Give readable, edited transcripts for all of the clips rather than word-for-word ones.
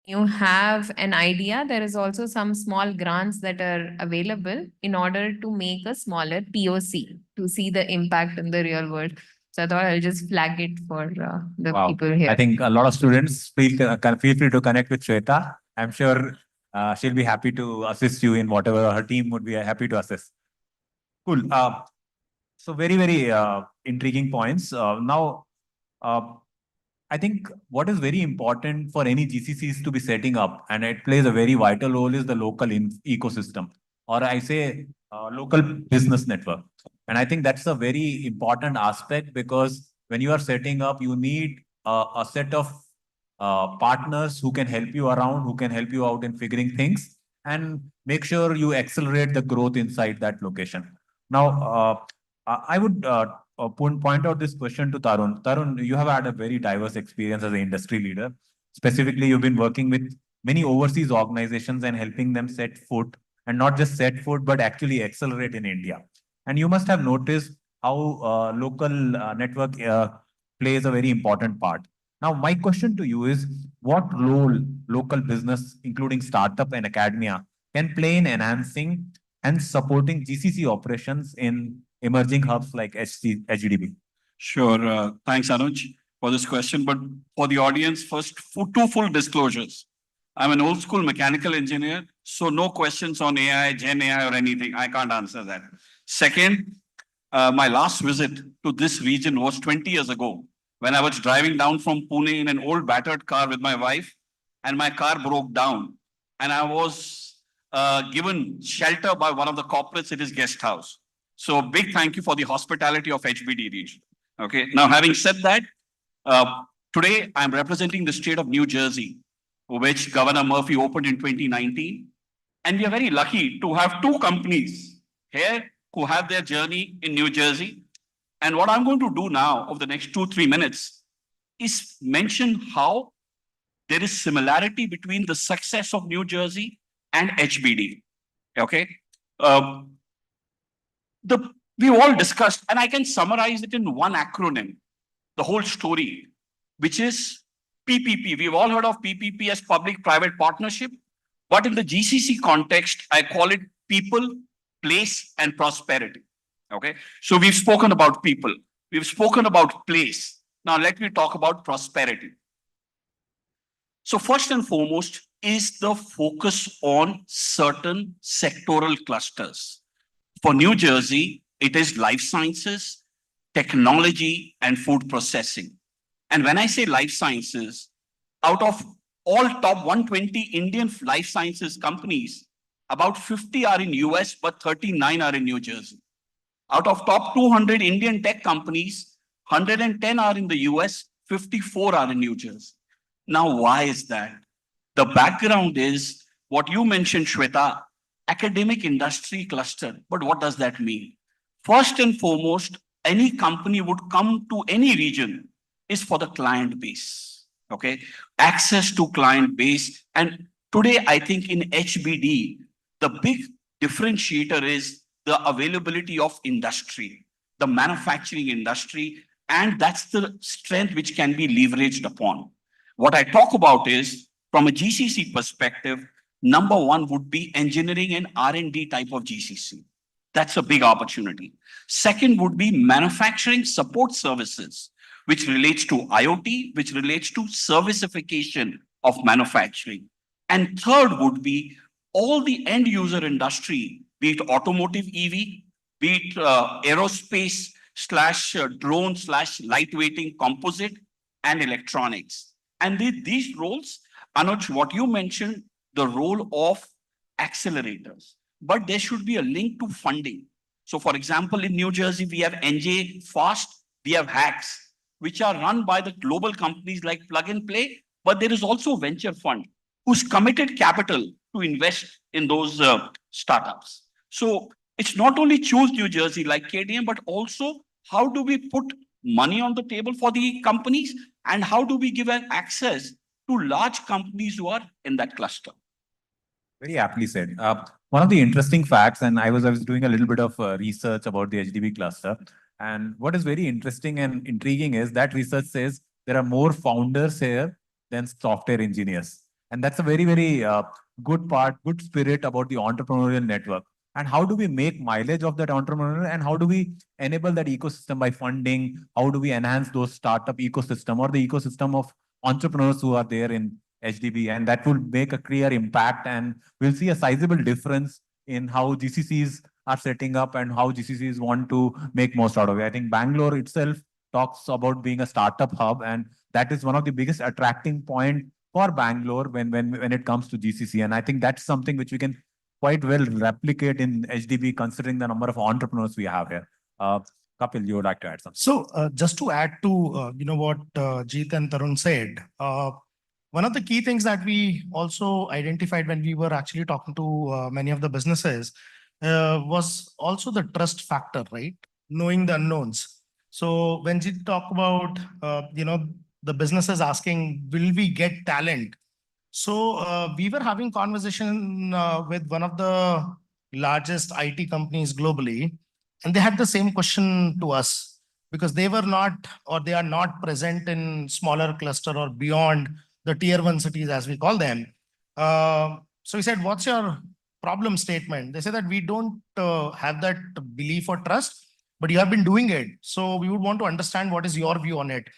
you have an idea, there is also some small grants that are available in order to make a smaller POC to see the impact in the real world. So I thought I'll just flag it for the Wow. people I here. think a lot of students feel free to connect with Shweta. I'm sure she'll be happy to assist you in whatever her team would be happy to assist. Cool. So very intriguing points. Now, uh, I think what is very important for any GCCs to be setting up, and it plays a very vital role, is the local ecosystem, or I say local business network. And I think that's a very important aspect, because when you are setting up, you need a set of partners who can help you around, who can help you out in figuring things, and make sure you accelerate the growth inside that location. Now, I would point out this question to Tarun. Tarun, you have had a very diverse experience as an industry leader. Specifically, you've been working with many overseas organizations and helping them set foot, and not just set foot, but actually accelerate in India. And you must have noticed how local network plays a very important part. Now, my question to you is, what role local business, including startup and academia, can play in enhancing and supporting GCC operations in emerging hubs like HDB? Sure. Thanks, Anuj, for this question. But for the audience, first, two full disclosures. I'm an old school mechanical engineer, so no questions on AI, Gen AI, or anything. I can't answer that. Second, my last visit to this region was 20 years ago, when I was driving down from Pune in an old battered car with my wife, and my car broke down. And I was given shelter by one of the corporates at his guest house. So big thank you for the hospitality of HBD region. Okay. Now, having said that, today I'm representing the state of New Jersey, which Governor Murphy opened in 2019. And we are very lucky to have two companies here who have their journey in New Jersey. And what I'm going to do now over the next 2-3 minutes is mention how there is similarity between the success of New Jersey and HBD. Okay. We all discussed, and I can summarize it in one acronym, the whole story, which is PPP. We've all heard of PPP as public-private partnership, but in the GCC context, I call it people, place, and prosperity. Okay, so we've spoken about people, we've spoken about place. Now let me talk about prosperity. So first and foremost is the focus on certain sectoral clusters. For New Jersey, it is life sciences, technology, and food processing. And when I say life sciences, out of all top 120 Indian life sciences companies, about 50 are in US, but 39 are in New Jersey. Out of top 200 Indian tech companies, 110 are in the US, 54 are in New Jersey. Now, why is that? The background is what you mentioned, Shweta, academic industry cluster. But what does that mean? First and foremost, any company would come to any region is for the client base. Okay, access to client base. And today, I think in HBD, the big differentiator is the availability of industry, the manufacturing industry, and that's the strength which can be leveraged upon. What I talk about is, from a GCC perspective, number one would be engineering and R&D type of GCC. That's a big opportunity. Second would be manufacturing support services, which relates to IoT, which relates to servicification of manufacturing. And third would be all the end user industry, be it automotive EV, be it aerospace slash drone slash lightweighting composite and electronics. And these roles, Anuj, what you mentioned, the role of accelerators, but there should be a link to funding. So for example, in New Jersey, we have NJ Fast, we have Hacks, which are run by the global companies like Plug and Play, but there is also a venture fund who's committed capital to invest in those startups. So it's not only choose New Jersey like KDM, but also how do we put money on the table for the companies, and how do we give an access to large companies who are in that cluster. Very aptly said. One of the interesting facts, and I was doing a little bit of research about the HDB cluster, and what is very interesting and intriguing is that research says there are more founders here than software engineers. And that's a very, very good part, good spirit about the entrepreneurial network. And how do we make mileage of that entrepreneur, and how do we enable that ecosystem by funding? How do we enhance those startup ecosystem or the ecosystem of entrepreneurs who are there in HDB? And that will make a clear impact, and we'll see a sizable difference in how GCCs are setting up and how GCCs want to make most out of it. I think Bangalore itself talks about being a startup hub, and that is one of the biggest attracting point for Bangalore when it comes to GCC. And I think that's something which we can quite well replicate in HDB, considering the number of entrepreneurs we have here. Kapil, you would like to add something? So just to add to what Jeet and Tarun said, one of the key things that we also identified when we were actually talking to many of the businesses was also the trust factor, right? Knowing the unknowns. So when Jeet talk about the businesses asking, will we get talent? So we were having conversation with one of the largest IT companies globally, and they had the same question to us because they were not, or they are not present in smaller cluster or beyond the tier 1 cities, as we call them. So we said, what's your problem statement? They said that we don't have that belief or trust, but you have been doing it. So we would want to understand what is your view on it.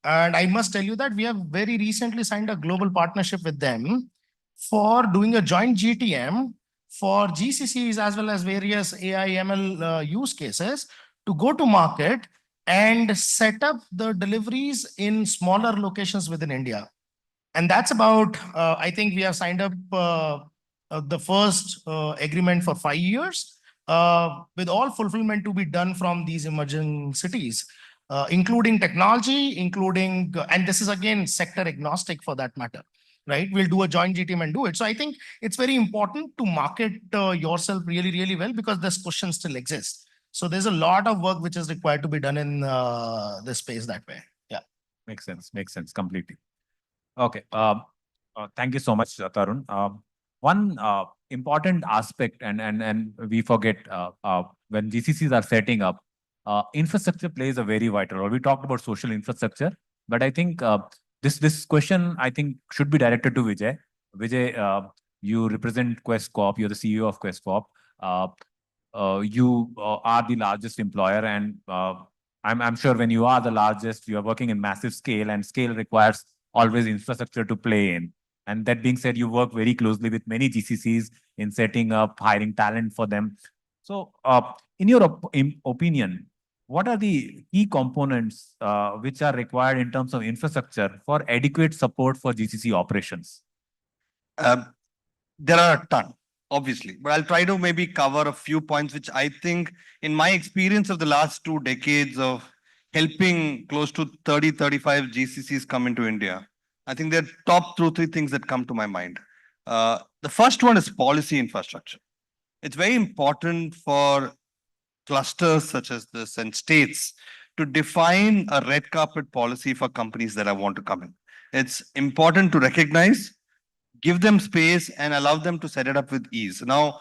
And I must tell you that we have very recently signed a global partnership with them for doing a joint GTM for GCCs as well as various AI ML use cases to go to market and set up the deliveries in smaller locations within India. And that's about, I think we have signed up the first agreement for 5 years with all fulfillment to be done from these emerging cities. Including technology, and this is again sector agnostic for that matter, right? We'll do a joint GTM and do it. So I think it's very important to market yourself really, really well because this question still exists. So there's a lot of work which is required to be done in this space that way. Yeah. Makes sense completely. Okay. Thank you so much, Tarun. One important aspect, and we forget when GCCs are setting up, infrastructure plays a very vital role. We talked about social infrastructure, but I think this question I think should be directed to Vijay. Vijay, you represent Quest Corp. You're the CEO of Quest Corp. You are the largest employer, and I'm sure when you are the largest, you are working in massive scale, and scale requires always infrastructure to play in. And that being said, you work very closely with many GCCs in setting up, hiring talent for them. So, in your opinion, what are the key components which are required in terms of infrastructure for adequate support for GCC operations? There are a ton, obviously, but I'll try to maybe cover a few points, which I think in my experience of the last 2 decades of helping close to 30, 35 GCCs come into India, I think there are top 2-3 things that come to my mind. The first one is policy infrastructure. It's very important for clusters such as this and states to define a red carpet policy for companies that I want to come in. It's important to recognize, give them space and allow them to set it up with ease. Now,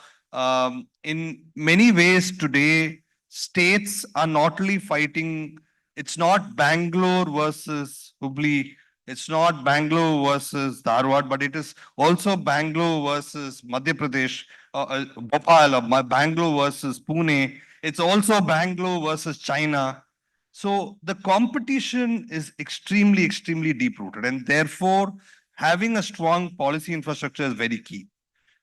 in many ways today, states are not only fighting, it's not Bangalore versus Hubli, it's not Bangalore versus Dharwad, but it is also Bangalore versus Madhya Pradesh, Bhopal, or Bangalore versus Pune. It's also Bangalore versus China. So the competition is extremely, extremely deep rooted, and therefore having a strong policy infrastructure is very key.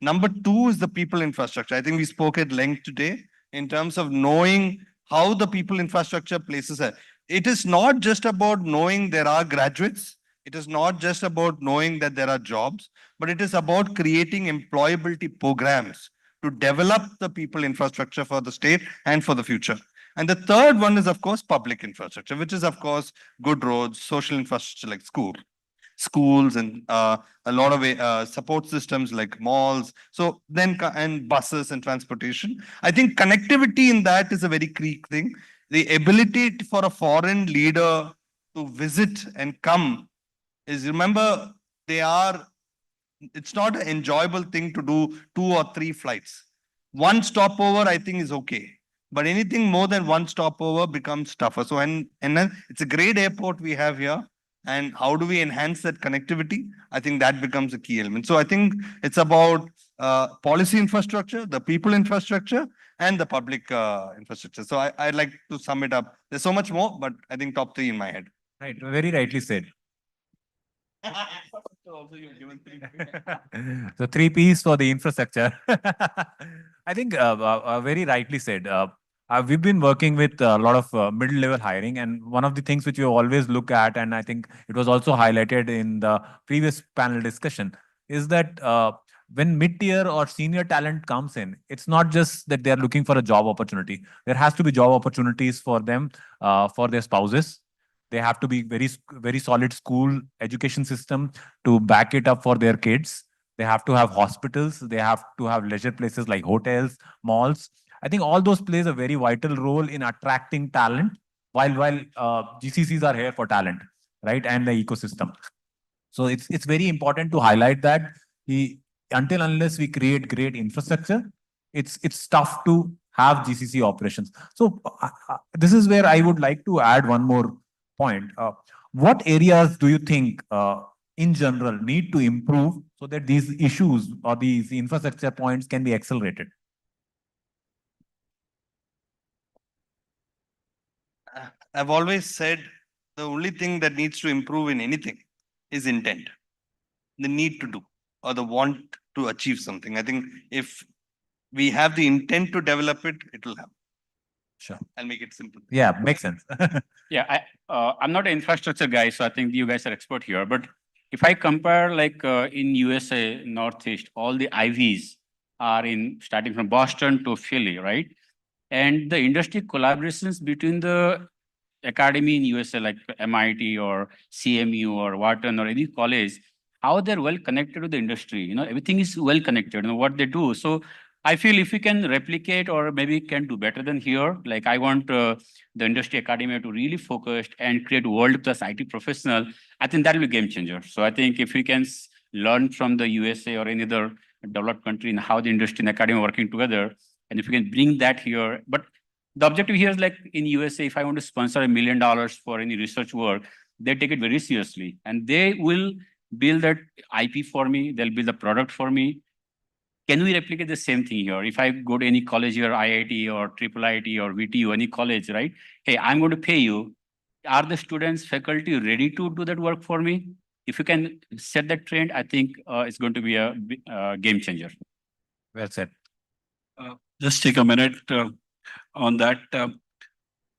Number 2 is the people infrastructure. I think we spoke at length today in terms of knowing how the people infrastructure places are. It is not just about knowing there are graduates. It is not just about knowing that there are jobs, but it is about creating employability programs to develop the people infrastructure for the state and for the future. And the third one is, of course, public infrastructure, which is, of course, good roads, social infrastructure like schools, and a lot of support systems like malls. So then, and buses and transportation. I think connectivity in that is a very key thing. The ability for a foreign leader to visit and come is, remember, it's not an enjoyable thing to do 2 or 3 flights. One stopover, I think, is okay. But anything more than one stopover becomes tougher. So, and then it's a great airport we have here. and how do we enhance that connectivity? I think that becomes a key element. So I think it's about policy infrastructure, the people infrastructure, and the public infrastructure. So I'd like to sum it up. There's so much more, but I think top three in my head. Right, very rightly said. So 3 Ps for the infrastructure. I think very rightly said. We've been working with a lot of middle-level hiring, and one of the things which we always look at, and I think it was also highlighted in the previous panel discussion, is that when mid-tier or senior talent comes in, it's not just that they're looking for a job opportunity. There has to be job opportunities for them, for their spouses. They have to be very solid school education system to back it up for their kids. They have to have hospitals. They have to have leisure places like hotels, malls. I think all those plays a very vital role in attracting talent while GCCs are here for talent, right? And the ecosystem. So it's very important to highlight that until unless we create great infrastructure, it's tough to have GCC operations. So this is where I would like to add one more point. What areas do you think in general need to improve so that these issues or these infrastructure points can be accelerated? I've always said the only thing that needs to improve in anything is intent, the need to do or the want to achieve something. I think if we have the intent to develop it, it will happen. Sure. I'll make it simple. Yeah, makes sense. Yeah, I'm not an infrastructure guy, so I think you guys are expert here. But if I compare like in USA, Northeast, all the IVs are in starting from Boston to Philly, right? And the industry collaborations between the academy in USA, like MIT or CMU or Wharton or any college, how they're well connected to the industry. You know, everything is well connected, you know, what they do. So I feel if we can replicate or maybe can do better than here, like I want the industry academia to really focus and create world-class IT professional, I think that will be a game changer. So I think if we can learn from the USA or any other developed country in how the industry and academia are working together, and if we can bring that here, but the objective here is like in USA, if I want to sponsor $1 million for any research work, they take it very seriously and they will build that IP for me. They'll build the product for me. Can we replicate the same thing here? If I go to any college here, IIT or Triple IT or VTU, any college, right? Hey, I'm going to pay you. Are the students, faculty ready to do that work for me? If you can set that trend, I think it's going to be a game changer. Well said. Just take a minute on that.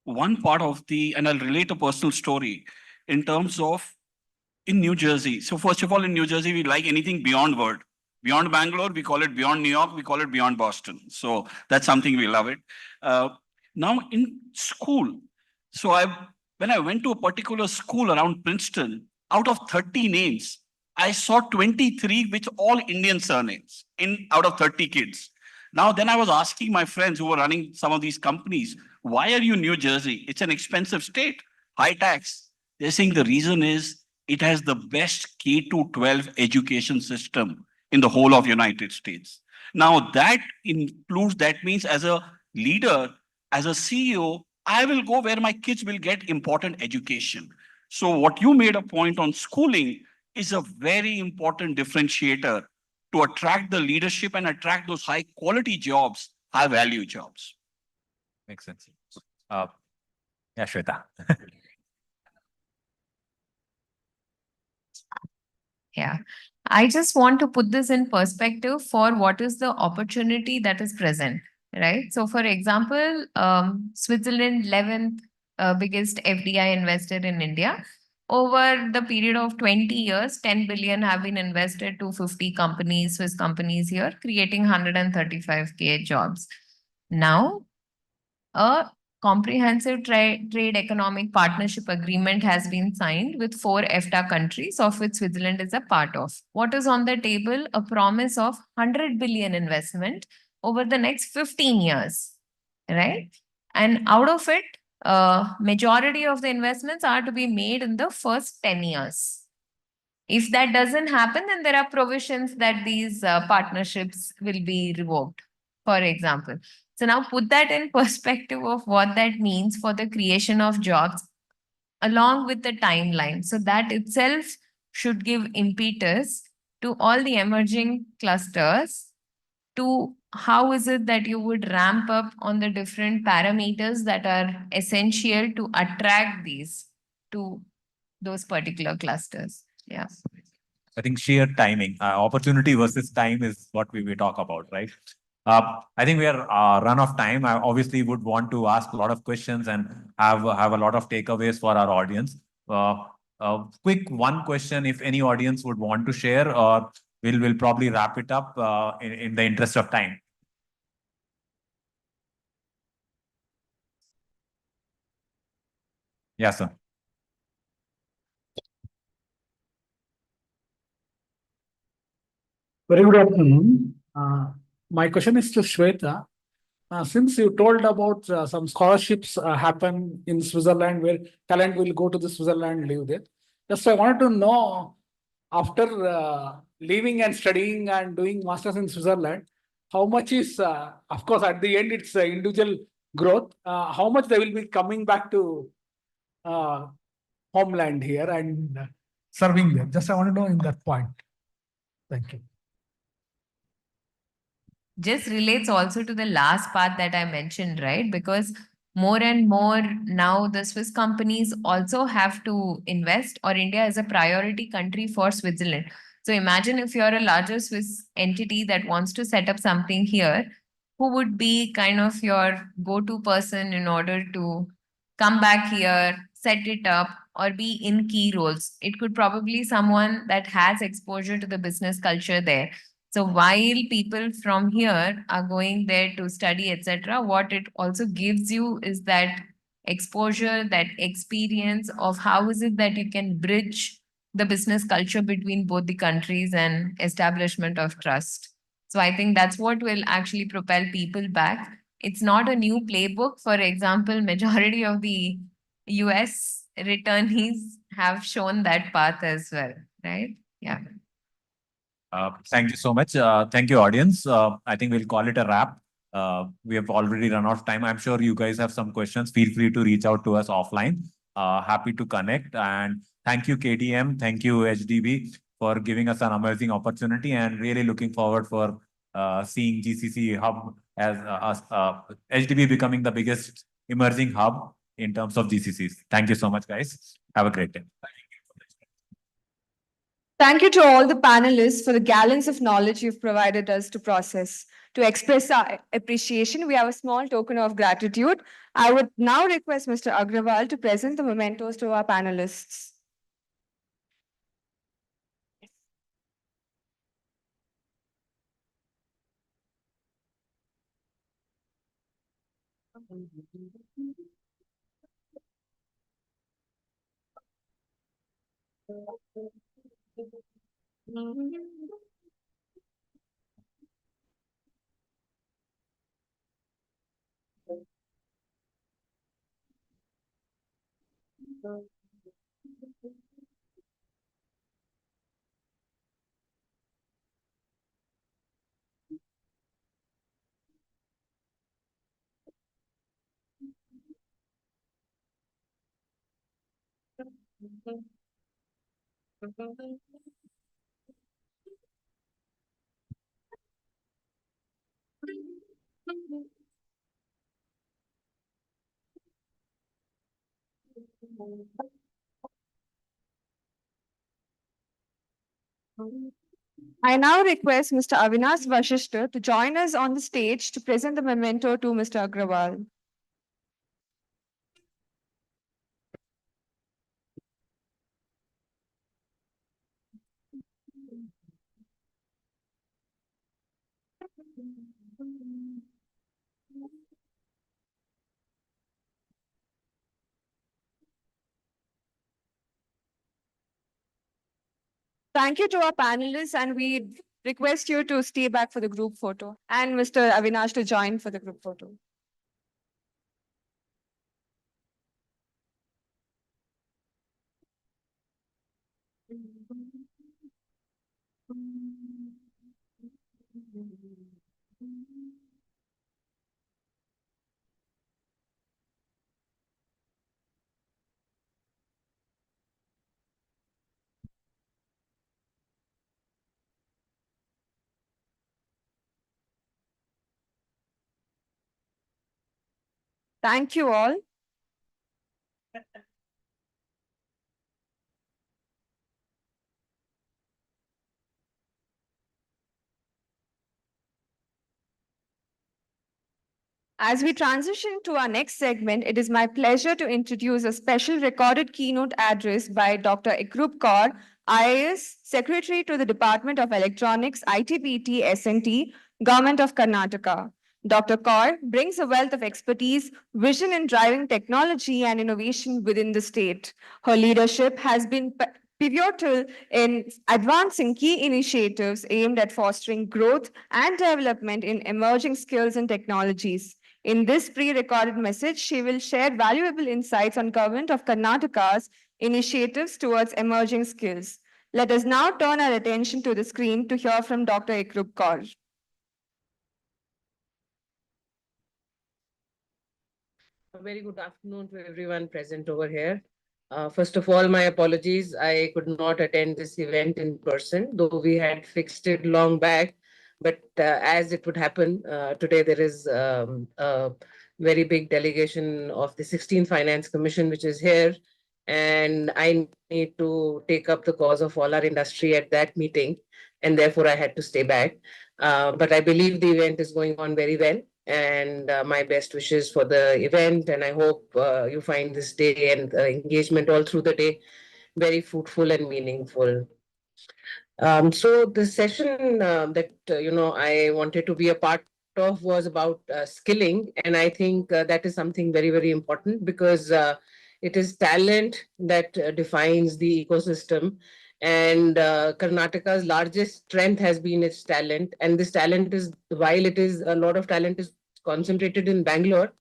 One part of and I'll relate a personal story in terms of in New Jersey. So first of all, in New Jersey, we like anything beyond world. Beyond Bangalore, we call it beyond New York, we call it beyond Boston. So that's something we love it. Now in school, so when I went to a particular school around Princeton, out of 30 names, I saw 23 with all Indian surnames out of 30 kids. Now, then I was asking my friends who were running some of these companies, why are you New Jersey? It's an expensive state, high tax. They're saying the reason is it has the best K-12 education system in the whole of United States. Now that means as a leader, as a CEO, I will go where my kids will get important education. So what you made a point on schooling is a very important differentiator to attract the leadership and attract those high quality jobs, high value jobs. Makes sense. Yeah, Shweta. Yeah. I just want to put this in perspective for what is the opportunity that is present, right? So for example, Switzerland, 11th biggest FDI investor in India. Over the period of 20 years, 10 billion have been invested to 50 companies, Swiss companies here, creating 135K jobs. Now, a comprehensive trade economic partnership agreement has been signed with 4 EFTA countries, of which Switzerland is a part of. What is on the table? A promise of 100 billion investment over the next 15 years, right? And out of it, majority of the investments are to be made in the first 10 years. If that doesn't happen, then there are provisions that these partnerships will be revoked, for example. So now put that in perspective of what that means for the creation of jobs. along with the timeline. So that itself should give impetus to all the emerging clusters to how is it that you would ramp up on the different parameters that are essential to attract these to those particular clusters. Yeah. I think sheer timing, opportunity versus time is what we talk about, right? I think we are run of time. I obviously would want to ask a lot of questions and have a lot of takeaways for our audience. Quick one question, if any audience would want to share, or we'll probably wrap it up in the interest of time. Yes, sir. Very good afternoon. My question is to Shweta. Since you told about some scholarships happen in Switzerland where talent will go to the Switzerland, live there. Just I wanted to know, after leaving and studying and doing masters in Switzerland, how much is, of course, at the end it's individual growth. How much they will be coming back to homeland here and serving them? Just I want to know in that point. Thank you. Just relates also to the last part that I mentioned, right? Because more and more now the Swiss companies also have to invest, or India is a priority country for Switzerland. So imagine if you're a larger Swiss entity that wants to set up something here, who would be kind of your go-to person in order to come back here, set it up, or be in key roles? It could probably someone that has exposure to the business culture there. So while people from here are going there to study, etc., what it also gives you is that exposure, that experience of how is it that you can bridge the business culture between both the countries and establishment of trust. So I think that's what will actually propel people back. It's not a new playbook. For example, majority of the US returnees have shown that path as well, right? Yeah. Thank you so much. Thank you, audience. I think we'll call it a wrap. We have already run out of time. I'm sure you guys have some questions. Feel free to reach out to us offline. Happy to connect. And thank you, KTM. Thank you, HDB, for giving us an amazing opportunity, and really looking forward for seeing GCC hub as HDB becoming the biggest emerging hub in terms of GCCs. Thank you so much, guys. Have a great day. Thank you to all the panelists for the gallons of knowledge you've provided us to process. To express our appreciation, we have a small token of gratitude. I would now request Mr. Agrawal to present the mementos to our panelists. I now request Mr. Avinash Vashishta to join us on the stage to present the memento to Mr. Agrawal. Thank you to our panelists, and we request you to stay back for the group photo, and Mr. Avinash to join for the group photo. Thank you all. As we transition to our next segment, it is my pleasure to introduce a special recorded keynote address by Dr. Ikrup Kaur, IAS, Secretary to the Department of Electronics, ITBT, SNT, Government of Karnataka. Dr. Kaur brings a wealth of expertise, vision in driving technology and innovation within the state. Her leadership has been pivotal in advancing key initiatives aimed at fostering growth and development in emerging skills and technologies. In this pre-recorded message, she will share valuable insights on Government of Karnataka's initiatives towards emerging skills. Let us now turn our attention to the screen to hear from Dr. Ikrup Kaur. A very good afternoon to everyone present over here. First of all, my apologies. I could not attend this event in person, though we had fixed it long back. But as it would happen, today there is a very big delegation of the 16th Finance Commission, which is here. And I need to take up the cause of all our industry at that meeting. And therefore, I had to stay back. But I believe the event is going on very well. And my best wishes for the event. And I hope you find this day and engagement all through the day very fruitful and meaningful. So the session that I wanted to be a part of was about skilling, and I think that is something very, very important because it is talent that defines the ecosystem. And Karnataka's largest strength has been its talent, and this talent is, while it is a lot of talent is concentrated in Bangalore,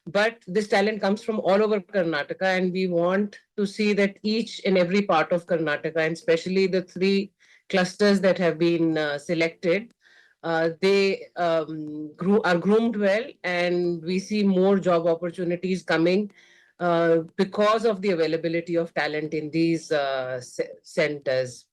but this talent comes from all over Karnataka, and we want to see that each and every part of Karnataka, and especially the three clusters that have been selected, they are groomed well, and we see more job opportunities coming because of the availability of talent in these centers.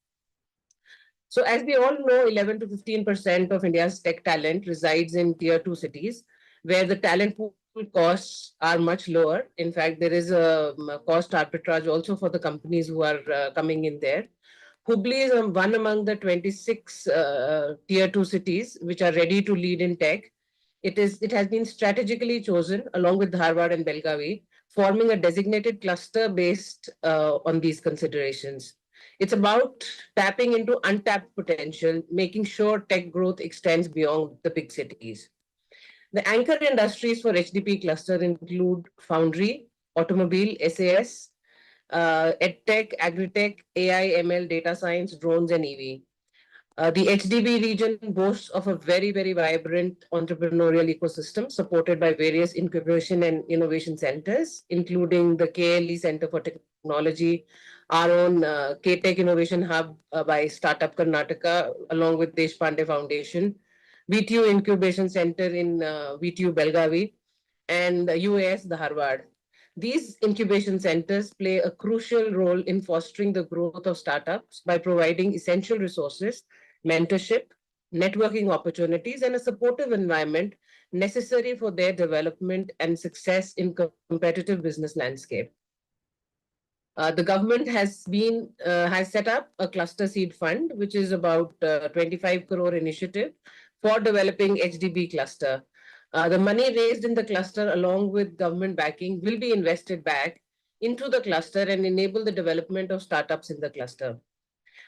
So as we all know, 11 to 15% of India's tech talent resides in tier 2 cities, where the talent pool costs are much lower. In fact, there is a cost arbitrage also for the companies who are coming in there. Hubli is one among the 26 tier 2 cities which are ready to lead in tech. It has been strategically chosen along with Dharwad and Belgavi, forming a designated cluster based on these considerations. It's about tapping into untapped potential, making sure tech growth extends beyond the big cities. The anchor industries for HDB cluster include foundry, automobile, SAS, EdTech, Agritech, AI, ML, data science, drones, and EV. The HDB region boasts of a very, very vibrant entrepreneurial ecosystem supported by various incubation and innovation centers, including the KLE Center for Technology, our own K-Tech Innovation Hub by Startup Karnataka, along with Deshpande Foundation, VTU Incubation Center in VTU Belgavi, and UAS Dharwad. These incubation centers play a crucial role in fostering the growth of startups by providing essential resources, mentorship, networking opportunities, and a supportive environment necessary for their development and success in competitive business landscape. The government has set up a cluster seed fund, which is about 25 crore initiative for developing HDB cluster. The money raised in the cluster along with government backing will be invested back into the cluster and enable the development of startups in the cluster.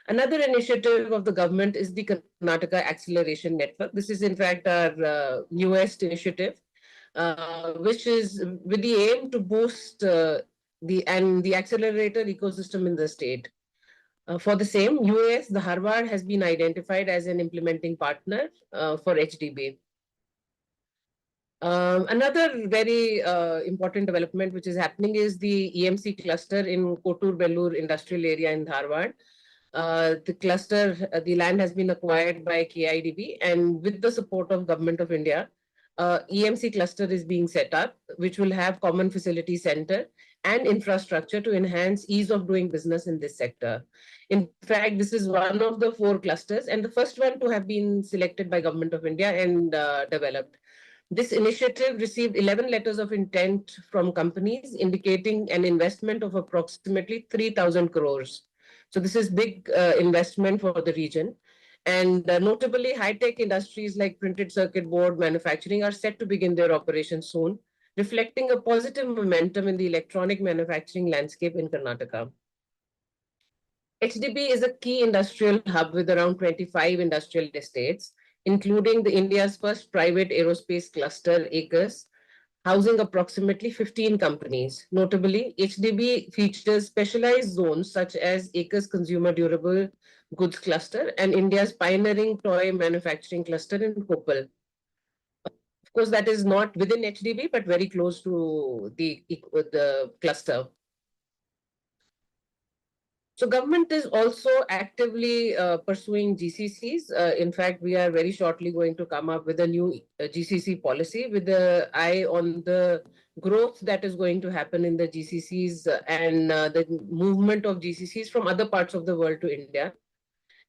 Another initiative of the government is the Karnataka Acceleration Network. This is in fact our newest initiative, which is with the aim to boost the accelerator ecosystem in the state. For the same, UAS, the Harvard has been identified as an implementing partner for HDB. Another very important development which is happening is the EMC cluster in Kotur Bellur industrial area in Dharwad. The cluster, the land has been acquired by KIDB, and with the support of Government of India, EMC cluster is being set up, which will have common facility center and infrastructure to enhance ease of doing business in this sector. In fact, this is one of the 4 clusters and the first one to have been selected by Government of India and developed. This initiative received 11 letters of intent from companies indicating an investment of approximately 3,000 crores. So this is big investment for the region. And notably, high-tech industries like printed circuit board manufacturing are set to begin their operations soon, reflecting a positive momentum in the electronic manufacturing landscape in Karnataka. HDB is a key industrial hub with around 25 industrial estates, including the India's first private aerospace cluster, ACUS, housing approximately 15 companies. Notably, HDB features specialized zones such as ACUS Consumer Durable Goods Cluster and India's pioneering toy manufacturing cluster in Koppal. Of course, that is not within HDB, but very close to the cluster. So government is also actively pursuing GCCs. In fact, we are very shortly going to come up with a new GCC policy with the eye on the growth that is going to happen in the GCCs and the movement of GCCs from other parts of the world to India.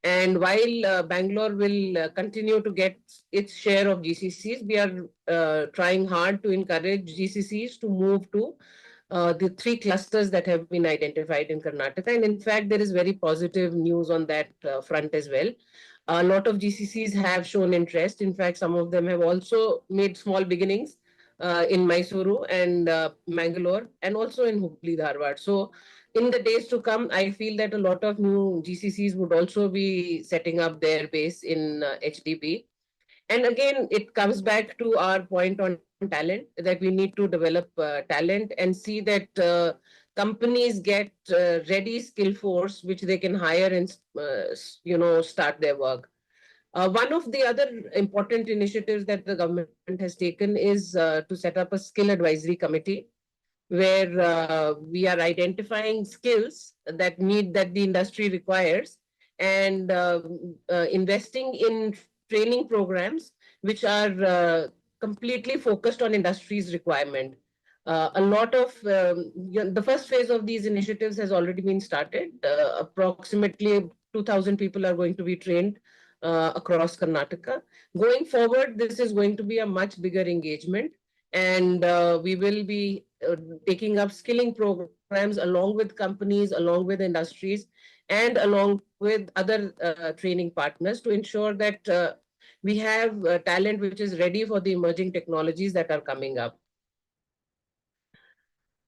And while Bangalore will continue to get its share of GCCs, we are trying hard to encourage GCCs to move to the three clusters that have been identified in Karnataka. And in fact, there is very positive news on that front as well. A lot of GCCs have shown interest. In fact, some of them have also made small beginnings in Mysuru and Mangalore and also in Hubli, Dharwad. So in the days to come, I feel that a lot of new GCCs would also be setting up their base in HDB. And again, it comes back to our point on talent, that we need to develop talent and see that companies get ready skill force which they can hire and start their work. One of the other important initiatives that the government has taken is to set up a skill advisory committee where we are identifying skills that the industry requires and investing in training programs which are completely focused on industry's requirement. A lot of the first phase of these initiatives has already been started. Approximately 2,000 people are going to be trained across Karnataka. Going forward, this is going to be a much bigger engagement, and we will be taking up skilling programs along with companies, along with industries, and along with other training partners to ensure that we have talent which is ready for the emerging technologies that are coming up.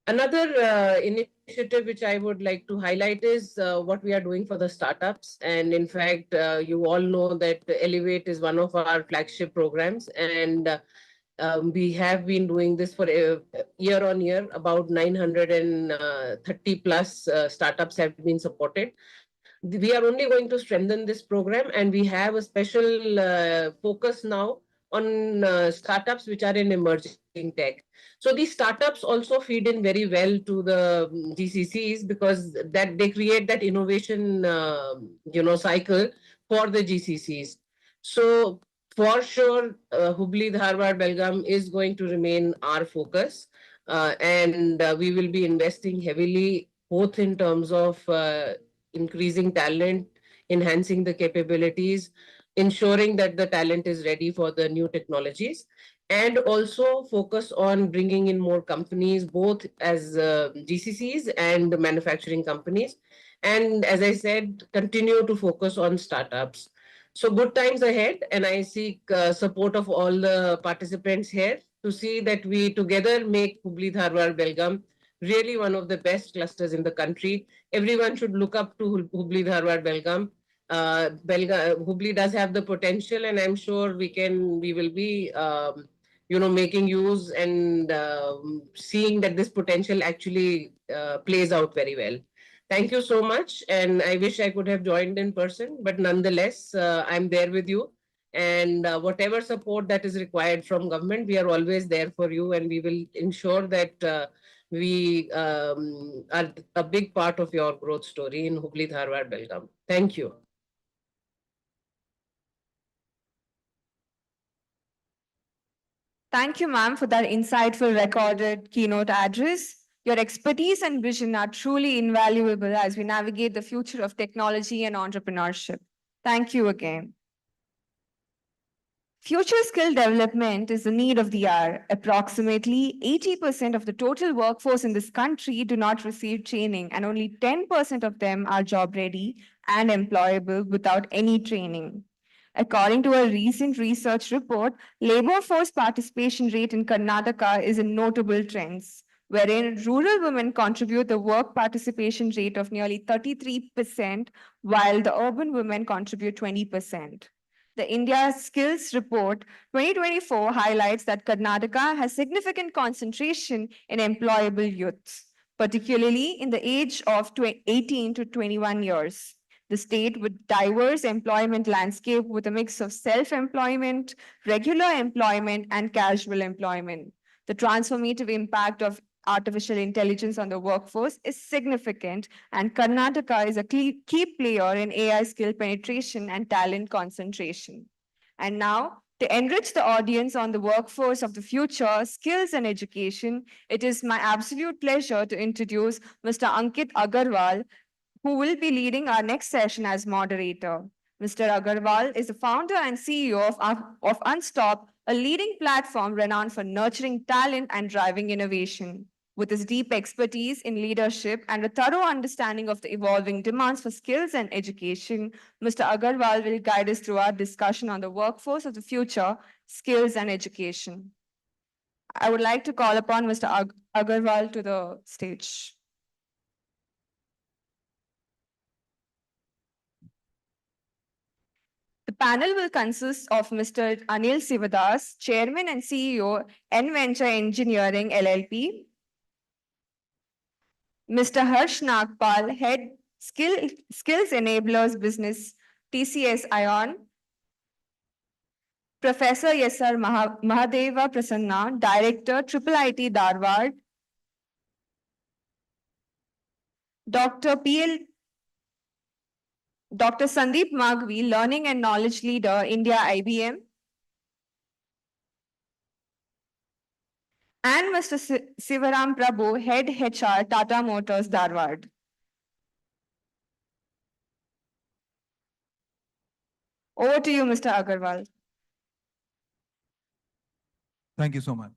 Another initiative which I would like to highlight is what we are doing for the startups. And in fact, you all know that Elevate is one of our flagship programs, and we have been doing this for year on year. About 930 plus startups have been supported. We are only going to strengthen this program, and we have a special focus now on startups which are in emerging tech. So these startups also feed in very well to the GCCs because that they create that innovation, cycle for the GCCs. So for sure, Hubli, Dharwad, Belgaum is going to remain our focus, and we will be investing heavily both in terms of increasing talent, enhancing the capabilities, ensuring that the talent is ready for the new technologies, and also focus on bringing in more companies, both as GCCs and manufacturing companies. And as I said, continue to focus on startups. So good times ahead, and I seek support of all the participants here to see that we together make Hubli, Dharwad, Belgaum really one of the best clusters in the country. Everyone should look up to Hubli, Dharwad, Belgaum. Hubli does have the potential, and I'm sure we will be, making use and seeing that this potential actually plays out very well. Thank you so much. And I wish I could have joined in person, but nonetheless, I'm there with you. And whatever support that is required from government, we are always there for you, and we will ensure that we are a big part of your growth story in Hubli, Dharwad, Belgaum. Thank you. Thank you, ma'am, for that insightful recorded keynote address. Your expertise and vision are truly invaluable as we navigate the future of technology and entrepreneurship. Thank you again. Future skill development is the need of the hour. Approximately 80% of the total workforce in this country do not receive training, and only 10% of them are job ready and employable without any training. According to a recent research report, labor force participation rate in Karnataka is in notable trends, wherein rural women contribute the work participation rate of nearly 33%, while the urban women contribute 20%. The India Skills Report 2024 highlights that Karnataka has significant concentration in employable youth, particularly in the age of 18 to 21 years. The state with diverse employment landscape with a mix of self-employment, regular employment, and casual employment. The transformative impact of artificial intelligence on the workforce is significant, and Karnataka is a key player in AI skill penetration and talent concentration. And now, to enrich the audience on the workforce of the future, skills and education, it is my absolute pleasure to introduce Mr. Ankit Agarwal, who will be leading our next session as moderator. Mr. Agarwal is the founder and CEO of Unstop, a leading platform renowned for nurturing talent and driving innovation. With his deep expertise in leadership and a thorough understanding of the evolving demands for skills and education, Mr. Agarwal will guide us through our discussion on the workforce of the future, skills and education. I would like to call upon Mr. Agarwal to the stage. The panel will consist of Mr. Anil Sivadas, Chairman and CEO, N Venture Engineering LLP, Mr. Harsh Nagpal, Head Skills Enablers Business, TCS Ion, Professor Yesar Mahadeva Prasanna, Director, IIIT Dharwad, Dr. Sandeep Maghvi, Learning and Knowledge Leader, India IBM, and Mr. Sivaram Prabhu, Head HR, Tata Motors, Dharwad. Over to you, Mr. Agarwal. Thank you so much.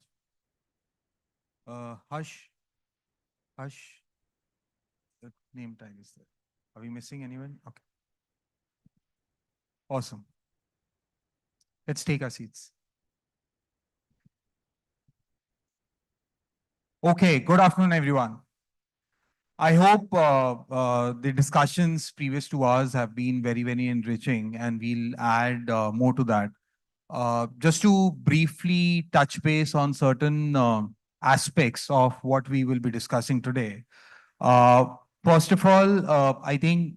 Hush, the name tag is there. Are we missing anyone? Okay. Awesome. Let's take our seats. Okay, good afternoon, everyone. I hope the discussions previous to us have been very, very enriching, and we'll add more to that. Just to briefly touch base on certain aspects of what we will be discussing today. First of all, I think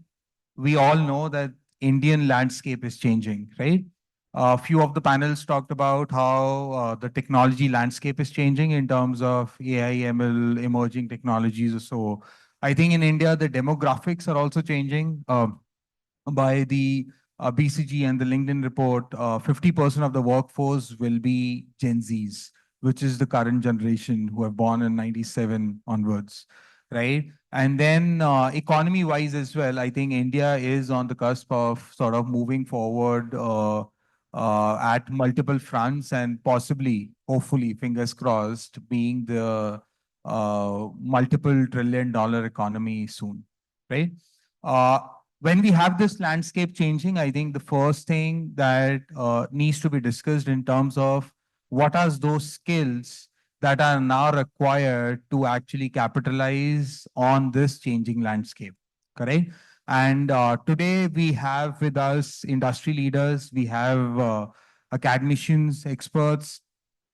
we all know that Indian landscape is changing, right? A few of the panels talked about how the technology landscape is changing in terms of AI, ML, emerging technologies or so. I think in India, the demographics are also changing. By the BCG and the LinkedIn report, 50% of the workforce will be Gen Zs, which is the current generation who are born in 97 onwards, right? And then economy-wise as well, I think India is on the cusp of sort of moving forward at multiple fronts and possibly, hopefully, fingers crossed, being the multiple trillion-dollar economy soon, right? When we have this landscape changing, I think the first thing that needs to be discussed in terms of what are those skills that are now required to actually capitalize on this changing landscape, correct? And today we have with us industry leaders, we have academicians, experts,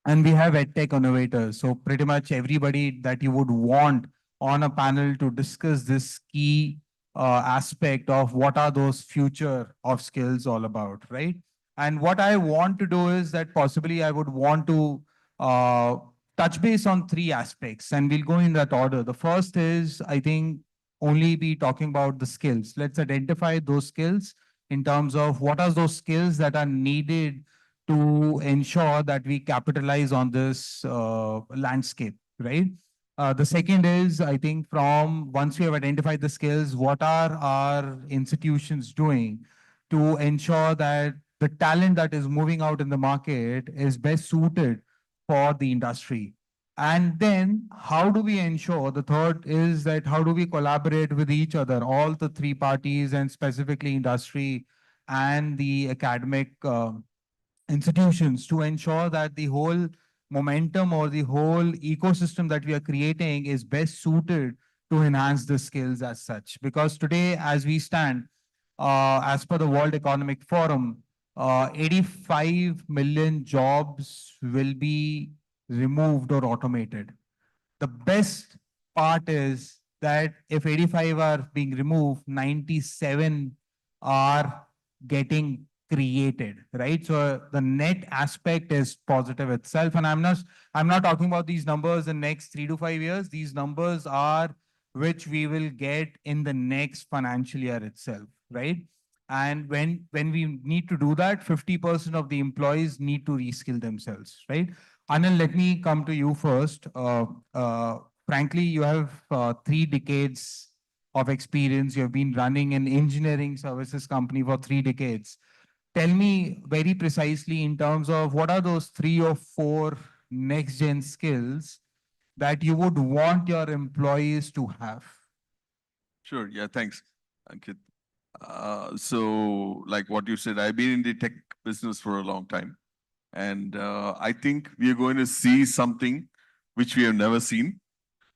and we have edtech innovators. So pretty much everybody that you would want on a panel to discuss this key aspect of what are those future of skills all about, right? And what I want to do is that possibly I would want to touch base on three aspects, and we'll go in that order. The first is, I think, only be talking about the skills. Let's identify those skills in terms of what are those skills that are needed to ensure that we capitalize on this landscape, right? The second is, I think, from once we have identified the skills, what are our institutions doing to ensure that the talent that is moving out in the market is best suited for the industry. And then how do we ensure, the third is that how do we collaborate with each other, all the three parties and specifically industry and the academic institutions, to ensure that the whole momentum or the whole ecosystem that we are creating is best suited to enhance the skills as such. Because today, as we stand, as per the World Economic Forum, 85 million jobs will be removed or automated. The best part is that if 85 are being removed, 97 are getting created, right? So the net aspect is positive itself. And I'm not talking about these numbers in next 3 to 5 years. These numbers are which we will get in the next financial year itself, right? And when we need to do that, 50% of the employees need to reskill themselves, right? Anil, let me come to you first. Frankly, you have 3 decades of experience. You have been running an engineering services company for 3 decades. Tell me very precisely in terms of what are those 3 or 4 next gen skills that you would want your employees to have? Sure. Yeah, thanks, Ankit. So like what you said, I've been in the tech business for a long time. And I think we are going to see something which we have never seen.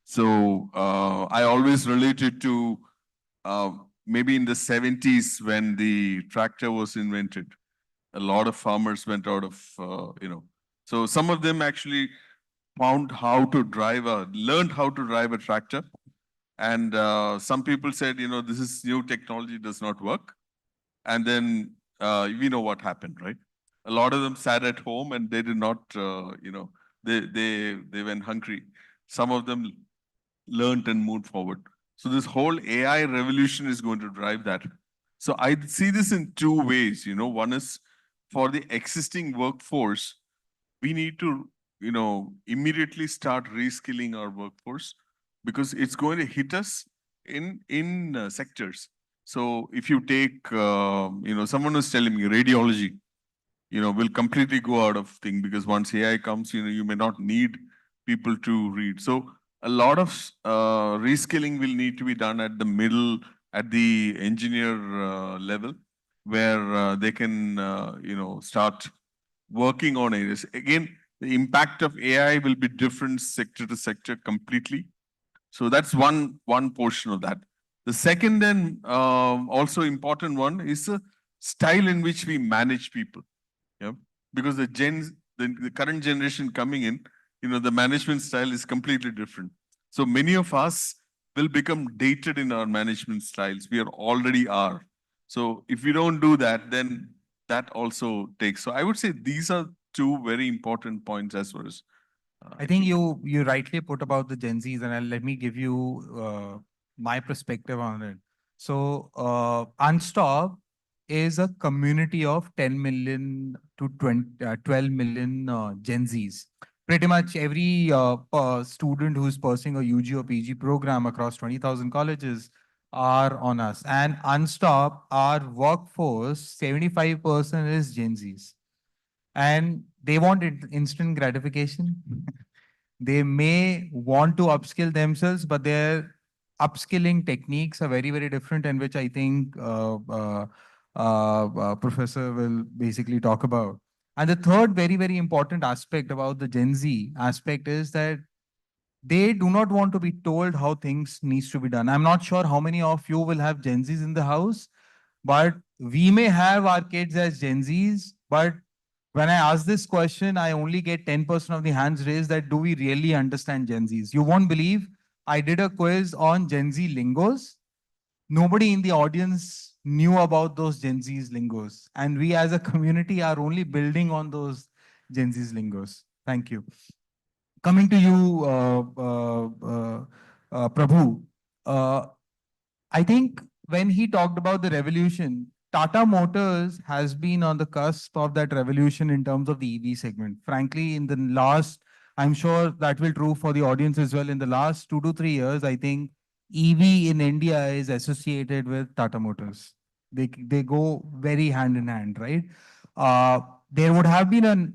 So I always relate it to maybe in the 70s when the tractor was invented. A lot of farmers went out of, so some of them actually found how to learned how to drive a tractor. And some people said, this is new technology, does not work. And then we know what happened, right? A lot of them sat at home and they did not, they went hungry. Some of them learned and moved forward. So this whole AI revolution is going to drive that. So I see this in 2 ways. One is for the existing workforce, we need to, immediately start reskilling our workforce because it's going to hit us in sectors. So if you take, someone was telling me radiology, will completely go out of thing because once AI comes, you may not need people to read. So a lot of reskilling will need to be done at the middle, at the engineer level, where they can, start working on areas. Again, the impact of AI will be different sector to sector completely. So that's one portion of that. The second and also important one is the style in which we manage people. Yeah, because the current generation coming in, the management style is completely different. So many of us will become dated in our management styles. We already are. So if we don't do that, then that also takes. So I would say these are 2 very important points as far as. I think you rightly put about the Gen Zs, and let me give you my perspective on it. So Unstop is a community of 10 million to 12 million Gen Zs. Pretty much every student who's pursuing a UG or PG program across 20,000 colleges are on us. And Unstop, our workforce, 75% is Gen Zs. And they want instant gratification. They may want to upskill themselves, but their upskilling techniques are very, very different, and which I think Professor will basically talk about. And the third very, very important aspect about the Gen Z aspect is that they do not want to be told how things needs to be done. I'm not sure how many of you will have Gen Zs in the house, but we may have our kids as Gen Zs, but when I ask this question, I only get 10% of the hands raised that do we really understand Gen Zs? You won't believe I did a quiz on Gen Z lingos. Nobody in the audience knew about those Gen Z's lingos. And we as a community are only building on those Gen Z's lingos. Thank you. Coming to you, Prabhu, I think when he talked about the revolution, Tata Motors has been on the cusp of that revolution in terms of the EV segment. Frankly, in the last, I'm sure that will true for the audience as well. In the last 2 to 3 years, I think EV in India is associated with Tata Motors. They go very hand in hand, right? there would have been a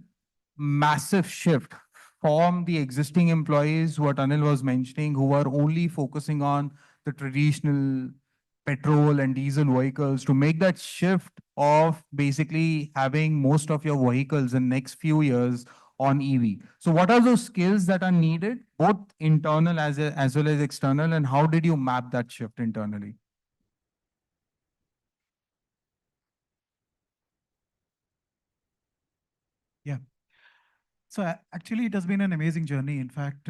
massive shift from the existing employees, what Anil was mentioning, who are only focusing on the traditional petrol and diesel vehicles, to make that shift of basically having most of your vehicles in next few years on EV. So what are those skills that are needed, both internal as well as external, and how did you map that shift internally? Yeah. So actually, it has been an amazing journey. In fact,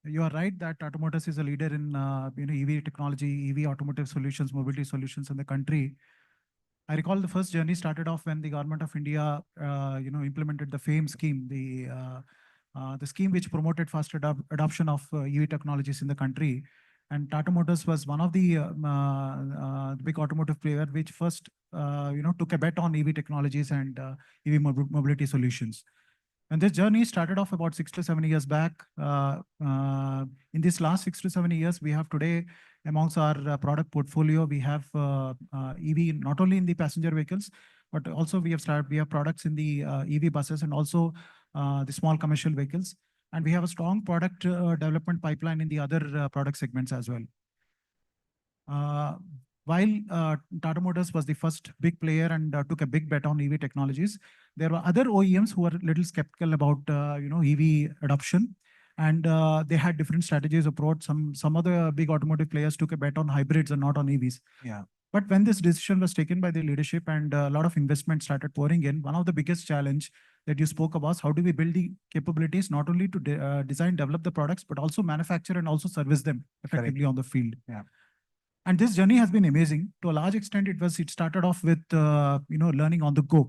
you are right that Tata Motors is a leader in EV technology, EV automotive solutions, mobility solutions in the country. I recall the first journey started off when the government of India, implemented the FAME scheme, the scheme which promoted faster adoption of EV technologies in the country. And Tata Motors was one of the big automotive player which first, took a bet on EV technologies and EV mobility solutions. And this journey started off about 6 to 7 years back. In these last 6 to 7 years, we have today amongst our product portfolio, we have EV not only in the passenger vehicles, but also we have products in the EV buses and also the small commercial vehicles. And we have a strong product development pipeline in the other product segments as well. While Tata Motors was the first big player and took a big bet on EV technologies, there were other OEMs who were a little skeptical about EV adoption, and they had different strategies approach. Some other big automotive players took a bet on hybrids and not on EVs. Yeah. But when this decision was taken by the leadership and a lot of investment started pouring in, one of the biggest challenge that you spoke about, how do we build the capabilities not only to design, develop the products, but also manufacture and also service them effectively on the field. Yeah. And this journey has been amazing. To a large extent, it started off with learning on the go.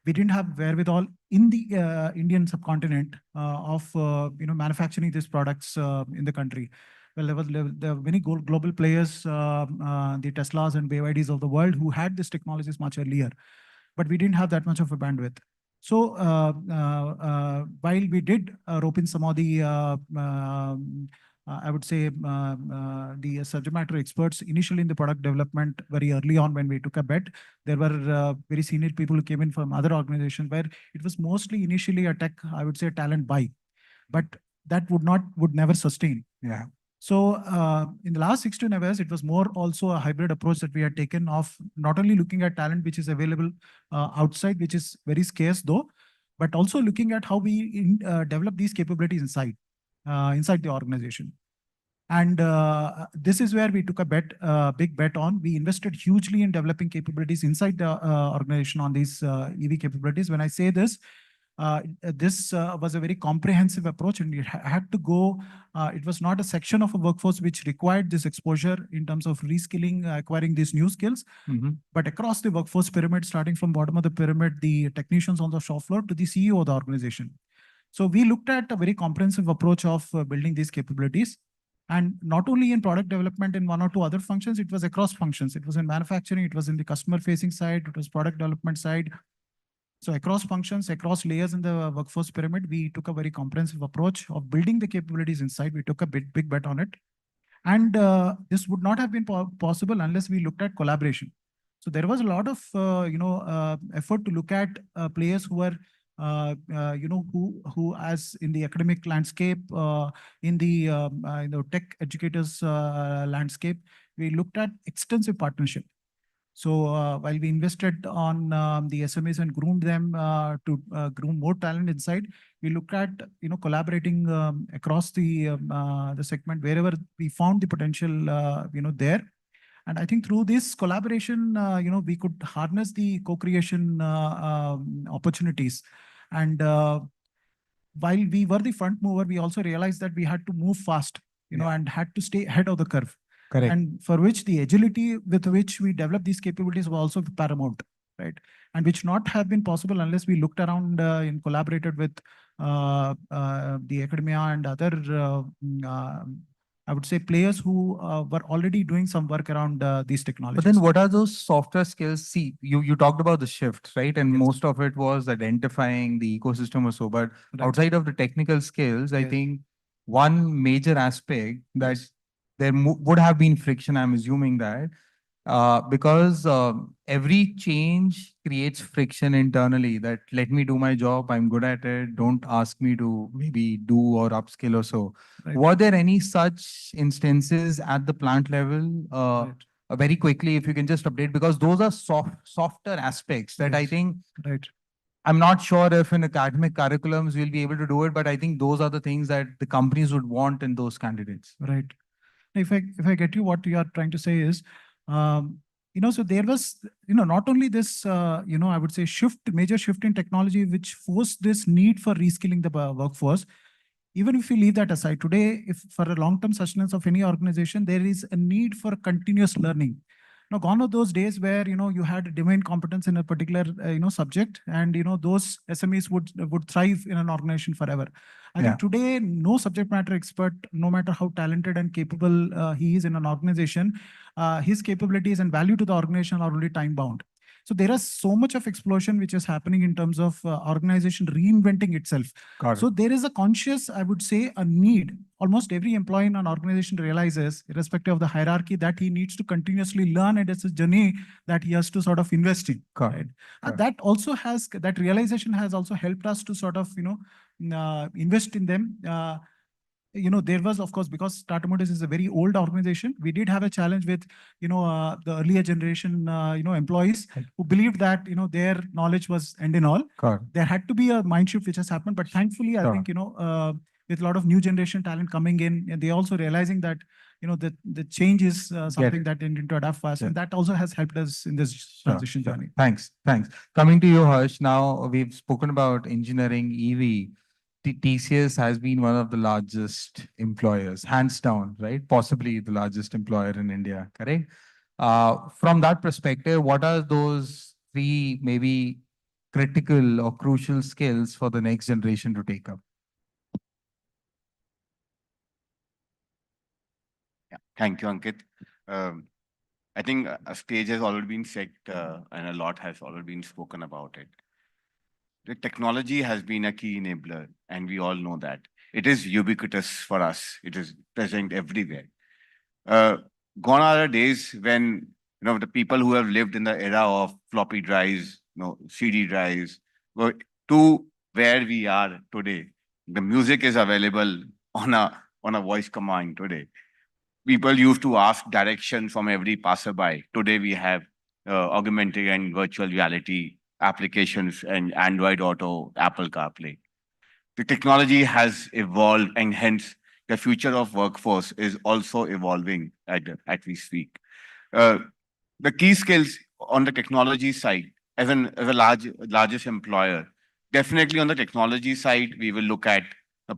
We didn't have wherewithal in the Indian subcontinent of manufacturing these products in the country. Well, there were many global players, the Teslas and BYDs of the world, who had these technologies much earlier, but we didn't have that much of a bandwidth. So while we did rope in some of the I would say the subject matter experts initially in the product development very early on when we took a bet. There were very senior people who came in from other organizations where it was mostly initially a tech, I would say, talent buy, but that would never sustain. Yeah. So in the last 6 to 9 years, it was more also a hybrid approach that we had taken of not only looking at talent which is available outside, which is very scarce though, but also looking at how we develop these capabilities inside the organization. And this is where we took a big bet on. We invested hugely in developing capabilities inside the organization on these EV capabilities. When I say this, this was a very comprehensive approach, and it had to go. It was not a section of a workforce which required this exposure in terms of reskilling, acquiring these new skills, but across the workforce pyramid, starting from bottom of the pyramid, the technicians on the shop floor to the CEO of the organization. So we looked at a very comprehensive approach of building these capabilities. And not only in product development in one or two other functions, it was across functions. It was in manufacturing, it was in the customer facing side, it was product development side. So across functions, across layers in the workforce pyramid, we took a very comprehensive approach of building the capabilities inside. We took a big bet on it. And this would not have been possible unless we looked at collaboration. So there was a lot of effort to look at players who were who as in the academic landscape, in the tech educators landscape, we looked at extensive partnership. So while we invested on the SMEs and groomed them to groom more talent inside, we looked at collaborating across the segment wherever we found the potential there. And I think through this collaboration, we could harness the co-creation opportunities. And while we were the front mover, we also realized that we had to move fast, and had to stay ahead of the curve. Correct. And for which the agility with which we develop these capabilities was also paramount, right? And which not have been possible unless we looked around and collaborated with the academia and other, I would say, players who were already doing some work around these technologies. But then what are those softer skills? See, you talked about the shift, right? And most of it was identifying the ecosystem or so, but outside of the technical skills, I think one major aspect that there would have been friction, I'm assuming that, because every change creates friction internally that let me do my job, I'm good at it, don't ask me to maybe do or upskill or so. Right. Were there any such instances at the plant level? Right. Very quickly, if you can just update, because those are softer aspects that I Yes. think Right. I'm not sure if in academic curriculums we'll be able to do it, but I think those are the things that the companies would want in those candidates. Right. If I get you, what you are trying to say is, so there was, not only this, I would say major shift in technology, which forced this need for reskilling the workforce. Even if we leave that aside, today, if for a long-term sustenance of any organization, there is a need for continuous learning. Now, gone are those days where, you had domain competence in a particular, subject, and, those SMEs would thrive in an organization forever. I think today, no subject matter expert, no matter how talented and capable he is in an organization, his capabilities and value to the organization are only time bound. So there is so much of explosion which is happening in terms of organization reinventing itself. So there is a conscious, I would say, a need. Almost every employee in an organization realizes, irrespective of the hierarchy, that he needs to continuously learn, and it's a journey that he has to sort of invest in. Correct. And that realization has also helped us to sort of, invest in them. There was, of course, because Tata Motors is a very old organization, we did have a challenge with, the earlier generation, employees who believed that, their knowledge was end in all. Correct. There had to be a mind shift which has happened, but thankfully, I Sure. think, with a lot of new generation talent coming in, and they also realizing that, the change is something that they need to adapt fast. Yeah. And that also has helped us in this transition Sure. journey. Thanks. Coming to you, Harsh, now we've spoken about engineering, EV. TCS has been one of the largest employers, hands down, right? Possibly the largest employer in India, correct? From that perspective, what are those three maybe critical or crucial skills for the next generation to take up? Yeah, thank you, Ankit. I think a stage has already been set and a lot has already been spoken about it. The technology has been a key enabler, and we all know that. It is ubiquitous for us. It is present everywhere. Uh, Gone are the days when the people who have lived in the era of floppy drives, CD drives, were to where we are today. The music is available on a voice command today. People used to ask direction from every passerby. Today we have augmented and virtual reality applications and Android Auto, Apple CarPlay. The technology has evolved, and hence the future of workforce is also evolving at we speak. Uh, the key skills on the technology side, as a largest employer, definitely on the technology side, we will look at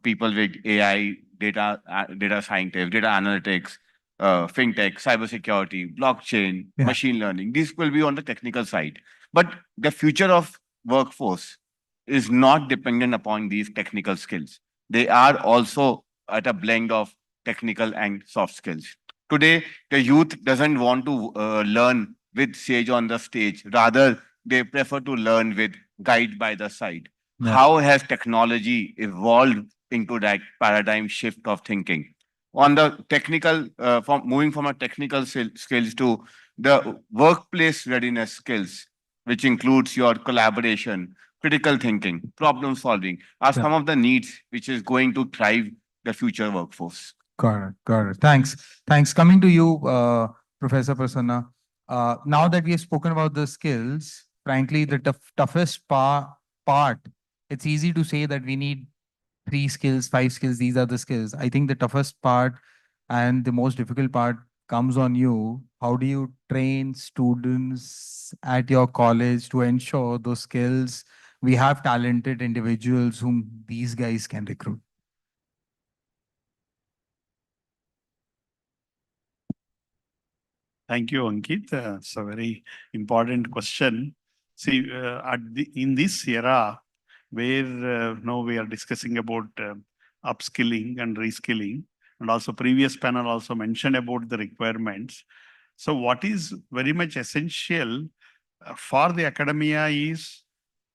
people with AI, data scientists, data analytics, fintech, cybersecurity, blockchain, machine learning. These will be on the technical side. But the future of workforce is not dependent upon these technical skills. They are also at a blend of technical and soft skills. Today, the youth doesn't want to learn with sage on the stage. Rather, they prefer to learn with guide by the side. Yeah. How has technology evolved into that paradigm shift of thinking? On the technical, from moving from a technical skills to the workplace readiness skills, which includes your collaboration, critical thinking, problem solving, are some of the needs which is going to drive the future workforce. Got it. Thanks. Coming to you, Professor Prasanna. Now that we have spoken about the skills, frankly, the toughest part, it's easy to say that we need 3 skills, 5 skills, these are the skills. I think the toughest part and the most difficult part comes on you. How do you train students at your college to ensure those skills? We have talented individuals whom these guys can recruit. Thank you, Ankit. It's a very important question. See, in this era where now we are discussing about upskilling and reskilling, and also previous panel also mentioned about the requirements. So what is very much essential for the academia is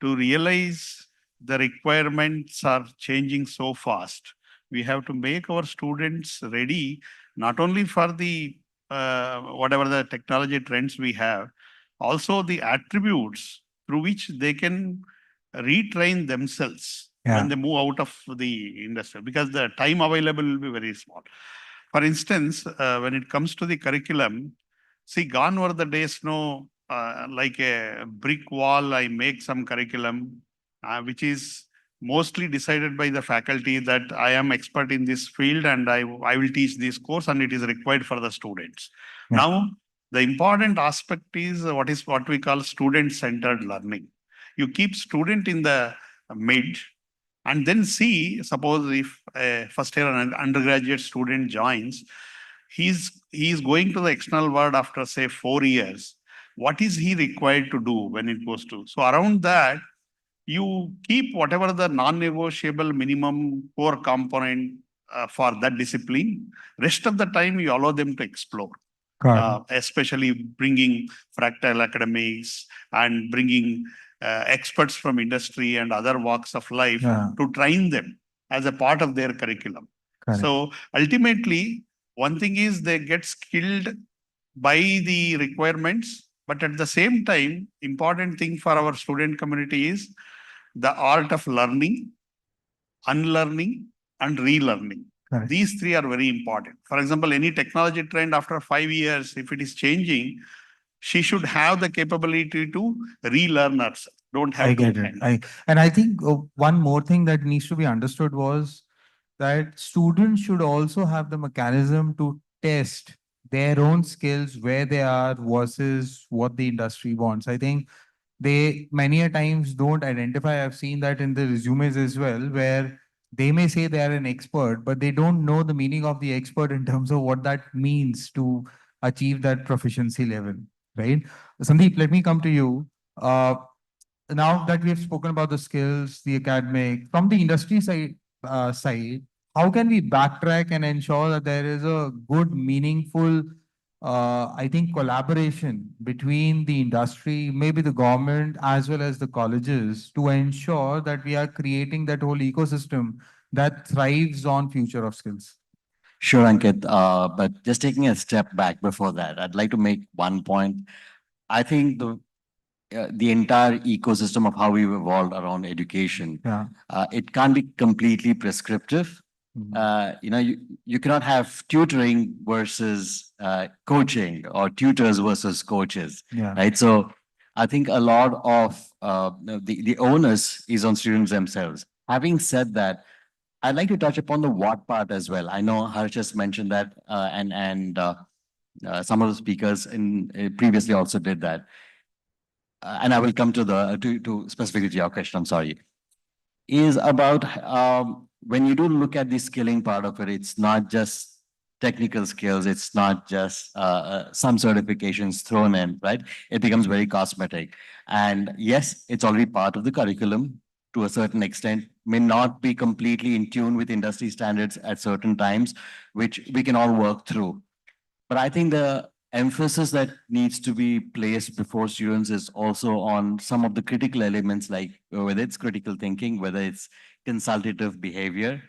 to realize the requirements are changing so fast. We have to make our students ready not only for the whatever the technology trends we have, also the attributes through which they can retrain themselves when they move out of the industry, because the time available will be very small. For instance, when it comes to the curriculum, see, gone were the days, no, like a brick wall, I make some curriculum, which is mostly decided by the faculty that I am expert in this field and I will teach this course and it is required for the students. Yeah. Now, the important aspect is what we call student-centered learning. You keep student in the mid and then see, suppose if a first year undergraduate student joins, he is going to the external world after say 4 years. What is he required to do when it goes to? So around that, you keep whatever the non-negotiable minimum core component for that discipline. Rest of the time, you allow them to explore. Especially bringing fractal academics and bringing experts from industry and other walks of life to train them as a part of their curriculum. So ultimately, one thing is they get skilled by the requirements, but at the same time, important thing for our student community is the art of learning, unlearning, and relearning. These three are very important. For example, any technology trend after 5 years, if it is changing, she should have the capability to relearn herself. Don't have I to get it. And I think one more thing that needs to be understood was that students should also have the mechanism to test their own skills, where they are versus what the industry wants. I think they many a times don't identify. I've seen that in the resumes as well, where they may say they are an expert, but they don't know the meaning of the expert in terms of what that means to achieve that proficiency level, right? Sandeep, let me come to you. Now that we have spoken about the skills, the academic, from the industry side, how can we backtrack and ensure that there is a good, meaningful, I think, collaboration between the industry, maybe the government, as well as the colleges, to ensure that we are creating that whole ecosystem that thrives on future of skills? Sure, Ankit. But just taking a step back before that, I'd like to make one point. I think the entire ecosystem of how we've evolved around education, it can't be completely prescriptive. You cannot have tutoring versus coaching or tutors versus coaches, right? So I think a lot of the onus is on students themselves. Having said that, I'd like to touch upon the what part as well. I know Harsh just mentioned that, and some of the speakers previously also did that. And I will come to to specifically to your question, I'm sorry, is about when you do look at the skilling part of it, it's not just technical skills, it's not just some certifications thrown in, right? It becomes very cosmetic. And yes, it's already part of the curriculum to a certain extent, may not be completely in tune with industry standards at certain times, which we can all work through. But I think the emphasis that needs to be placed before students is also on some of the critical elements, like whether it's critical thinking, whether it's consultative behavior,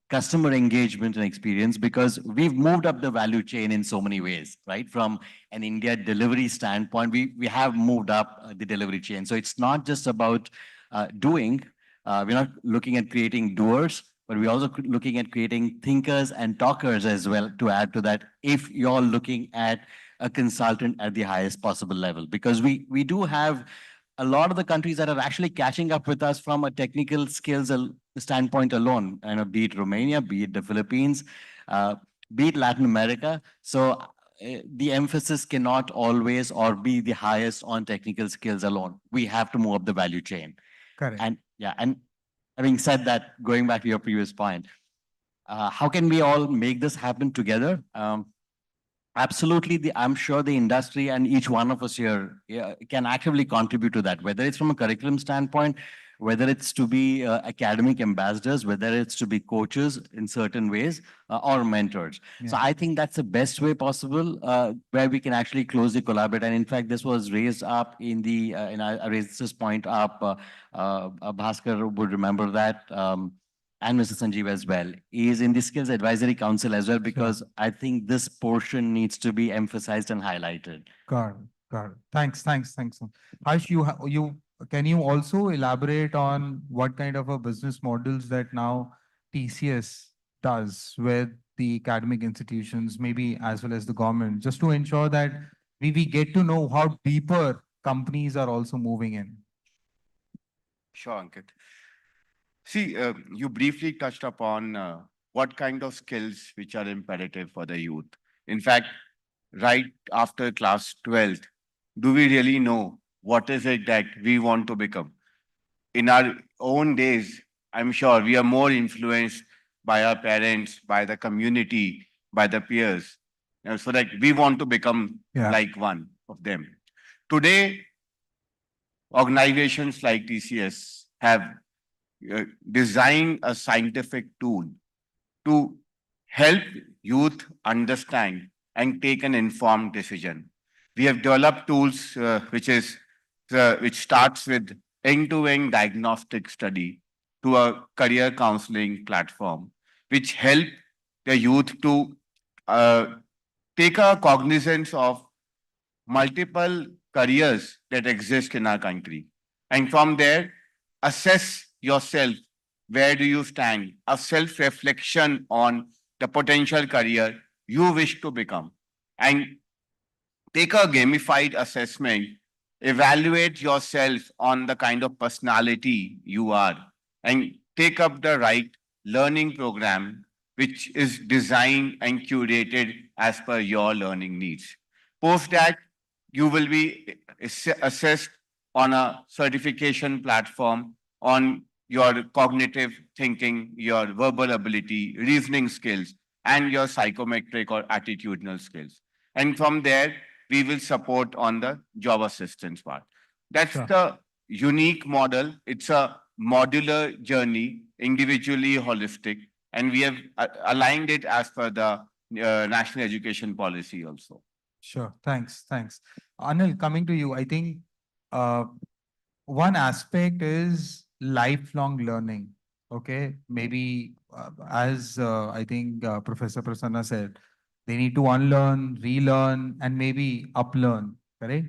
customer engagement and experience, because we've moved up the value chain in so many ways, right? From an India delivery standpoint, we have moved up the delivery chain. So it's not just about doing, we're not looking at creating doers, but we're also looking at creating thinkers and talkers as well, to add to that, if you're looking at a consultant at the highest possible level. Because we do have a lot of the countries that are actually catching up with us from a technical skills standpoint alone, be it Romania, be it the Philippines, be it Latin America. So the emphasis cannot always or be the highest on technical skills alone. We have to move up the value chain. Correct. And having said that, going back to your previous point, how can we all make this happen together? Absolutely, I'm sure the industry and each one of us here can actively contribute to that, whether it's from a curriculum standpoint, whether it's to be academic ambassadors, whether it's to be coaches in certain ways, or mentors. So I think that's the best way possible, where we can actually closely collaborate. And in fact, this was raised up in the, and I raised this point up, Bhaskar would remember that, and Mr. Sanjeev as well, is in the Skills Advisory Council as well, because I think this portion needs to be emphasized and highlighted. Got it, got it. Thanks. Harsh, can you also elaborate on what kind of a business models that now TCS does with the academic institutions, maybe as well as the government, just to ensure that we get to know how deeper companies are also moving in? Sure, Ankit. See, you briefly touched upon what kind of skills which are imperative for the youth. In fact, right after class 12th, do we really know what is it that we want to become? In our own days, I'm sure we are more influenced by our parents, by the community, by the peers. So that we want to become like one of them. Today, organizations like TCS have designed a scientific tool to help youth understand and take an informed decision. We have developed tools which starts with end-to-end diagnostic study to a career counseling platform, which help the youth to take a cognizance of multiple careers that exist in our country. And from there, assess yourself. Where do you stand? A self-reflection on the potential career you wish to become. And take a gamified assessment. Evaluate yourself on the kind of personality you are. And take up the right learning program, which is designed and curated as per your learning needs. Post that, you will be assessed on a certification platform on your cognitive thinking, your verbal ability, reasoning skills, and your psychometric or attitudinal skills. And from there, we will support on the job assistance part. That's the unique model. It's a modular journey, individually holistic, and we have aligned it as per the national education policy also. Sure. Thanks. Anil, coming to you, I think one aspect is lifelong learning. Okay, maybe as I think Professor Prasanna said, they need to unlearn, relearn, and maybe uplearn. Correct?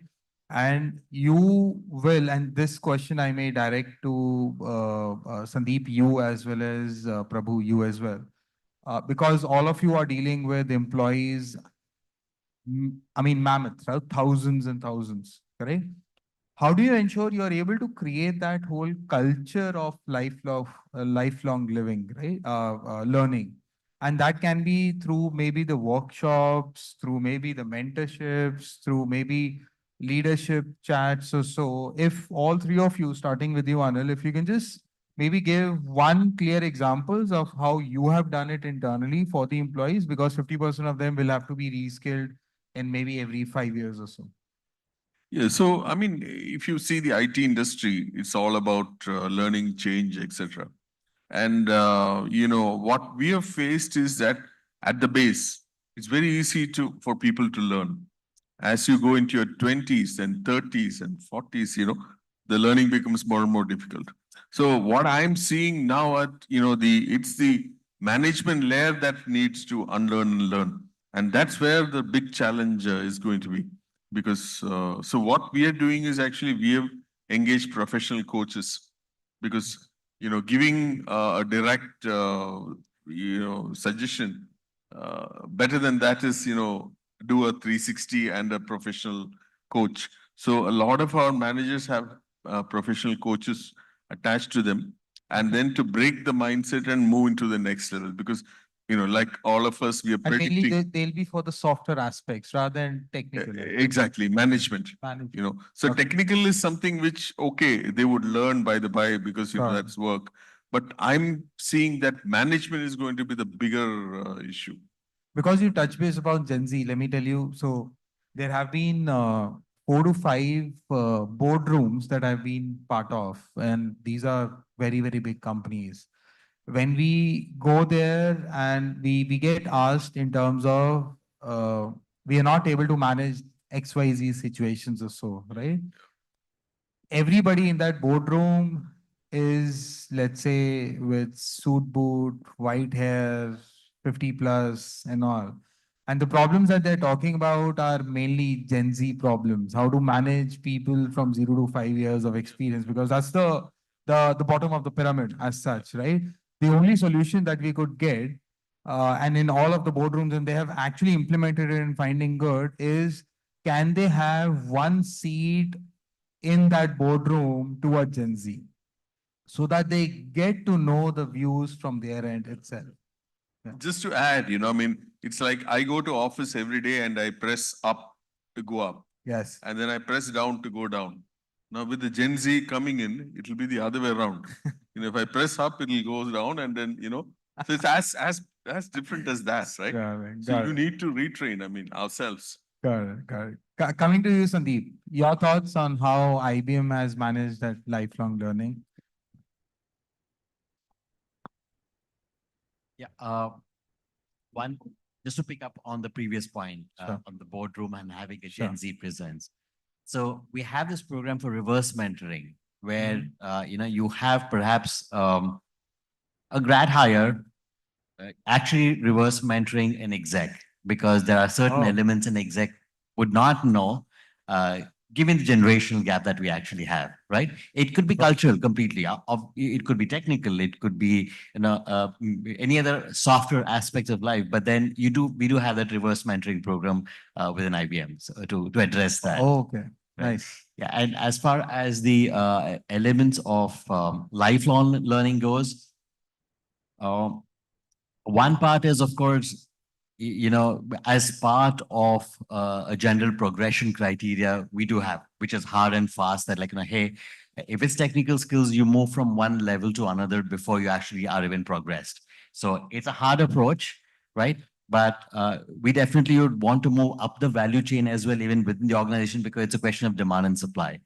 And you will, and this question I may direct to Sandeep, you as well as Prabhu, you as well, because all of you are dealing with employees. I mean, mammoth, right? Thousands and thousands, correct? How do you ensure you are able to create that whole culture of lifelong living, right? Learning. And that can be through maybe the workshops, through maybe the mentorships, through maybe leadership chats or so. If all three of you, starting with you, Anil, if you can just maybe give one clear examples of how you have done it internally for the employees, because 50% of them will have to be reskilled in maybe every 5 years or so. Yeah, so I mean, if you see the IT industry, it's all about learning, change, etc. And what we have faced is that at the base, it's very easy for people to learn. As you go into your 20s and 30s and 40s, the learning becomes more and more difficult. So what I'm seeing now it's the management layer that needs to unlearn and learn. And that's where the big challenge is going to be. Because so what we are doing is actually we have engaged professional coaches, because giving a direct suggestion better than that is do a 360 and a professional coach. So a lot of our managers have professional coaches attached to them, and then to break the mindset and move into the next level, because like all of us, we are And mainly predicting. they'll be for the softer aspects rather than technical. Exactly, management. So technical is something which, okay, they would learn by the by, because that's work. But I'm seeing that management is going to be the bigger issue. Because you touch base about Gen Z, let me tell you. So there have been 4 to 5 boardrooms that I've been part of, and these are very, very big companies. When we go there and we get asked in terms of we are not able to manage XYZ situations or so, right? Everybody in that boardroom is, let's say, with suit boot, white hair, 50 plus and all. And the problems that they're talking about are mainly Gen Z problems, how to manage people from 0 to 5 years of experience, because that's the bottom of the pyramid as such, right? The only solution that we could get, and in all of the boardrooms, and they have actually implemented it in Finding Good, is can they have one seat in that boardroom to a Gen Z, so that they get to know the views from their end itself. Just to add, I mean, it's like I go to office every day and I press up to go up. Yes. And then I press down to go down. Now with the Gen Z coming in, it'll be the other way around. If I press up, it'll go down, and then, so it's as different as that, right? So you need to retrain, I mean, ourselves. Got it, got it. Coming to you, Sandeep, your thoughts on how IBM has managed that lifelong learning? Yeah, one, just to pick up on the previous point, Sure. on the boardroom and having a Sure. Gen Z presence. So we have this program for reverse mentoring where, you have perhaps a grad hire actually reverse mentoring an exec, because there are certain Oh. elements an exec would not know, given the generational gap that we actually have, right? It could be cultural completely. It could be technical. It could be, any other softer aspects of life. But then we do have that reverse mentoring program within IBM, so to address that. Oh, okay, Right. nice. Yeah, and as far as the elements of lifelong learning goes, one part is, of course, as part of a general progression criteria we do have, which is hard and fast, that like, hey, if it's technical skills, you move from one level to another before you actually are even progressed. So it's a hard approach, right? But we definitely would want to move up the value chain as well, even within the organization, because it's a question of demand and supply.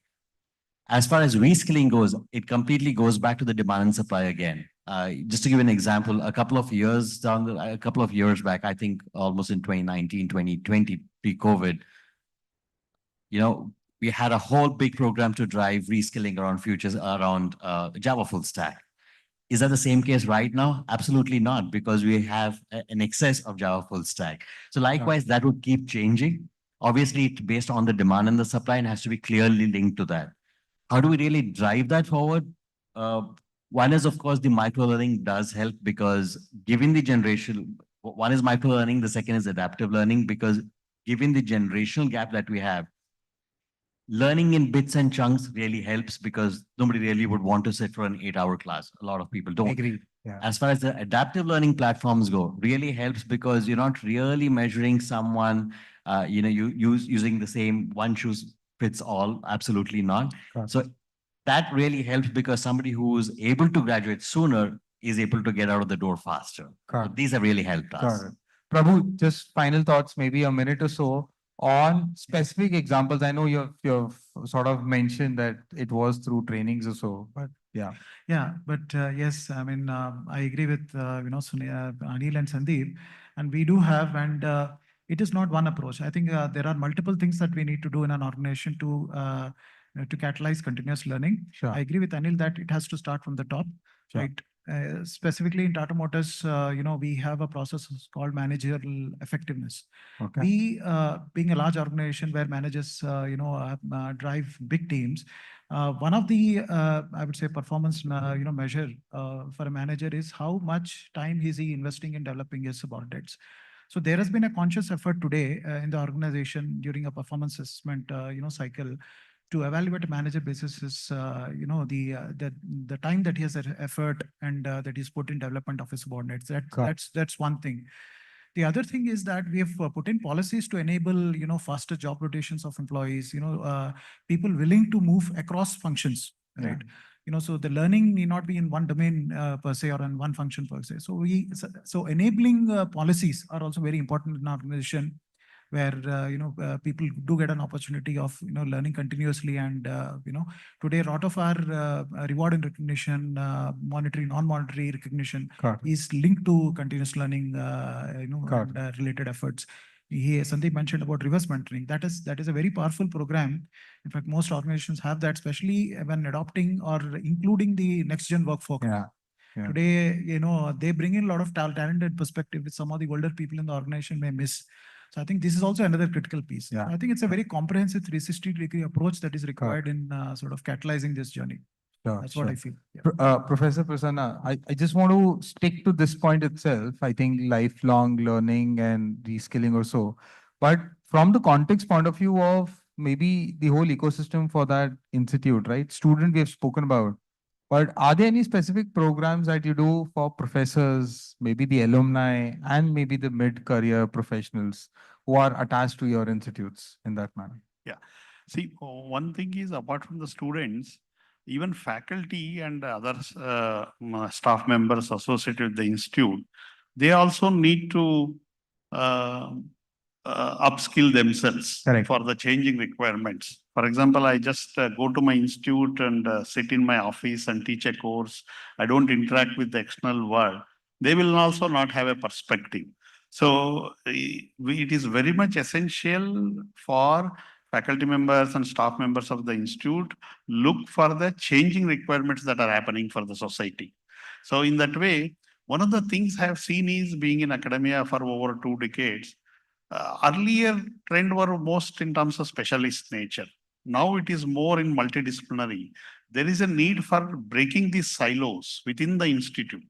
As far as reskilling goes, it completely goes back to the demand and supply again. Just to give an example, a couple of years back, I think almost in 2019, 2020, pre-COVID, we had a whole big program to drive reskilling around futures around Java full stack. Is that the same case right now? Absolutely not, because we have an excess of Java full stack. So likewise, that would keep changing. Obviously, it's based on the demand and the supply and has to be clearly linked to that. How do we really drive that forward? One is, of course, the micro-learning does help, because given the generation, one is micro-learning, the second is adaptive learning, because given the generational gap that we have, learning in bits and chunks really helps, because nobody really would want to sit for an 8-hour class. A lot of people don't. Agree. Yeah. As far as the adaptive learning platforms go, really helps, because you're not really measuring someone, using the same one shoes fits all. Absolutely not. Got it. So that really helps, because somebody who's able to graduate sooner is able to get out of the door faster. Got So it. these have really helped us. Got it. Prabhu, just final thoughts, maybe a minute or so on specific examples. I know you've sort of mentioned that it was through trainings or so, but yeah. Yeah, but yes, I mean, I agree with, Anil and Sandeep, and we do have, and it is not one approach. I think there are multiple things that we need to do in an organization to catalyze continuous learning. Sure. I agree with Anil that it has to start from the top, Sure. right? Specifically in Tata Motors, we have a process called managerial effectiveness. Okay. We, being a large organization where managers, drive big teams, one of the, I would say, performance, measure for a manager is how much time is he investing in developing his subordinates. So there has been a conscious effort today in the organization during a performance assessment, cycle, to evaluate a manager basis is, the time that he has effort and that he's put in development of his subordinates. That's one thing. The other thing is that we have put in policies to enable, faster job rotations of employees, people willing to move across functions, right? So the learning need not be in one domain per se, or in one function per se. So enabling policies are also very important in our organization, where people do get an opportunity of learning continuously, and today a lot of our reward and recognition, monetary, non-monetary recognition Got it. is linked to continuous learning, Got and related efforts. Sandeep mentioned about reverse mentoring. That is a very powerful program. In fact, most organizations have that, especially when adopting or including the next gen workforce. Yeah. Yeah. Today, they bring in a lot of talent and perspective which some of the older people in the organization may miss. So I think this is also another critical piece. Yeah. I think it's a very comprehensive 360-degree approach that is required in sort of catalyzing this journey. Sure, That's what I feel. Yeah. Professor Prasanna, I just want to stick to this point itself. I think lifelong learning and reskilling or so. But from the context point of view of maybe the whole ecosystem for that institute, right? Student we have spoken about. But are there any specific programs that you do for professors, maybe the alumni, and maybe the mid-career professionals who are attached to your institutes in that manner? Yeah. See, one thing is apart from the students, even faculty and other staff members associated with the institute, they also need to upskill themselves Correct. for the changing requirements. For example, I just go to my institute and sit in my office and teach a course. I don't interact with the external world. They will also not have a perspective. So it is very much essential for faculty members and staff members of the institute look for the changing requirements that are happening for the society. So in that way, one of the things I have seen is being in academia for over 2 decades. Earlier trend were most in terms of specialist nature. Now it is more in multidisciplinary. There is a need for breaking these silos within the institute.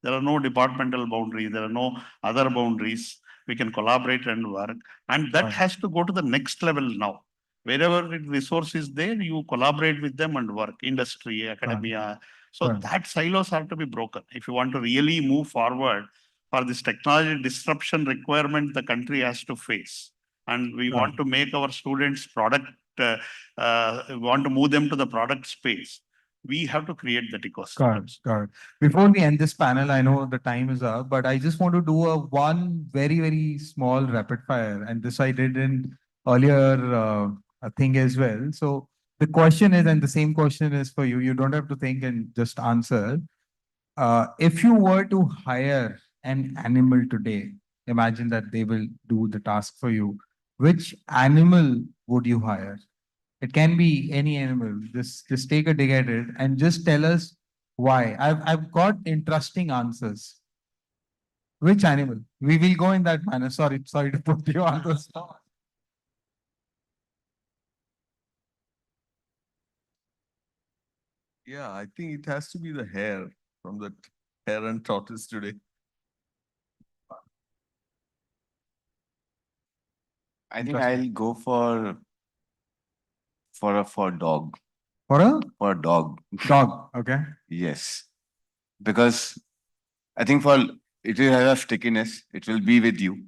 There are no departmental boundaries. There are no other boundaries. We can collaborate and work. And that has to go to the next level now. Wherever resource is there, you collaborate with them and work, industry, academia. So that silos have to be broken. If you want to really move forward for this technology disruption requirement the country has to face. And we want to make our students product, we want to move them to the product space. We have to create that ecosystem. Got it. Before we end this panel, I know the time is up, but I just want to do one very, very small rapid fire. And this I did in earlier thing as well. So the question is, and the same question is for you. You don't have to think and just answer. If you were to hire an animal today, imagine that they will do the task for you. Which animal would you hire? It can be any animal. Just take a dig at it and just tell us why. I've got interesting answers. Which animal? We will go in that manner. Sorry to put you on the spot. Yeah, I think it has to be the hare from the hare and tortoise today. I think I'll go for dog. For a dog. Dog, okay. Yes. Because I think it will have a stickiness. It will be with you.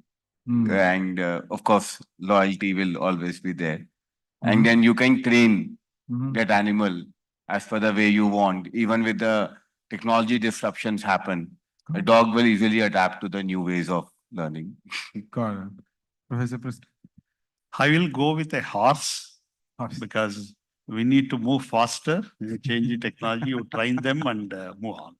And of course, loyalty will always be there. And then you can train that animal as per the way you want. Even with the technology disruptions happen, a dog will easily adapt to the new ways of learning. Got it. Professor Prasad. I will go with a horse because we need to move faster. You change the technology, you train them and move on.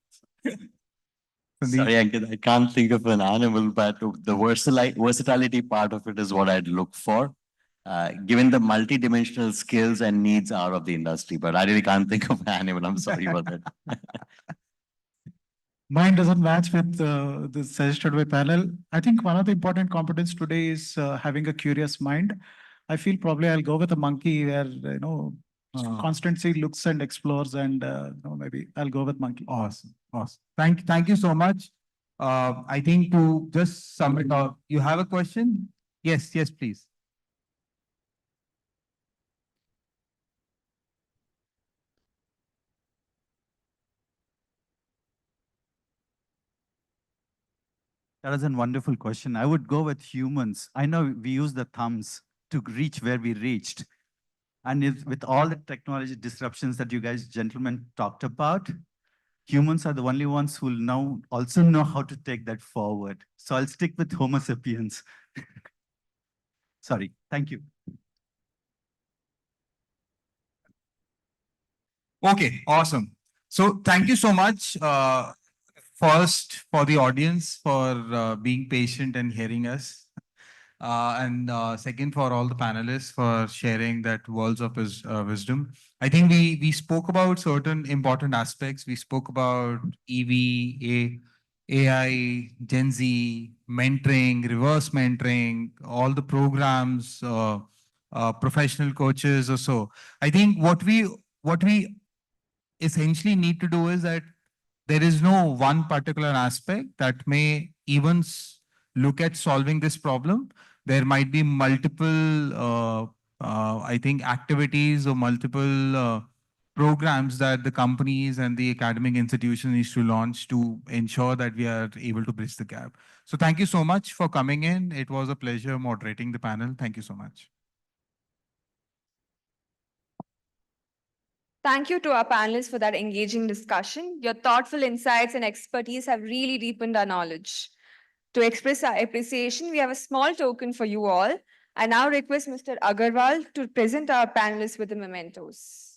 Sorry, Ankit, I can't think of an animal, but the versatility part of it is what I'd look for, given the multidimensional skills and needs are of the industry. But I really can't think of an animal. I'm sorry about that. Mine doesn't match with the suggested by panel. I think one of the important competence today is having a curious mind. I feel probably I'll go with a monkey where, constantly looks and explores and maybe I'll go with monkey. Awesome. Thank you so much. I think to just sum it up, you have a question? Yes, please. That is a wonderful question. I would go with humans. I know we use the thumbs to reach where we reached. And with all the technology disruptions that you guys gentlemen talked about, humans are the only ones who will now also know how to take that forward. So I'll stick with Homo sapiens. Sorry, thank you. Okay, awesome. So thank you so much. First, for the audience for being patient and hearing us. And second, for all the panelists for sharing that worlds of wisdom. I think we spoke about certain important aspects. We spoke about EV, AI, Gen Z, mentoring, reverse mentoring, all the programs, professional coaches or so. I think what we essentially need to do is that there is no one particular aspect that may even look at solving this problem. There might be multiple, I think, activities or multiple programs that the companies and the academic institution needs to launch to ensure that we are able to bridge the gap. So thank you so much for coming in. It was a pleasure moderating the panel. Thank you so much. Thank you to our panelists for that engaging discussion. Your thoughtful insights and expertise have really deepened our knowledge. To express our appreciation, we have a small token for you all. I now request Mr. Agarwal to present our panelists with the mementos.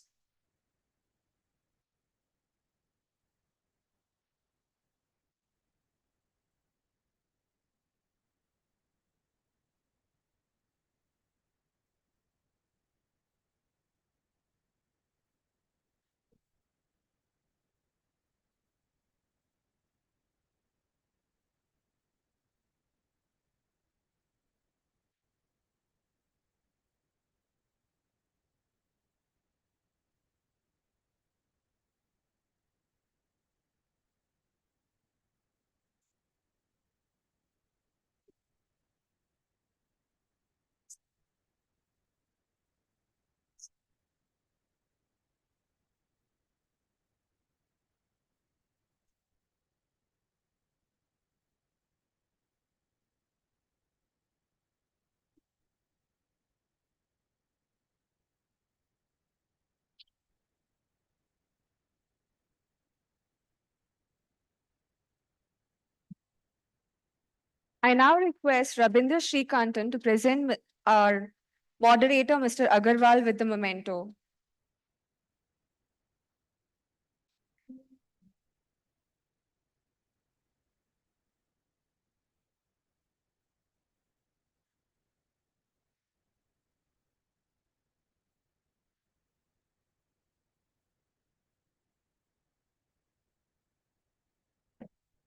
I now request Rabindra Srikantan to present our moderator, Mr. Agarwal, with the memento.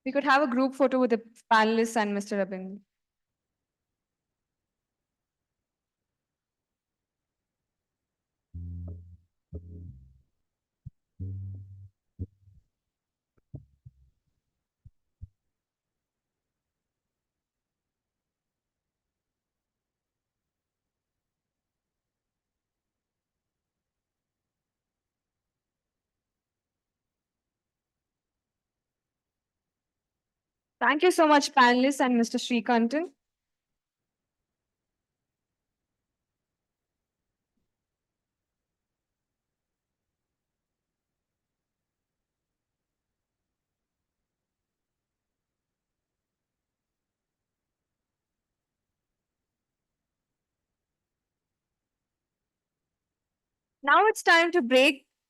We could have a group photo with the panelists and Mr. Rabindra. Thank you so much, panelists and Mr. Srikantan. Now it's time to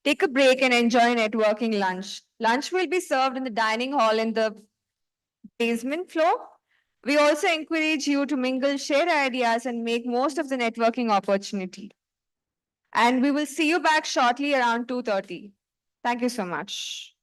take a break and enjoy networking lunch. Lunch will be served in the dining hall in the basement floor. We also encourage you to mingle, share ideas, and make most of the networking opportunity. And we will see you back shortly around 2:30. Thank you so much.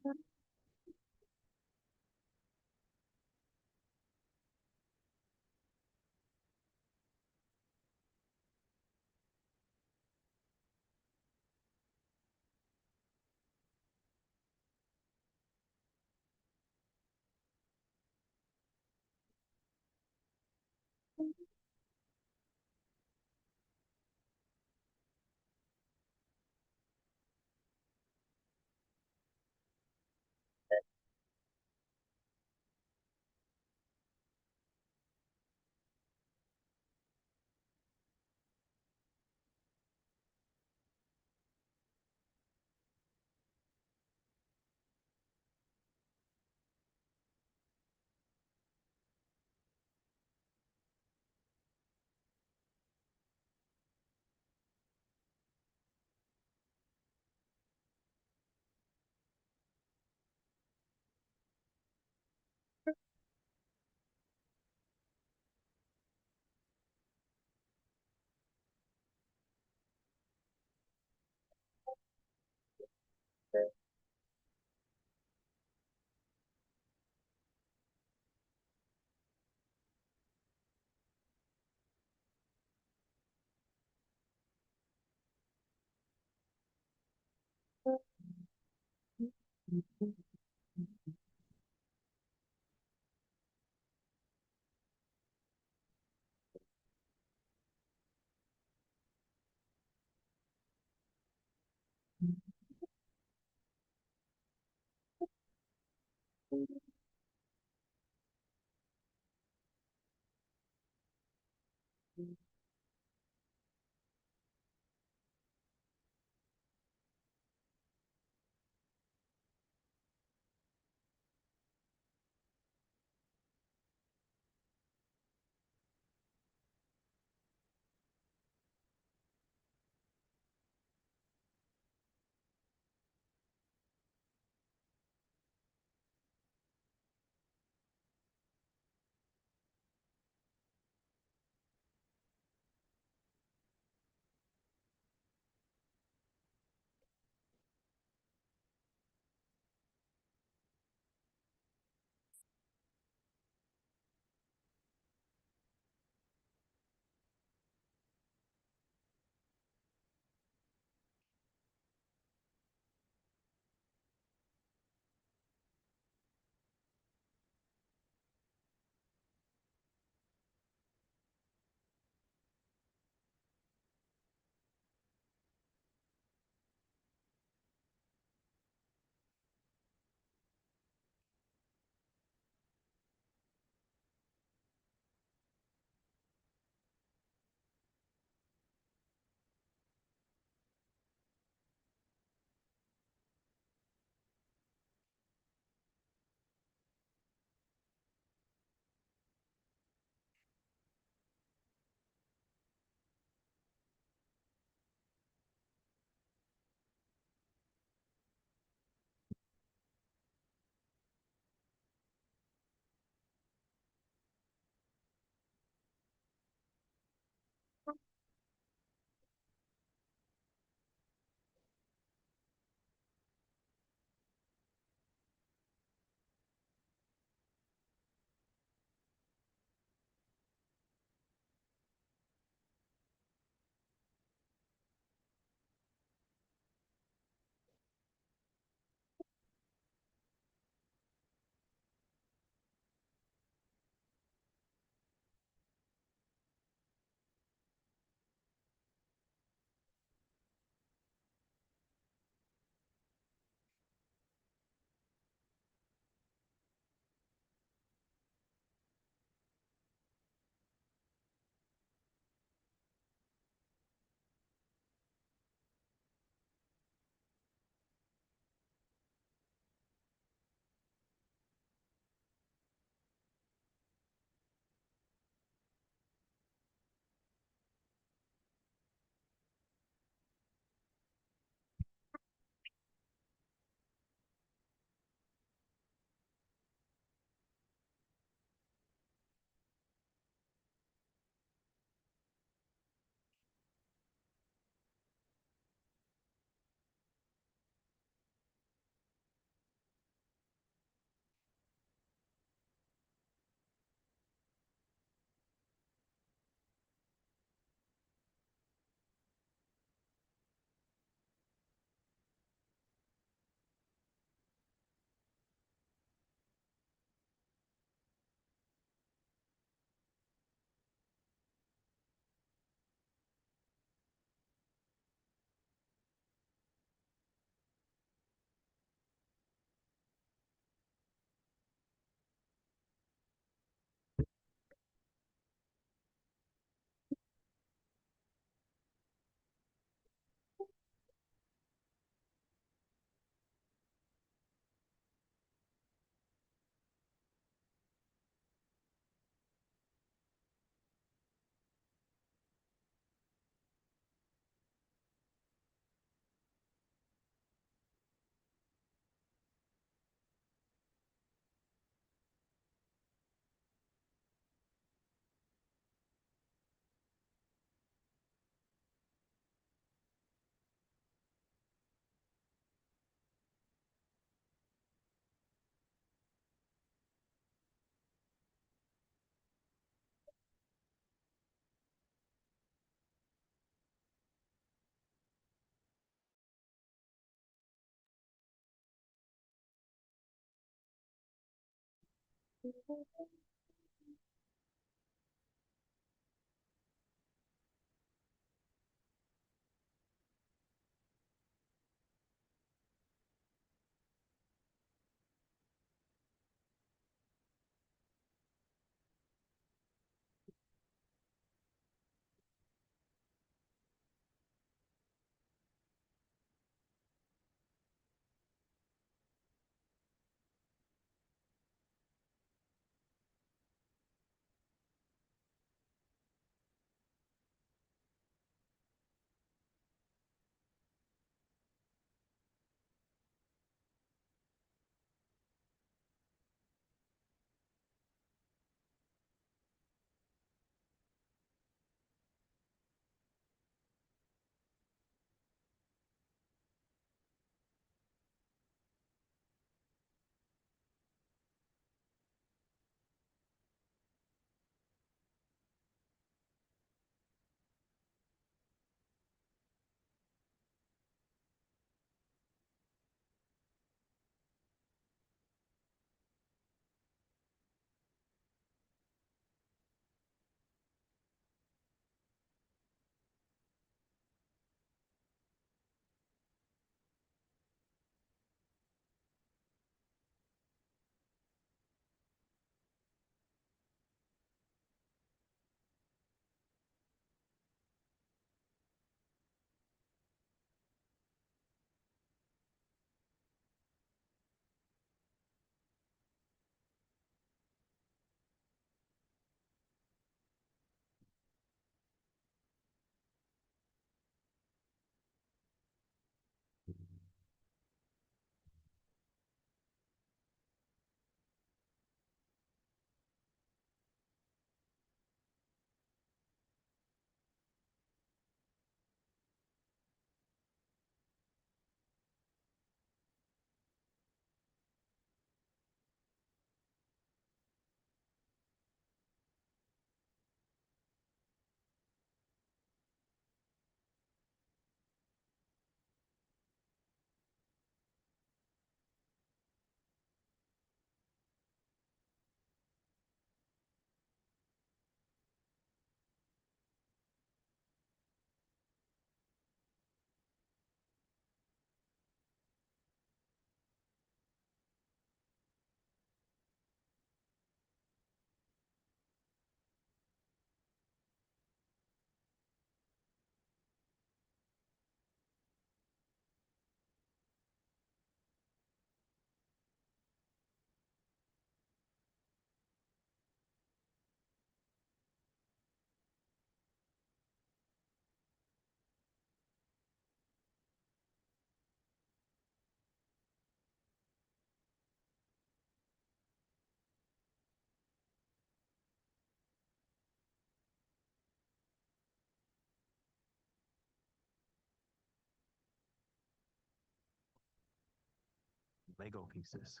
Lego pieces.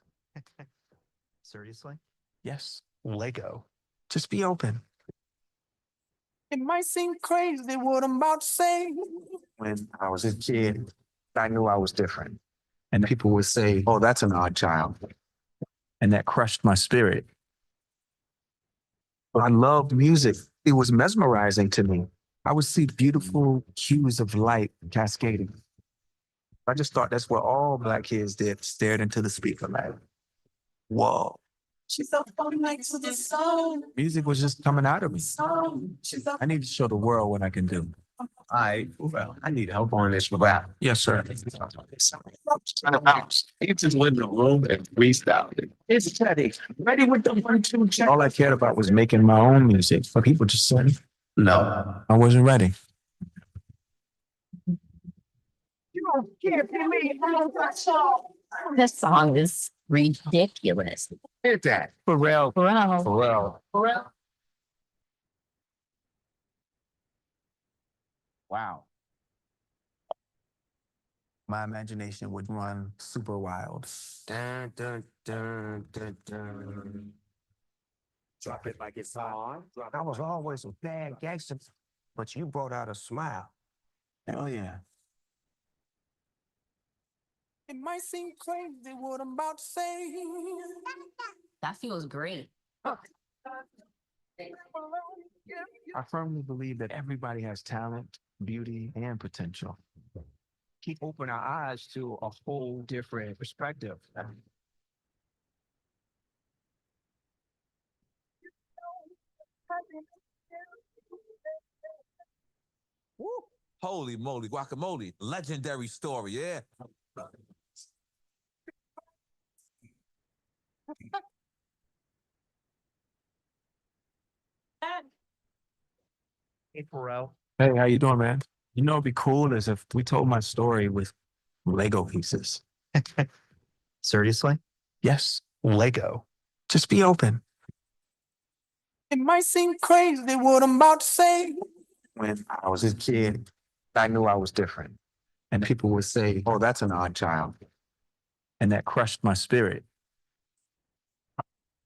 Seriously? Yes, Lego. Just be open. It might seem crazy what I'm about to say. When I was a kid, I knew I was different. And people would say, oh, that's an odd child. And that crushed my spirit. But I loved music. It was mesmerizing to me. I would see beautiful hues of light cascading. I just thought that's what all Black kids did, stared into the speaker like, whoa. She's so funny next to the song. Music was just coming out of me. I need to show the world what I can do. Well, I need help on this with that. Yes, sir. You just live in a room and freestyle. It's Teddy. Ready with the 1, 2, check. All I cared about was making my own music. But people just said, no, I wasn't ready. You don't give me that song. This song is ridiculous. Hit that. Pharrell. Pharrell. Wow. My imagination would run super wild. Dun, dun, dun, dun, dun. Drop it like it's hot. I was always a bad gangster, but you brought out a smile. Hell yeah. It might seem crazy what I'm about to say. That feels great. I firmly believe that everybody has talent, beauty, and potential. Keep open our eyes to a whole different perspective. Woo. Holy moly, guacamole. Legendary story, yeah. Hey, Pharrell. Hey, how you doing, man? You know, it'd be cool is if we told my story with Lego pieces. Seriously? Yes, Lego. Just be open. It might seem crazy what I'm about to say. When I was a kid, I knew I was different. And people would say, oh, that's an odd child. And that crushed my spirit.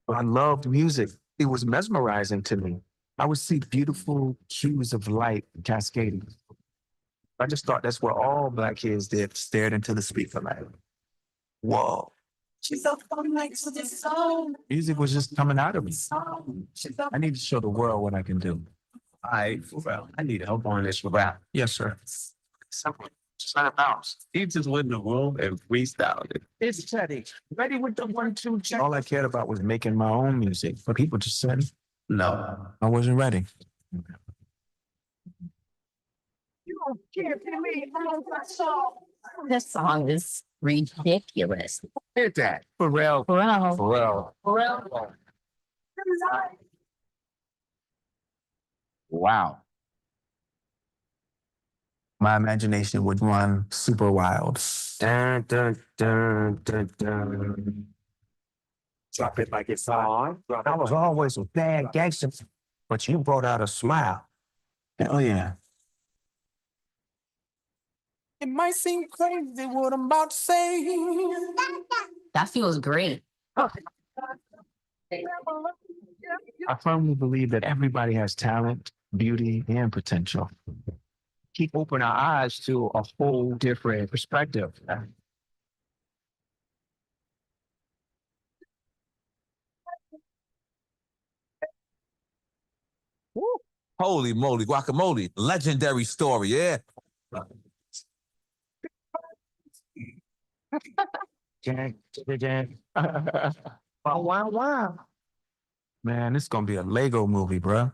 But I loved music. It was mesmerizing to me. I would see beautiful hues of light cascading. I just thought that's what all Black kids did, stared into the speaker like, whoa. She's so fun next to this song. Music was just coming out of me. I need to show the world what I can do. I need help on this rap. Yes, sir. Simple. Just let it bounce. He just went in the room and freestyled it. It's Teddy. Ready with the 1, 2, check. All I cared about was making my own music. But people just said, no, I wasn't ready. You don't care for me. I love that song. This song is ridiculous. Hit that. Pharrell. Pharrell. Pharrell. Wow. My imagination would run super wild. Dun, dun, dun, dun, dun. Drop it like it's on. I was always a bad gangster, but you brought out a smile. Oh, yeah. It might seem crazy what I'm about to say. That feels great. I firmly believe that everybody has talent, beauty, and potential. Keep open our eyes to a whole different perspective. Woo. Holy moly, guacamole. Legendary story, yeah. Wow, wow, wow. Man, this is gonna be a Lego movie, bruh.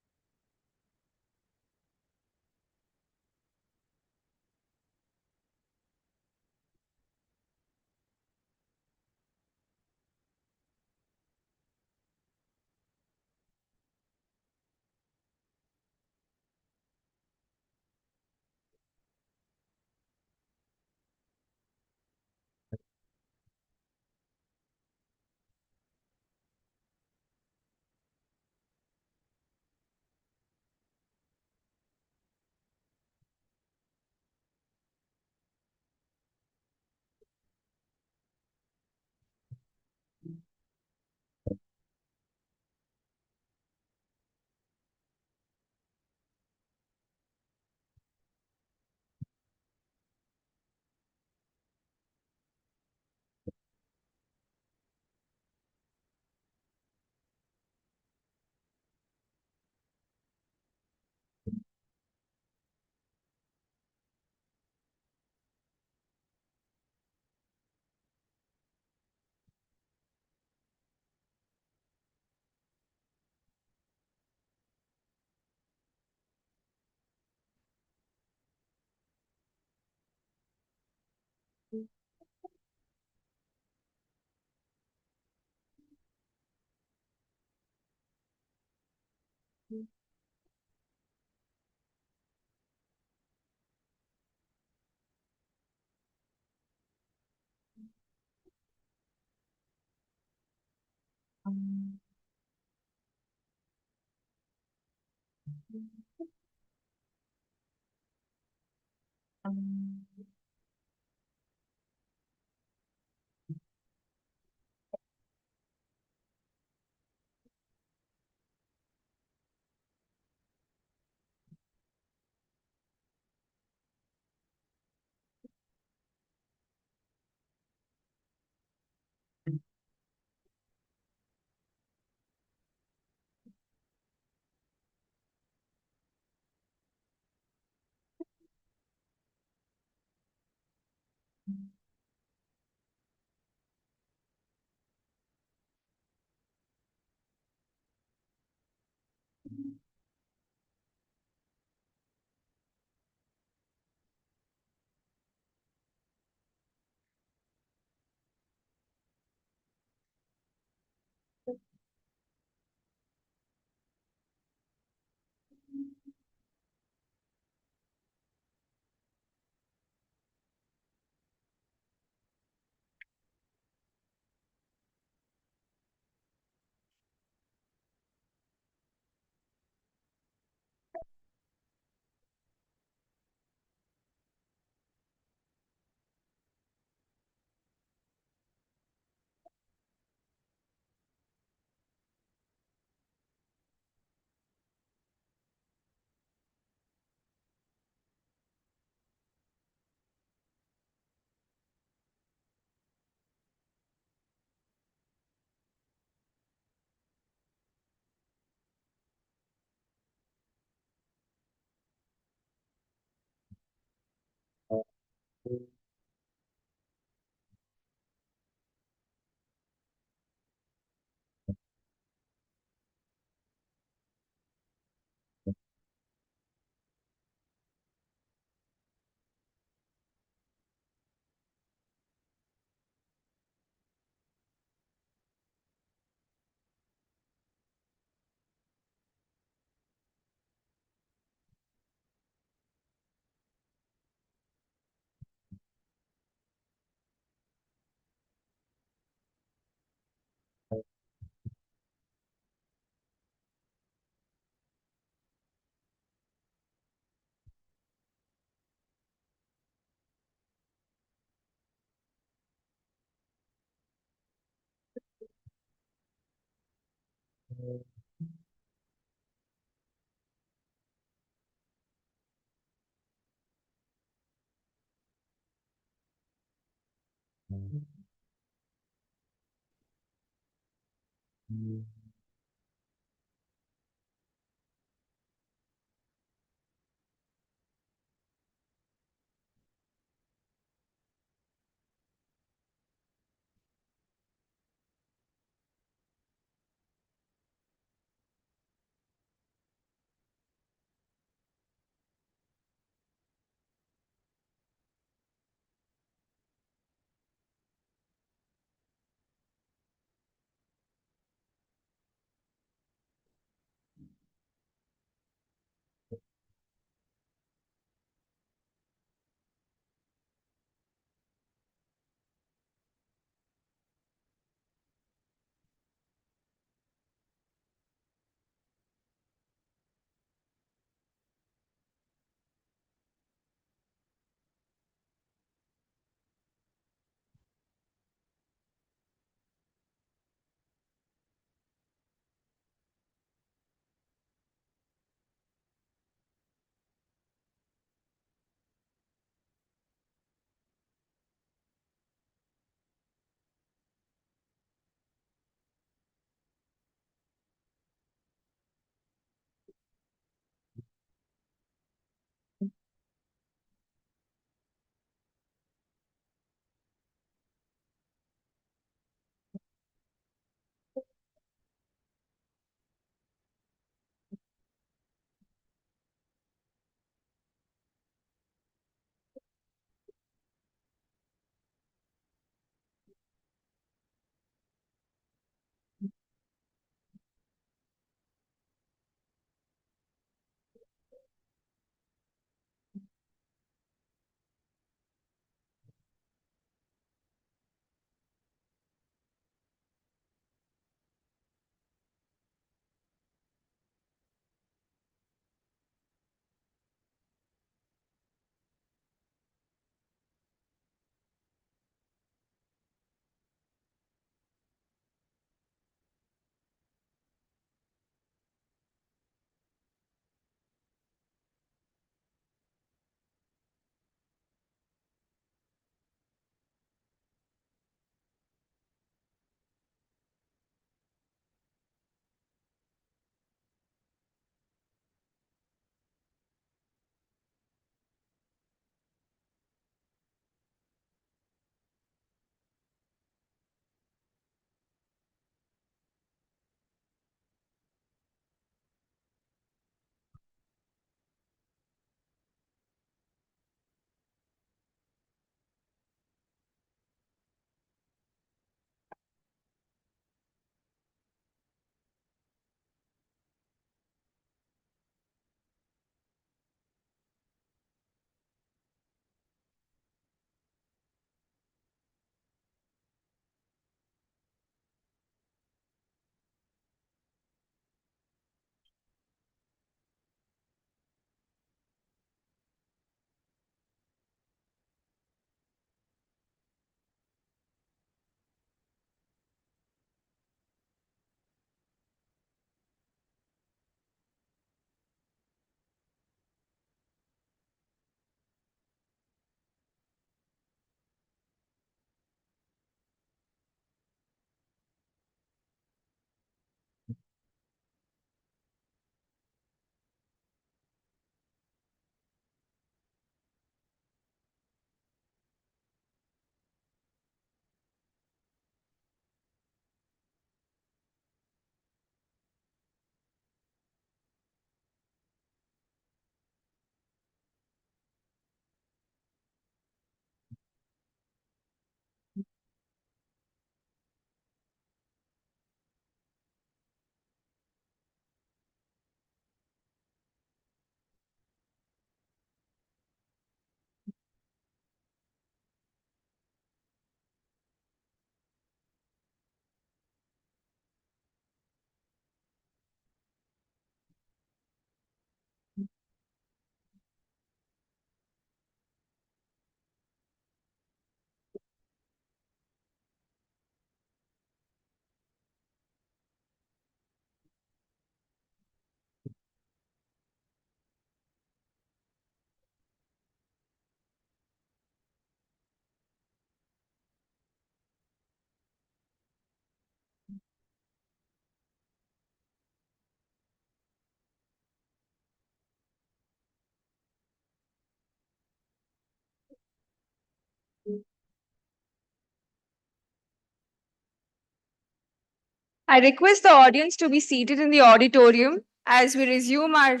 I request the audience to be seated in the auditorium as we resume our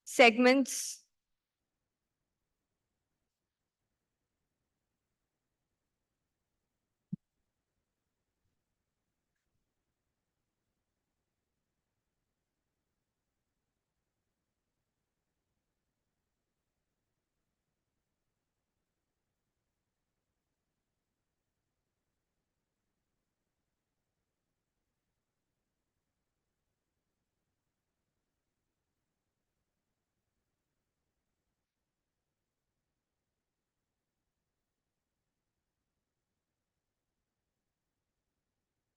segments.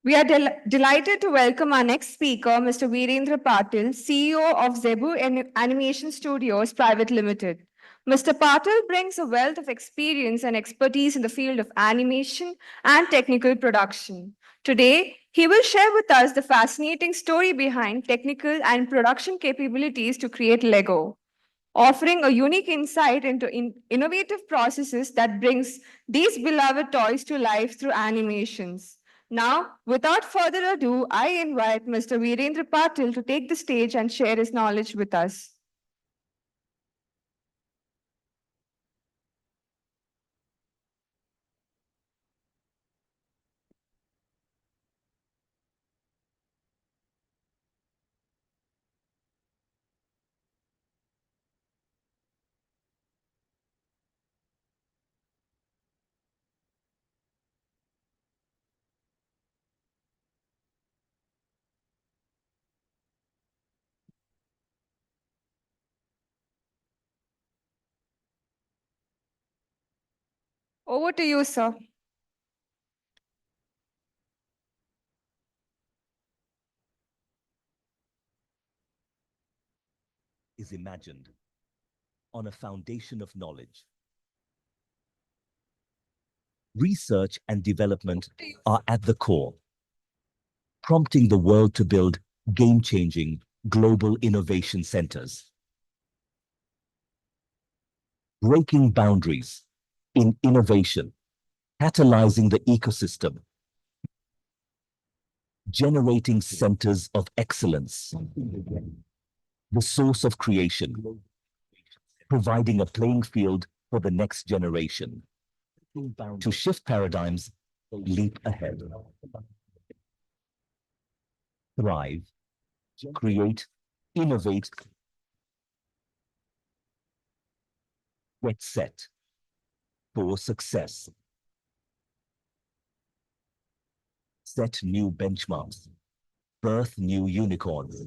We are delighted to welcome our next speaker, Mr. Virendra Patil, CEO of Zebu Animation Studios Private Limited. Mr. Patil brings a wealth of experience and expertise in the field of animation and technical production. Today, he will share with us the fascinating story behind technical and production capabilities to create Lego, offering a unique insight into innovative processes that brings these beloved toys to life through animations. Now, without further ado, I invite Mr. Virendra Patil to take the stage and share his knowledge with us. Over to you, sir. Is imagined on a foundation of knowledge. Research and development are at the core, prompting the world to build game-changing global innovation centers. Breaking boundaries in innovation, catalyzing the ecosystem, generating centers of excellence, the source of creation, providing a playing field for the next generation. To shift paradigms, leap ahead. Thrive, create, innovate, get set for success. Set new benchmarks, birth new unicorns.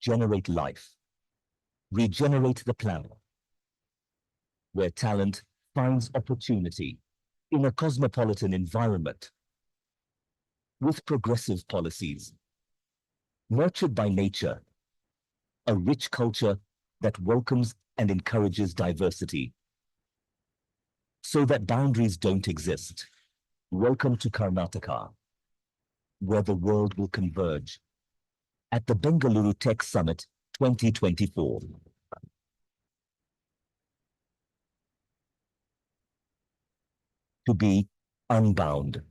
Generate life, regenerate the planet, where talent finds opportunity in a cosmopolitan environment with progressive policies, nurtured by nature, a rich culture that welcomes and encourages diversity so that boundaries don't exist. Welcome to Karnataka, where the world will converge at the Bengaluru Tech Summit 2024. To be unbound.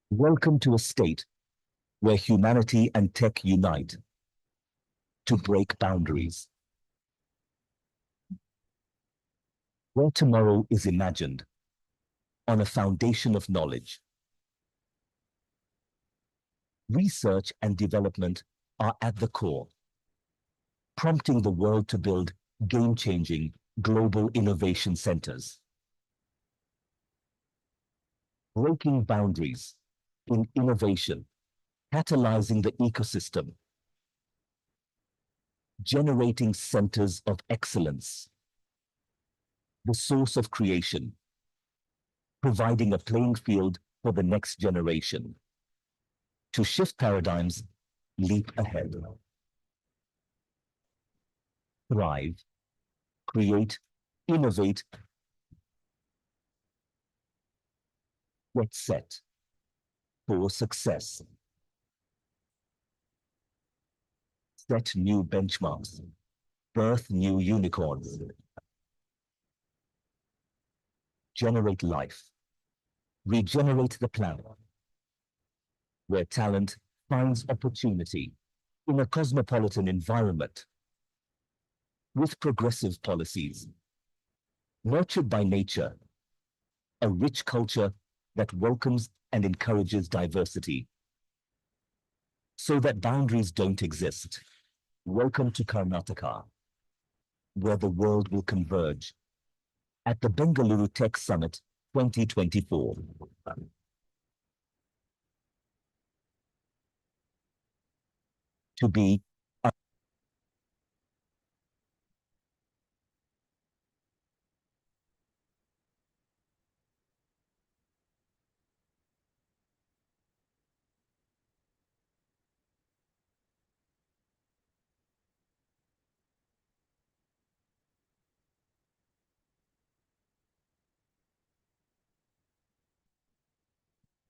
Welcome to a state where humanity and tech unite to break boundaries. Where tomorrow is imagined on a foundation of knowledge. Research and development are at the core, prompting the world to build game-changing global innovation centers. Breaking boundaries in innovation, catalyzing the ecosystem, generating centers of excellence, the source of creation, providing a playing field for the next generation. To shift paradigms, leap ahead. Thrive, create, innovate, Get set for success. Set new benchmarks. Birth new unicorns. Generate life. Regenerate the planet. Where talent finds opportunity in a cosmopolitan environment. With progressive policies. Nurtured by nature. A rich culture that welcomes and encourages diversity. So that boundaries don't exist. Welcome to Karnataka, where the world will converge at the Bengaluru Tech Summit 2024. To be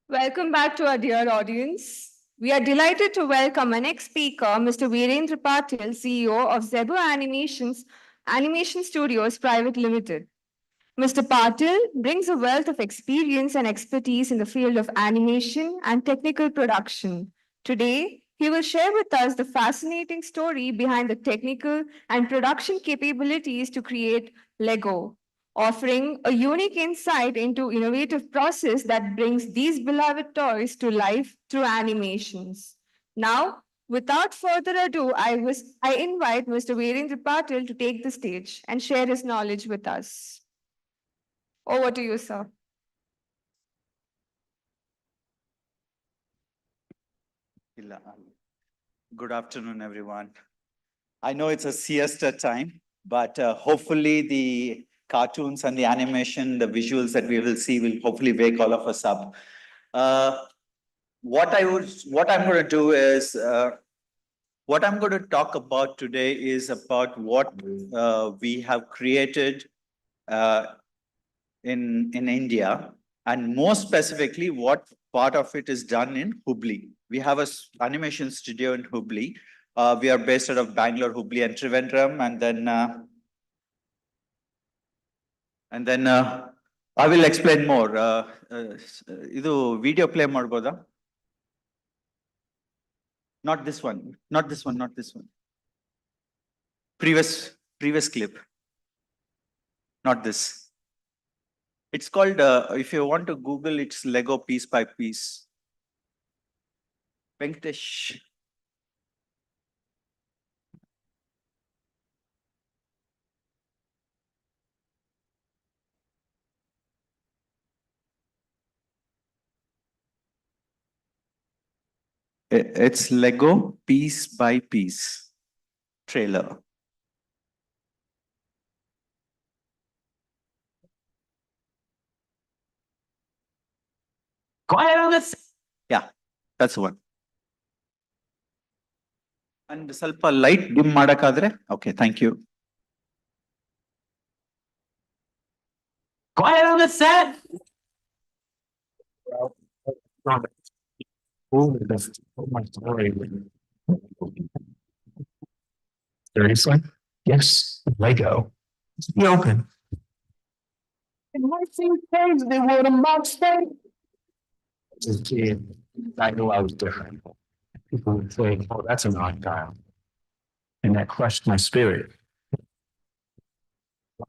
Welcome back to our dear audience. We are delighted to welcome our next speaker, Mr. Virendra Patil, CEO of Zebu Animation Studios Private Limited. Mr. Patil brings a wealth of experience and expertise in the field of animation and technical production. Today, he will share with us the fascinating story behind the technical and production capabilities to create Lego, offering a unique insight into innovative process that brings these beloved toys to life through animations. Now, without further ado, I invite Mr. Virendra Patil to take the stage and share his knowledge with us. Over to you, sir. Good afternoon, everyone. I know it's a siesta time, but hopefully the cartoons and the animation, the visuals that we will see will hopefully wake all of us up. What I'm going to do is, what I'm going to talk about today is about what we have created in India, and more specifically, what part of it is done in Hubli. We have an animation studio in Hubli. We are based out of Bangalore, Hubli, and Trivandrum, and then I will explain more. Idu video play marboda? Not this one. Not this one. Not this one. Previous clip. Not this. It's called, if you want to Google, it's Lego piece by piece. Venkatesh. It's Lego piece by piece trailer. Go ahead on this. Yeah, that's the one. And ಸ್ವಲ್ಪ light dim ಮಾಡಕ್ಕಾದ್ರೆ? Okay, thank you. Go ahead on the set. Seriously? Yes, Lego. Be open. It might seem crazy what a monster. As a kid, I knew I was different. People would say, oh, that's an odd guy. And that crushed my spirit.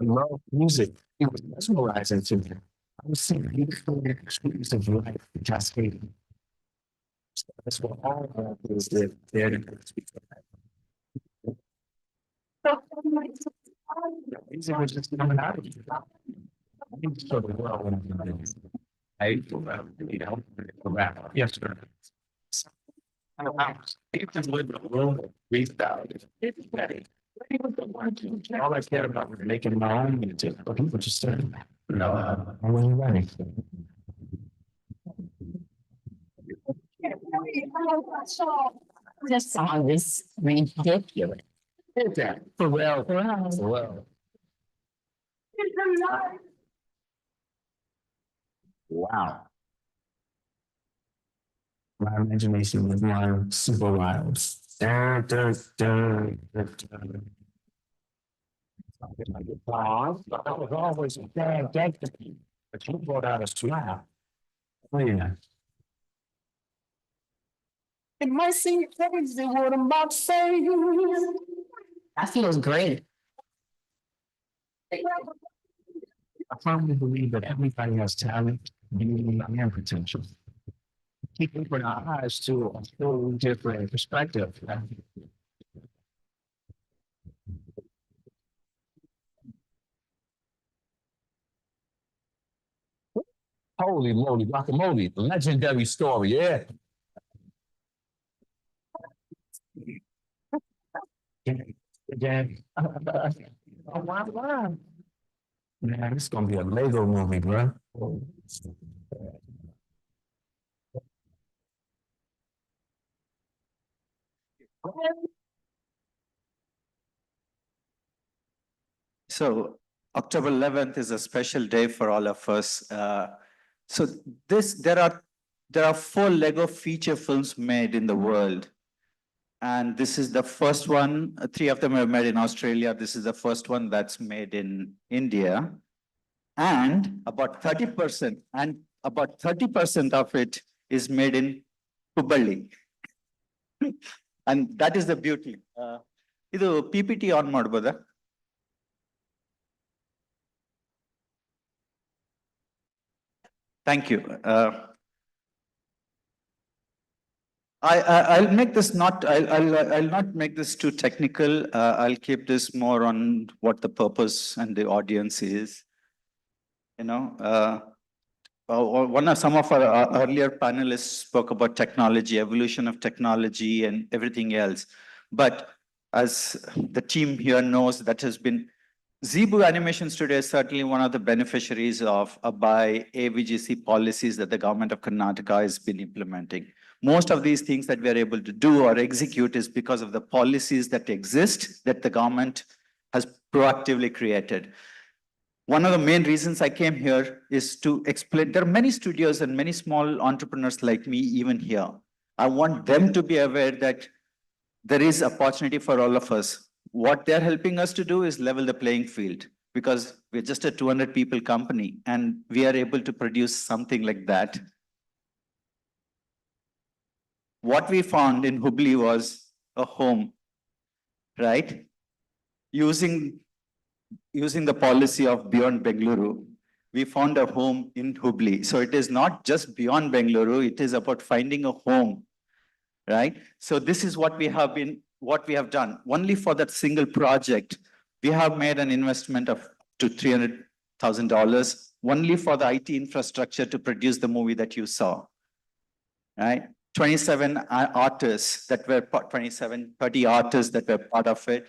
I love music. It was mesmerizing to me. I was seeing beautiful streets of life cascading. That's what all is there to speak of that. These are just coming out of you. I need to show the world what I'm doing. Yes, sir. People live in a world of breathed out. All I care about was making my own music. But people just said, no, I wasn't ready. This song is ridiculous. For real. For real. Wow. My imagination was running super wild. Dun, dun, dun, dun, dun. Wow, that was always a bad day, but you brought out a smile. Oh, yeah. It might seem crazy what I'm about to say. That feels great. I firmly believe that everybody has talent, beauty, and potential. Keep open our eyes to a whole different perspective. Holy moly, guacamole, legendary story, yeah. Again. Oh, wow. Man, this is gonna be a Lego movie, bro. So October 11th is a special day for all of us. So there are 4 Lego feature films made in the world. And this is the first one, 3 of them are made in Australia. This is the first one that's made in India. And about 30% of it is made in Hubballi. And that is the beauty. Idu PPT on ಮಾಡಬಹುದಾ? Thank you. I'll make this not, I'll not make this too technical. I'll keep this more on what the purpose and the audience is. You know, some of our earlier panelists spoke about technology, evolution of technology and everything else. But as the team here knows, that has been Zebu Animation Studio is certainly one of the beneficiaries of ABAI AVGC policies that the government of Karnataka has been implementing. Most of these things that we are able to do or execute is because of the policies that exist that the government has proactively created. One of the main reasons I came here is to explain, there are many studios and many small entrepreneurs like me even here. I want them to be aware that there is opportunity for all of us. What they're helping us to do is level the playing field because we're just a 200 people company and we are able to produce something like that. What we found in Hubli was a home, right? Using the policy of Beyond Bengaluru, we found a home in Hubli. So it is not just beyond Bengaluru, it is about finding a home, right? So this is what we have done. Only for that single project, we have made an investment of to $300,000 only for the IT infrastructure to produce the movie that you saw, right? 27 artists that were 30 artists that were part of it.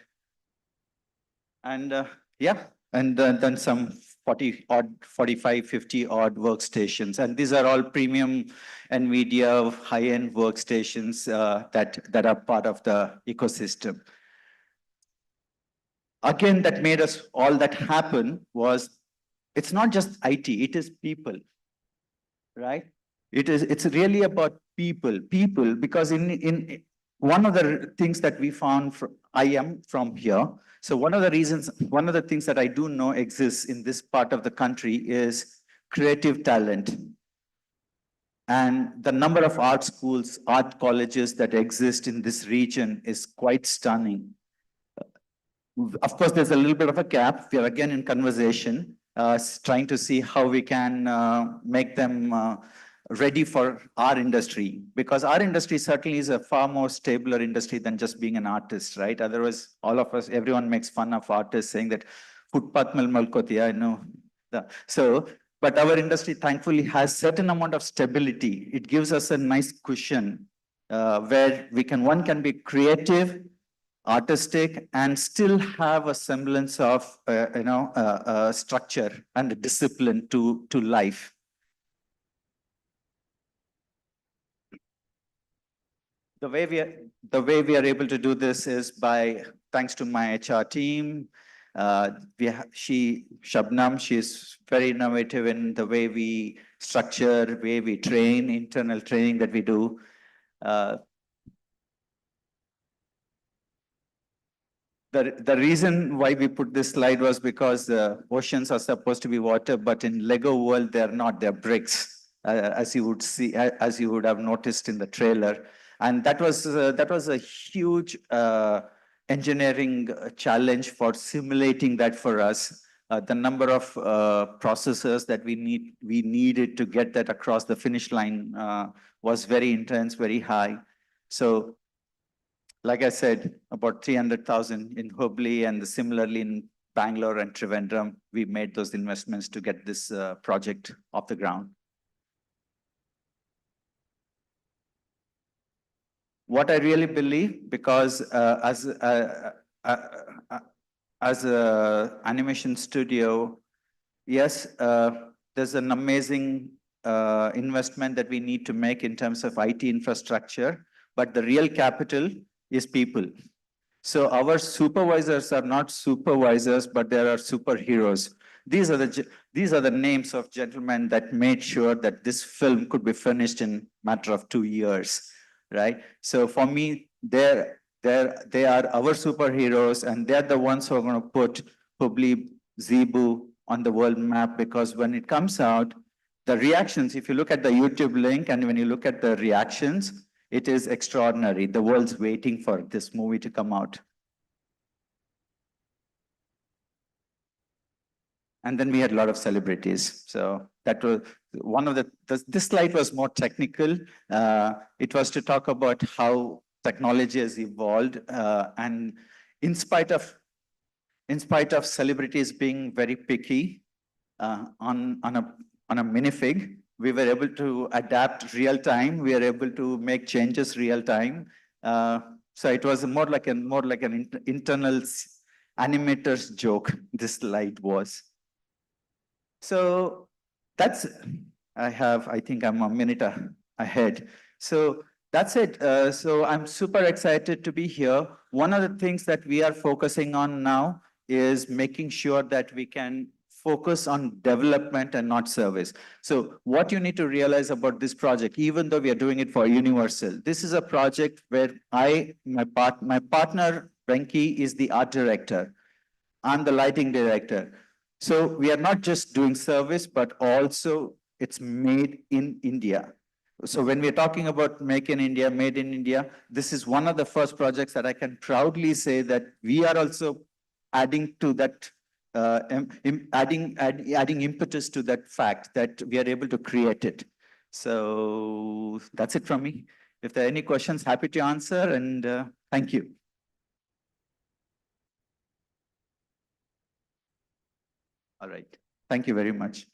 And yeah, and then some 40 odd, 45, 50 odd workstations. And these are all premium NVIDIA high-end workstations that are part of the ecosystem. Again, that made us, all that happen was, it's not just IT, it is people, right? It's really about people, because in one of the things that we found, I am from here. So one of the things that I do know exists in this part of the country is creative talent. And the number of art schools, art colleges that exist in this region is quite stunning. Of course, there's a little bit of a gap. We are again in conversation, trying to see how we can make them ready for our industry, because our industry certainly is a far more stabler industry than just being an artist, right? Otherwise, all of us, everyone makes fun of artists saying that footpath mal malkotiya, I know. So, but our industry thankfully has certain amount of stability. It gives us a nice cushion where one can be creative, artistic, and still have a semblance of structure and discipline to life. The way we are able to do this is by, thanks to my HR team. Shabnam, she's very innovative in the way we structure, way we train, internal training that we do. The reason why we put this slide was because the oceans are supposed to be water, but in Lego world, they're not, they're bricks, as you would see, as you would have noticed in the trailer. And that was a huge engineering challenge for simulating that for us. The number of processors that we needed to get that across the finish line was very intense, very high. So like I said, about 300,000 in Hubli and similarly in Bangalore and Trivandrum, we made those investments to get this project off the ground. What I really believe, because as a animation studio, yes, there's an amazing investment that we need to make in terms of IT infrastructure, but the real capital is people. So our supervisors are not supervisors, but there are superheroes. These are the names of gentlemen that made sure that this film could be finished in a matter of 2 years, right? So for me, they are our superheroes, and they're the ones who are going to put probably Zebu on the world map, because when it comes out, the reactions, if you look at the YouTube link and when you look at the reactions, it is extraordinary. The world's waiting for this movie to come out. And then we had a lot of celebrities. So that was one of this slide was more technical. It was to talk about how technology has evolved. And in spite of celebrities being very picky on a minifig, we were able to adapt real time. We were able to make changes real time. So it was more like an internal animator's joke. This slide was. So that's I think I'm a minute ahead. So that's it. So I'm super excited to be here. One of the things that we are focusing on now is making sure that we can focus on development and not service. So what you need to realize about this project, even though we are doing it for Universal, this is a project where my partner, Venki, is the art director. I'm the lighting director. So we are not just doing service, but also it's made in India. So when we're talking about Make in India, Made in India, this is one of the first projects that I can proudly say that we are also adding to that, adding impetus to that fact that we are able to create it. So that's it from me. If there are any questions, happy to answer, and thank you. All right. Thank you very much.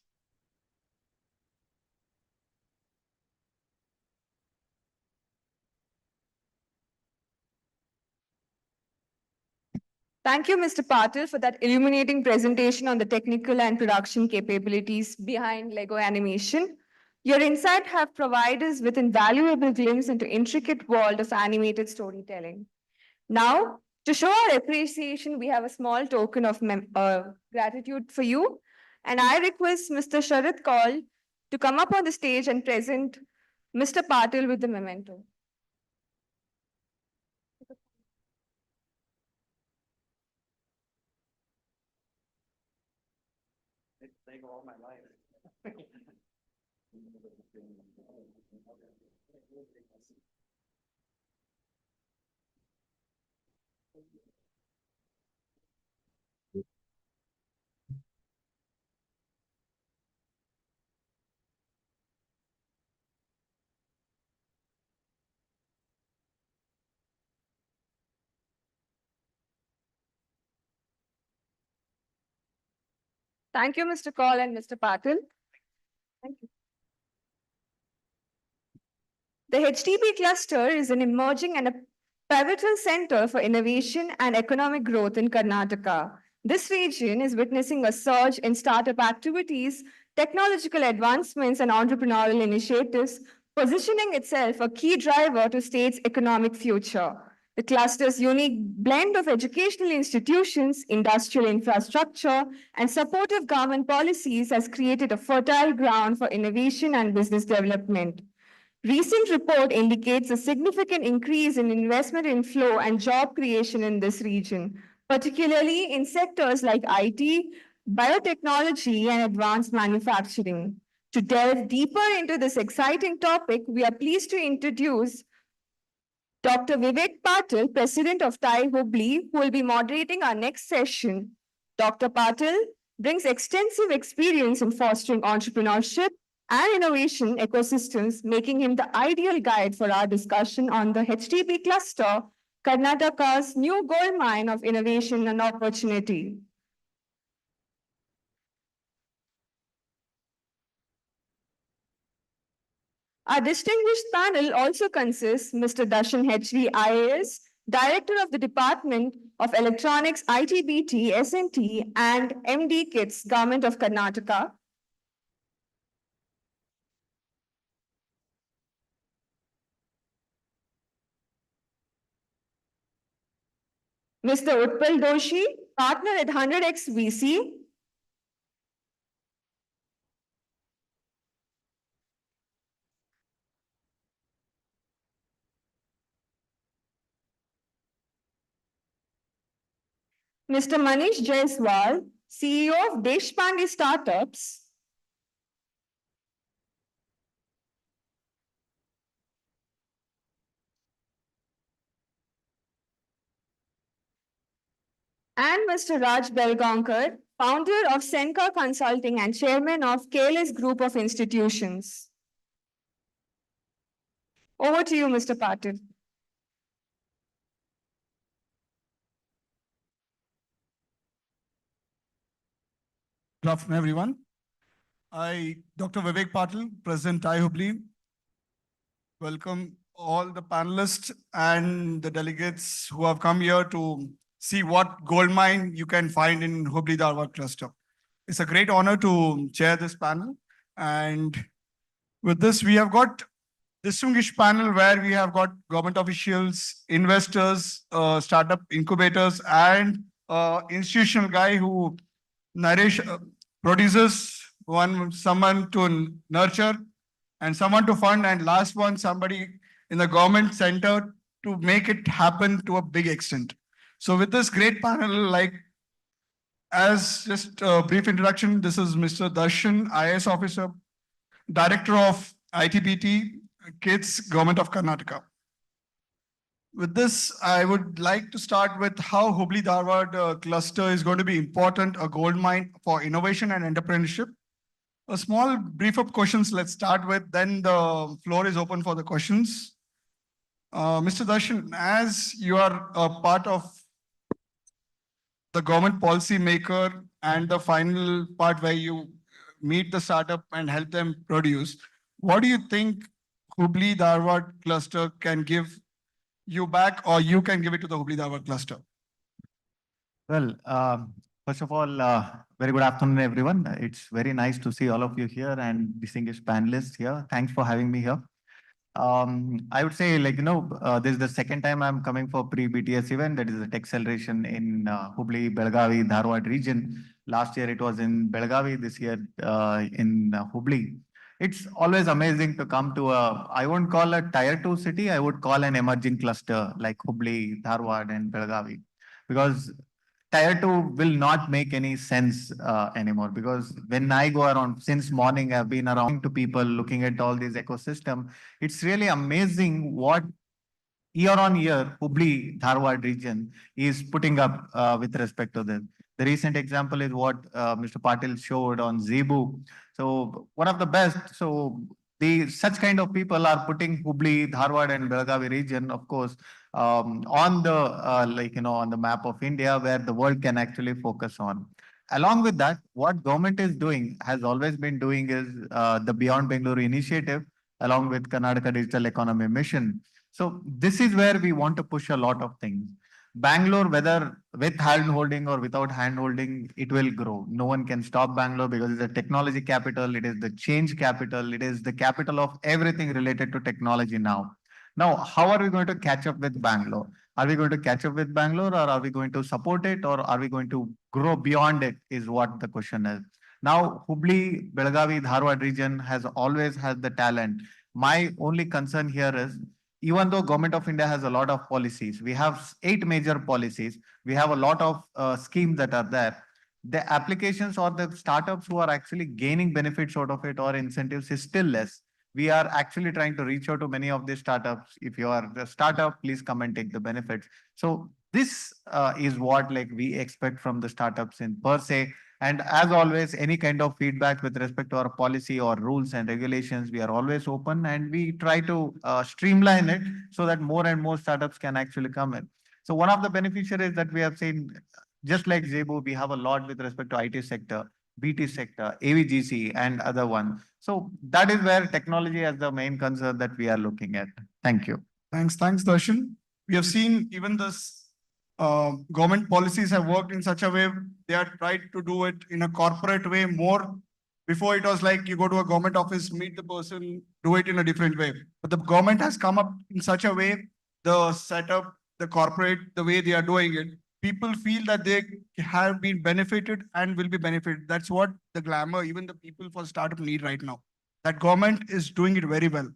Thank you, Mr. Patil, for that illuminating presentation on the technical and production capabilities behind Lego animation. Your insight have provided us with invaluable glimpse into intricate world of animated storytelling. Now, to show our appreciation, we have a small token of gratitude for you. And I request Mr. Sharat Kaul to come up on the stage and present Mr. Patil with the memento. It's like all my life. Thank you, Mr. Kaul and Mr. Patil. Thank you. The HDB cluster is an emerging and a pivotal center for innovation and economic growth in Karnataka. This region is witnessing a surge in startup activities, technological advancements, and entrepreneurial initiatives, positioning itself a key driver to state's economic future. The cluster's unique blend of educational institutions, industrial infrastructure, and supportive government policies has created a fertile ground for innovation and business development. Recent report indicates a significant increase in investment inflow and job creation in this region, particularly in sectors like IT, biotechnology, and advanced manufacturing. To delve deeper into this exciting topic, we are pleased to introduce Dr. Vivek Patil, President of TAI Hubli, who will be moderating our next session. Dr. Patil brings extensive experience in fostering entrepreneurship and innovation ecosystems, making him the ideal guide for our discussion on the HDB cluster, Karnataka's new gold mine of innovation and opportunity. Our distinguished panel also consists Mr. Darshan HD IAS, Director of the Department of Electronics, ITBT, SNT, and MD Kits, Government of Karnataka. Mr. Utpal Doshi, Partner at 100X VC. Mr. Manish Jaiswal, CEO of Deshpande Startups. And Mr. Raj Belgaonkar, founder of Senka Consulting and chairman of KLS Group of Institutions. Over to you, Mr. Patil. Good afternoon, everyone. Dr. Vivek Patil, President TAI Hubli, welcome all the panelists and the delegates who have come here to see what gold mine you can find in Hubli Dharwad cluster. It's a great honor to chair this panel. And with this, we have got distinguished panel where we have got government officials, investors, startup incubators, and institutional guy who produces someone to nurture and someone to fund, and last one, somebody in the government center to make it happen to a big extent. So with this great panel, as just a brief introduction, this is Mr. Darshan, IAS officer, Director of ITBT, Kids, Government of Karnataka. With this, I would like to start with how Hubli Dharwad cluster is going to be important, a gold mine for innovation and entrepreneurship. A small brief of questions let's start with, then the floor is open for the questions. Mr. Darshan, as you are a part of the government policy maker and the final part where you meet the startup and help them produce, what do you think Hubli Dharwad cluster can give you back, or you can give it to the Hubli Dharwad cluster? Well, first of all, very good afternoon, everyone. It's very nice to see all of you here and distinguished panelists here. Thanks for having me here. I would say, this is the second time I'm coming for pre-BTS event. That is the Techceleration in Hubli, Belgavi, Dharwad region. Last year it was in Belgavi. This year in Hubli. It's always amazing to come to I won't call a tier 2 city. I would call an emerging cluster like Hubli, Dharwad, and Belgavi, because tier 2 will not make any sense anymore, because when I go around since morning, I've been around to people looking at all these ecosystem. It's really amazing what year on year Hubli Dharwad region is putting up with respect to this. The recent example is what Mr. Patil showed on Zebu. So one of the best. So such kind of people are putting Hubli, Dharwad, and Belgavi region, of course, on the on the map of India, where the world can actually focus on. Along with that, what government is doing, has always been doing, is the Beyond Bengaluru initiative, along with Karnataka Digital Economy Mission. So this is where we want to push a lot of things. Bangalore, whether with hand holding or without hand holding, it will grow. No one can stop Bangalore, because it's a technology capital. It is the change capital. It is the capital of everything related to technology now. Now, how are we going to catch up with Bangalore? Are we going to catch up with Bangalore, or are we going to support it, or are we going to grow beyond it, is what the question is. Now, Hubli, Belgavi, Dharwad region has always had the talent. My only concern here is, even though Government of India has a lot of policies, we have 8 major policies, we have a lot of schemes that are there. The applications or the startups who are actually gaining benefits out of it or incentives is still less. We are actually trying to reach out to many of these startups. If you are the startup, please come and take the benefits. So this is what like we expect from the startups in per se. And as always, any kind of feedback with respect to our policy or rules and regulations, we are always open and we try to streamline it so that more and more startups can actually come in. So one of the beneficiaries that we have seen, just like Zebu, we have a lot with respect to IT sector, BT sector, AVGC and other one. So that is where technology is the main concern that we are looking at. Thank you. Thanks, Darshan. We have seen even this government policies have worked in such a way, they are tried to do it in a corporate way more. Before it was like you go to a government office, meet the person, do it in a different way. But the government has come up in such a way, the setup, the corporate, the way they are doing it, people feel that they have been benefited and will be benefited. That's what the glamour, even the people for startup need right now. That government is doing it very well.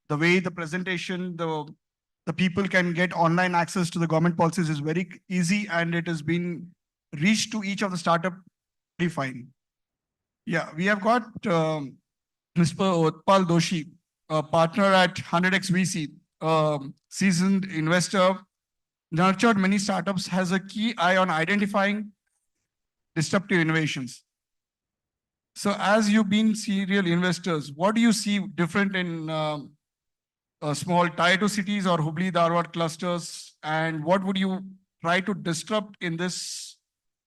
The way the presentation, the people can get online access to the government policies is very easy and it has been reached to each of the startup pretty fine. Yeah, we have got Mr. Utpal Doshi, a partner at 100x VC, seasoned investor, nurtured many startups, has a key eye on identifying disruptive innovations. So as you've been serial investors, what do you see different in small tier 2 cities or Hubli Dharwad clusters, and what would you try to disrupt in this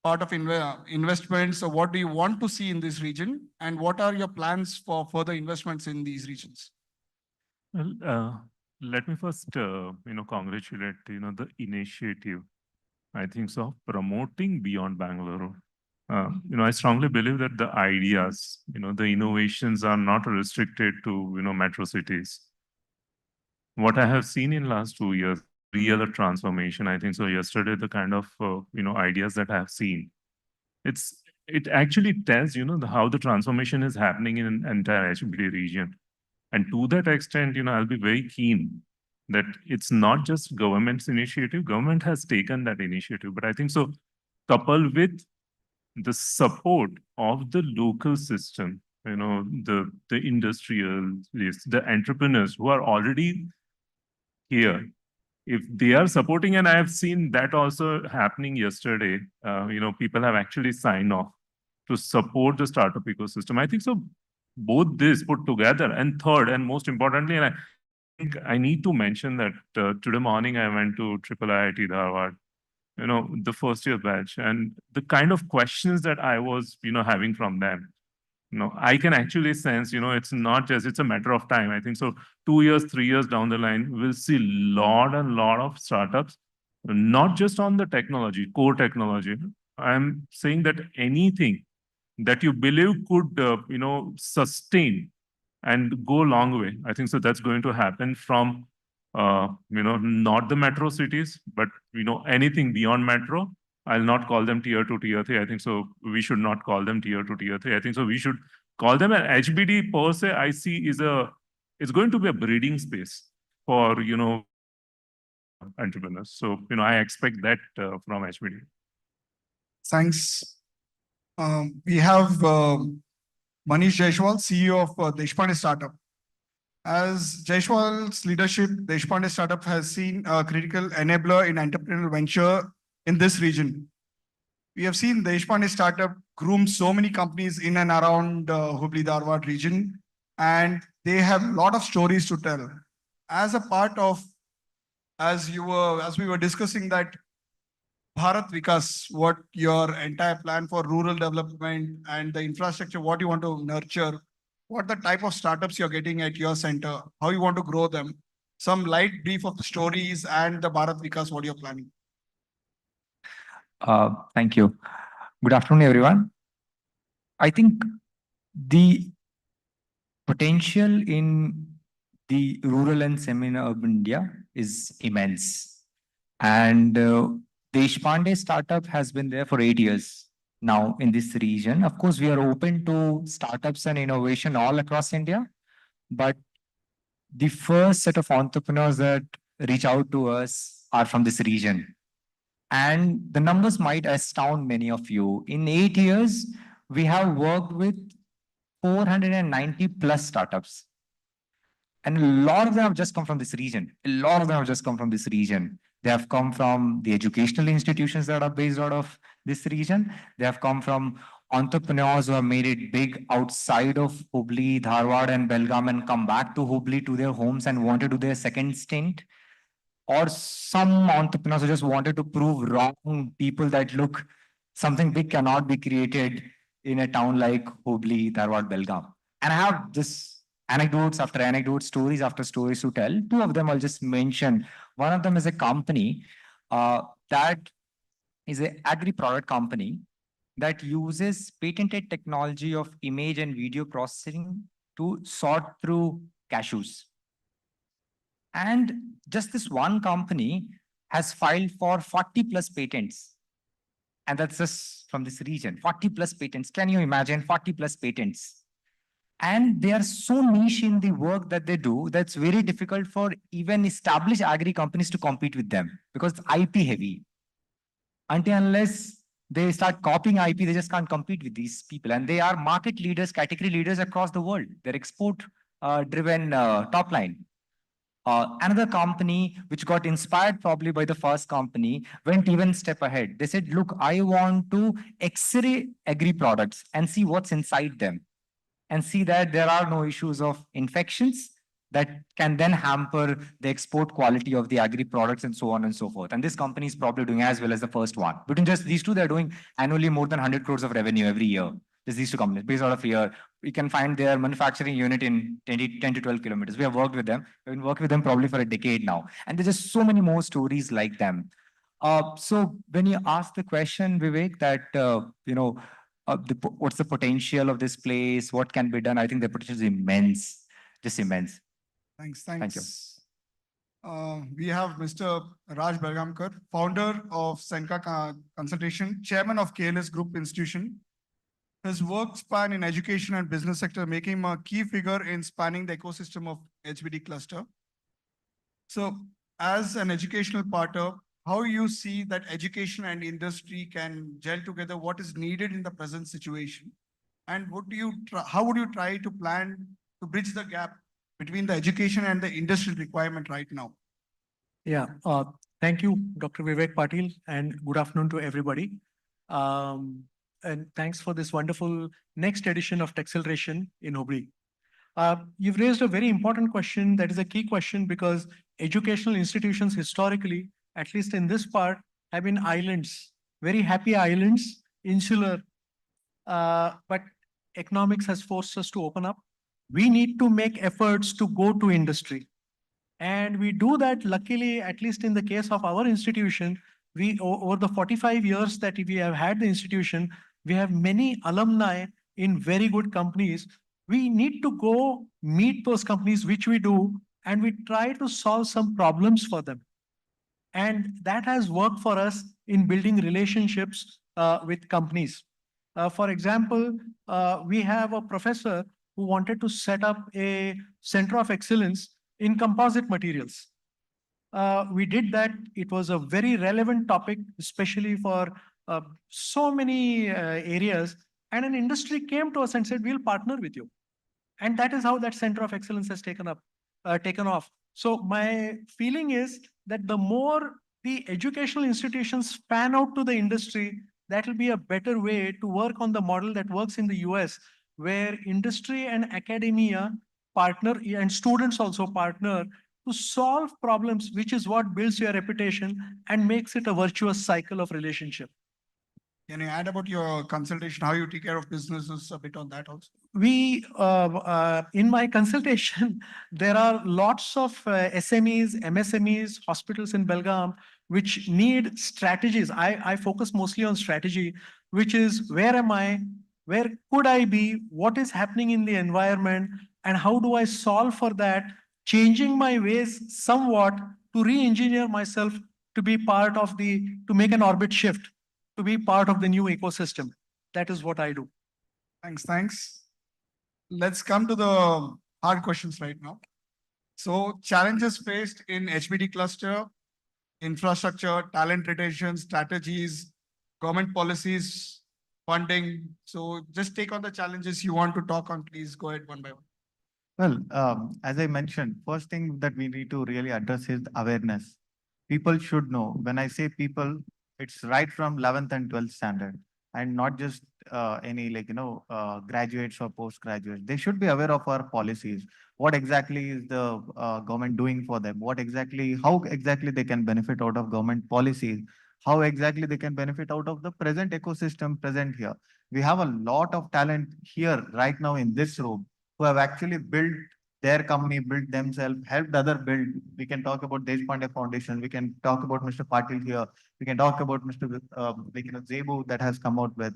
part of investments, or what do you want to see in this region, and what are your plans for further investments in these regions? Well, let me first, congratulate, the initiative, I think so, promoting beyond Bangalore. I strongly believe that the ideas, the innovations are not restricted to, metro cities. What I have seen in last 2 years, real transformation, I think so. Yesterday, the kind of, ideas that I have seen, it actually tells, how the transformation is happening in an entire HBD region. And to that extent, I'll be very keen that it's not just government's initiative. Government has taken that initiative, but I think so, coupled with the support of the local system, the industrialists, the entrepreneurs who are already here, if they are supporting, and I have seen that also happening yesterday, people have actually signed off to support the startup ecosystem. I think so, both this put together, and third, and most importantly, and I think I need to mention that today morning I went to IIIT Dharwad, the first year batch, and the kind of questions that I was, having from them, I can actually sense, it's not just, it's a matter of time. I think so 2 years, 3 years down the line, we'll see lot of startups, not just on the technology, core technology. I'm saying that anything that you believe could, sustain and go a long way. I think so that's going to happen from, not the metro cities, but, anything beyond metro. I'll not call them tier 2, tier 3. I think so we should not call them tier 2, tier 3. I think so we should call them an HBD per se. I see it's going to be a breeding space for, entrepreneurs. So, I expect that from HBD. Thanks. We have Manish Jaiswal, CEO of Deshpande Startup. As Jaiswal's leadership, Deshpande Startup has seen a critical enabler in entrepreneurial venture in this region. We have seen Deshpande Startup groom so many companies in and around Hubli Dharwad region, and they have a lot of stories to tell. As a part of, as we were discussing that Bharat Vikas, what your entire plan for rural development and the infrastructure, what you want to nurture, what the type of startups you're getting at your center, how you want to grow them, some light brief of the stories and the Bharat Vikas, what you're planning. Thank you. Good afternoon, everyone. I think the potential in the rural and semi-urban India is immense. And Deshpande startup has been there for 8 years now in this region. Of course, we are open to startups and innovation all across India, but the first set of entrepreneurs that reach out to us are from this region. And the numbers might astound many of you. In 8 years, we have worked with 490 plus startups. And a lot of them have just come from this region. A lot of them have just come from this region. They have come from the educational institutions that are based out of this region. They have come from entrepreneurs who have made it big outside of Hubli, Dharwad, and Belgaum and come back to Hubli to their homes and want to do their second stint. Or some entrepreneurs who just wanted to prove wrong people that look, something big cannot be created in a town like Hubli, Dharwad, Belgaum. And I have this anecdotes after anecdotes, stories after stories to tell. Two of them I'll just mention. One of them is a company that is an agri-product company that uses patented technology of image and video processing to sort through cashews. And just this one company has filed for 40 plus patents. And that's just from this region, 40 plus patents. Can you imagine 40 plus patents? And they are so niche in the work that they do, that's very difficult for even established agri companies to compete with them because it's IP heavy. Until unless they start copying IP, they just can't compete with these people. And they are market leaders, category leaders across the world. They're export driven top line. Another company which got inspired probably by the first company went even step ahead. They said, look, I want to X-ray agri products and see what's inside them and see that there are no issues of infections that can then hamper the export quality of the agri products and so on and so forth. And this company is probably doing as well as the first one. Between just these two, they're doing annually more than 100 crores of revenue every year. Just these two companies based out of here. We can find their manufacturing unit in 10 to 12 kilometers. We have worked with them. We've been working with them probably for a decade now. And there's just so many more stories like them. So when you ask the question, Vivek, that, what's the potential of this place? What can be done? I think the potential is immense, just immense. Thanks. Thank you. We have Mr. Raj Belgamkar, founder of Senka Consultation, chairman of KLS Group Institution. His work span in education and business sector, making him a key figure in spanning the ecosystem of HBD cluster. So as an educational partner, how you see that education and industry can gel together, what is needed in the present situation? And how would you try to plan to bridge the gap between the education and the industry requirement right now? Yeah, thank you, Dr. Vivek Patil, and good afternoon to everybody. And thanks for this wonderful next edition of Techceleration in Hubli. You've raised a very important question that is a key question because educational institutions historically, at least in this part, have been islands, very happy islands, insular. But economics has forced us to open up. We need to make efforts to go to industry. And we do that luckily, at least in the case of our institution, over the 45 years that we have had the institution, we have many alumni in very good companies. We need to go meet those companies, which we do, and we try to solve some problems for them. And that has worked for us in building relationships with companies. For example, we have a professor who wanted to set up a center of excellence in composite materials. We did that. It was a very relevant topic, especially for so many areas. And an industry came to us and said, we'll partner with you. And that is how that center of excellence has taken off. So my feeling is that the more the educational institutions fan out to the industry, that will be a better way to work on the model that works in the US, where industry and academia partner and students also partner to solve problems, which is what builds your reputation and makes it a virtuous cycle of relationship. Can you add about your consultation, how you take care of businesses, a bit on that also? We, in my consultation, there are lots of SMEs, MSMEs, hospitals in Belgaum, which need strategies. I focus mostly on strategy, which is where am I, where could I be, what is happening in the environment, and how do I solve for that, changing my ways somewhat to re-engineer myself to be part of to make an orbit shift, to be part of the new ecosystem. That is what I do. Thanks. Let's come to the hard questions right now. So challenges faced in HBD cluster, infrastructure, talent retention, strategies, government policies, funding. So just take on the challenges you want to talk on. Please go ahead one by one. Well, as I mentioned, first thing that we need to really address is awareness. People should know. When I say people, it's right from 11th and 12th standard, and not just any graduates or postgraduates. They should be aware of our policies. What exactly is the government doing for them? How exactly they can benefit out of government policies? How exactly they can benefit out of the present ecosystem present here? We have a lot of talent here right now in this room who have actually built their company, built themselves, helped other build. We can talk about Deshpande Foundation. We can talk about Mr. Patil here. We can talk about Mr. Zebu that has come out with.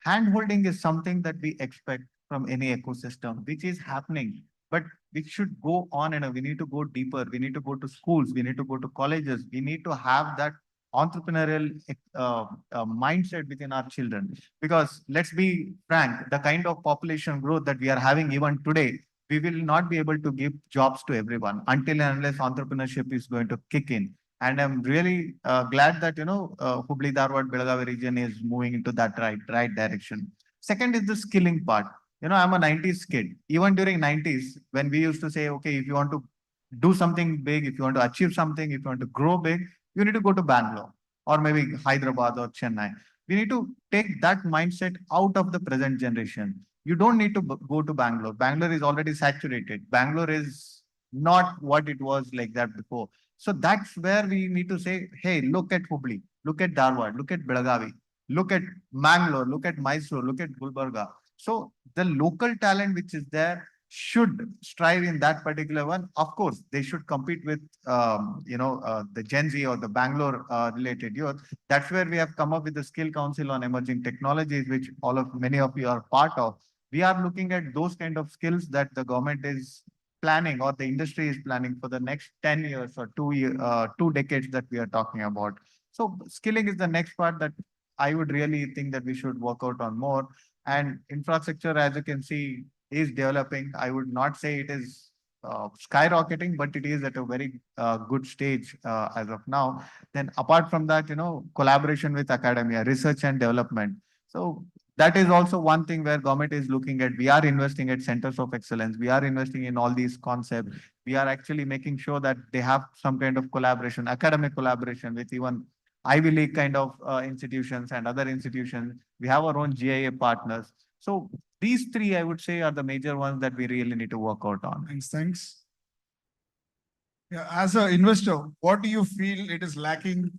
Hand-holding is something that we expect from any ecosystem, which is happening. But we should go on and we need to go deeper. We need to go to schools. We need to go to colleges. We need to have that entrepreneurial mindset within our children. Because let's be frank, the kind of population growth that we are having even today, we will not be able to give jobs to everyone until and unless entrepreneurship is going to kick in. And I'm really glad that, Hubli, Dharwad, Belagavi region is moving into that right direction. Second is the skilling part. I'm a 90s kid. Even during 90s, when we used to say, okay, if you want to do something big, if you want to achieve something, if you want to grow big, you need to go to Bangalore or maybe Hyderabad or Chennai. We need to take that mindset out of the present generation. You don't need to go to Bangalore. Bangalore is already saturated. Bangalore is not what it was like that before. So that's where we need to say, hey, look at Hubli, look at Dharwad, look at Belagavi, look at Mangalore, look at Mysore, look at Gulbarga. So the local talent which is there should strive in that particular one. Of course, they should compete with, the Gen Z or the Bangalore related youth. That's where we have come up with the Skill Council on Emerging Technologies, which many of you are part of. We are looking at those kind of skills that the government is planning or the industry is planning for the next 10 years or 2 decades that we are talking about. So skilling is the next part that I would really think that we should work out on more. And infrastructure, as you can see, is developing. I would not say it is skyrocketing, but it is at a very good stage as of now. Then apart from that, collaboration with academia, research and development. So that is also one thing where government is looking at. We are investing at centers of excellence. We are investing in all these concepts. We are actually making sure that they have some kind of collaboration, academic collaboration with even Ivy League kind of institutions and other institutions. We have our own GIA partners. So these three, I would say, are the major ones that we really need to work out on. Thanks. Yeah, as an investor, what do you feel it is lacking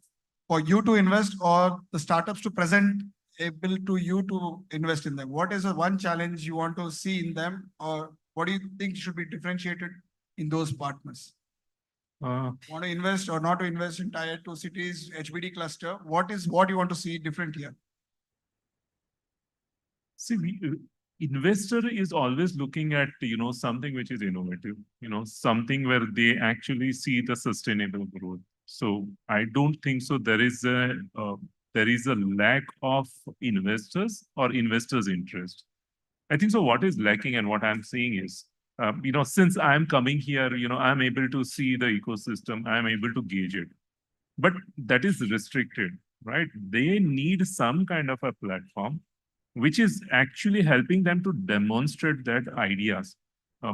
for you to invest or the startups to present able to you to invest in them? What is the one challenge you want to see in them, or what do you think should be differentiated in those partners? Want to invest or not to invest in tier 2 cities, HBD cluster? What you want to see different here? See, investor is always looking at, something which is innovative, something where they actually see the sustainable growth. So I don't think so. There is a lack of investors or investors' interest. I think so. What is lacking and what I'm seeing is, since I'm coming here, I'm able to see the ecosystem. I'm able to gauge it, but that is restricted, right? They need some kind of a platform which is actually helping them to demonstrate that ideas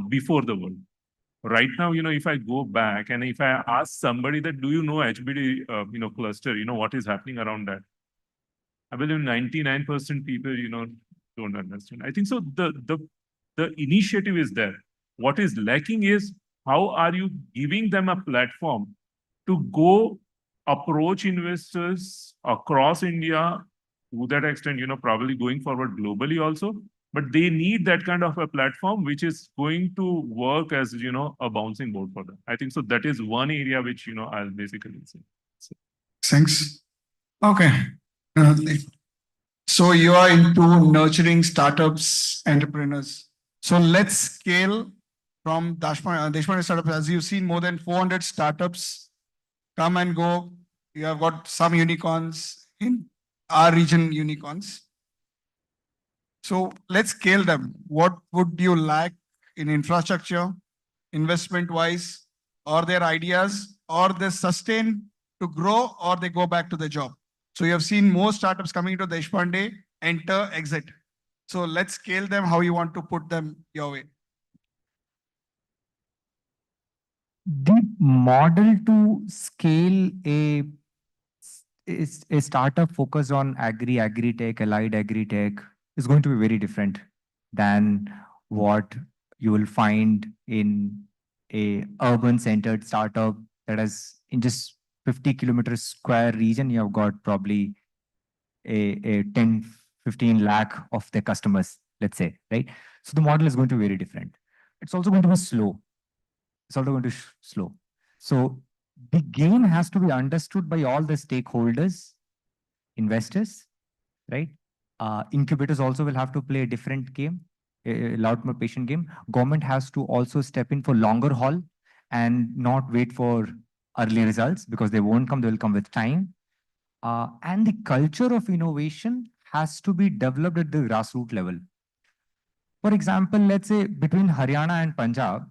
before the world. Right now, if I go back and if I ask somebody that, do you know HBD, cluster, what is happening around that? I believe 99% people, don't understand. I think so. The initiative is there. What is lacking is how are you giving them a platform to go approach investors across India to that extent, probably going forward globally also. But they need that kind of a platform which is going to work as, a bouncing board for them. I think so. That is one area which, I'll basically say. Thanks. Okay. So you are into nurturing startups, entrepreneurs. So let's scale from Deshpande startups. As you've seen, more than 400 startups come and go. You have got some unicorns in our region, unicorns. So let's scale them. What would you lack in infrastructure, investment wise, or their ideas, or they sustain to grow, or they go back to the job. So you have seen more startups coming to Deshpande, enter, exit. So let's scale them how you want to put them your way. The model to scale a startup focused on agri-tech, allied agri-tech is going to be very different than what you will find in a urban-centered startup that has in just 50 kilometers square region, you have got probably a 10, 15 lakh of their customers, let's say, right? So the model is going to be very different. It's also going to be slow. It's also going to slow. So the game has to be understood by all the stakeholders, investors, right? Incubators also will have to play a different game, a lot more patient game. Government has to also step in for longer haul and not wait for early results because they won't come, they will come with time. And the culture of innovation has to be developed at the grassroots level. For example, let's say between Haryana and Punjab,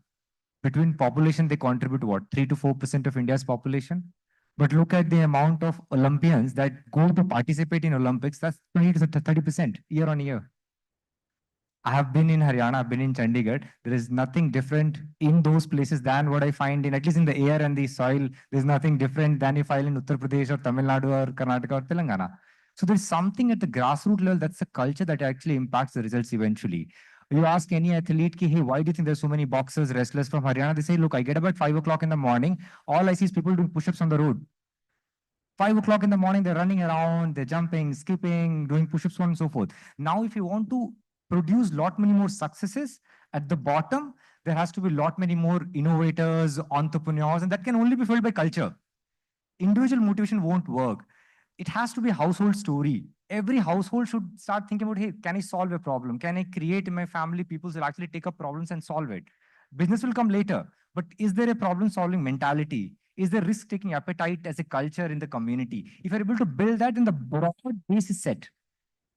between population, they contribute what, 3 to 4% of India's population. But look at the amount of Olympians that go to participate in Olympics, that's 20 to 30% year on year. I have been in Haryana, I've been in Chandigarh. There is nothing different in those places than what I find in, at least in the air and the soil. There's nothing different than you find in Uttar Pradesh or Tamil Nadu or Karnataka or Telangana. So there's something at the grassroots level, that's a culture that actually impacts the results eventually. You ask any athlete, ki, hey, why do you think there's so many boxers, wrestlers from Haryana? They say, look, I get up at 5 o'clock in the morning. All I see is people doing push-ups on the road. 5 o'clock in the morning, they're running around, they're jumping, skipping, doing push-ups, so on and so forth. Now, if you want to produce lot many more successes at the bottom, there has to be lot many more innovators, entrepreneurs, and that can only be filled by culture. Individual motivation won't work. It has to be a household story. Every household should start thinking about, hey, can I solve a problem? Can I create in my family people who will actually take up problems and solve it? Business will come later, but is there a problem solving mentality? Is there risk taking appetite as a culture in the community? If you're able to build that, then the broad base is set.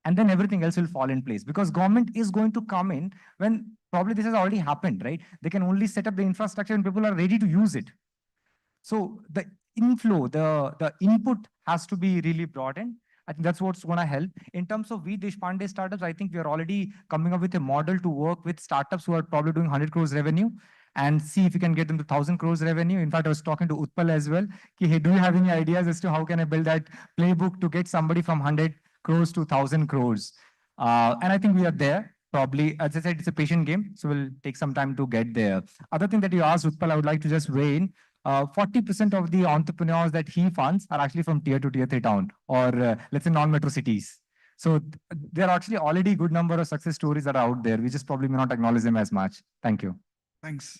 And then everything else will fall in place because government is going to come in when probably this has already happened, right? They can only set up the infrastructure when people are ready to use it. So the inflow, the input has to be really broadened. I think that's what's going to help. In terms of V Deshpande startups, I think we are already coming up with a model to work with startups who are probably doing 100 crores revenue and see if we can get them to 1,000 crores revenue. In fact, I was talking to Utpal as well. Ki, hey, do you have any ideas as to how can I build that playbook to get somebody from 100 crores to 1,000 crores? And I think we are there. Probably, as I said, it's a patient game, so we'll take some time to get there. Other thing that you asked, Utpal, I would like to just weigh in. 40% of the entrepreneurs that he funds are actually from tier 2, tier 3 town, or let's say non-metro cities. So there are actually already good number of success stories that are out there. We just probably may not acknowledge them as much. Thank you. Thanks.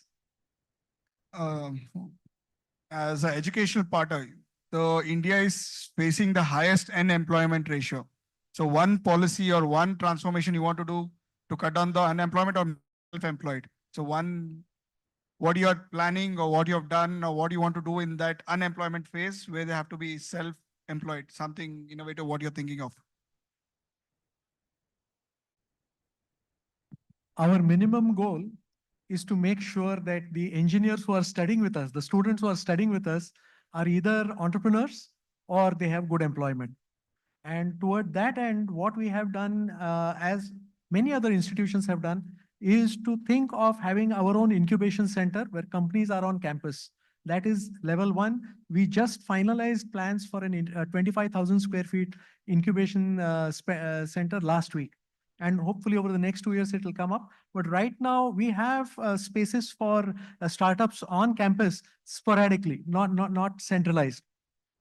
As an educational partner, so India is facing the highest unemployment ratio. So one policy or one transformation you want to do to cut down the unemployment or self-employed. So what you are planning or what you have done or what you want to do in that unemployment phase where they have to be self-employed, something innovative, what you're thinking of. Our minimum goal is to make sure that the engineers who are studying with us, the students who are studying with us, are either entrepreneurs or they have good employment. And toward that end, what we have done, as many other institutions have done, is to think of having our own incubation center where companies are on campus. That is level 1. We just finalized plans for an 25,000 square feet incubation center last week. And hopefully over the next 2 years, it will come up. But right now we have spaces for startups on campus sporadically, not centralized.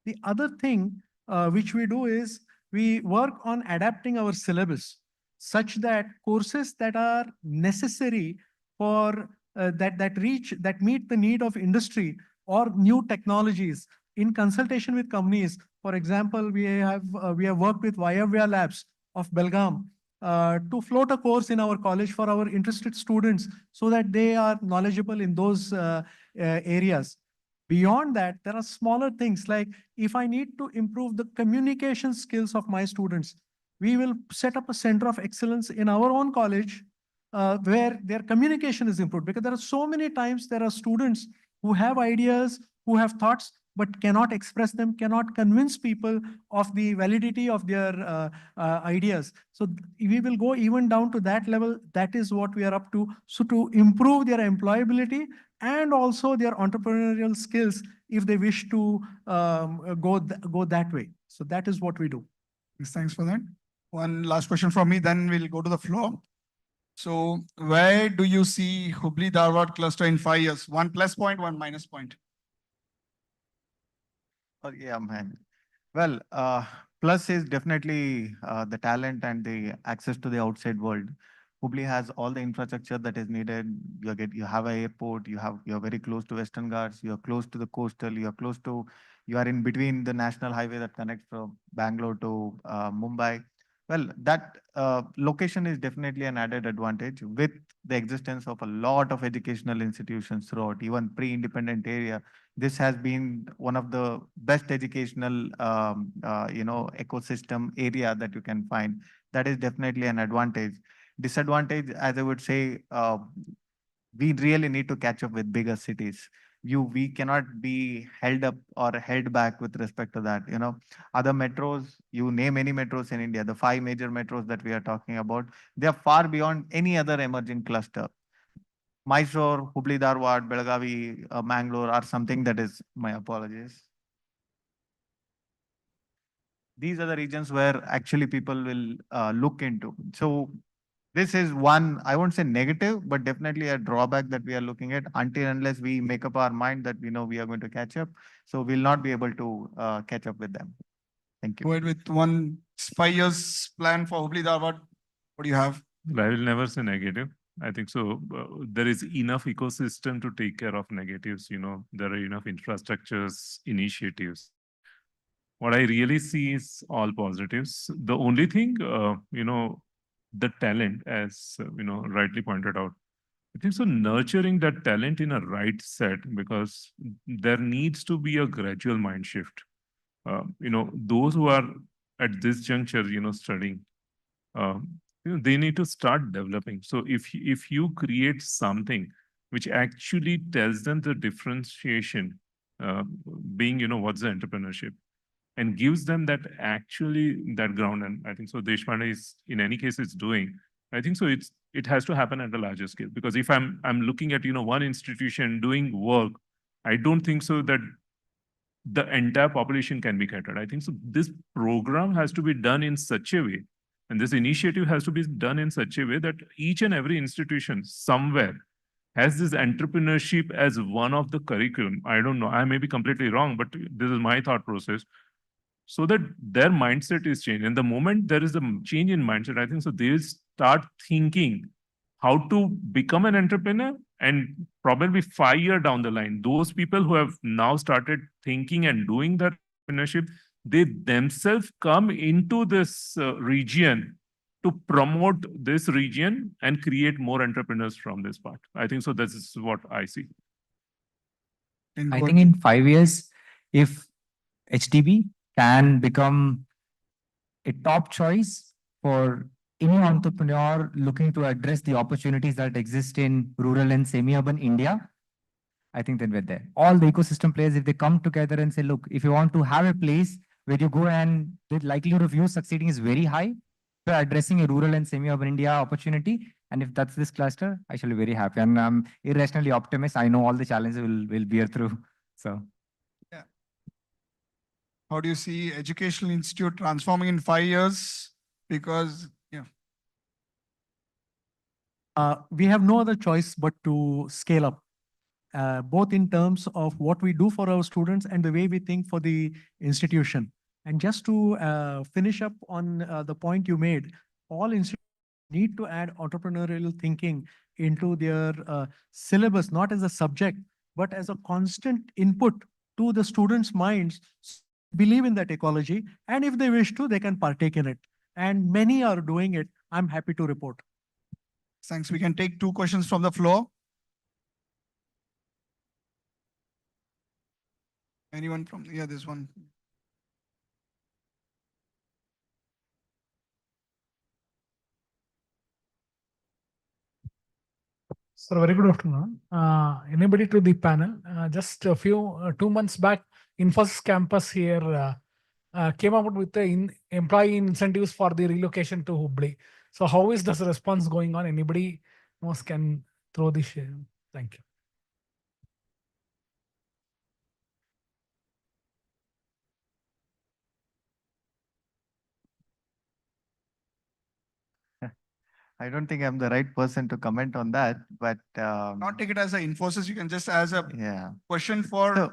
The other thing which we do is we work on adapting our syllabus such that courses that are necessary for that meet the need of industry or new technologies in consultation with companies. For example, we have worked with Vayavya Labs of Belgaum to float a course in our college for our interested students so that they are knowledgeable in those areas. Beyond that, there are smaller things like if I need to improve the communication skills of my students, we will set up a center of excellence in our own college where their communication is improved. Because there are so many times there are students who have ideas, who have thoughts, but cannot express them, cannot convince people of the validity of their ideas. So we will go even down to that level. That is what we are up to. So to improve their employability and also their entrepreneurial skills, if they wish to go that way. So that is what we do. Yes, thanks for that. One last question from me, then we'll go to the floor. So where do you see Hubli Dharwad cluster in 5 years? One plus point, one minus point. Oh, yeah, man. Well, plus is definitely the talent and the access to the outside world. Hubli has all the infrastructure that is needed. You have an airport, you're very close to Western Ghats, you're close to the coastal, you are in between the national highway that connects from Bangalore to Mumbai. Well, that location is definitely an added advantage with the existence of a lot of educational institutions throughout, even pre-independent area. This has been one of the best educational, ecosystem area that you can find. That is definitely an advantage. Disadvantage, as I would say, we really need to catch up with bigger cities. We cannot be held up or held back with respect to that. Other metros, you name any metros in India, the 5 major metros that we are talking about, they are far beyond any other emerging cluster. Mysore, Hubli Dharwad, Belagavi, Mangalore are something that is, my apologies. These are the regions where actually people will look into. So this is one, I won't say negative, but definitely a drawback that we are looking at until unless we make up our mind that we know we are going to catch up. So we'll not be able to catch up with them. Thank you. Go ahead with one 5 years plan for Hubli Dharwad. What do you have? I will never say negative. I think so. There is enough ecosystem to take care of negatives. There are enough infrastructures, initiatives. What I really see is all positives. The only thing, the talent, as rightly pointed out. I think so. Nurturing that talent in a right set, because there needs to be a gradual mind shift. Those who are at this juncture, studying, they need to start developing. So if you create something which actually tells them the differentiation, being, what's the entrepreneurship, and gives them that that ground. And I think so Deshpande is, in any case, it's doing. I think so it has to happen at a larger scale, because if I'm looking at, one institution doing work, I don't think so that the entire population can be catered. I think so this program has to be done in such a way, and this initiative has to be done in such a way that each and every institution somewhere has this entrepreneurship as one of the curriculum. I don't know, I may be completely wrong, but this is my thought process, so that their mindset is changed. And the moment there is a change in mindset, I think so they will start thinking how to become an entrepreneur. And probably 5 years down the line, those people who have now started thinking and doing that entrepreneurship, they themselves come into this region to promote this region and create more entrepreneurs from this part. I think so this is what I see. I think in 5 years, if HDB can become a top choice for any entrepreneur looking to address the opportunities that exist in rural and semi-urban India, I think then we're there. All the ecosystem players, if they come together and say, look, if you want to have a place where you go and the likelihood of you succeeding is very high, for addressing a rural and semi-urban India opportunity, and if that's this cluster, I shall be very happy. And I'm irrationally optimist. I know all the challenges will bear through. So. Yeah. How do you see educational institute transforming in 5 years? Because, yeah. We have no other choice but to scale up, both in terms of what we do for our students and the way we think for the institution. And just to finish up on the point you made, all institutions need to add entrepreneurial thinking into their syllabus, not as a subject, but as a constant input to the students' minds. Believe in that ecology, and if they wish to, they can partake in it. And many are doing it. I'm happy to report. Thanks. We can take 2 questions from the floor. Anyone from, yeah, this one. Sir, very good afternoon. Anybody to the panel? Just a few, 2 months back, Infosys campus here came up with the employee incentives for the relocation to Hubli. So how is this response going on? Anybody knows can throw this share? Thank you. I don't think I'm the right person to comment on that, but Not take it as an Infosys, you can just as a yeah. question for So-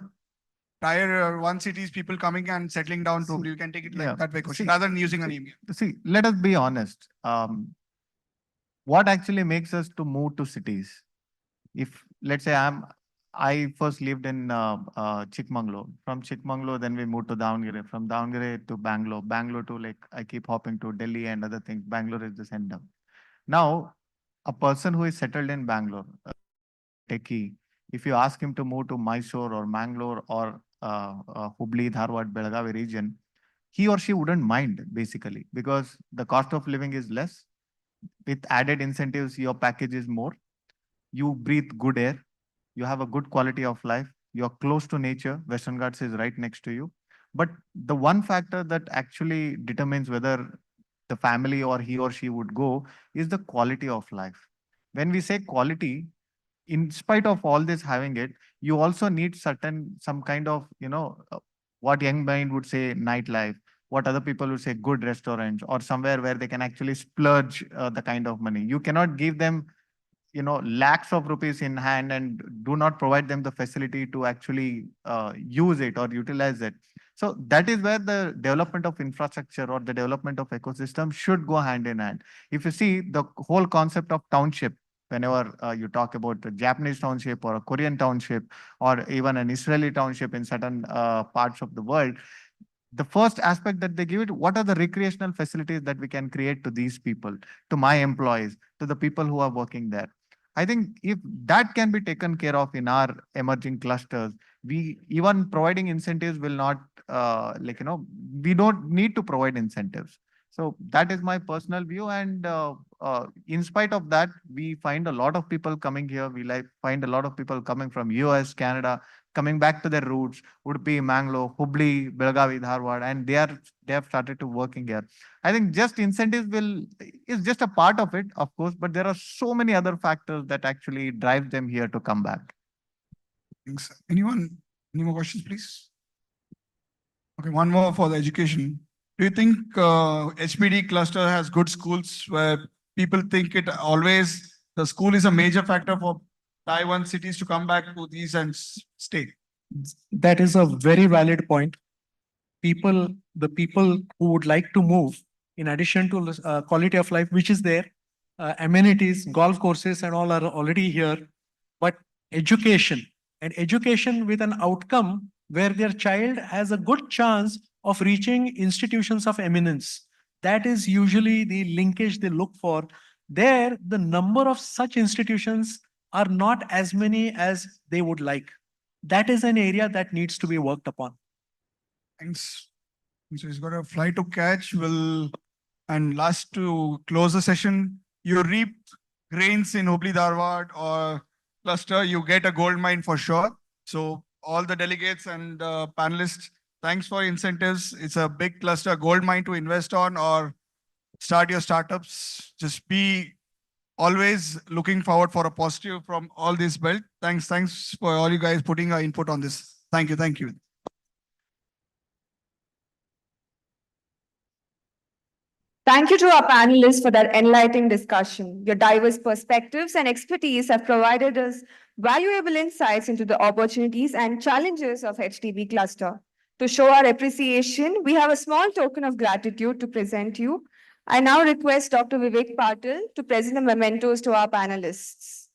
tier one cities, people coming and settling down to, you can take it like that way question, rather than using an email. See, let us be honest. What actually makes us to move to cities? If let's say I first lived in Chikmagalur. From Chikmagalur, then we moved to Davangere. From Davangere to Bangalore. Bangalore to like I keep hopping to Delhi and other things. Bangalore is the center. Now, a person who is settled in Bangalore, a techie, if you ask him to move to Mysore or Mangalore or Hubli, Dharwad, Belagavi region, he or she wouldn't mind basically because the cost of living is less. With added incentives, your package is more. You breathe good air. You have a good quality of life. You're close to nature. Western Ghats is right next to you. But the one factor that actually determines whether the family or he or she would go is the quality of life. When we say quality, in spite of all this having it, you also need some kind of, what young mind would say nightlife, what other people would say good restaurants or somewhere where they can actually splurge the kind of money. You cannot give them lakhs of rupees in hand and do not provide them the facility to actually use it or utilize it. So that is where the development of infrastructure or the development of ecosystem should go hand in hand. If you see the whole concept of township, whenever you talk about the Japanese township or a Korean township or even an Israeli township in certain parts of the world, the first aspect that they give it, what are the recreational facilities that we can create to these people, to my employees, to the people who are working there. I think if that can be taken care of in our emerging clusters, we even providing incentives will not we don't need to provide incentives. So that is my personal view. And in spite of that, we find a lot of people coming here. We find a lot of people coming from US, Canada, coming back to their roots, Udupi, Mangalore, Hubli, Belagavi, Dharwad, and they have started to working here. I think just incentives is just a part of it, of course, but there are so many other factors that actually drive them here to come back. Thanks. Anyone? Any more questions, please? Okay, one more for the education. Do you think HBD cluster has good schools where people think the school is a major factor for Taiwan cities to come back to these and stay? That is a very valid point. The people who would like to move, in addition to quality of life, which is there, amenities, golf courses and all are already here, but education with an outcome where their child has a good chance of reaching institutions of eminence. That is usually the linkage they look for. There, the number of such institutions are not as many as they would like. That is an area that needs to be worked upon. Thanks. So he's got a flight to catch. And last to close the session, you reap grains in Hubli Dharwad or cluster, you get a gold mine for sure. So all the delegates and panelists, thanks for incentives. It's a big cluster, gold mine to invest on or start your startups. Just be always looking forward for a positive from all this belt. Thanks for all you guys putting our input on this. Thank you. Thank you. Thank you to our panelists for that enlightening discussion. Your diverse perspectives and expertise have provided us valuable insights into the opportunities and challenges of HDB cluster. To show our appreciation, we have a small token of gratitude to present you. I now request Dr. Vivek Patil to present the mementos to our panelists.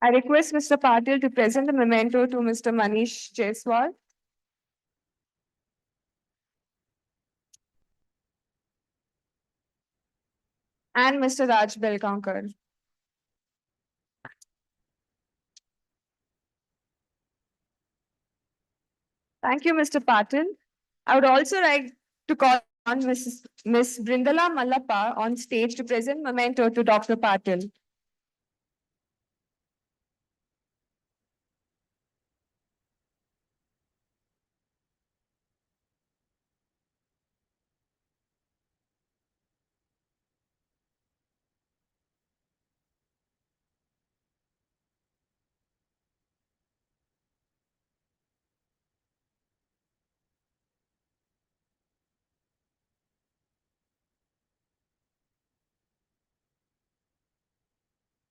I request Mr. Patil to present the memento to Mr. Manish Jaiswal. and Mr. Raj Belgaonkar. Thank you, Mr. Patil. I would also like to call on Ms. Brindala Mallappa on stage to present memento to Dr. Patil.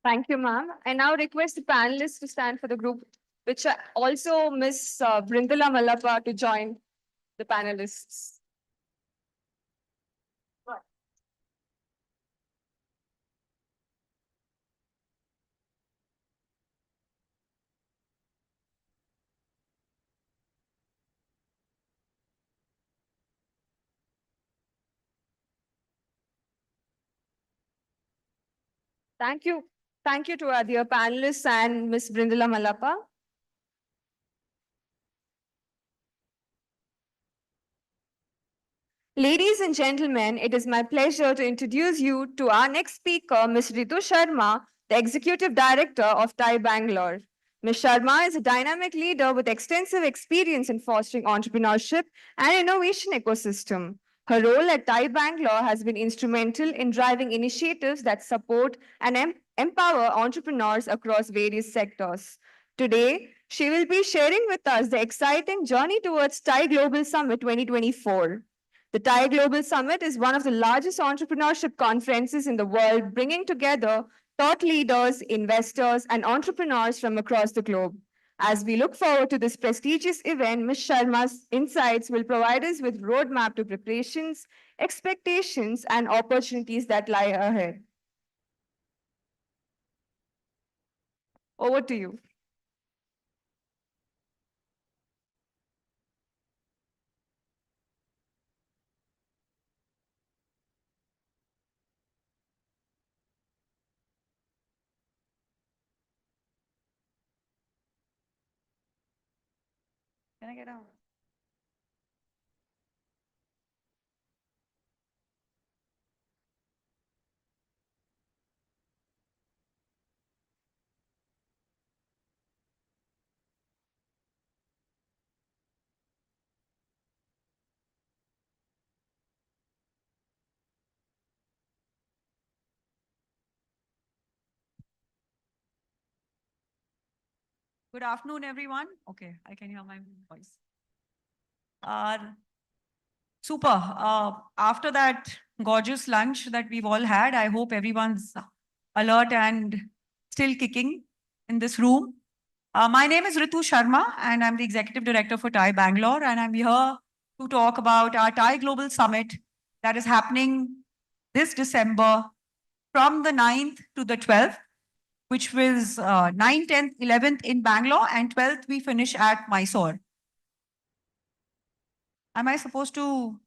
Thank you, ma'am. I now request the panelists to stand for the group, which are also Ms. Brindala Mallappa to join the panelists. Thank you. Thank you to our dear panelists and Ms. Brindala Mallappa. Ladies and gentlemen, it is my pleasure to introduce you to our next speaker, Ms. Ritu Sharma, the Executive Director of TiE Bangalore. Ms. Sharma is a dynamic leader with extensive experience in fostering entrepreneurship and innovation ecosystem. Her role at TiE Bangalore has been instrumental in driving initiatives that support and empower entrepreneurs across various sectors. Today, she will be sharing with us the exciting journey towards TiE Global Summit 2024. The TiE Global Summit is one of the largest entrepreneurship conferences in the world, bringing together thought leaders, investors, and entrepreneurs from across the globe. As we look forward to this prestigious event, Ms. Sharma's insights will provide us with roadmap to preparations, expectations, and opportunities that lie ahead. Over to you. Can I get out? Good afternoon, everyone. Okay, I can hear my voice. Super. After that gorgeous lunch that we've all had, I hope everyone's alert and still kicking in this room. My name is Ritu Sharma, and I'm the Executive Director for TiE Bangalore, and I'm here to talk about our TiE Global Summit that is happening this December from the 9th to the 12th, which was 9th, 10th, 11th in Bangalore, and 12th we finish at Mysore. Am I supposed to?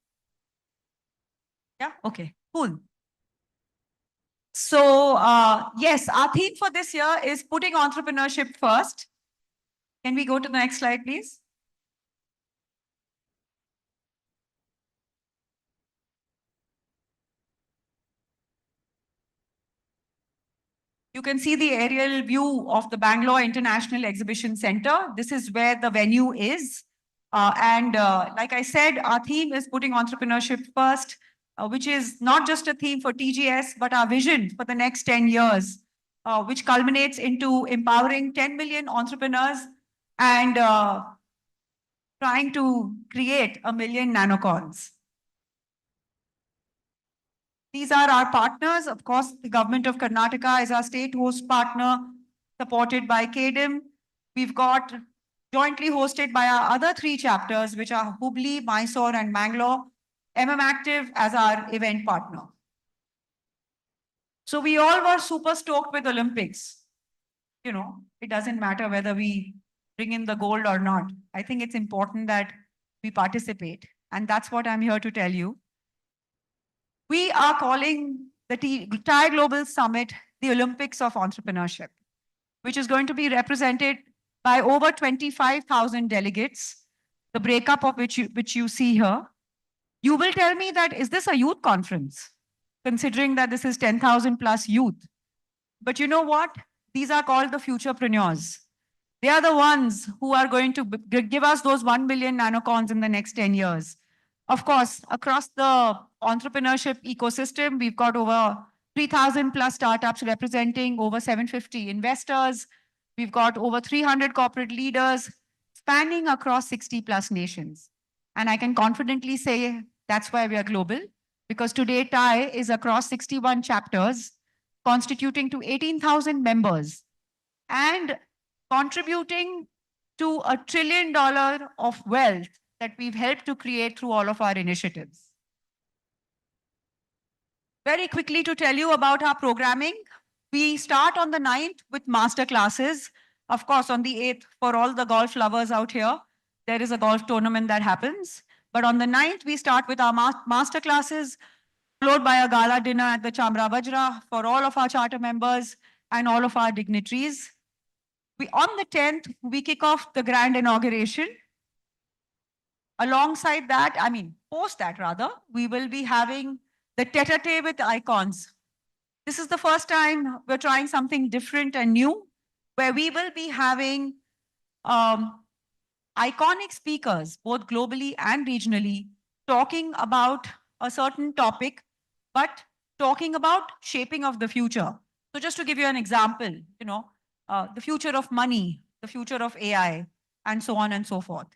Yeah, okay, cool. So yes, our theme for this year is putting entrepreneurship first. Can we go to the next slide, please? You can see the aerial view of the Bangalore International Exhibition Center. This is where the venue is. Like I said, our theme is putting entrepreneurship first, which is not just a theme for TGS, but our vision for the next 10 years, which culminates into empowering 10 million entrepreneurs and trying to create 1 million nanocorns. These are our partners. Of course, the government of Karnataka is our state host partner, supported by KDIM. We've got jointly hosted by our other 3 chapters, which are Hubli, Mysore, and Bangalore, Active as our event partner. So we all were super stoked with Olympics. You know, it doesn't matter whether we bring in the gold or not. I think it's important that we participate. And that's what I'm here to tell you. We are calling the Thai Global Summit, the Olympics of Entrepreneurship, which is going to be represented by over 25,000 delegates, the breakup of which you see here. You will tell me that, is this a youth conference? Considering that this is 10,000 plus youth. But you know what? These are called the futurepreneurs. They are the ones who are going to give us those 1 billion nanocons in the next 10 years. Of course, across the entrepreneurship ecosystem, we've got over 3,000 plus startups representing over 750 investors. We've got over 300 corporate leaders spanning across 60 plus nations. And I can confidently say that's why we are global, because today TAI is across 61 chapters, constituting to 18,000 members and contributing to $1 trillion of wealth that we've helped to create through all of our initiatives. Very quickly to tell you about our programming, we start on the 9th with master classes. Of course, on the 8th, for all the golf lovers out here, there is a golf tournament that happens. But on the 9th, we start with our master classes, followed by a gala dinner at the Chamra Vajra for all of our charter members and all of our dignitaries. On the 10th, we kick off the grand inauguration. Alongside that, post that rather, we will be having the tete-a-tete with icons. This is the first time we're trying something different and new, where we will be having iconic speakers, both globally and regionally, talking about a certain topic, but talking about shaping of the future. So just to give you an example, the future of money, the future of AI, and so on and so forth.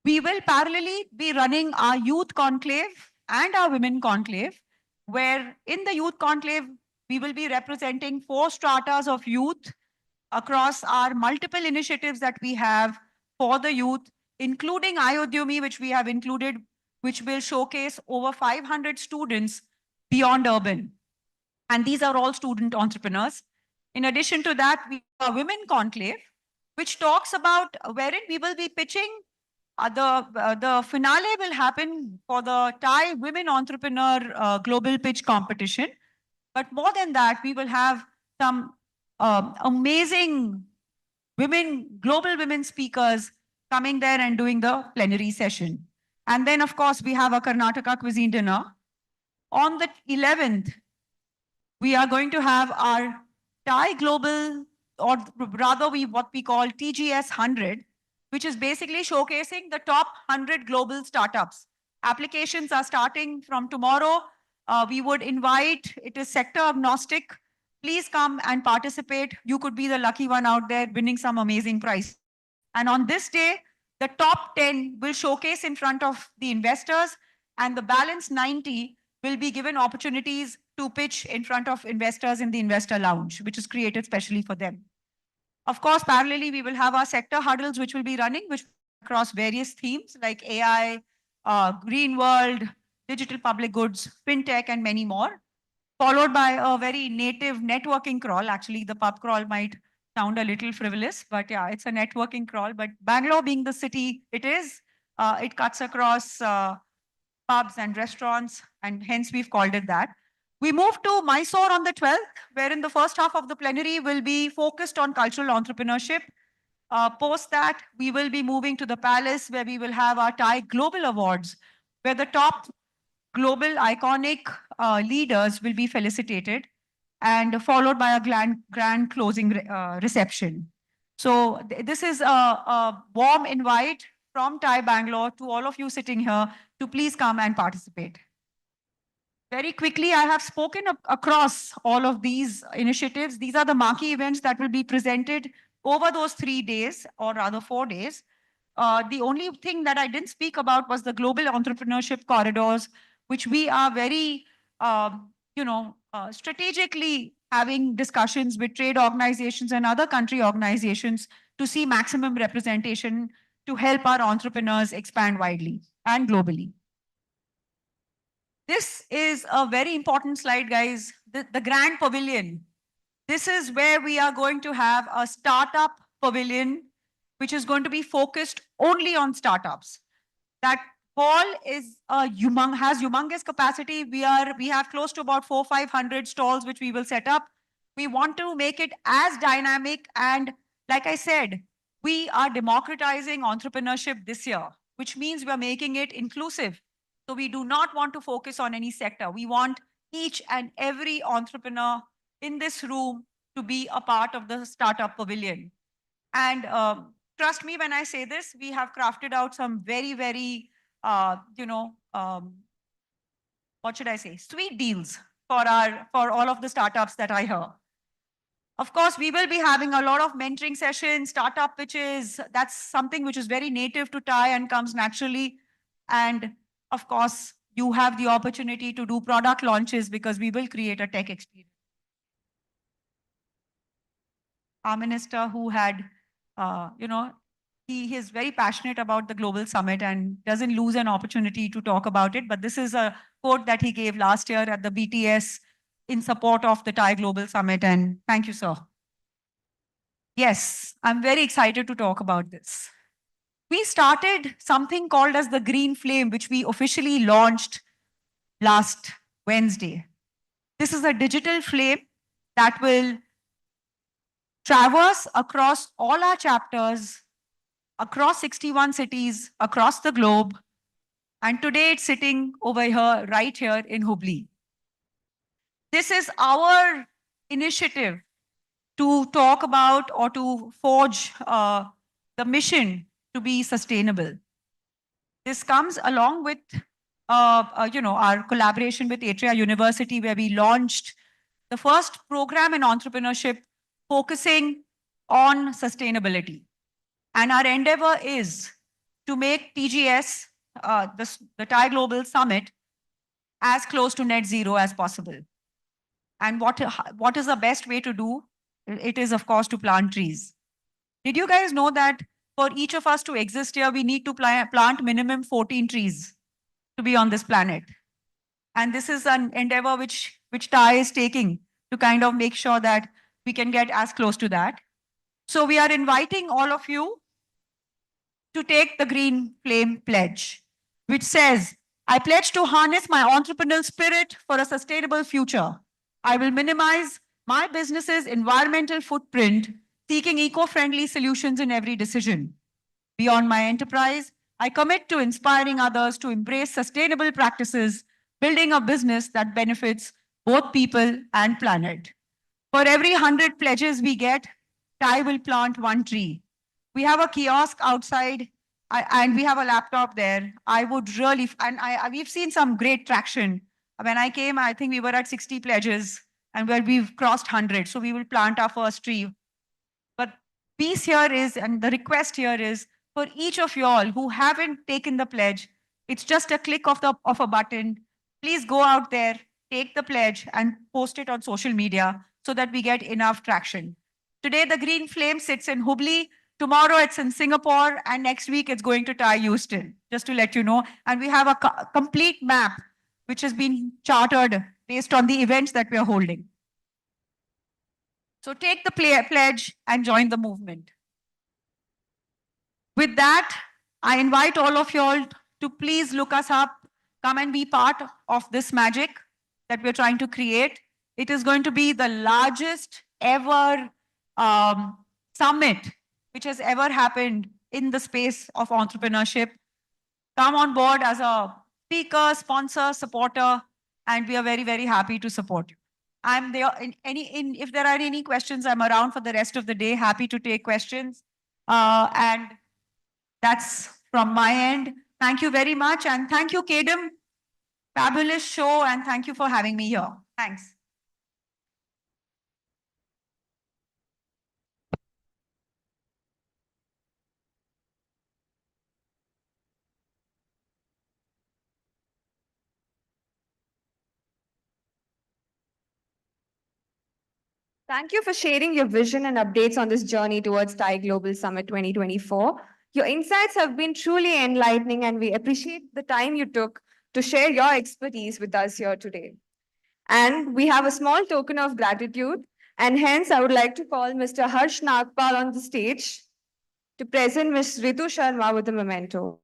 We will parallelly be running our youth conclave and our women conclave, where in the youth conclave, we will be representing 4 stratas of youth across our multiple initiatives that we have for the youth, including IODUMI, which we have included, which will showcase over 500 students beyond urban. And these are all student entrepreneurs. In addition to that, we have a women conclave, which talks about wherein we will be pitching. The finale will happen for the Thai Women Entrepreneur Global Pitch Competition. But more than that, we will have some amazing global women speakers coming there and doing the plenary session. And then, of course, we have a Karnataka cuisine dinner. On the 11th, we are going to have our Thai Global, or rather what we call TGS 100, which is basically showcasing the top 100 global startups. Applications are starting from tomorrow. We would invite, it is sector agnostic. Please come and participate. You could be the lucky one out there winning some amazing prize. And on this day, the top 10 will showcase in front of the investors, and the balance 90 will be given opportunities to pitch in front of investors in the investor lounge, which is created specially for them. Of course, parallelly, we will have our sector huddles, which will be running, which across various themes like AI, green world, digital public goods, fintech, and many more, followed by a very native networking crawl. Actually, the pub crawl might sound a little frivolous, but yeah, it's a networking crawl. But Bangalore being the city it is, it cuts across pubs and restaurants, and hence we've called it that. We move to Mysore on the 12th, wherein the first half of the plenary will be focused on cultural entrepreneurship. Post that, we will be moving to the palace, where we will have our Thai Global Awards, where the top global iconic leaders will be felicitated, and followed by a grand closing reception. So this is a warm invite from Thai Bangalore to all of you sitting here to please come and participate. Very quickly, I have spoken across all of these initiatives. These are the marquee events that will be presented over those 3 days, or rather 4 days. The only thing that I didn't speak about was the global entrepreneurship corridors, which we are very, strategically having discussions with trade organizations and other country organizations to see maximum representation to help our entrepreneurs expand widely and globally. This is a very important slide, guys. The Grand Pavilion. This is where we are going to have a startup pavilion, which is going to be focused only on startups. That hall is has humongous capacity. We have close to about 400-500 stalls, which we will set up. We want to make it as dynamic. And like I said, we are democratizing entrepreneurship this year, which means we're making it inclusive. So we do not want to focus on any sector. We want each and every entrepreneur in this room to be a part of the startup pavilion. And trust me when I say this, we have crafted out some very, very, what should I say, sweet deals for all of the startups that I hear. Of course, we will be having a lot of mentoring sessions, startup pitches. That's something which is very native to TIE and comes naturally. And of course, you have the opportunity to do product launches because we will create a tech experience. Our minister who had, he is very passionate about the global summit and doesn't lose an opportunity to talk about it. But this is a quote that he gave last year at the BTS in support of the Thai Global Summit. And thank you, sir. Yes, I'm very excited to talk about this. We started something called as the Green Flame, which we officially launched last Wednesday. This is a digital flame that will traverse across all our chapters, across 61 cities, across the globe. And today it's sitting over here, right here in Hubli. This is our initiative to talk about or to forge the mission to be sustainable. This comes along with, our collaboration with Atria University, where we launched the first program in entrepreneurship focusing on sustainability. And our endeavor is to make TGS, the Thai Global Summit, as close to net zero as possible. And what is the best way to do? It is, of course, to plant trees. Did you guys know that for each of us to exist here, we need to plant minimum 14 trees to be on this planet? And this is an endeavor which Thai is taking to kind of make sure that we can get as close to that. So we are inviting all of you to take the Green Flame Pledge, which says, I pledge to harness my entrepreneurial spirit for a sustainable future. I will minimize my business's environmental footprint, seeking eco-friendly solutions in every decision. Beyond my enterprise, I commit to inspiring others to embrace sustainable practices, building a business that benefits both people and planet. For every 100 pledges we get, Thai will plant 1 tree. We have a kiosk outside and we have a laptop there. I would really, and we've seen some great traction. When I came, I think we were at 60 pledges and where we've crossed 100. So we will plant our first tree. But piece here is, and the request here is, for each of y'all who haven't taken the pledge, it's just a click of a button. Please go out there, take the pledge and post it on social media so that we get enough traction. Today, the Green Flame sits in Hubli. Tomorrow, it's in Singapore. And next week, it's going to Thai Houston, just to let you know. And we have a complete map, which has been chartered based on the events that we are holding. So take the pledge and join the movement. With that, I invite all of y'all to please look us up, come and be part of this magic that we're trying to create. It is going to be the largest ever summit which has ever happened in the space of entrepreneurship. Come on board as a speaker, sponsor, supporter, and we are very, very happy to support you. I'm there. If there are any questions, I'm around for the rest of the day. Happy to take questions. And that's from my end. Thank you very much. And thank you, Kedem. Fabulous show. And thank you for having me here. Thanks. Thank you for sharing your vision and updates on this journey towards Thai Global Summit 2024. Your insights have been truly enlightening, and we appreciate the time you took to share your expertise with us here today. And we have a small token of gratitude, and hence I would like to call Mr. Harsh Nagpal on the stage to present Ms. Ritu Sharma with a memento.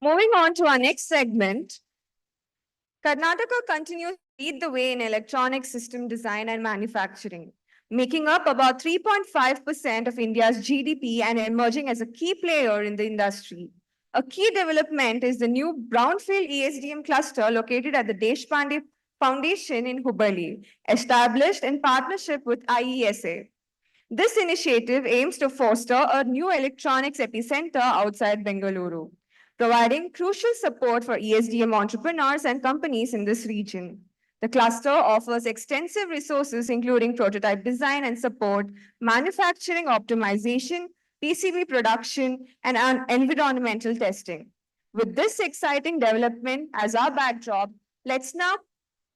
Moving on to our next segment, Karnataka continues to lead the way in electronic system design and manufacturing, making up about 3.5% of India's GDP and emerging as a key player in the industry. A key development is the new Brownfield ESDM cluster located at the Deshpande Foundation in Hubballi, established in partnership with IESA. This initiative aims to foster a new electronics epicenter outside Bengaluru, providing crucial support for ESDM entrepreneurs and companies in this region. The cluster offers extensive resources including prototype design and support, manufacturing optimization, PCB production, and environmental testing. With this exciting development as our backdrop, let's now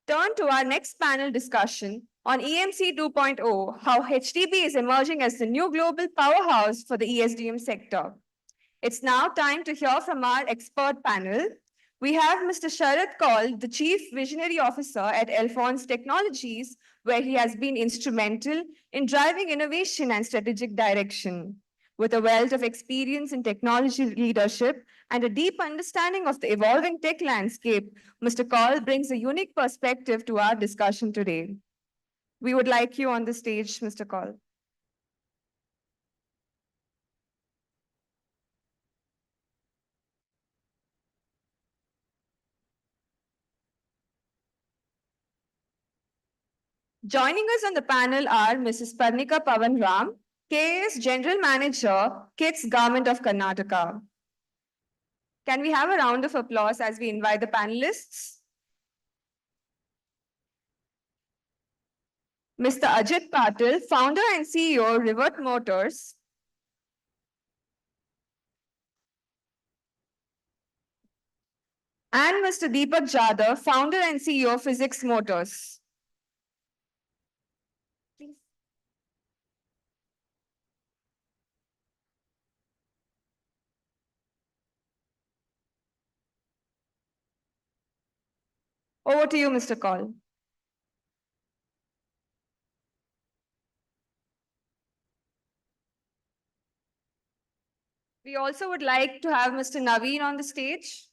turn to our next panel discussion on EMC 2.0, how HDB is emerging as the new global powerhouse for the ESDM sector. It's now time to hear from our expert panel. We have Mr. Sharad Kaul, the Chief Visionary Officer at Alphonse Technologies, where he has been instrumental in driving innovation and strategic direction. With a wealth of experience in technology leadership and a deep understanding of the evolving tech landscape, Mr. Kaul brings a unique perspective to our discussion today. We would like you on the stage, Mr. Kaul. Joining us on the panel are Mrs. Parnika Pavan Ram, KAS General Manager, KITS Government of Karnataka. Can we have a round of applause as we invite the panelists? Mr. Ajit Patil, Founder and CEO, Rivert Motors. And Mr. Deepak Jadhav, Founder and CEO, Physics Motors. Please. Over to you, Mr. Kaul. We also would like to have Mr. Naveen on the stage.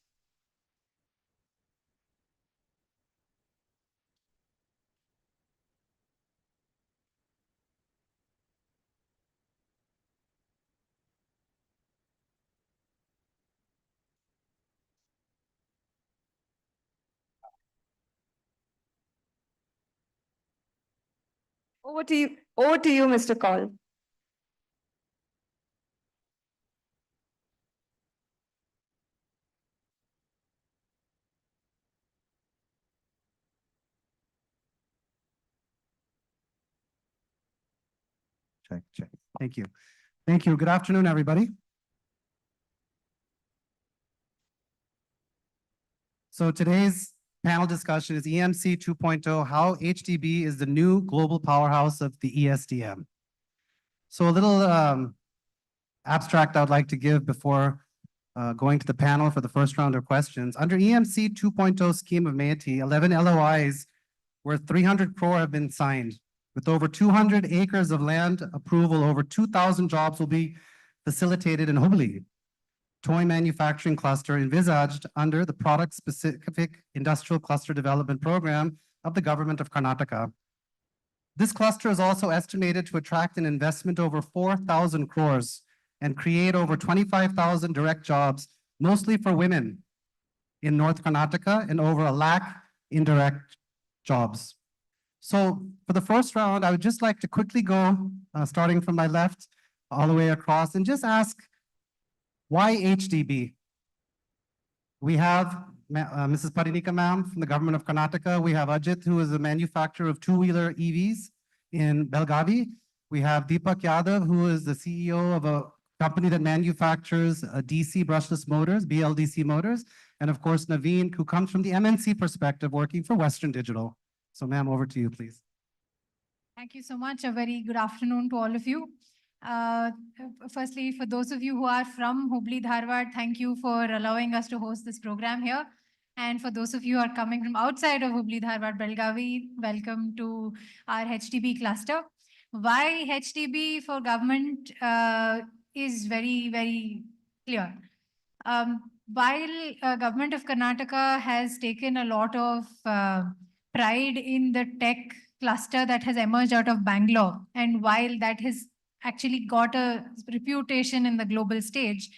Over to you, Mr. Kaul. Check. Thank you. Thank you. Good afternoon, everybody. So today's panel discussion is EMC 2.0, how HDB is the new global powerhouse of the ESDM. So a little abstract I would like to give before going to the panel for the first round of questions. Under EMC 2.0 scheme of Meity, 11 LOIs worth 300 crore have been signed. With over 200 acres of land approval, over 2,000 jobs will be facilitated in Hubballi. Toy manufacturing cluster envisaged under the product-specific industrial cluster development program of the government of Karnataka. This cluster is also estimated to attract an investment over 4,000 crores and create over 25,000 direct jobs, mostly for women in North Karnataka, and over 1 lakh indirect jobs. So for the first round, I would just like to quickly go, starting from my left, all the way across, and just ask, why HDB? We have Mrs. Parinika ma'am from the government of Karnataka. We have Ajit, who is a manufacturer of two-wheeler EVs in Belgavi. We have Deepak Yadav, who is the CEO of a company that manufactures DC brushless motors, BLDC motors. And of course, Naveen, who comes from the MNC perspective, working for Western Digital. So ma'am, over to you, please. Thank you so much. A very good afternoon to all of you. Firstly, for those of you who are from Hubli, Dharwad, thank you for allowing us to host this program here. And for those of you who are coming from outside of Hubli, Dharwad, Belgavi, welcome to our HDB cluster. Why HDB for government is very, very clear. while government of Karnataka has taken a lot of pride in the tech cluster that has emerged out of Bangalore, and while that has actually got a reputation in the global stage,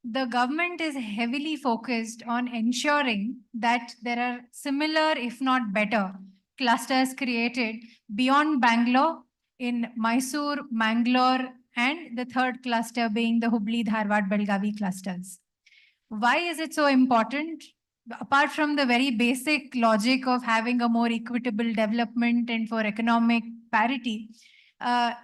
the government is heavily focused on ensuring that there are similar, if not better, clusters created beyond Bangalore in Mysore, Mangalore, and the third cluster being the Hubli, Dharwad, Belgavi clusters. Why is it so important? Apart from the very basic logic of having a more equitable development and for economic parity, a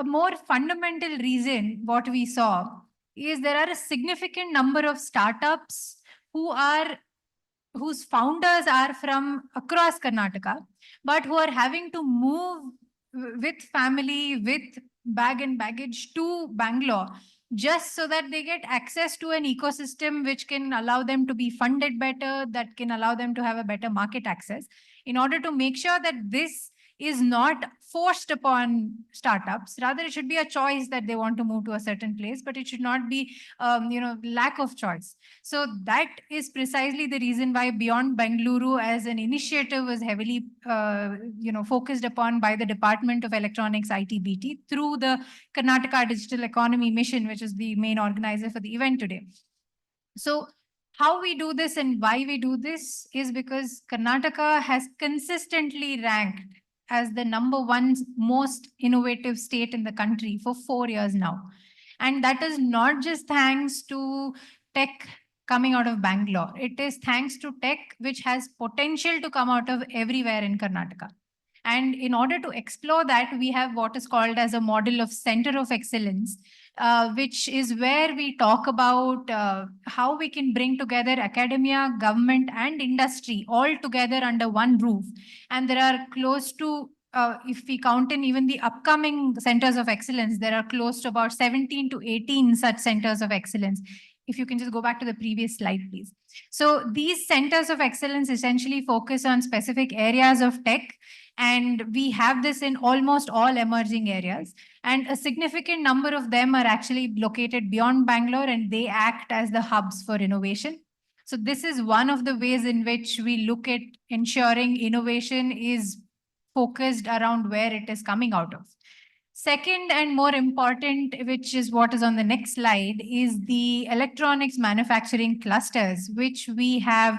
more fundamental reason what we saw is there are a significant number of startups whose founders are from across Karnataka, but who are having to move with family, with bag and baggage to Bangalore, just so that they get access to an ecosystem which can allow them to be funded better, that can allow them to have a better market access, in order to make sure that this is not forced upon startups. Rather, it should be a choice that they want to move to a certain place, but it should not be, lack of choice. So that is precisely the reason why Beyond Bengaluru as an initiative was heavily, focused upon by the Department of Electronics ITBT through the Karnataka Digital Economy Mission, which is the main organizer for the event today. So how we do this and why we do this is because Karnataka has consistently ranked as the #1 most innovative state in the country for 4 years now. And that is not just thanks to tech coming out of Bangalore. It is thanks to tech which has potential to come out of everywhere in Karnataka. And in order to explore that, we have what is called as a model of center of excellence, which is where we talk about how we can bring together academia, government, and industry all together under one roof. And there are close to, if we count in even the upcoming centers of excellence, there are close to about 17 to 18 such centers of excellence. If you can just go back to the previous slide, please. So these centers of excellence essentially focus on specific areas of tech, and we have this in almost all emerging areas. And a significant number of them are actually located beyond Bangalore, and they act as the hubs for innovation. So this is one of the ways in which we look at ensuring innovation is focused around where it is coming out of. Second and more important, which is what is on the next slide, is the electronics manufacturing clusters, which we have,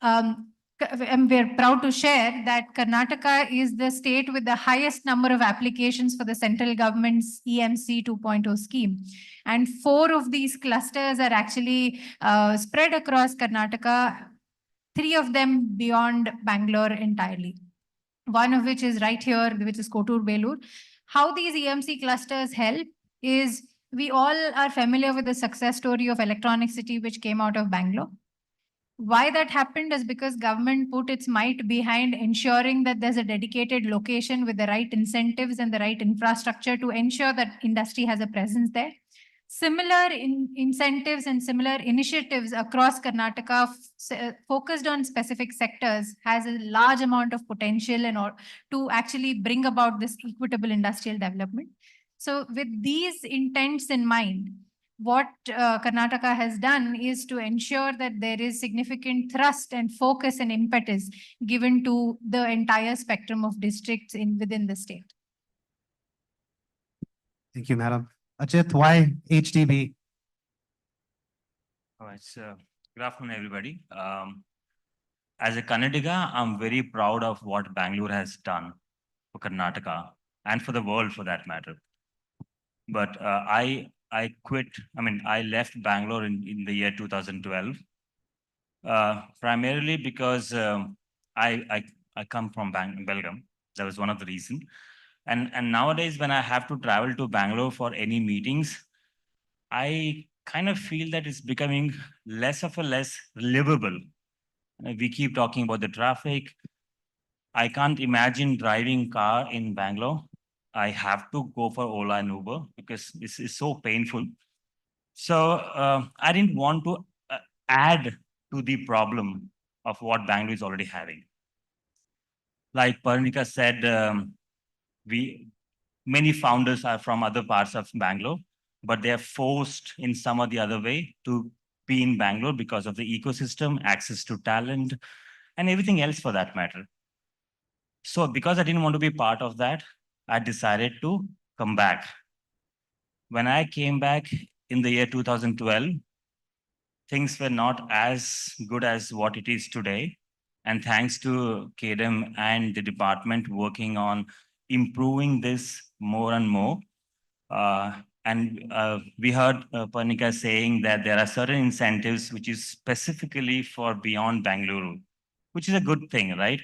and we're proud to share that Karnataka is the state with the highest number of applications for the central government's EMC 2.0 scheme. And 4 of these clusters are actually spread across Karnataka, 3 of them beyond Bangalore entirely. One of which is right here, which is Kotur Belur. How these EMC clusters help is we all are familiar with the success story of Electronic City, which came out of Bangalore. Why that happened is because government put its might behind ensuring that there's a dedicated location with the right incentives and the right infrastructure to ensure that industry has a presence there. Similar incentives and similar initiatives across Karnataka focused on specific sectors has a large amount of potential in order to actually bring about this equitable industrial development. So with these intents in mind, what Karnataka has done is to ensure that there is significant thrust and focus and impetus given to the entire spectrum of districts within the state. Thank you, Madam. Ajit, why HDB? All right, so good afternoon, everybody. As a Kannadiga, I'm very proud of what Bangalore has done for Karnataka and for the world for that matter. But I left Bangalore in the year 2012, primarily because I come from Belgium. That was one of the reasons. And nowadays, when I have to travel to Bangalore for any meetings, I kind of feel that it's becoming less livable. We keep talking about the traffic. I can't imagine driving car in Bangalore. I have to go for Ola and Uber because it's so painful. So I didn't want to add to the problem of what Bangalore is already having. Like Parnika said, many founders are from other parts of Bangalore, but they are forced in some or the other way to be in Bangalore because of the ecosystem, access to talent, and everything else for that matter. So because I didn't want to be part of that, I decided to come back. When I came back in the year 2012, things were not as good as what it is today. And thanks to KDM and the department working on improving this more and more. We heard Parnika saying that there are certain incentives which is specifically for beyond Bangalore, which is a good thing, right?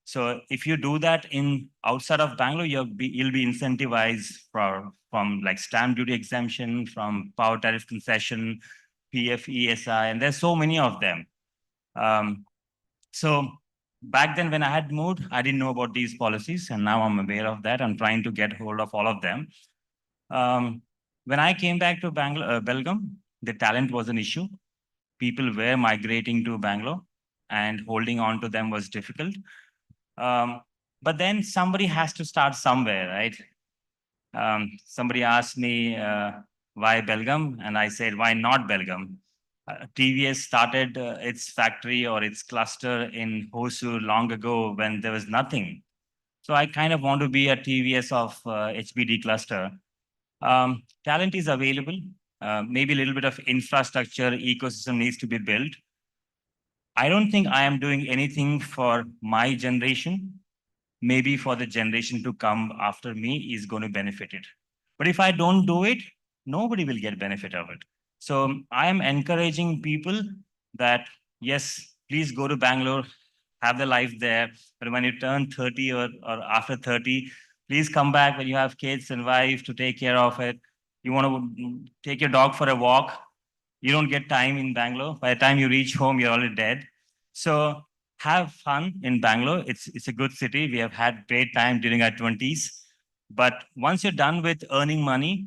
So if you do that in outside of Bangalore, you'll be incentivized from like stamp duty exemption, from power tariff concession, PF, ESI, and there's so many of them. So back then when I had moved, I didn't know about these policies, and now I'm aware of that. I'm trying to get hold of all of them. When I came back to Belgaum, the talent was an issue. People were migrating to Bangalore, and holding on to them was difficult. But then somebody has to start somewhere, right? Somebody asked me, why Belgaum? And I said, why not Belgaum? TVS started its factory or its cluster in Hosur long ago when there was nothing. So I kind of want to be a TVS of HBD cluster. Talent is available. Maybe a little bit of infrastructure ecosystem needs to be built. I don't think I am doing anything for my generation. Maybe for the generation to come after me is going to benefit it. But if I don't do it, nobody will get benefit of it. So I am encouraging people that, yes, please go to Bangalore, have the life there. But when you turn 30 or after 30, please come back when you have kids and wife to take care of it. You want to take your dog for a walk. You don't get time in Bangalore. By the time you reach home, you're already dead. So have fun in Bangalore. It's a good city. We have had great time during our 20s. But once you're done with earning money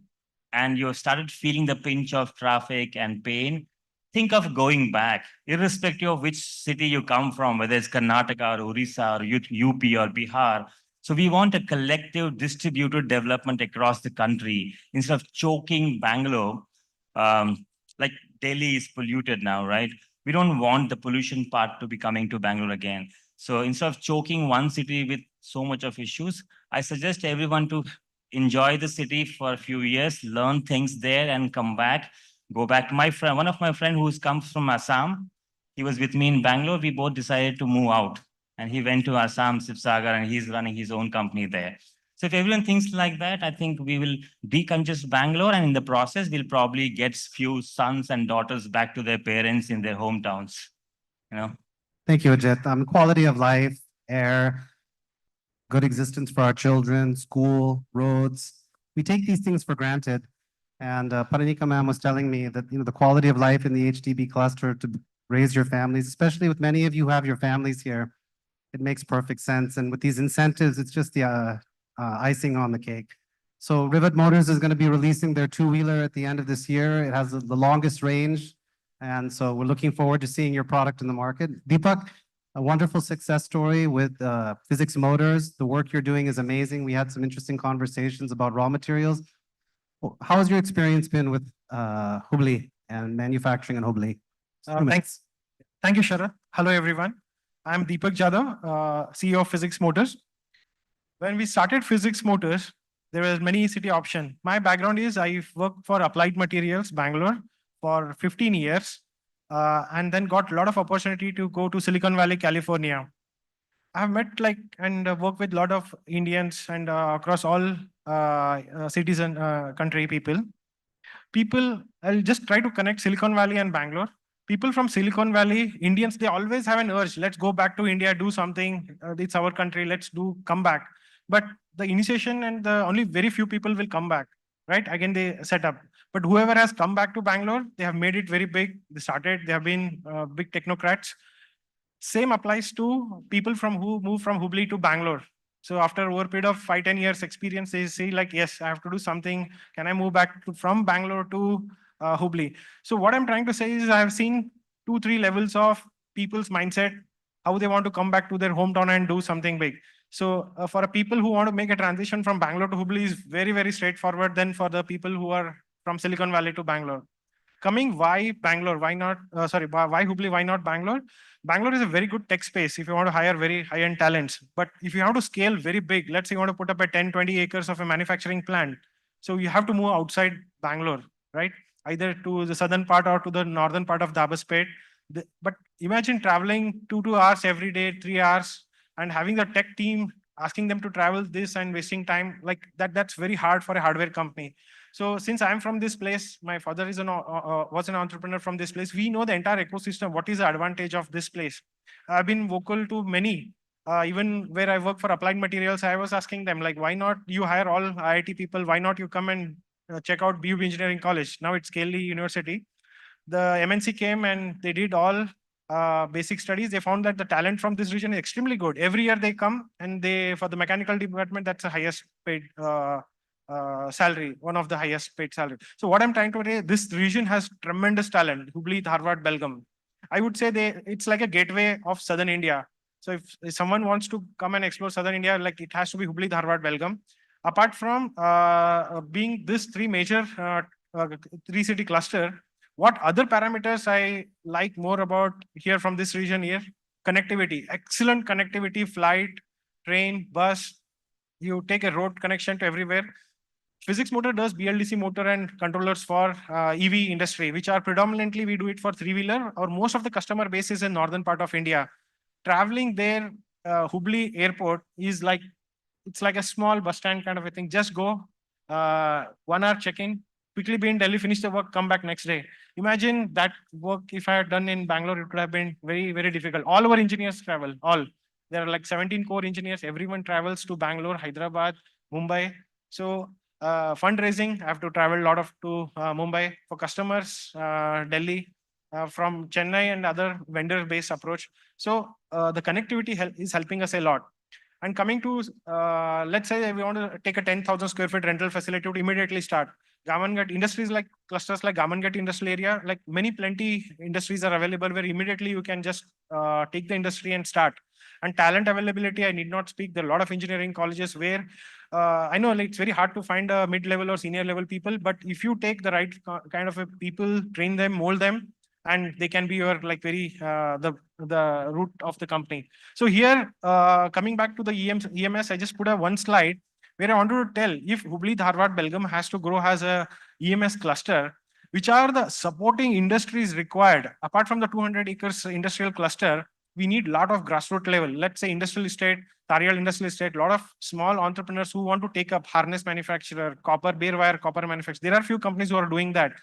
and you've started feeling the pinch of traffic and pain, think of going back, irrespective of which city you come from, whether it's Karnataka or Orissa or UP or Bihar. So we want a collective distributed development across the country instead of choking Bangalore. Like Delhi is polluted now, right? We don't want the pollution part to be coming to Bangalore again. So instead of choking one city with so much of issues, I suggest everyone to enjoy the city for a few years, learn things there and come back. Go back to my friend, one of my friend who comes from Assam. He was with me in Bangalore. We both decided to move out and he went to Assam, Sibsagar, and he's running his own company there. So if everyone thinks like that, I think we will decongest Bangalore, and in the process, we'll probably get few sons and daughters back to their parents in their hometowns. You know. Thank you, Ajit. Quality of life, air, good existence for our children, school, roads. We take these things for granted. And Paranika ma'am was telling me that the quality of life in the HDB cluster to raise your families, especially with many of you who have your families here, it makes perfect sense. And with these incentives, it's just the icing on the cake. So Rivet Motors is going to be releasing their two-wheeler at the end of this year. It has the longest range. And so we're looking forward to seeing your product in the market. Deepak, a wonderful success story with Physics Motors. The work you're doing is amazing. We had some interesting conversations about raw materials. How has your experience been with Hubli and manufacturing in Hubli? Thanks. Thank you, Sharad. Hello, everyone. I'm Deepak Jadhav, CEO of Physics Motors. When we started Physics Motors, there was many city option. My background is I've worked for Applied Materials, Bangalore, for 15 years, and then got a lot of opportunity to go to Silicon Valley, California. I've met and worked with a lot of Indians and across all cities and country people. I'll just try to connect Silicon Valley and Bangalore. People from Silicon Valley, Indians, they always have an urge. Let's go back to India, do something. It's our country. Come back. But the initiation and only very few people will come back, right? Again, they set up. But whoever has come back to Bangalore, they have made it very big. They have been big technocrats. Same applies to people who move from Hubli to Bangalore. So after over a period of 5-10 years experience, they say yes, I have to do something. Can I move back from Bangalore to Hubli? So what I'm trying to say is I have seen 2-3 levels of people's mindset, how they want to come back to their hometown and do something big. So for people who want to make a transition from Bangalore to Hubli is very, very straightforward than for the people who are from Silicon Valley to Bangalore. Coming, why Bangalore? Why not, why Hubli? Why not Bangalore? Bangalore is a very good tech space if you want to hire very high-end talents. But if you have to scale very big, let's say you want to put up a 10, 20 acres of a manufacturing plant. So you have to move outside Bangalore, right? Either to the southern part or to the northern part of Dabaspet. But imagine traveling 2 hours every day, 3 hours, and having the tech team asking them to travel this and wasting time like that. That's very hard for a hardware company. So since I'm from this place, my father is was an entrepreneur from this place. We know the entire ecosystem. What is the advantage of this place? I've been vocal to many. Even where I work for applied materials, I was asking them like, why not you hire all IIT people? Why not you come and check out BU Engineering College? Now it's Kelly University. The MNC came and they did all basic studies. They found that the talent from this region is extremely good. Every year they come and they, for the mechanical department, that's the highest paid salary, one of the highest paid salary. So what I'm trying to say, this region has tremendous talent. Hubli, Dharwad, Belgaum. I would say it's like a gateway of Southern India. So if someone wants to come and explore Southern India, like it has to be Hubli, Dharwad, Belgaum. Apart from being this three major three city cluster, what other parameters I like more about here from this region here? Connectivity, excellent connectivity, flight, train, bus. You take a road connection to everywhere. Physics Motor does BLDC motor and controllers for EV industry, which are predominantly we do it for three-wheeler, or most of the customer base is in northern part of India. Traveling there, Hubli airport is like, it's like a small bus stand kind of a thing. Just go, 1 hour check-in, quickly be in Delhi, finish the work, come back next day. Imagine that work if I had done in Bangalore, it would have been very, very difficult. All our engineers travel, all. There are like 17 core engineers. Everyone travels to Bangalore, Hyderabad, Mumbai. So fundraising, I have to travel a lot of to Mumbai. For customers, Delhi, from Chennai and other vendor-based approach. So the connectivity is helping us a lot. And coming to, let's say we want to take a 10,000 square feet rental facility to immediately start. Gamangat industries like clusters like Gamangat industrial area, like plenty industries are available where immediately you can just take the industry and start. And talent availability, I need not speak. There are a lot of engineering colleges where I know like, it's very hard to find a mid-level or senior level people, but if you take the right kind of people, train them, mold them, and they can be your like very the root of the company. So here, coming back to the EMS, I just put a one slide where I wanted to tell if Hubli, Dharwad, Belgaum has to grow as a EMS cluster, which are the supporting industries required. Apart from the 200 acres industrial cluster, we need a lot of grassroots level. Let's say industrial estate, Tarial industrial estate, a lot of small entrepreneurs who want to take up harness manufacturer, copper, bare wire, copper manufacturer. There are few companies who are doing that.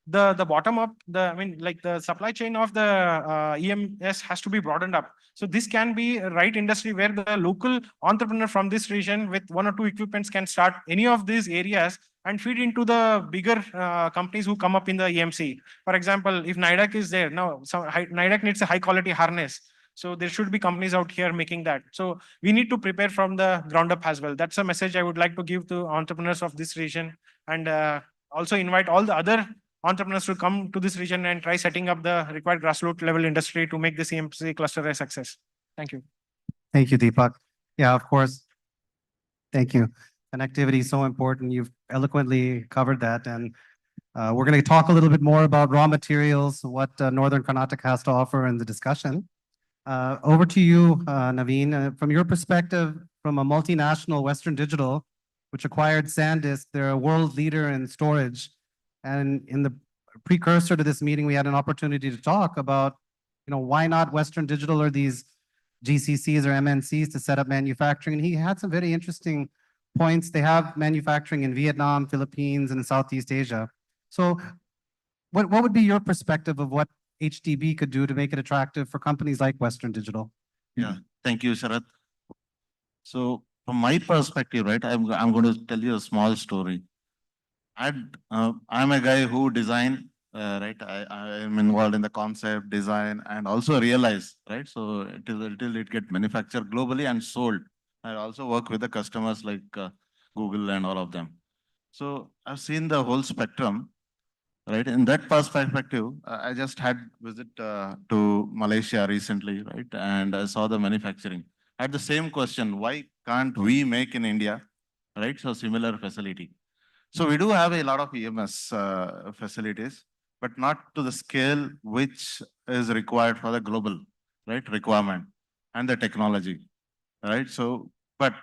The bottom up, the supply chain of the EMS has to be broadened up. So this can be a right industry where the local entrepreneur from this region with 1 or 2 equipments can start any of these areas and feed into the bigger companies who come up in the EMC. For example, if NIDAC is there, now NIDAC needs a high quality harness. So there should be companies out here making that. So we need to prepare from the ground up as well. That's a message I would like to give to entrepreneurs of this region, and also invite all the other entrepreneurs to come to this region and try setting up the required grassroots level industry to make the CMC cluster a success. Thank you. Thank you, Deepak. Yeah, of course. Thank you. Connectivity is so important. You've eloquently covered that. And we're going to talk a little bit more about raw materials, what Northern Karnataka has to offer in the discussion. Over to you, Naveen. From your perspective, from a multinational Western Digital, which acquired SanDisk, they're a world leader in storage. And in the precursor to this meeting, we had an opportunity to talk about, why not Western Digital or these GCCs or MNCs to set up manufacturing. And he had some very interesting points. They have manufacturing in Vietnam, Philippines, and Southeast Asia. So what would be your perspective of what HDB could do to make it attractive for companies like Western Digital? Yeah, thank you, Sharath. So from my perspective, right, I'm going to tell you a small story. I'm a guy who design, right? I am involved in the concept, design, and also realize, right? So until it get manufactured globally and sold. I also work with the customers like Google and all of them. So I've seen the whole spectrum, right? In that perspective, I just had visit to Malaysia recently, right? And I saw the manufacturing. I had the same question: why can't we make in India, right? So similar facility. So we do have a lot of EMS facilities, but not to the scale which is required for the global, right, requirement and the technology, right? So, but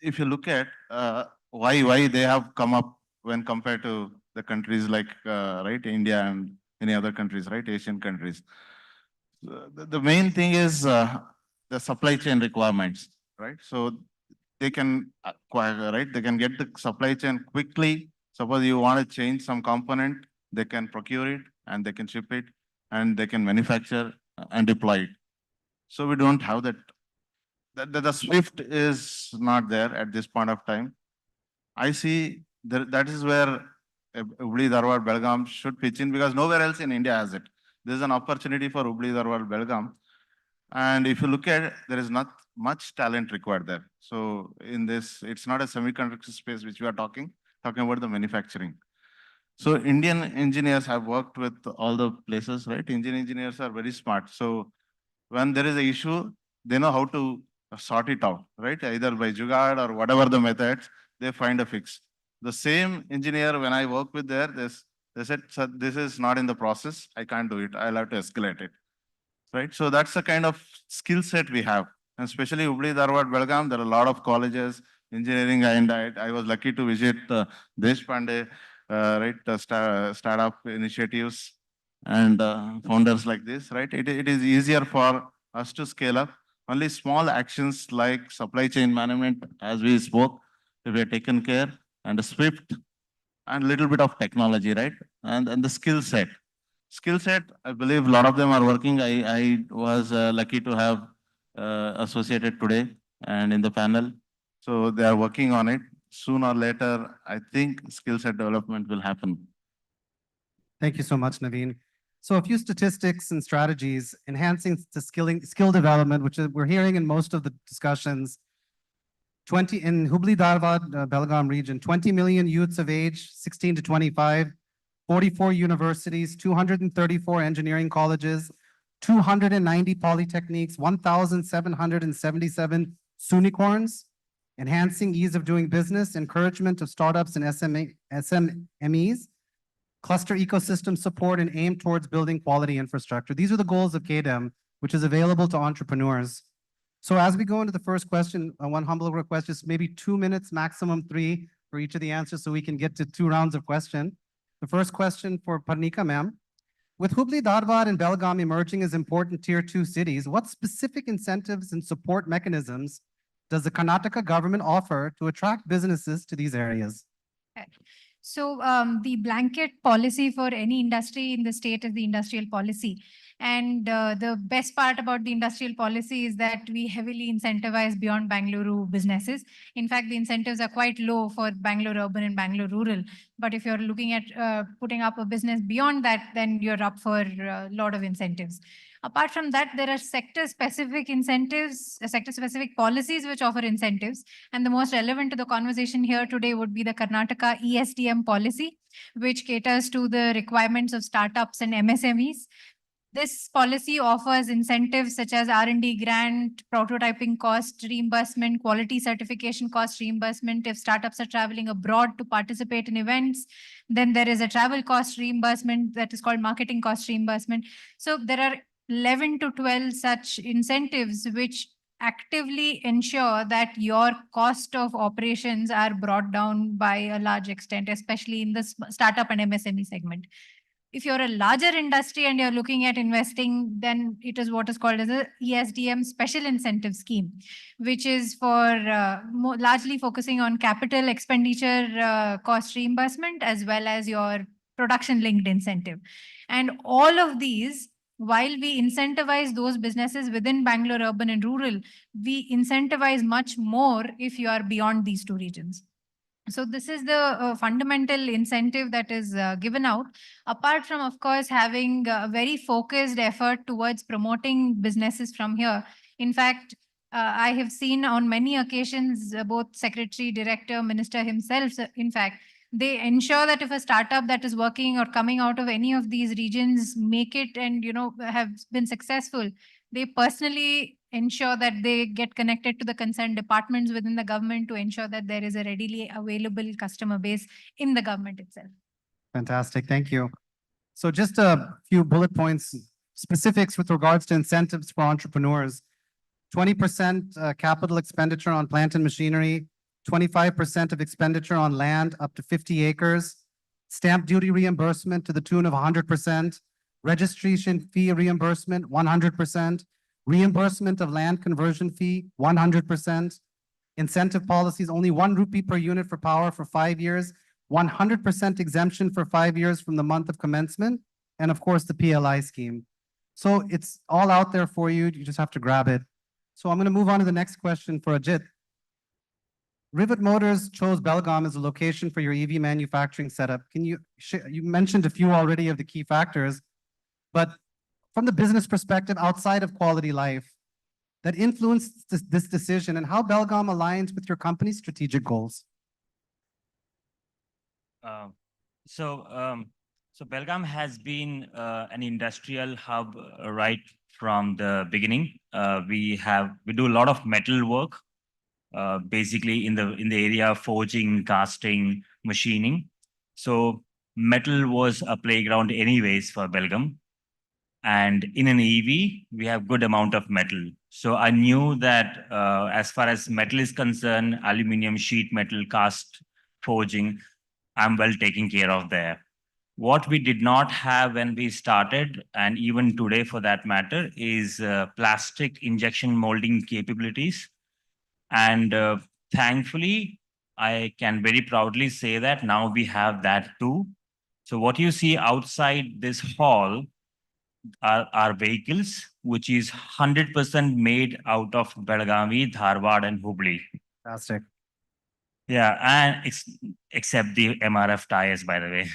if you look at why they have come up when compared to the countries like right, India and any other countries, right, Asian countries. The main thing is the supply chain requirements, right? So they can acquire, right? They can get the supply chain quickly. Suppose you want to change some component, they can procure it and they can ship it and they can manufacture and deploy it. So we don't have that. The SWIFT is not there at this point of time. I see that is where Hubli, Dharwad, Belgaum should pitch in because nowhere else in India has it. There's an opportunity for Hubli, Dharwad, Belgaum. And if you look at it, there is not much talent required there. So in this, it's not a semiconductor space which we are talking about the manufacturing. So Indian engineers have worked with all the places, right? Indian engineers are very smart. So when there is an issue, they know how to sort it out, right? Either by jugaad or whatever the methods, they find a fix. The same engineer, when I work with there, they said, "Sir, this is not in the process. I can't do it. I'll have to escalate it." Right? So that's the kind of skill set we have. And especially Hubli, Dharwad, Belgaum, there are a lot of colleges, engineering, and I was lucky to visit Deshpande, right, startup initiatives and founders like this, right? It is easier for us to scale up. Only small actions like supply chain management, as we spoke, if we are taken care, and the SWIFT, and a little bit of technology, right? And the skill set. Skill set, I believe a lot of them are working. I was lucky to have associated today and in the panel. So they are working on it. Sooner or later, I think skill set development will happen. Thank you so much, Naveen. So a few statistics and strategies enhancing the skill development, which we're hearing in most of the discussions. 20 in Hubli Dharwad, Belgaum region, 20 million youths of age 16 to 25, 44 universities, 234 engineering colleges, 290 polytechniques, 1,777 SUNICORNs, enhancing ease of doing business, encouragement of startups and SMEs, cluster ecosystem support, and aim towards building quality infrastructure. These are the goals of KDEM, which is available to entrepreneurs. So as we go into the first question, one humble request is maybe 2 minutes, maximum 3 for each of the answers so we can get to 2 rounds of question. The first question for Parnika ma'am. With Hubli, Dharwad, and Belgaum emerging as important tier 2 cities, what specific incentives and support mechanisms does the Karnataka government offer to attract businesses to these areas? Okay. So the blanket policy for any industry in the state is the industrial policy. And the best part about the industrial policy is that we heavily incentivize beyond Bangalore businesses. In fact, the incentives are quite low for Bangalore urban and Bangalore rural. But if you're looking at putting up a business beyond that, then you're up for a lot of incentives. Apart from that, there are sector-specific incentives, sector-specific policies which offer incentives. And the most relevant to the conversation here today would be the Karnataka ESDM policy, which caters to the requirements of startups and MSMEs. This policy offers incentives such as R&D grant, prototyping cost reimbursement, quality certification cost reimbursement. If startups are traveling abroad to participate in events, then there is a travel cost reimbursement that is called marketing cost reimbursement. So there are 11 to 12 such incentives which actively ensure that your cost of operations are brought down by a large extent, especially in the startup and MSME segment. If you're a larger industry and you're looking at investing, then it is what is called as a ESDM special incentive scheme, which is for largely focusing on capital expenditure cost reimbursement as well as your production linked incentive. And all of these, while we incentivize those businesses within Bangalore urban and rural, we incentivize much more if you are beyond these 2 regions. So this is the fundamental incentive that is given out, apart from, of course, having a very focused effort towards promoting businesses from here. In fact, I have seen on many occasions, both secretary, director, minister himself, in fact, they ensure that if a startup that is working or coming out of any of these regions make it and, have been successful, they personally ensure that they get connected to the concerned departments within the government to ensure that there is a readily available customer base in the government itself. Fantastic. Thank you. So just a few bullet points, specifics with regards to incentives for entrepreneurs. 20% capital expenditure on plant and machinery, 25% of expenditure on land up to 50 acres, stamp duty reimbursement to the tune of 100%, registration fee reimbursement, 100%, reimbursement of land conversion fee, 100%, incentive policies, only 1 rupee per unit for power for 5 years, 100% exemption for 5 years from the month of commencement, and of course, the PLI scheme. So it's all out there for you. You just have to grab it. So I'm going to move on to the next question for Ajit. Rivet Motors chose Belgaum as a location for your EV manufacturing setup. Can you mentioned a few already of the key factors, but from the business perspective, outside of quality life, that influenced this decision and how Belgaum aligns with your company's strategic goals? So Belgaum has been an industrial hub right from the beginning. We do a lot of metal work, basically in the area of forging, casting, machining. So metal was a playground anyways for Belgaum. And in an EV, we have good amount of metal. So I knew that as far as metal is concerned, aluminum, sheet metal, cast, forging, I'm well taken care of there. What we did not have when we started, and even today for that matter, is plastic injection molding capabilities. And thankfully, I can very proudly say that now we have that too. So what you see outside this hall are vehicles, which is 100% made out of Belgavi, Dharwad, and Hubli. Fantastic. Yeah, and except the MRF tires, by the way.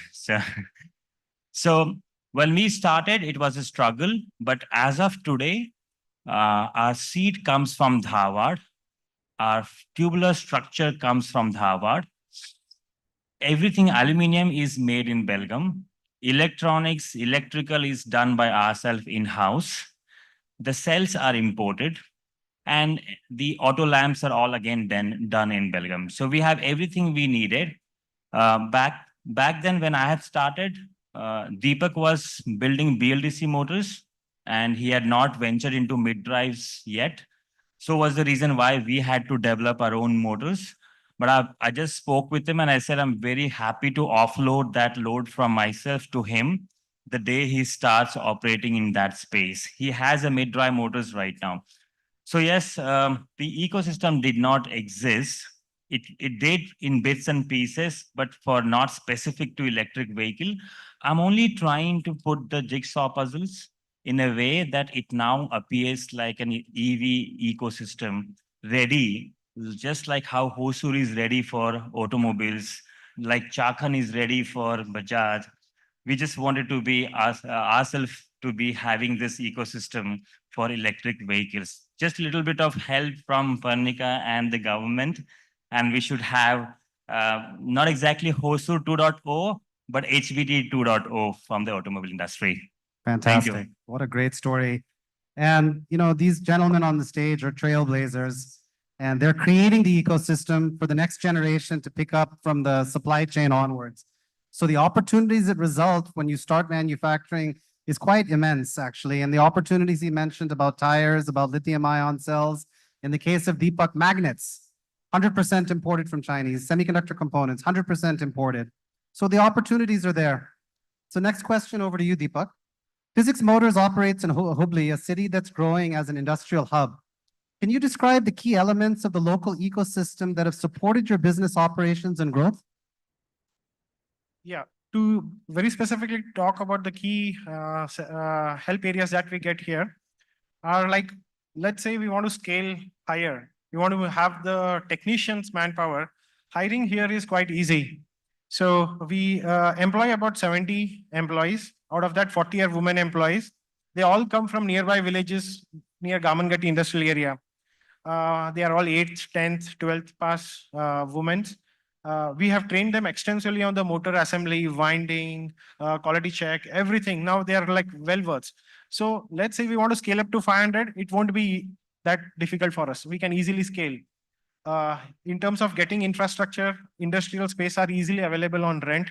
So when we started, it was a struggle, but as of today, our seat comes from Dharwad. Our tubular structure comes from Dharwad. Everything aluminum is made in Belgaum. Electronics, electrical is done by ourselves in-house. The cells are imported, and the auto lamps are all again done in Belgaum. So we have everything we needed. Back then when I had started, Deepak was building BLDC motors, and he had not ventured into mid-drives yet. So was the reason why we had to develop our own motors. But I just spoke with him and I said, I'm very happy to offload that load from myself to him the day he starts operating in that space. He has a mid-drive motors right now. So yes, the ecosystem did not exist. It did in bits and pieces, but for not specific to electric vehicle. I'm only trying to put the jigsaw puzzles in a way that it now appears like an EV ecosystem ready, just like how Hosur is ready for automobiles, like Chakan is ready for Bajaj. We just wanted to be ourselves to be having this ecosystem for electric vehicles. Just a little bit of help from Pernica and the government, and we should have not exactly Hosur 2.0, but HVT 2.0 from the automobile industry. Fantastic. Thank you. What a great story. And, you know, these gentlemen on the stage are trailblazers, and they're creating the ecosystem for the next generation to pick up from the supply chain onwards. So the opportunities that result when you start manufacturing is quite immense, actually. And the opportunities he mentioned about tires, about lithium-ion cells, in the case of Deepak, magnets, 100% imported from Chinese, semiconductor components, 100% imported. So the opportunities are there. So next question over to you, Deepak. Physics Motors operates in Hubli, a city that's growing as an industrial hub. Can you describe the key elements of the local ecosystem that have supported your business operations and growth? Yeah, to very specifically talk about the key help areas that we get here are like, let's say we want to scale higher. We want to have the technicians manpower. Hiring here is quite easy. So we employ about 70 employees. Out of that, 40 are women employees. They all come from nearby villages near Gamangati industrial area. They are all 8th, 10th, 12th pass women. We have trained them extensively on the motor assembly, winding, quality check, everything. Now they are like well-versed. So let's say we want to scale up to 500, it won't be that difficult for us. We can easily scale. In terms of getting infrastructure, industrial space are easily available on rent.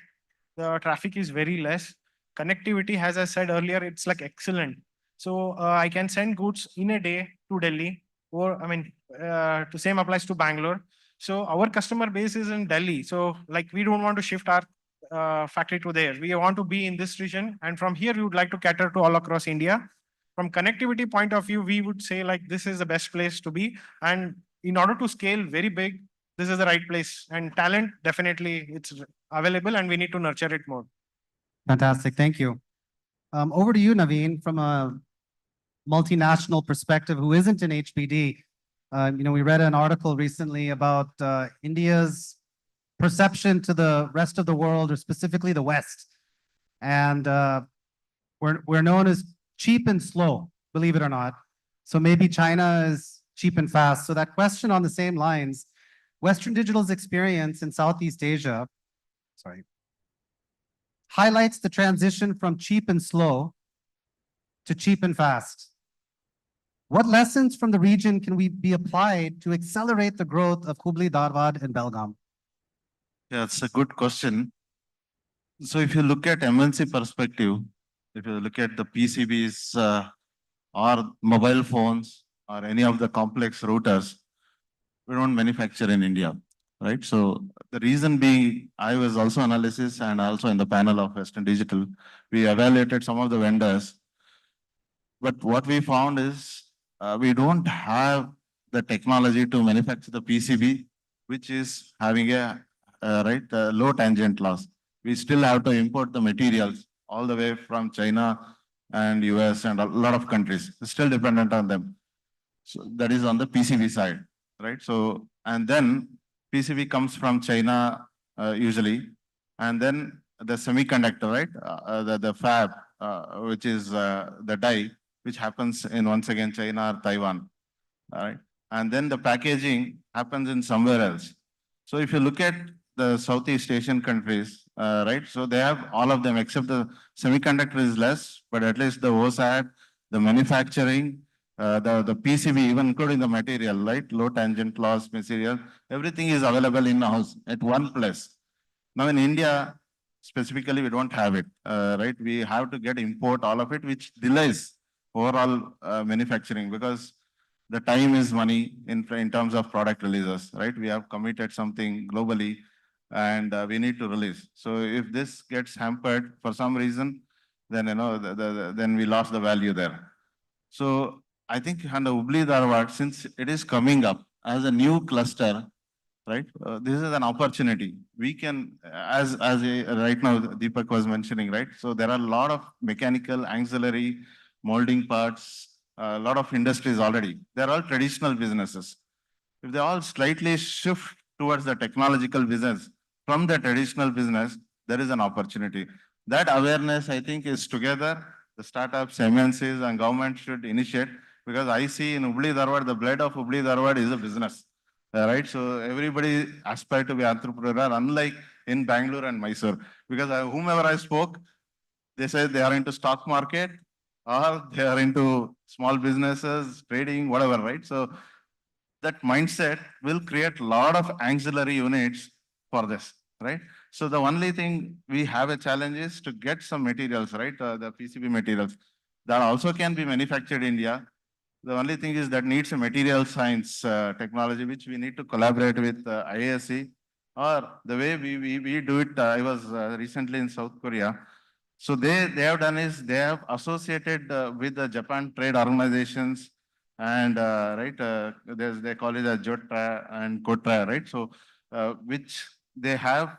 The traffic is very less. connectivity, as I said earlier, it's like excellent. So I can send goods in a day to Delhi, or the same applies to Bangalore. So our customer base is in Delhi. So like we don't want to shift our factory to there. We want to be in this region, and from here we would like to cater to all across India. From connectivity point of view, we would say like this is the best place to be. And in order to scale very big, this is the right place. And talent, definitely it's available and we need to nurture it more. Fantastic, thank you. Over to you, Naveen, from a multinational perspective who isn't in HBD. We read an article recently about India's perception to the rest of the world, or specifically the West. And we're known as cheap and slow, believe it or not. So maybe China is cheap and fast. So that question on the same lines, Western Digital's experience in Southeast Asia, highlights the transition from cheap and slow to cheap and fast. What lessons from the region can we be applied to accelerate the growth of Hubli, Dharwad, and Belgaum? Yeah, it's a good question. So if you look at MNC perspective, if you look at the PCBs or mobile phones or any of the complex routers, we don't manufacture in India, right? So the reason being, I was also analysis and also in the panel of Western Digital, we evaluated some of the vendors. But what we found is we don't have the technology to manufacture the PCB, which is having a low tangent loss. We still have to import the materials all the way from China and US and a lot of countries. It's still dependent on them. So that is on the PCB side, right? So, and then PCB comes from China usually, and then the semiconductor, right? The fab, which is the die, which happens in once again China or Taiwan, all right? And then the packaging happens in somewhere else. So if you look at the Southeast Asian countries, right? So they have all of them except the semiconductor is less, but at least the OSAT, the manufacturing, the PCB, even including the material, right? Low tangent loss material, everything is available in-house at one place. Now in India, specifically, we don't have it, right? We have to get import all of it, which delays overall manufacturing because the time is money in terms of product releases, right? We have committed something globally and we need to release. So if this gets hampered for some reason, then then we lost the value there. So I think under Hubli Dharwad, since it is coming up as a new cluster, right? This is an opportunity. We can, right now Deepak was mentioning, right? So there are a lot of mechanical, auxiliary, molding parts, a lot of industries already. They're all traditional businesses. If they all slightly shift towards the technological business from the traditional business, there is an opportunity. That awareness, I think, is together. The startups, MNCs, and government should initiate, because I see in Hubli Dharwad, the blood of Hubli Dharwad is a business, right? So everybody aspire to be entrepreneur, unlike in Bangalore and Mysore. Because whomever I spoke, they say they are into stock market or they are into small businesses, trading, whatever, right? So that mindset will create a lot of auxiliary units for this, right? So the only thing we have a challenge is to get some materials, right? The PCB materials that also can be manufactured in India. The only thing is that needs a material science technology, which we need to collaborate with IASC, or the way we do it. I was recently in South Korea. So they have done is they have associated with the Japan trade organizations and they call it a JOTRA and KOTRA, right? So which they have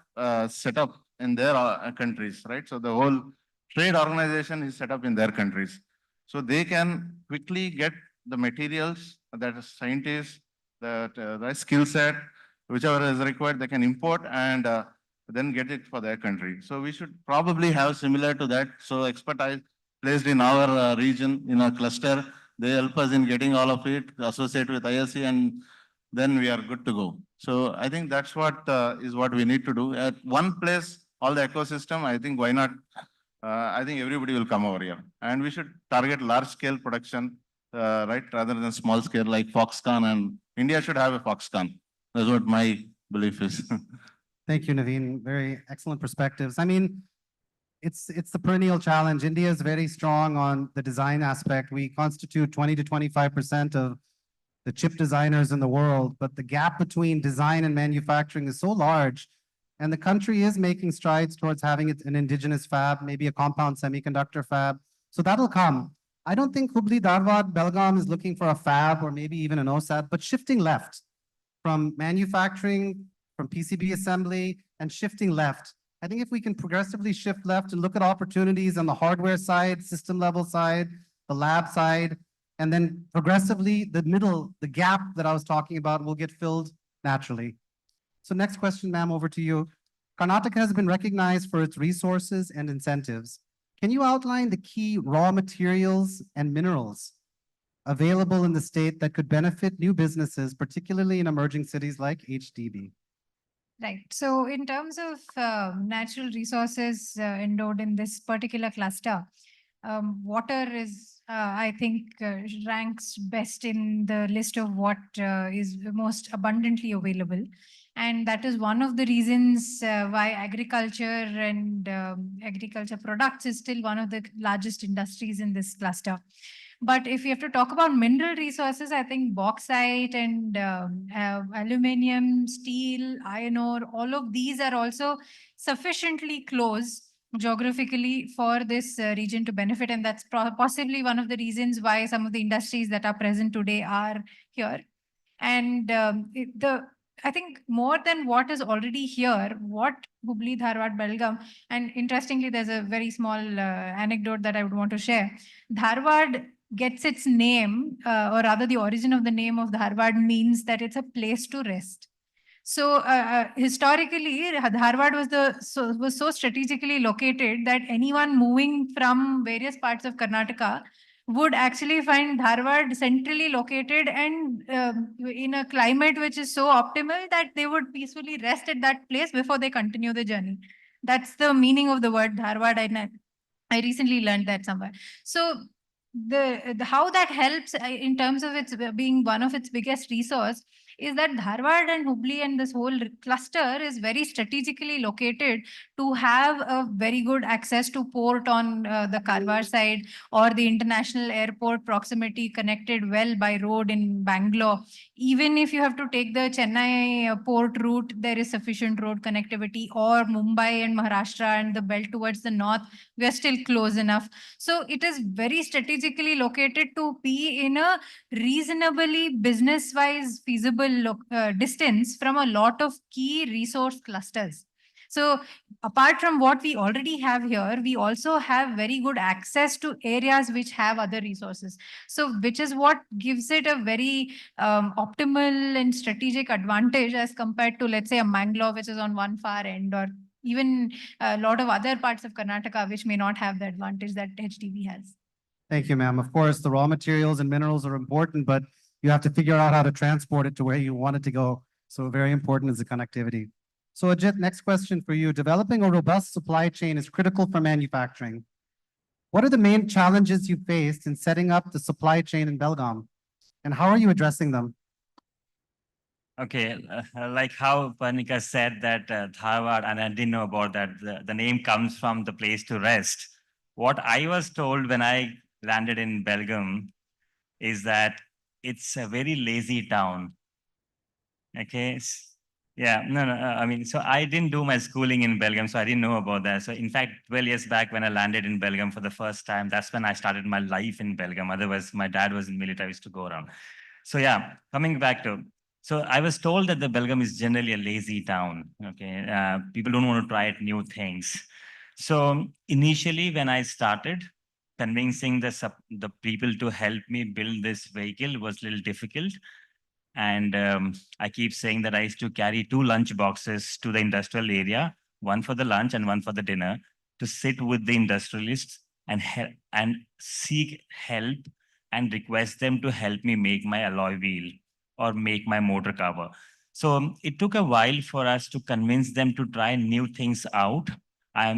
set up in their countries, right? So the whole trade organization is set up in their countries. So they can quickly get the materials that scientists, the skill set, whichever is required, they can import and then get it for their country. So we should probably have similar to that. So expertise placed in our region, in our cluster, they help us in getting all of it, associate with ISC, and then we are good to go. So I think that's what is what we need to do. At one place, all the ecosystem, I think why not? I think everybody will come over here. And we should target large scale production, right, rather than small scale like Foxconn, and India should have a Foxconn. That's what my belief is. Thank you, Naveen. Very excellent perspectives. I mean, it's the perennial challenge. India is very strong on the design aspect. We constitute 20 to 25% of the chip designers in the world, but the gap between design and manufacturing is so large. And the country is making strides towards having an indigenous fab, maybe a compound semiconductor fab. So that'll come. I don't think Hubli, Dharwad, Belgaum is looking for a fab or maybe even an OSAT, but shifting left from manufacturing, from PCB assembly, and shifting left. I think if we can progressively shift left and look at opportunities on the hardware side, system level side, the lab side, and then progressively the middle, the gap that I was talking about will get filled naturally. So next question, ma'am, over to you. Karnataka has been recognized for its resources and incentives. Can you outline the key raw materials and minerals available in the state that could benefit new businesses, particularly in emerging cities like HDB? Right. So in terms of natural resources endowed in this particular cluster, water is, I think, ranks best in the list of what is most abundantly available. And that is one of the reasons why agriculture and agriculture products is still one of the largest industries in this cluster. But if you have to talk about mineral resources, I think bauxite and aluminum, steel, iron ore, all of these are also sufficiently close geographically for this region to benefit. And that's possibly one of the reasons why some of the industries that are present today are here. And I think more than what is already here, what Hubli, Dharwad, Belgaum, and interestingly, there's a very small anecdote that I would want to share. Dharwad gets its name, or rather the origin of the name of Dharwad means that it's a place to rest. So historically, Dharwad was so strategically located that anyone moving from various parts of Karnataka would actually find Dharwad centrally located and in a climate which is so optimal that they would peacefully rest at that place before they continue the journey. That's the meaning of the word Dharwad. I recently learned that somewhere. So the how that helps in terms of its being one of its biggest resource is that Dharwad and Hubli and this whole cluster is very strategically located to have a very good access to port on the Karwar side, or the international airport proximity connected well by road in Bangalore. Even if you have to take the Chennai port route, there is sufficient road connectivity, or Mumbai and Maharashtra and the belt towards the north, we are still close enough. So it is very strategically located to be in a reasonably business-wise feasible distance from a lot of key resource clusters. So apart from what we already have here, we also have very good access to areas which have other resources. So which is what gives it a very optimal and strategic advantage as compared to, let's say, a Mangalore, which is on one far end, or even a lot of other parts of Karnataka, which may not have the advantage that HDB has. Thank you, ma'am. Of course, the raw materials and minerals are important, but you have to figure out how to transport it to where you want it to go. So very important is the connectivity. So Ajit, next question for you. Developing a robust supply chain is critical for manufacturing. What are the main challenges you faced in setting up the supply chain in Belgaum? And how are you addressing them? Okay, like how Parnika said that Dharwad, and I didn't know about that, the name comes from the place to rest. What I was told when I landed in Belgaum is that it's a very lazy town. Okay, yeah, no, I mean, so I didn't do my schooling in Belgaum, so I didn't know about that. So in fact, 12 years back when I landed in Belgaum for the first time, that's when I started my life in Belgaum. Otherwise, my dad was in military, I used to go around. So yeah, coming back to, so I was told that the Belgaum is generally a lazy town. Okay, people don't want to try new things. So initially, when I started, convincing the people to help me build this vehicle was a little difficult. And I keep saying that I used to carry 2 lunch boxes to the industrial area, one for the lunch and one for the dinner, to sit with the industrialists and seek help and request them to help me make my alloy wheel or make my motor cover. So it took a while for us to convince them to try new things out. I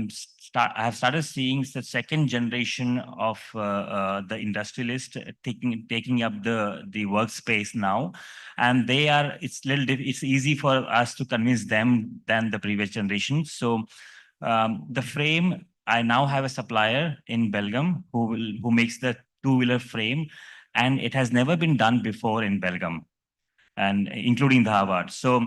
have started seeing the second generation of the industrialist taking up the workspace now, and it's easy for us to convince them than the previous generation. So the frame I now have a supplier in Belgium who makes the two-wheeler frame, and it has never been done before in Belgium, and including Dharwad. So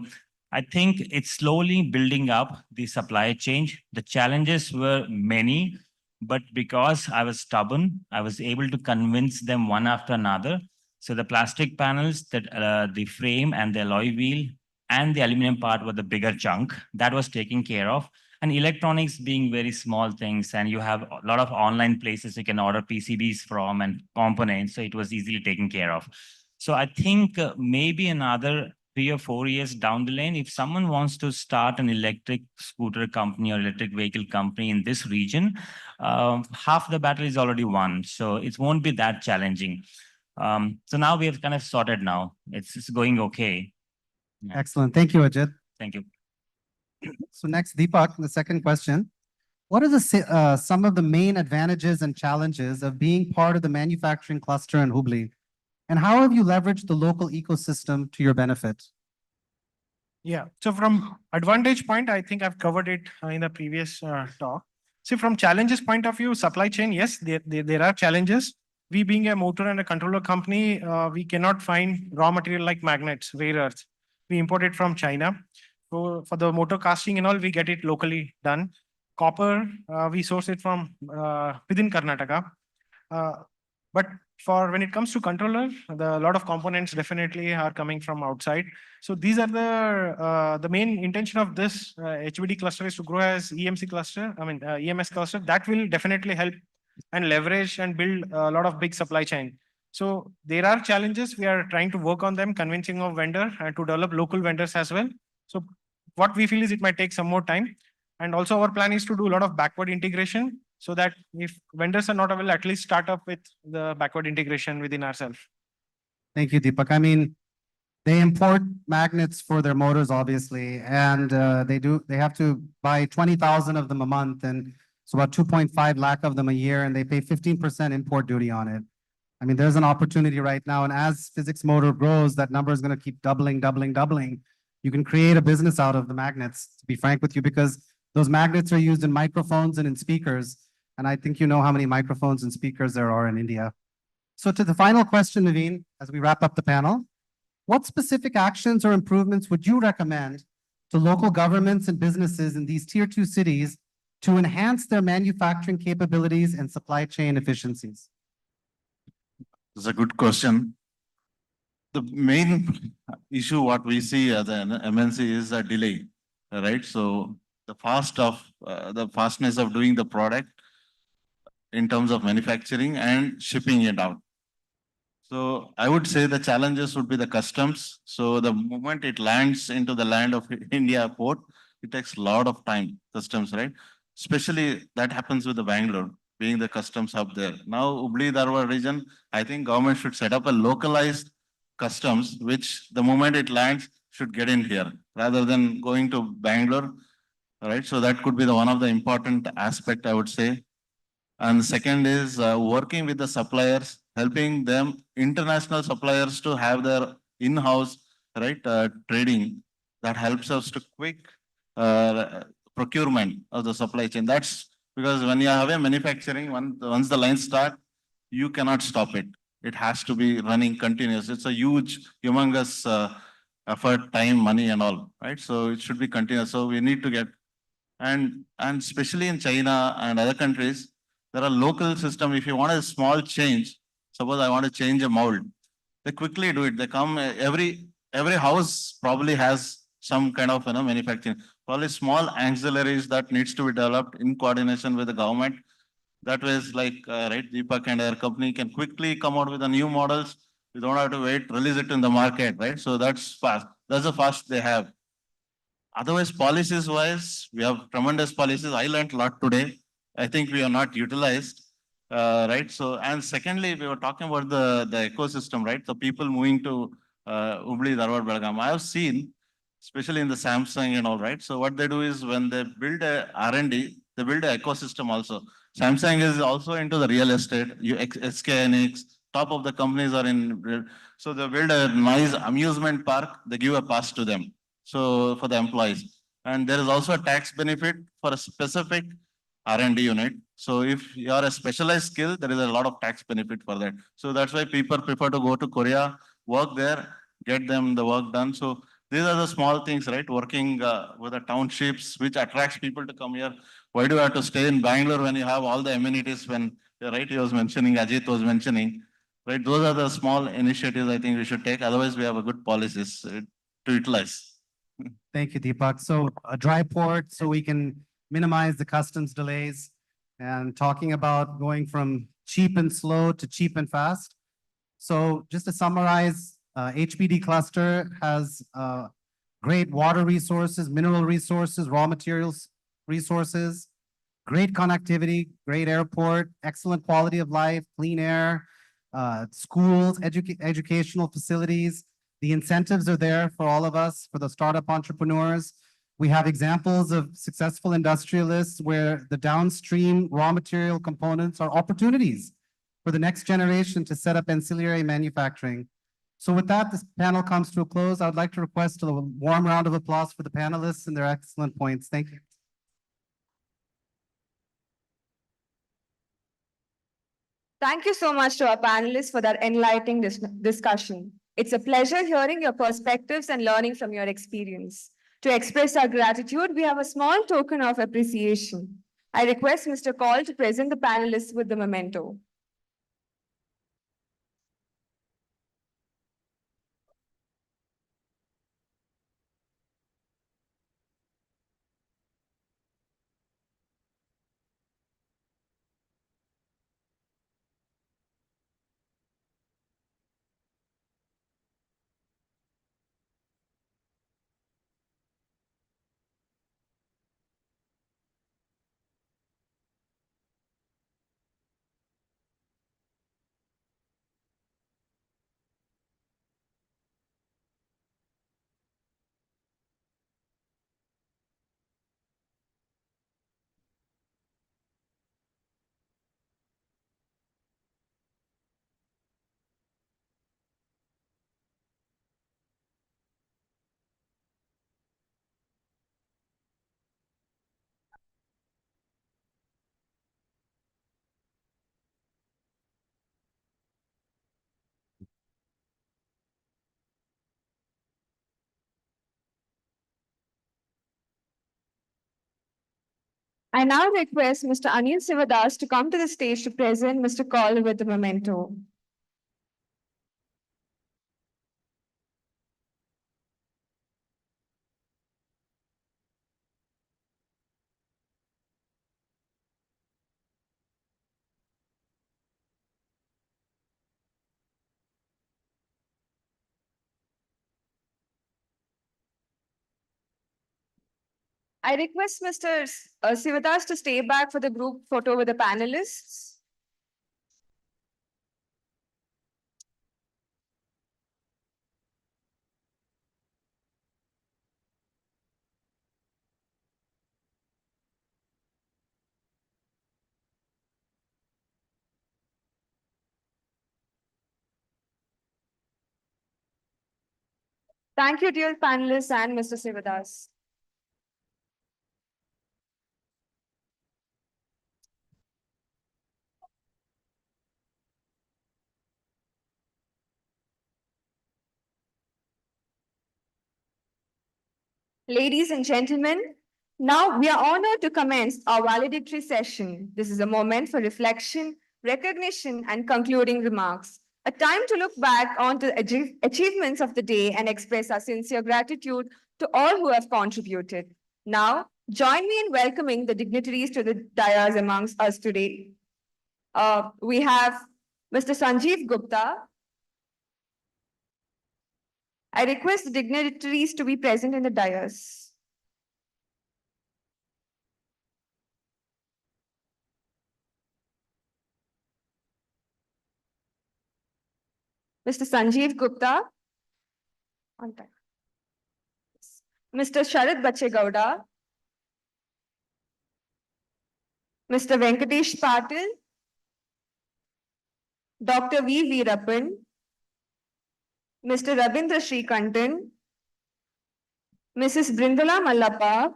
I think it's slowly building up the supply chain. The challenges were many, but because I was stubborn, I was able to convince them one after another. So the plastic panels, the frame and the alloy wheel and the aluminum part were the bigger chunk that was taken care of. And electronics being very small things, and you have a lot of online places you can order PCBs from and components, so it was easily taken care of. So I think maybe another 3 or 4 years down the lane, if someone wants to start an electric scooter company or electric vehicle company in this region, half the battle is already won. So it won't be that challenging. So now we have kind of sorted now. It's going okay. Yeah. Excellent. Thank you, Ajit. Thank you. So next, Deepak, the second question. What are some of the main advantages and challenges of being part of the manufacturing cluster in Hubli? And how have you leveraged the local ecosystem to your benefit? Yeah, so from advantage point, I think I've covered it in the previous talk. So from challenges point of view, supply chain, yes, there are challenges. We being a motor and a controller company, we cannot find raw material like magnets, rare earths. We import it from China. So for the motor casting and all, we get it locally done. Copper, we source it from within Karnataka. But for when it comes to controller, a lot of components definitely are coming from outside. So these are the main intention of this HBD cluster is to grow as EMC cluster. I mean EMS cluster that will definitely help and leverage and build a lot of big supply chain. So there are challenges. We are trying to work on them, convincing of vendor and to develop local vendors as well. So what we feel is it might take some more time. And also our plan is to do a lot of backward integration so that if vendors are not available, at least start up with the backward integration within ourselves. Thank you, Deepak. I mean, they import magnets for their motors, obviously, and they have to buy 20,000 of them a month, and so about 2.5 lakh of them a year, and they pay 15% import duty on it. I mean, there's an opportunity right now, and as physics motor grows, that number is going to keep doubling, doubling, doubling. You can create a business out of the magnets, to be frank with you, because those magnets are used in microphones and in speakers, and I think you know how many microphones and speakers there are in India. So to the final question, Naveen, as we wrap up the panel, what specific actions or improvements would you recommend to local governments and businesses in these tier 2 cities to enhance their manufacturing capabilities and supply chain efficiencies? It's a good question. The main issue what we see as an MNC is a delay, right? So the fastness of doing the product in terms of manufacturing and shipping it out. So I would say the challenges would be the customs. So the moment it lands into the land of India port, it takes a lot of time, customs, right? Especially that happens with the Bangalore, being the customs hub there. Now, Hubli Dharwad region, I think government should set up a localized customs, which the moment it lands should get in here rather than going to Bangalore, right? So that could be the one of the important aspect, I would say. And the second is working with the suppliers, helping them, international suppliers to have their in-house, right, trading that helps us to quick procurement of the supply chain. That's because when you have a manufacturing, once the lines start, you cannot stop it. It has to be running continuous. It's a huge, humongous effort, time, money and all, right? So it should be continuous. So we need to get, and especially in China and other countries, there are local system. If you want a small change, suppose I want to change a mold, they quickly do it. They come, every house probably has some kind of manufacturing. Probably small auxiliaries that needs to be developed in coordination with the government. That way, like right, Deepak and our company can quickly come out with the new models. We don't have to wait, release it in the market, right? So that's fast. That's the fast they have. Otherwise, policies wise, we have tremendous policies. I learned a lot today. I think we are not utilized, right? So, and secondly, we were talking about the ecosystem, right? The people moving to Hubli, Dharwad, Belgaum. I have seen, especially in the Samsung and all, right? So what they do is when they build a R&D, they build an ecosystem also. Samsung is also into the real estate, SKNX, top of the companies are in, so they build a nice amusement park, they give a pass to them. So for the employees. And there is also a tax benefit for a specific R&D unit. So if you are a specialized skill, there is a lot of tax benefit for that. So that's why people prefer to go to Korea, work there, get them the work done. So these are the small things, right? Working with the townships, which attracts people to come here. Why do you have to stay in Bangalore when you have all the amenities? When, right, he was mentioning, Ajit was mentioning, right? Those are the small initiatives I think we should take. Otherwise, we have a good policies to utilize. Thank you, Deepak. So a dry port, so we can minimize the customs delays, and talking about going from cheap and slow to cheap and fast. So just to summarize, HBD cluster has great water resources, mineral resources, raw materials resources, great connectivity, great airport, excellent quality of life, clean air, schools, educational facilities. The incentives are there for all of us, for the startup entrepreneurs. We have examples of successful industrialists where the downstream raw material components are opportunities for the next generation to set up ancillary manufacturing. So with that, this panel comes to a close. I would like to request a warm round of applause for the panelists and their excellent points. Thank you. Thank you so much to our panelists for that enlightening discussion. It's a pleasure hearing your perspectives and learning from your experience. To express our gratitude, we have a small token of appreciation. I request Mr. Call to present the panelists with the memento. I now request Mr. Anil Sivadas to come to the stage to present Mr. Call with the memento. I request Mr. Sivadas to stay back for the group photo with the panelists. Thank you, dear panelists and Mr. Sivadas. Ladies and gentlemen, now we are honored to commence our valedictory session. This is a moment for reflection, recognition, and concluding remarks. A time to look back on the achievements of the day and express our sincere gratitude to all who have contributed. Now, join me in welcoming the dignitaries to the dais amongst us today. We have Mr. Sanjeev Gupta. I request the dignitaries to be present in the dais. Mr. Sanjeev Gupta. On time. Mr. Sharad Bachegowda. Mr. Venkatesh Patil. Dr. V. Veerappan. Mr. Rabindra Srikantan. Mrs. Brindala Mallappa.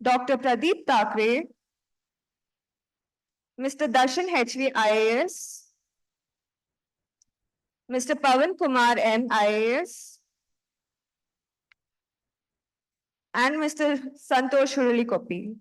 Dr. Pradeep Thakre, Mr. Darshan HV IAS, Mr. Pawan Kumar M IAS, and Mr. Santosh Hurulikopi.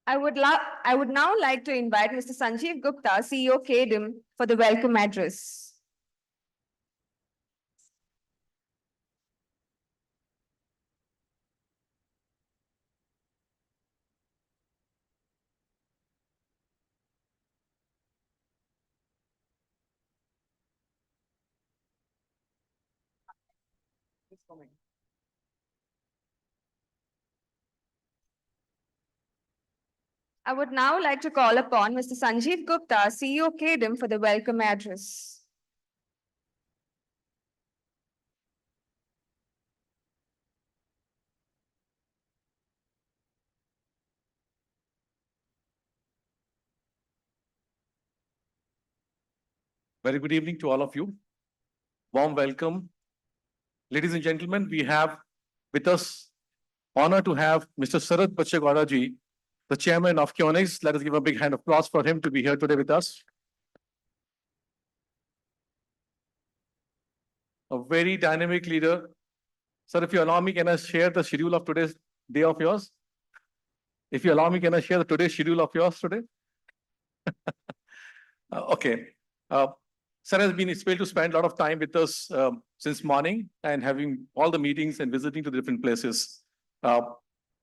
I would now like to invite Mr. Sanjeev Gupta, CEO KDIM, for the welcome address. I would now like to call upon Mr. Sanjeev Gupta, CEO KDIM, for the welcome address. Very good evening to all of you. Warm welcome. Ladies and gentlemen, we have with us honor to have Mr. Sarath Bachegowda ji, the chairman of Kionix. Let us give a big hand of applause for him to be here today with us. A very dynamic leader. Sir, if you allow me, can I share the schedule of today's day of yours? If you allow me, can I share the today's schedule of yours today? Okay. Sir has been able to spend a lot of time with us since morning and having all the meetings and visiting to the different places.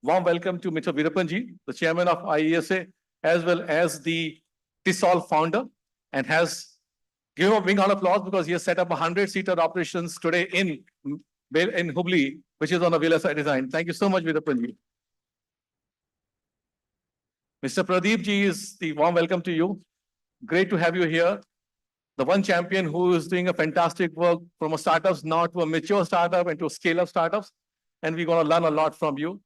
Warm welcome to Mr. Veerapanji, the chairman of IESA, as well as the TISOL founder, and has given a big round of applause because he has set up 100-seater operations today in Hubli, which is on a VLSI design. Thank you so much, Veerapanji. Mr. Pradeep ji is the warm welcome to you. Great to have you here. The one champion who is doing a fantastic work from a startups now to a mature startup and to scale-up startups. And we're going to learn a lot from you.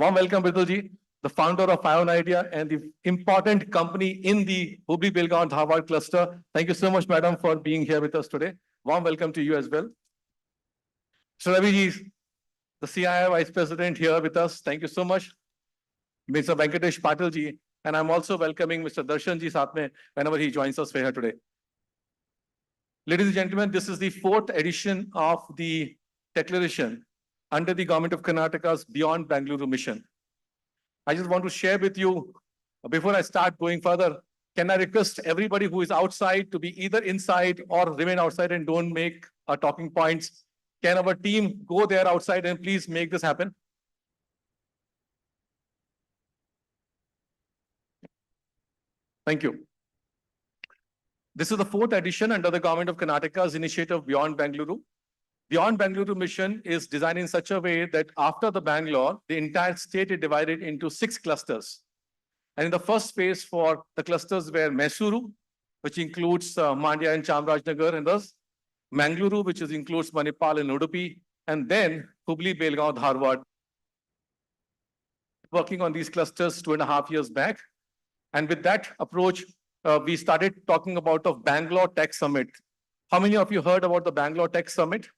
Warm welcome, Bidulji, the founder of Ion Idea and the important company in the Hubli, Belgaum, Dharwad cluster. Thank you so much, madam, for being here with us today. Warm welcome to you as well. Mr. Ravi ji, the CII Vice President here with us. Thank you so much. Mr. Venkatesh Patil ji, and I'm also welcoming Mr. Darshan ji saath mein whenever he joins us here today. Ladies and gentlemen, this is the 4th edition of the Techceleration under the Government of Karnataka's Beyond Bangalore mission. I just want to share with you, before I start going further, can I request everybody who is outside to be either inside or remain outside and don't make talking points? Can our team go there outside and please make this happen? Thank you. This is the 4th edition under the Government of Karnataka's initiative Beyond Bangalore. Beyond Bangalore mission is designed in such a way that after the Bangalore, the entire state is divided into 6 clusters. And in the first phase for the clusters were Mysuru, which includes Mandya and Chamarajanagar and thus Mangaluru, which includes Manipal and Udupi, and then Hubli, Belgaum, Dharwad. Working on these clusters 2.5 years back. And with that approach, we started talking about the Bangalore Tech Summit. How many of you heard about the Bangalore Tech Summit?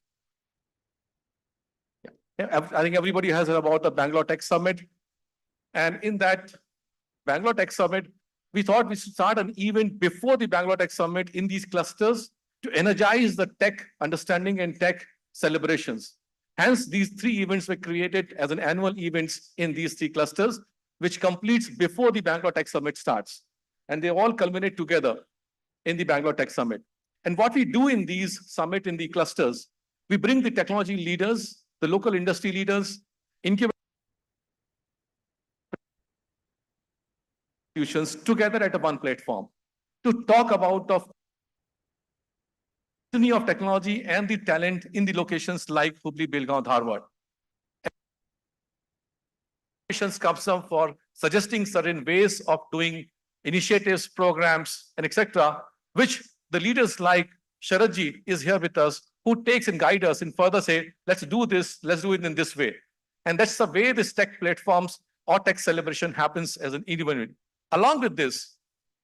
Yeah, I think everybody has heard about the Bangalore Tech Summit. And in that Bangalore Tech Summit, we thought we should start an event before the Bangalore Tech Summit in these clusters to energize the tech understanding and tech celebrations. Hence, these 3 events were created as an annual events in these 3 clusters, which completes before the Bangalore Tech Summit starts. And they all culminate together in the Bangalore Tech Summit. And what we do in these summit in the clusters, we bring the technology leaders, the local industry leaders, incubators together at one platform to talk about of technology and the talent in the locations like Hubli, Belgaum, Dharwad. Comes up for suggesting certain ways of doing initiatives, programs, and etc., which the leaders like Sharadji is here with us, who takes and guides us and further say, let's do this, let's do it in this way. And that's the way this tech platforms or tech celebration happens as an event. Along with this,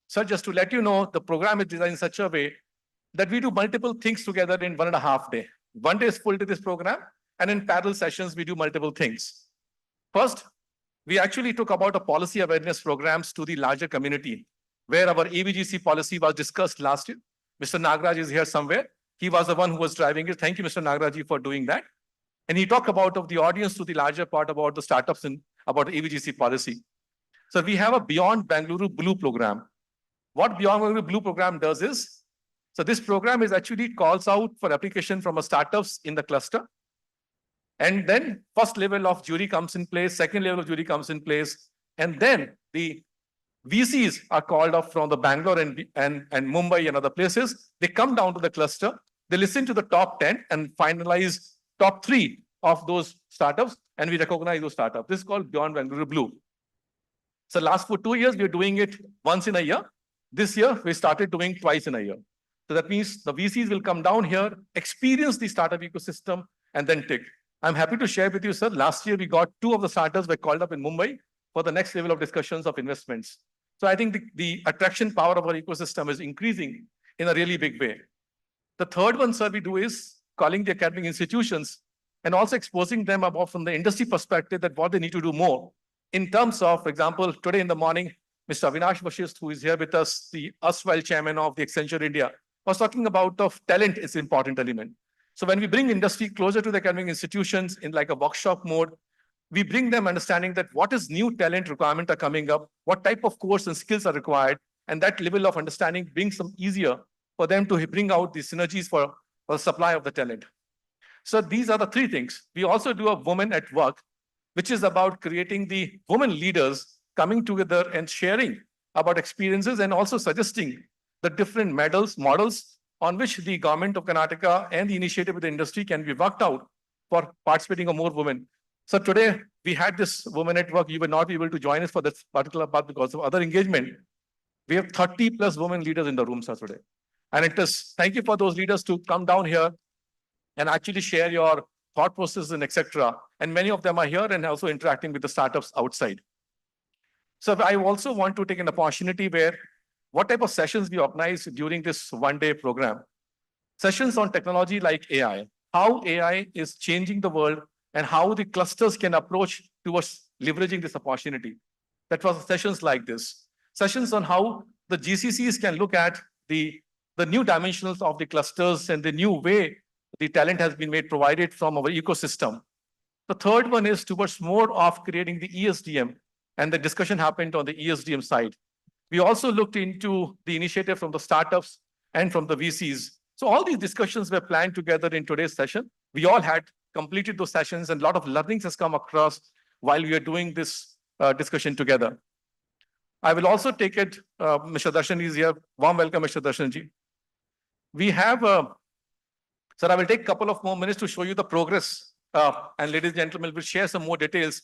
sir, just to let you know, the program is designed in such a way that we do multiple things together in 1.5 days. 1 day is full to this program, and in parallel sessions, we do multiple things. First, we actually took about a policy awareness programs to the larger community, where our AVGC policy was discussed last year. Mr. Nagaraj is here somewhere. He was the one who was driving it. Thank you, Mr. Nagaraj, for doing that. And he talked about the audience to the larger part about the startups and about the AVGC policy. So we have a Beyond Bangalore Blue program. What Beyond Bangalore Blue program does is, so this program is actually calls out for application from a startups in the cluster. And then first level of jury comes in place, second level of jury comes in place, and then the VCs are called up from the Bangalore and Mumbai and other places. They come down to the cluster, they listen to the top 10 and finalize top 3 of those startups, and we recognize those startups. This is called Beyond Bangalore Blue. So last for 2 years, we're doing it once in a year. This year, we started doing twice in a year. So that means the VCs will come down here, experience the startup ecosystem, and then take. I'm happy to share with you, sir. Last year, we got 2 of the startups were called up in Mumbai for the next level of discussions of investments. So I think the attraction power of our ecosystem is increasing in a really big way. The third one, sir, we do is calling the academic institutions and also exposing them about from the industry perspective that what they need to do more. In terms of, for example, today in the morning, Mr. Avinash Vashist, who is here with us, the erstwhile chairman of the Accenture India, was talking about of talent is an important element. So when we bring industry closer to the academic institutions in like a workshop mode, we bring them understanding that what is new talent requirement are coming up, what type of course and skills are required, and that level of understanding brings them easier for them to bring out the synergies for the supply of the talent. So these are the 3 things. We also do a Women at Work, which is about creating the women leaders coming together and sharing about experiences and also suggesting the different models on which the government of Karnataka and the initiative of the industry can be worked out for participating of more women. So today we had this Women at Work. You will not be able to join us for this particular part because of other engagement. We have 30+ women leaders in the room, sir, today. And it is, thank you for those leaders to come down here and actually share your thought process and etc. And many of them are here and also interacting with the startups outside. So I also want to take an opportunity where what type of sessions we organize during this 1-day program. Sessions on technology like AI, how AI is changing the world and how the clusters can approach towards leveraging this opportunity. That was sessions like this. Sessions on how the GCCs can look at the new dimensions of the clusters and the new way the talent has been made provided from our ecosystem. The third one is towards more of creating the ESDM, and the discussion happened on the ESDM side. We also looked into the initiative from the startups and from the VCs. So all these discussions were planned together in today's session. We all had completed those sessions and a lot of learnings has come across while we are doing this discussion together. I will also take it, Mr. Darshan is here. Warm welcome, Mr. Darshanji. We have, sir, I will take a couple of more minutes to show you the progress. And ladies and gentlemen, we'll share some more details.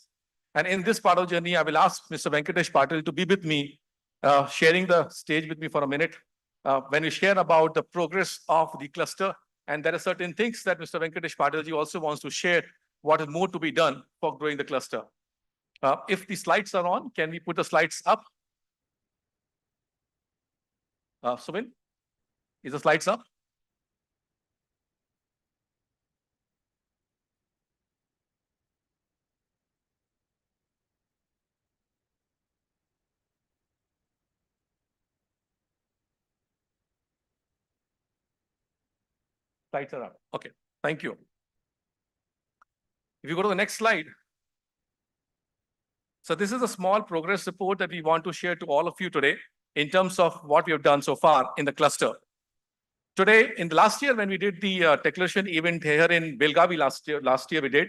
And in this part of the journey, I will ask Mr. Venkatesh Patil to be with me, sharing the stage with me for a minute when we share about the progress of the cluster. And there are certain things that Mr. Venkatesh Patilji also wants to share what is more to be done for growing the cluster. If the slides are on, can we put the slides up? Subin, is the slides up? Slides are up. Okay, thank you. If you go to the next slide. So this is a small progress report that we want to share to all of you today in terms of what we have done so far in the cluster. Today, in the last year, when we did the Techceleration event here in Belgavi last year we did,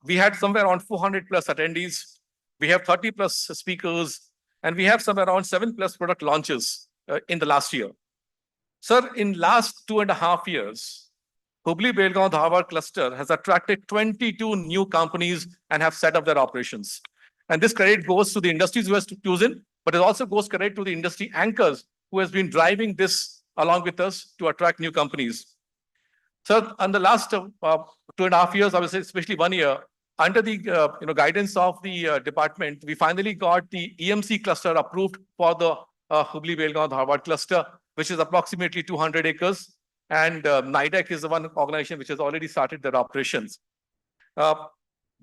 we had somewhere around 400+ attendees. We have 30+ speakers, and we have somewhere around 7+ product launches in the last year. Sir, in last 2.5 years, Hubli Belgaum Dharwad cluster has attracted 22 new companies and have set up their operations. And this credit goes to the industries who has chosen, but it also goes credit to the industry anchors who has been driving this along with us to attract new companies. So, in the last 2.5 years, I would say especially 1 year, under the guidance of the department, we finally got the EMC cluster approved for the Hubli Belgaum Dharwad cluster, which is approximately 200 acres. And NIDEC is the one organization which has already started their operations.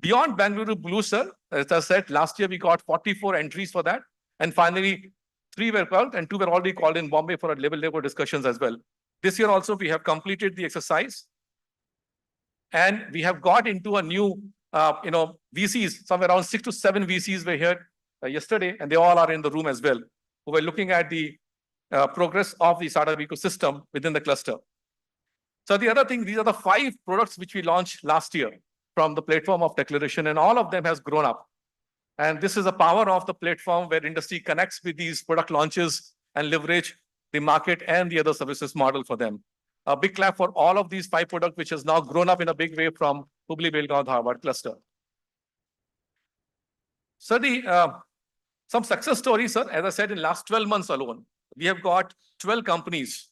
Beyond Bangalore Blue, sir, as I said, last year we got 44 entries for that. And finally, 3 were called and 2 were already called in Bombay for a level discussions as well. This year also, we have completed the exercise. And we have got into a new, VCs, somewhere around 6 to 7 VCs were here yesterday, and they all are in the room as well, who were looking at the progress of the startup ecosystem within the cluster. So the other thing, these are the 5 products which we launched last year from the platform of Techceleration, and all of them has grown up. And this is the power of the platform where industry connects with these product launches and leverage the market and the other services model for them. A big clap for all of these 5 products, which has now grown up in a big way from Hubli Belgaum Dharwad cluster. So some success stories, sir, as I said, in last 12 months alone, we have got 12 companies,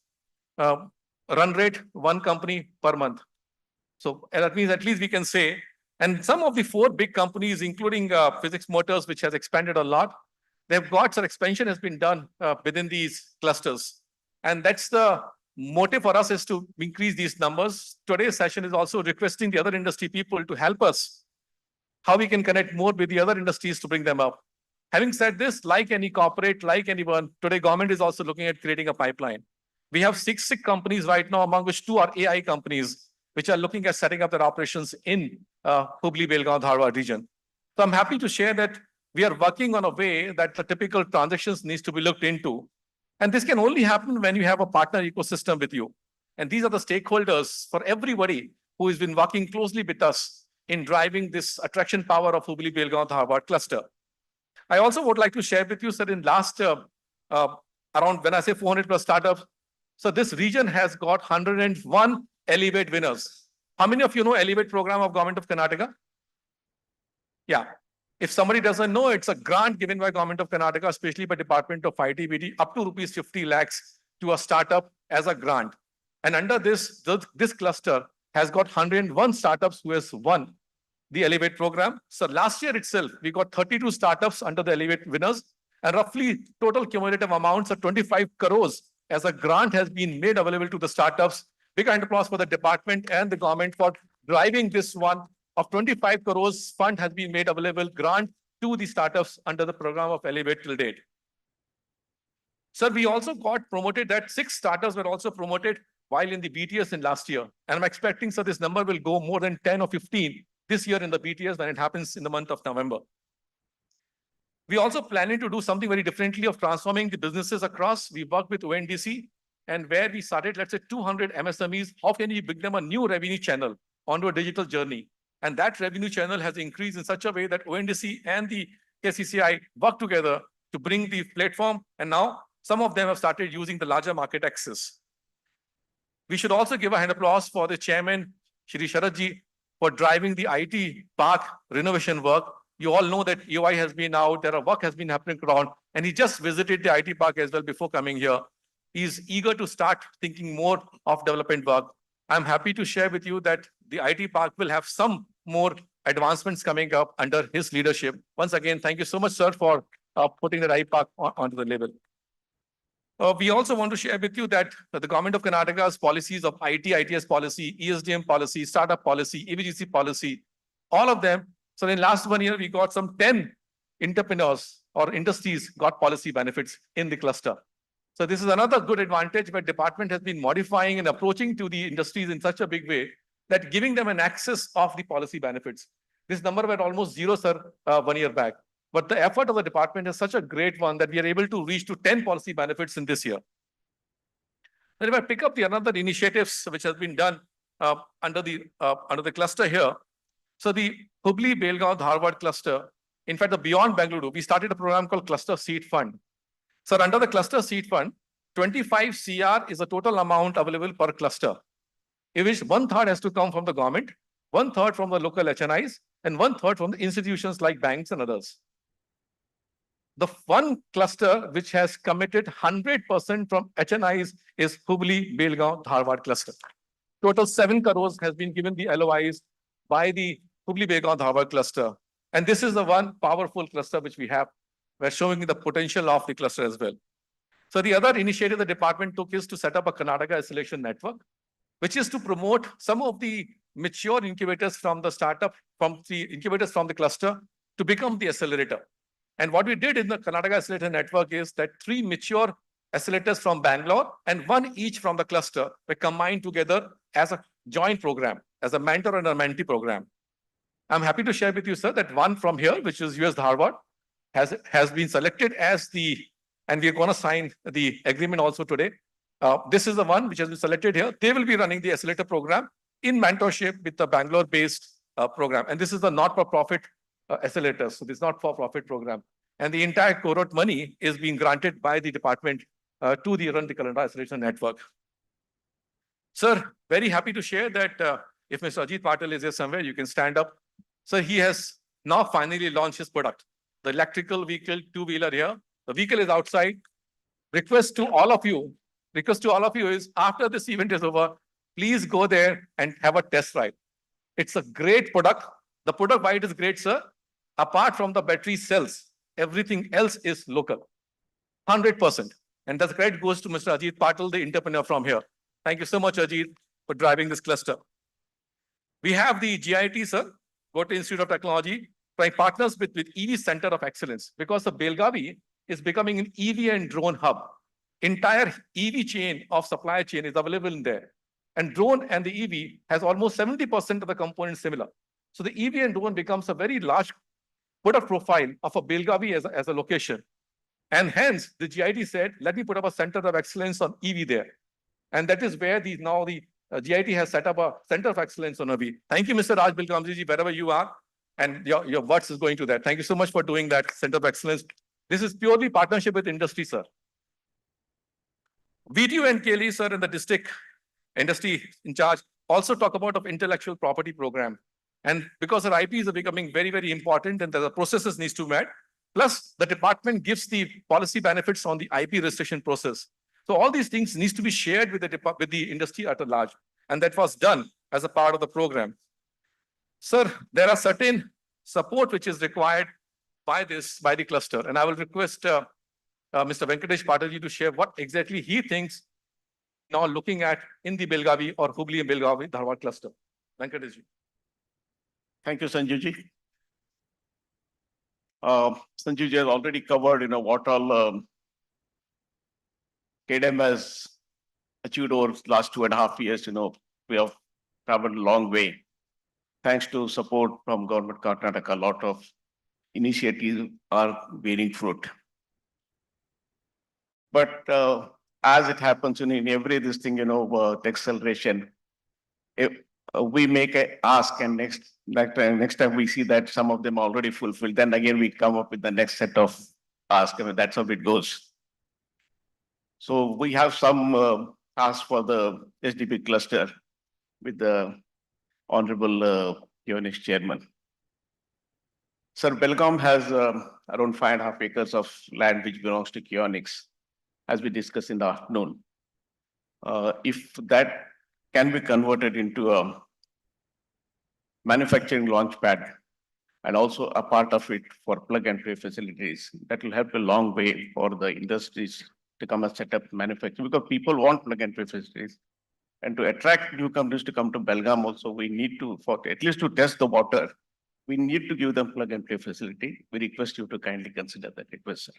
run rate 1 company per month. So that means at least we can say, and some of the 4 big companies, including Physics Motors, which has expanded a lot, they've got some expansion has been done within these clusters. And that's the motive for us is to increase these numbers. Today's session is also requesting the other industry people to help us how we can connect more with the other industries to bring them up. Having said this, like any corporate, like anyone, today government is also looking at creating a pipeline. We have 6 companies right now, among which 2 are AI companies, which are looking at setting up their operations in Hubli Belgaum Dharwad region. So I'm happy to share that we are working on a way that the typical transactions needs to be looked into. And this can only happen when you have a partner ecosystem with you. And these are the stakeholders for everybody who has been working closely with us in driving this attraction power of Hubli Belgaum Dharwad cluster. I also would like to share with you, sir, in last around, when I say 400 plus startups, so this region has got 101 Elevate winners. How many of you know Elevate program of Government of Karnataka? Yeah. If somebody doesn't know, it's a grant given by Government of Karnataka, especially by Department of ITBD, up to rupees 50 lakhs to a startup as a grant. And under this cluster has got 101 startups who has won the Elevate program. So last year itself, we got 32 startups under the Elevate winners, and roughly total cumulative amounts of 25 crores as a grant has been made available to the startups. Big round of applause for the department and the government for driving this one. Of 25 crores fund has been made available grant to the startups under the program of Elevate till date. Sir, we also got promoted that 6 startups were also promoted while in the BTS in last year. And I'm expecting, sir, this number will go more than 10 or 15 this year in the BTS when it happens in the month of November. We also planning to do something very differently of transforming the businesses across. We work with ONDC, and where we started, let's say 200 MSMEs, how can we bring them a new revenue channel onto a digital journey? And that revenue channel has increased in such a way that ONDC and the KCCI work together to bring the platform. And now some of them have started using the larger market access. We should also give a hand applause for the chairman, Shri Sharadji, for driving the IT park renovation work. You all know that EOI has been out, there are work has been happening around, and he just visited the IT park as well before coming here. He's eager to start thinking more of development work. I'm happy to share with you that the IT park will have some more advancements coming up under his leadership. Once again, thank you so much, sir, for putting the IT park onto the level. We also want to share with you that the Government of Karnataka's policies of IT, ITS policy, ESDM policy, startup policy, EVGC policy, all of them. So in last 1 year, we got some 10 entrepreneurs or industries got policy benefits in the cluster. So this is another good advantage where department has been modifying and approaching to the industries in such a big way that giving them an access of the policy benefits. This number were almost 0, sir, 1 year back. But the effort of the department is such a great one that we are able to reach to 10 policy benefits in this year. And if I pick up the another initiatives which has been done under the cluster here. So the Hubli Belgaum Dharwad cluster, in fact, the Beyond Bangalore, we started a program called Cluster Seed Fund. So under the Cluster Seed Fund, 25 CR is the total amount available per cluster, in which 1/3 has to come from the government, 1/3 from the local HNIs, and 1/3 from the institutions like banks and others. The one cluster which has committed 100% from HNIs is Hubli, Belgaum, Dharwad cluster. Total 7 crores has been given the LOIs by the Hubli, Belgaum, Dharwad cluster. And this is the one powerful cluster which we have. We're showing the potential of the cluster as well. So the other initiative the department took is to set up a Karnataka acceleration network, which is to promote some of the mature incubators from the startup, from the incubators from the cluster to become the accelerator. And what we did in the Karnataka accelerator network is that 3 mature accelerators from Bangalore and 1 each from the cluster were combined together as a joint program, as a mentor and a mentee program. I'm happy to share with you, sir, that one from here, which is US Dharwad, has been selected as the, and we're going to sign the agreement also today. This is the one which has been selected here. They will be running the accelerator program in mentorship with the Bangalore-based program. And this is the not-for-profit accelerator. So this is not-for-profit program. And the entire cohort money is being granted by the department to the Run the Karnataka Acceleration Network. Sir, very happy to share that if Mr. Ajit Patil is here somewhere, you can stand up. So he has now finally launched his product, the electrical vehicle 2-wheeler here. The vehicle is outside. Request to all of you is after this event is over, please go there and have a test ride. It's a great product. The product, why it is great, sir? Apart from the battery cells, everything else is local, 100%. And that credit goes to Mr. Ajit Patil, the entrepreneur from here. Thank you so much, Ajit, for driving this cluster. We have the GIT, sir, Gote Institute of Technology, trying partners with EV Center of Excellence, because the Belgavi is becoming an EV and drone hub. Entire EV chain of supply chain is available in there. And drone and the EV has almost 70% of the components similar. So the EV and drone becomes a very large product profile of a Belgavi as a location. And hence, the GIT said, let me put up a center of excellence on EV there. And that is where the GIT has set up a center of excellence on EV. Thank you, Mr. Raj Bilkamji, wherever you are. And your words is going to that. Thank you so much for doing that center of excellence. This is purely partnership with industry, sir. VTU and KLE, sir, in the district industry in charge, also talk about of intellectual property program. And because our IPs are becoming very, very important and the processes needs to be met, plus the department gives the policy benefits on the IP restriction process. So all these things needs to be shared with the industry at large. And that was done as a part of the program. Sir, there are certain support which is required by the cluster. And I will request Mr. Venkatesh Patilji to share what exactly he thinks now looking at in the Belgavi or Hubli and Belgavi Dharwad cluster. Venkateshji. Thank you, Sanjivji. Sanjivji has already covered, what all KDM has achieved over the last 2.5 years. We have traveled a long way. Thanks to support from Government Karnataka, a lot of initiatives are bearing fruit. But as it happens in every this thing, acceleration, we make a ask and next time we see that some of them already fulfilled, then again we come up with the next set of ask. That's how it goes. So we have some ask for the HDB cluster with the Honorable Unix Chairman. Sir, Belgaum has around 5.5 acres of land which belongs to Kionix, as we discussed in the afternoon. If that can be converted into a manufacturing launch pad and also a part of it for plug and play facilities, that will help a long way for the industries to come and set up manufacturing, because people want plug and play facilities. And to attract new companies to come to Belgaum also, we need to, at least to test the water, we need to give them plug and play facility. We request you to kindly consider that request, sir.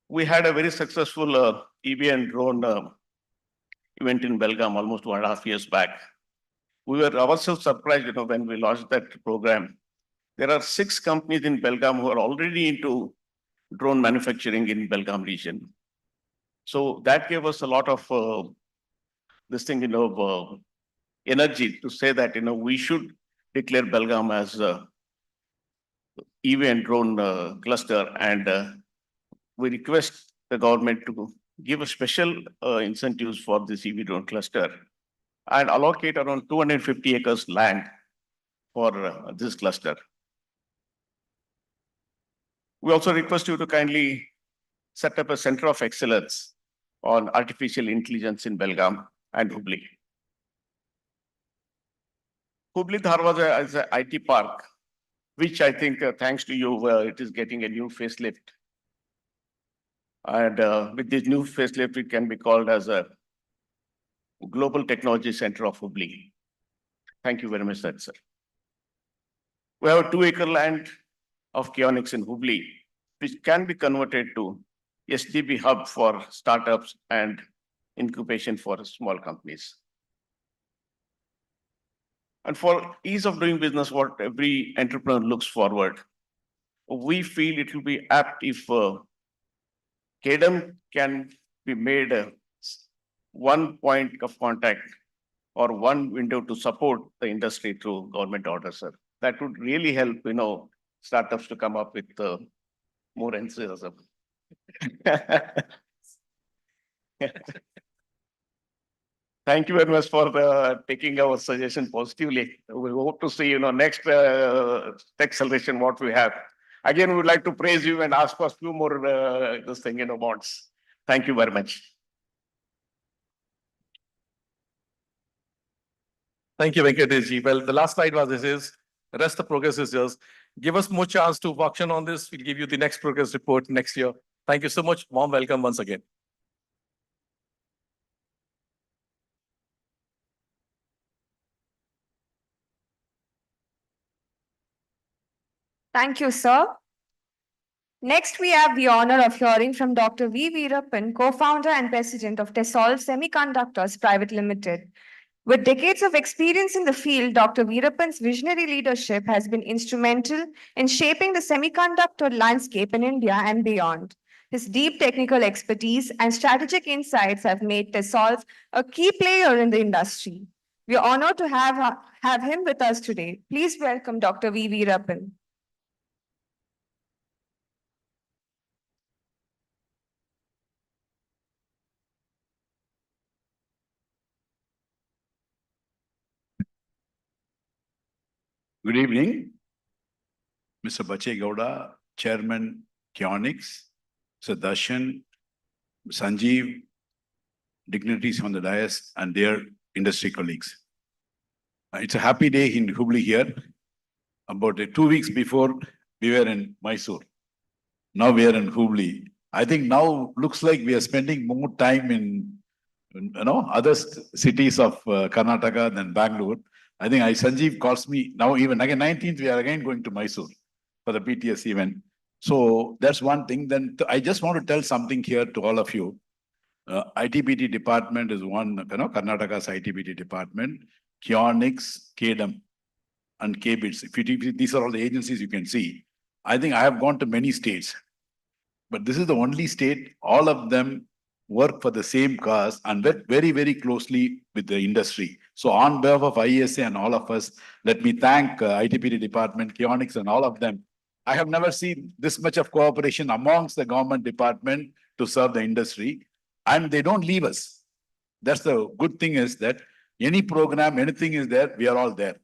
We had a very successful EV and drone event in Belgaum almost 2.5 years back. We were ourselves surprised, when we launched that program. There are 6 companies in Belgaum who are already into drone manufacturing in Belgaum region. So that gave us a lot of energy to say that, we should declare Belgaum as EV and drone cluster, and we request the government to give a special incentives for this EV drone cluster and allocate around 250 acres land for this cluster. We also request you to kindly set up a center of excellence on artificial intelligence in Belgaum and Hubli. Hubli Dharwad is an IT park, which I think, thanks to you, it is getting a new facelift. And with this new facelift, it can be called as a Global Technology Center of Hubli. Thank you very much, sir. We have a 2-acre land of Kionics in Hubli, which can be converted to HDB hub for startups and incubation for small companies. And for ease of doing business, what every entrepreneur looks forward, we feel it will be apt if KDM can be made one point of contact or one window to support the industry through government orders, sir. That would really help, startups to come up with more enthusiasm. Thank you very much for taking our suggestion positively. We hope to see, next Techceleration what we have. Again, we would like to praise you and ask for a few more bonds. Thank you very much. Thank you, Venkatesh. Well, the last slide was the rest of the progress is yours. Give us more chance to auction on this. We'll give you the next progress report next year. Thank you so much. Warm welcome once again. Thank you, sir. Next, we have the honor of hearing from Dr. V. Veerappan, co-founder and president of TESOLVE Semiconductors Private Limited. With decades of experience in the field, Dr. Veerappan's visionary leadership has been instrumental in shaping the semiconductor landscape in India and beyond. His deep technical expertise and strategic insights have made TESOLVE a key player in the industry. We are honored to have him with us today. Please welcome Dr. V. Veerappan. Good evening, Mr. Bache Gowda, Chairman Kionics, Mr. Darshan, Sanjeev, dignitaries on the dais, and their industry colleagues. It's a happy day in Hubli here. About 2 weeks before, we were in Mysore. Now we are in Hubli. I think now looks like we are spending more time in other cities of Karnataka than Bangalore. I think Sanjeev calls me now, even again 19th, we are again going to Mysore for the BTS event. So that's one thing. Then I just want to tell something here to all of you. ITBT department is one, Karnataka's ITBT department, Kionics, KDM, and KBITS. These are all the agencies you can see. I think I have gone to many states, but this is the only state, all of them work for the same cause and work very, very closely with the industry. So on behalf of IESA and all of us, let me thank ITBT department, Kionics and all of them. I have never seen this much of cooperation amongst the government department to serve the industry, and they don't leave us. That's the good thing, is that any program, anything is there, we are all there.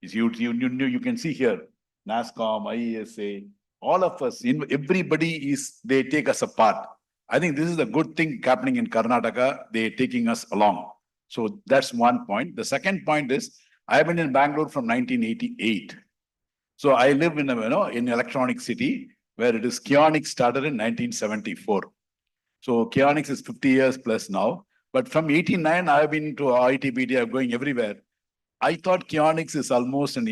You can see here, NASCOM, IESA, all of us, everybody they take us apart. I think this is the good thing happening in Karnataka. They're taking us along. So that's one point. The second point is, I have been in Bangalore from 1988. So I live in in electronic city where it is Kionics started in 1974. So Kionics is 50 years plus now. But from 89, I have been to ITBT, I'm going everywhere. I thought Kionics is almost an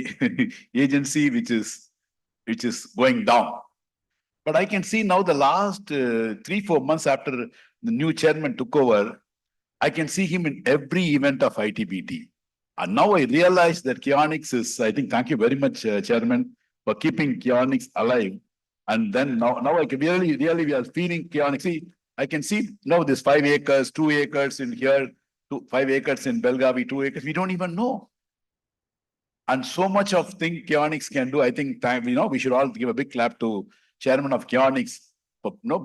agency which is going down. But I can see now the last 3-4 months after the new chairman took over, I can see him in every event of ITBT. And now I realize that Kionics is, I think, thank you very much, Chairman, for keeping Kionics alive. And then now I can really, we are feeling Kionics. See, I can see now this 5 acres, 2 acres in here, 5 acres in Belgavi, 2 acres. We don't even know. And so much of thing Kionics can do. I think we should all give a big clap to Chairman of Kionics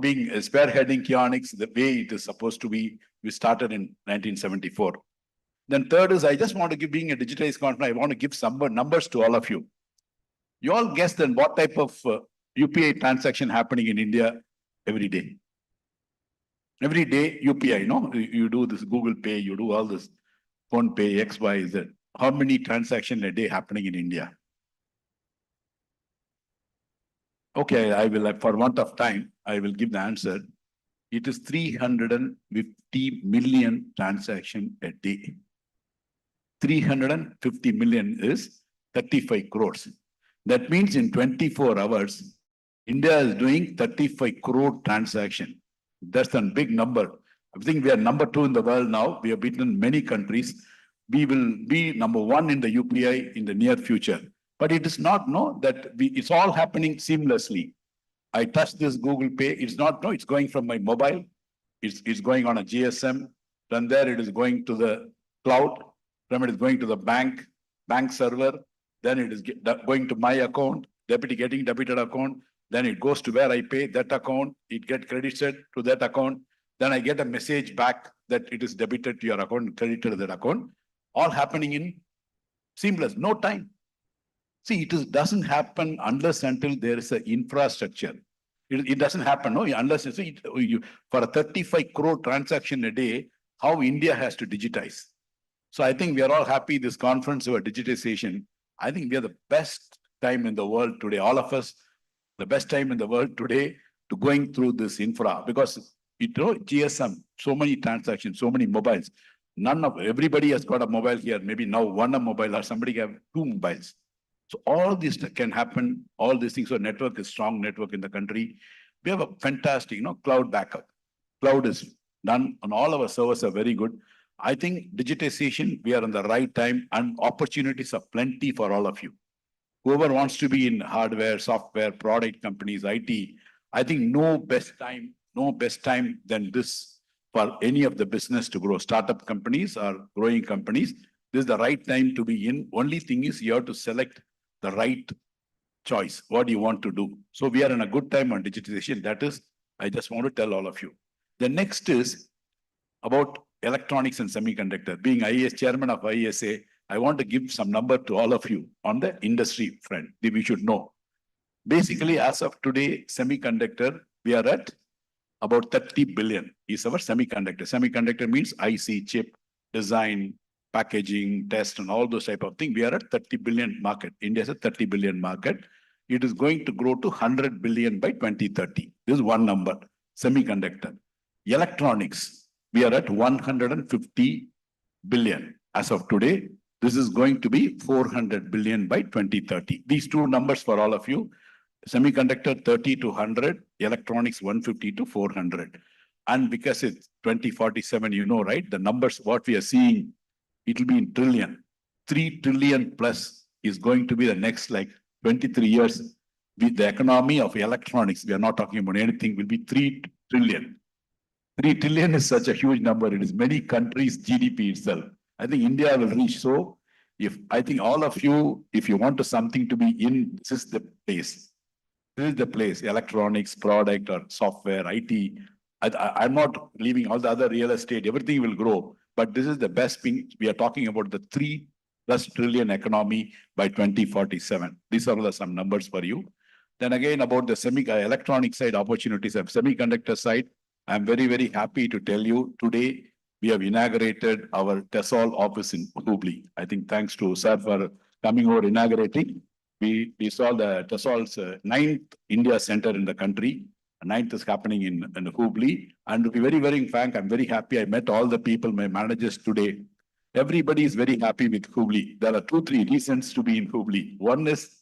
being spearheading Kionics the way it is supposed to be. We started in 1974. Then third is, I just want to give, being a digitized conference, I want to give some numbers to all of you. You all guess then what type of UPI transaction happening in India every day. Every day UPI, you do this Google Pay, you do all this Phone Pay, X, Y, Z. How many transactions a day happening in India? Okay, I will, for want of time, I will give the answer. It is 350 million transactions a day. 350 million is 35 crores. That means in 24 hours, India is doing 35 crore transaction. That's a big number. I think we are number 2 in the world now. We have beaten many countries. We will be number 1 in the UPI in the near future. But it is not that it's all happening seamlessly. I touch this Google Pay. It's not, it's going from my mobile. It's going on a GSM. From there, it is going to the cloud. From it is going to the bank server. Then it is going to my account, getting debited account. Then it goes to where I pay that account. It gets credited to that account. Then I get a message back that it is debited to your account, credited to that account. All happening in seamless, no time. See, it doesn't happen unless until there is an infrastructure. It doesn't happen, unless for a 35 crore transaction a day, how India has to digitize. So I think we are all happy this conference about digitization. I think we are the best time in the world today, all of us, the best time in the world today to going through this infra, because GSM, so many transactions, so many mobiles. Everybody has got a mobile here. Maybe now one a mobile or somebody have 2 mobiles. So all this can happen, all these things. So network is strong network in the country. We have a fantastic, cloud backup. Cloud is done and all our servers are very good. I think digitization, we are in the right time and opportunities are plenty for all of you. Whoever wants to be in hardware, software, product companies, IT, I think no best time than this for any of the business to grow. Startup companies or growing companies, this is the right time to be in. Only thing is you have to select the right choice. What do you want to do? So we are in a good time on digitization. That is, I just want to tell all of you. The next is about electronics and semiconductor. Being chairman of IESA, I want to give some number to all of you on the industry front that we should know. Basically, as of today, semiconductor, we are at about 30 billion is our semiconductor. Semiconductor means IC, chip, design, packaging, test, and all those type of things. We are at 30 billion market. India is a 30 billion market. It is going to grow to 100 billion by 2030. This is one number, semiconductor. Electronics, we are at 150 billion. As of today, this is going to be 400 billion by 2030. These 2 numbers for all of you. Semiconductor 30 to 100, electronics 150 to 400. And because it's 2047, right? The numbers, what we are seeing, it will be in trillion. 3 trillion plus is going to be the next 23 years. With the economy of electronics, we are not talking about anything, will be 3 trillion. 3 trillion is such a huge number. It is many countries' GDP itself. I think India will reach. So I think all of you, if you want something to be in, this is the place. This is the place, electronics, product or software, IT. I'm not leaving all the other real estate, everything will grow. But this is the best thing. We are talking about the 3+ trillion economy by 2047. These are some numbers for you. Then again, about the electronic side opportunities of semiconductor side, I'm very, very happy to tell you today, we have inaugurated our TESOL office in Hubli. I think thanks to sir for coming over inaugurating. We saw the TESOL's 9th India center in the country. 9th is happening in Hubli. And to be very, very frank, I'm very happy. I met all the people, my managers today. Everybody is very happy with Hubli. There are 2-3 reasons to be in Hubli. One is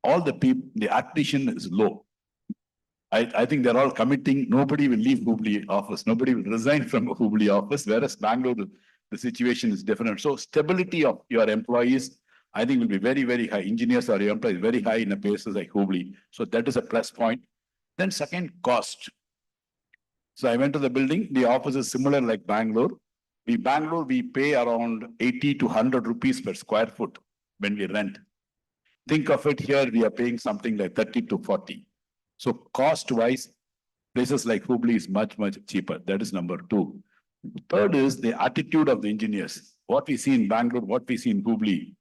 all the people, the attrition is low. I think they're all committing. Nobody will leave Hubli office. Nobody will resign from Hubli office. Whereas Bangalore, the situation is different. So stability of your employees, I think will be very, very high. Engineers or your employees very high in a places like Hubli. So that is a plus point. Then second, cost. So I went to the building. The office is similar like Bangalore. We pay around 80 to 100 rupees per square foot when we rent. Think of it here, we are paying something like 30 to 40. So cost-wise, places like Hubli is much, much cheaper. That is number two. Third is the attitude of the engineers. What we see in Bangalore, what we see in Hubli.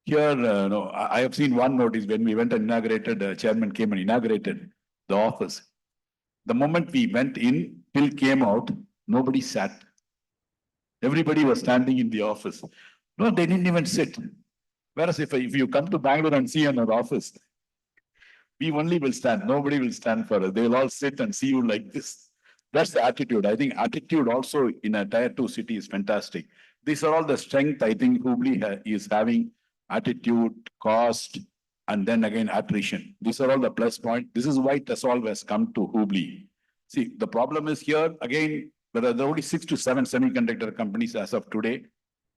Here, no, I have seen one notice when we went and inaugurated, chairman came and inaugurated the office. The moment we went in, till came out, nobody sat. Everybody was standing in the office. No, they didn't even sit. Whereas if you come to Bangalore and see another office, we only will stand. Nobody will stand for us. They will all sit and see you like this. That's the attitude. I think attitude also in a tier 2 city is fantastic. These are all the strength I think Hubli is having: attitude, cost, and then again attrition. These are all the plus point. This is why TESOL has come to Hubli. See, the problem is here again, there are only 6 to 7 semiconductor companies as of today.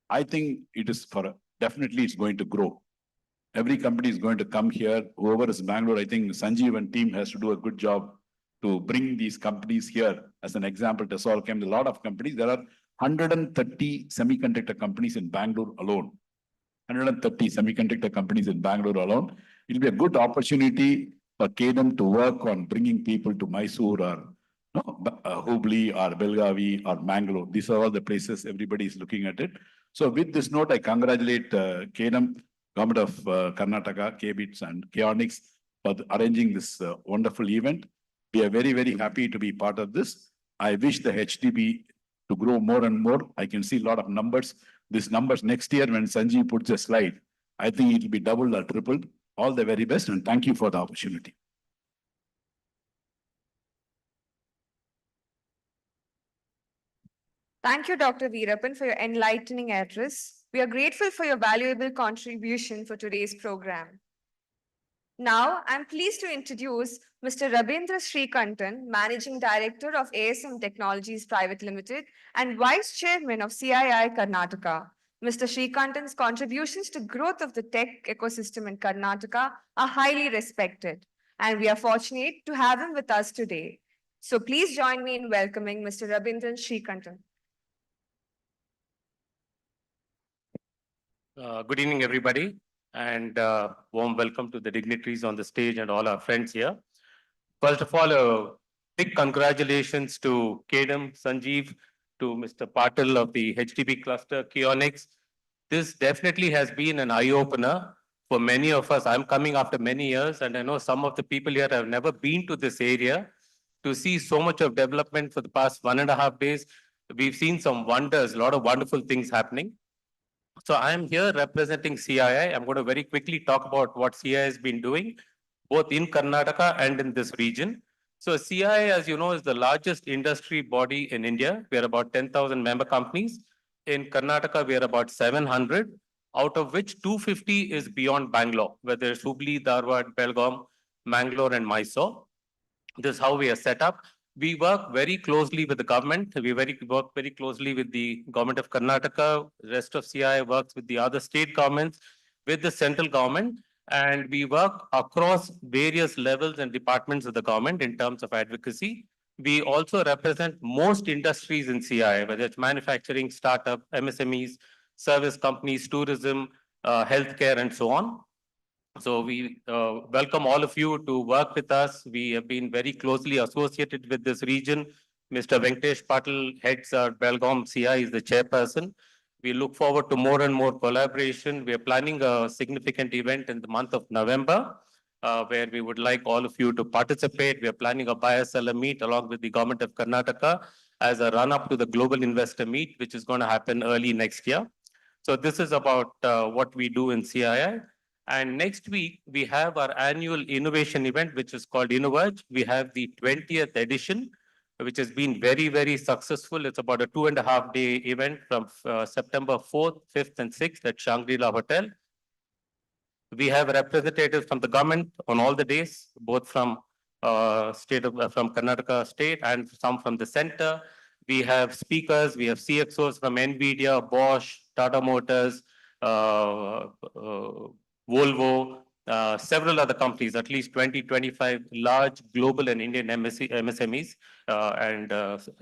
I think it is definitely it's going to grow. Every company is going to come here. Whoever is Bangalore, I think Sanjeev and team has to do a good job to bring these companies here. As an example, TESOL came, a lot of companies. There are 130 semiconductor companies in Bangalore alone. 130 semiconductor companies in Bangalore alone. It will be a good opportunity for KDM to work on bringing people to Mysore or Hubli or Belgavi or Mangalore. These are all the places everybody is looking at it. So with this note, I congratulate KDM, Government of Karnataka, KBITS and Kionics for arranging this wonderful event. We are very, very happy to be part of this. I wish the HDB to grow more and more. I can see a lot of numbers. These numbers next year when Sanjeev puts a slide, I think it will be doubled or tripled. All the very best and thank you for the opportunity. Thank you, Dr. Veerappan, for your enlightening address. We are grateful for your valuable contribution for today's program. Now, I'm pleased to introduce Mr. Rabindra Srikantan, Managing Director of ASM Technologies Private Limited and Vice Chairman of CII Karnataka. Mr. Srikantan's contributions to growth of the tech ecosystem in Karnataka are highly respected, and we are fortunate to have him with us today. So please join me in welcoming Mr. Rabindra Srikantan. Good evening, everybody, and warm welcome to the dignitaries on the stage and all our friends here. First of all, a big congratulations to KDM, Sanjeev, to Mr. Patil of the HDB cluster, Kionics. This definitely has been an eye-opener for many of us. I'm coming after many years, and I know some of the people here have never been to this area. To see so much of development for the past 1.5 days, we've seen some wonders, a lot of wonderful things happening. So I'm here representing CII. I'm going to very quickly talk about what CII has been doing, both in Karnataka and in this region. So CII, as you know, is the largest industry body in India. We are about 10,000 member companies. In Karnataka, we are about 700, out of which 250 is beyond Bangalore, whether it's Hubli, Dharwad, Belgaum, Mangalore, and Mysore. This is how we are set up. We work very closely with the government. We work very closely with the government of Karnataka. The rest of CII works with the other state governments, with the central government, and we work across various levels and departments of the government in terms of advocacy. We also represent most industries in CII, whether it's manufacturing, startup, MSMEs, service companies, tourism, healthcare, and so on. So we welcome all of you to work with us. We have been very closely associated with this region. Mr. Venkatesh Patil heads our Belgaum CI, is the chairperson. We look forward to more and more collaboration. We are planning a significant event in the month of November, where we would like all of you to participate. We are planning a buyer-seller meet along with the government of Karnataka as a run-up to the Global Investor Meet, which is going to happen early next year. So this is about what we do in CII. And next week, we have our annual innovation event, which is called InnoVerge. We have the 20th edition, which has been very, very successful. It's about a 2.5-day event from September 4th, 5th, and 6th at Shangri-La Hotel. We have representatives from the government on all the days, both from from Karnataka state and some from the center. We have speakers, we have CXOs from NVIDIA, Bosch, Tata Motors, Volvo, several other companies, at least 20, 25 large global and Indian MSMEs and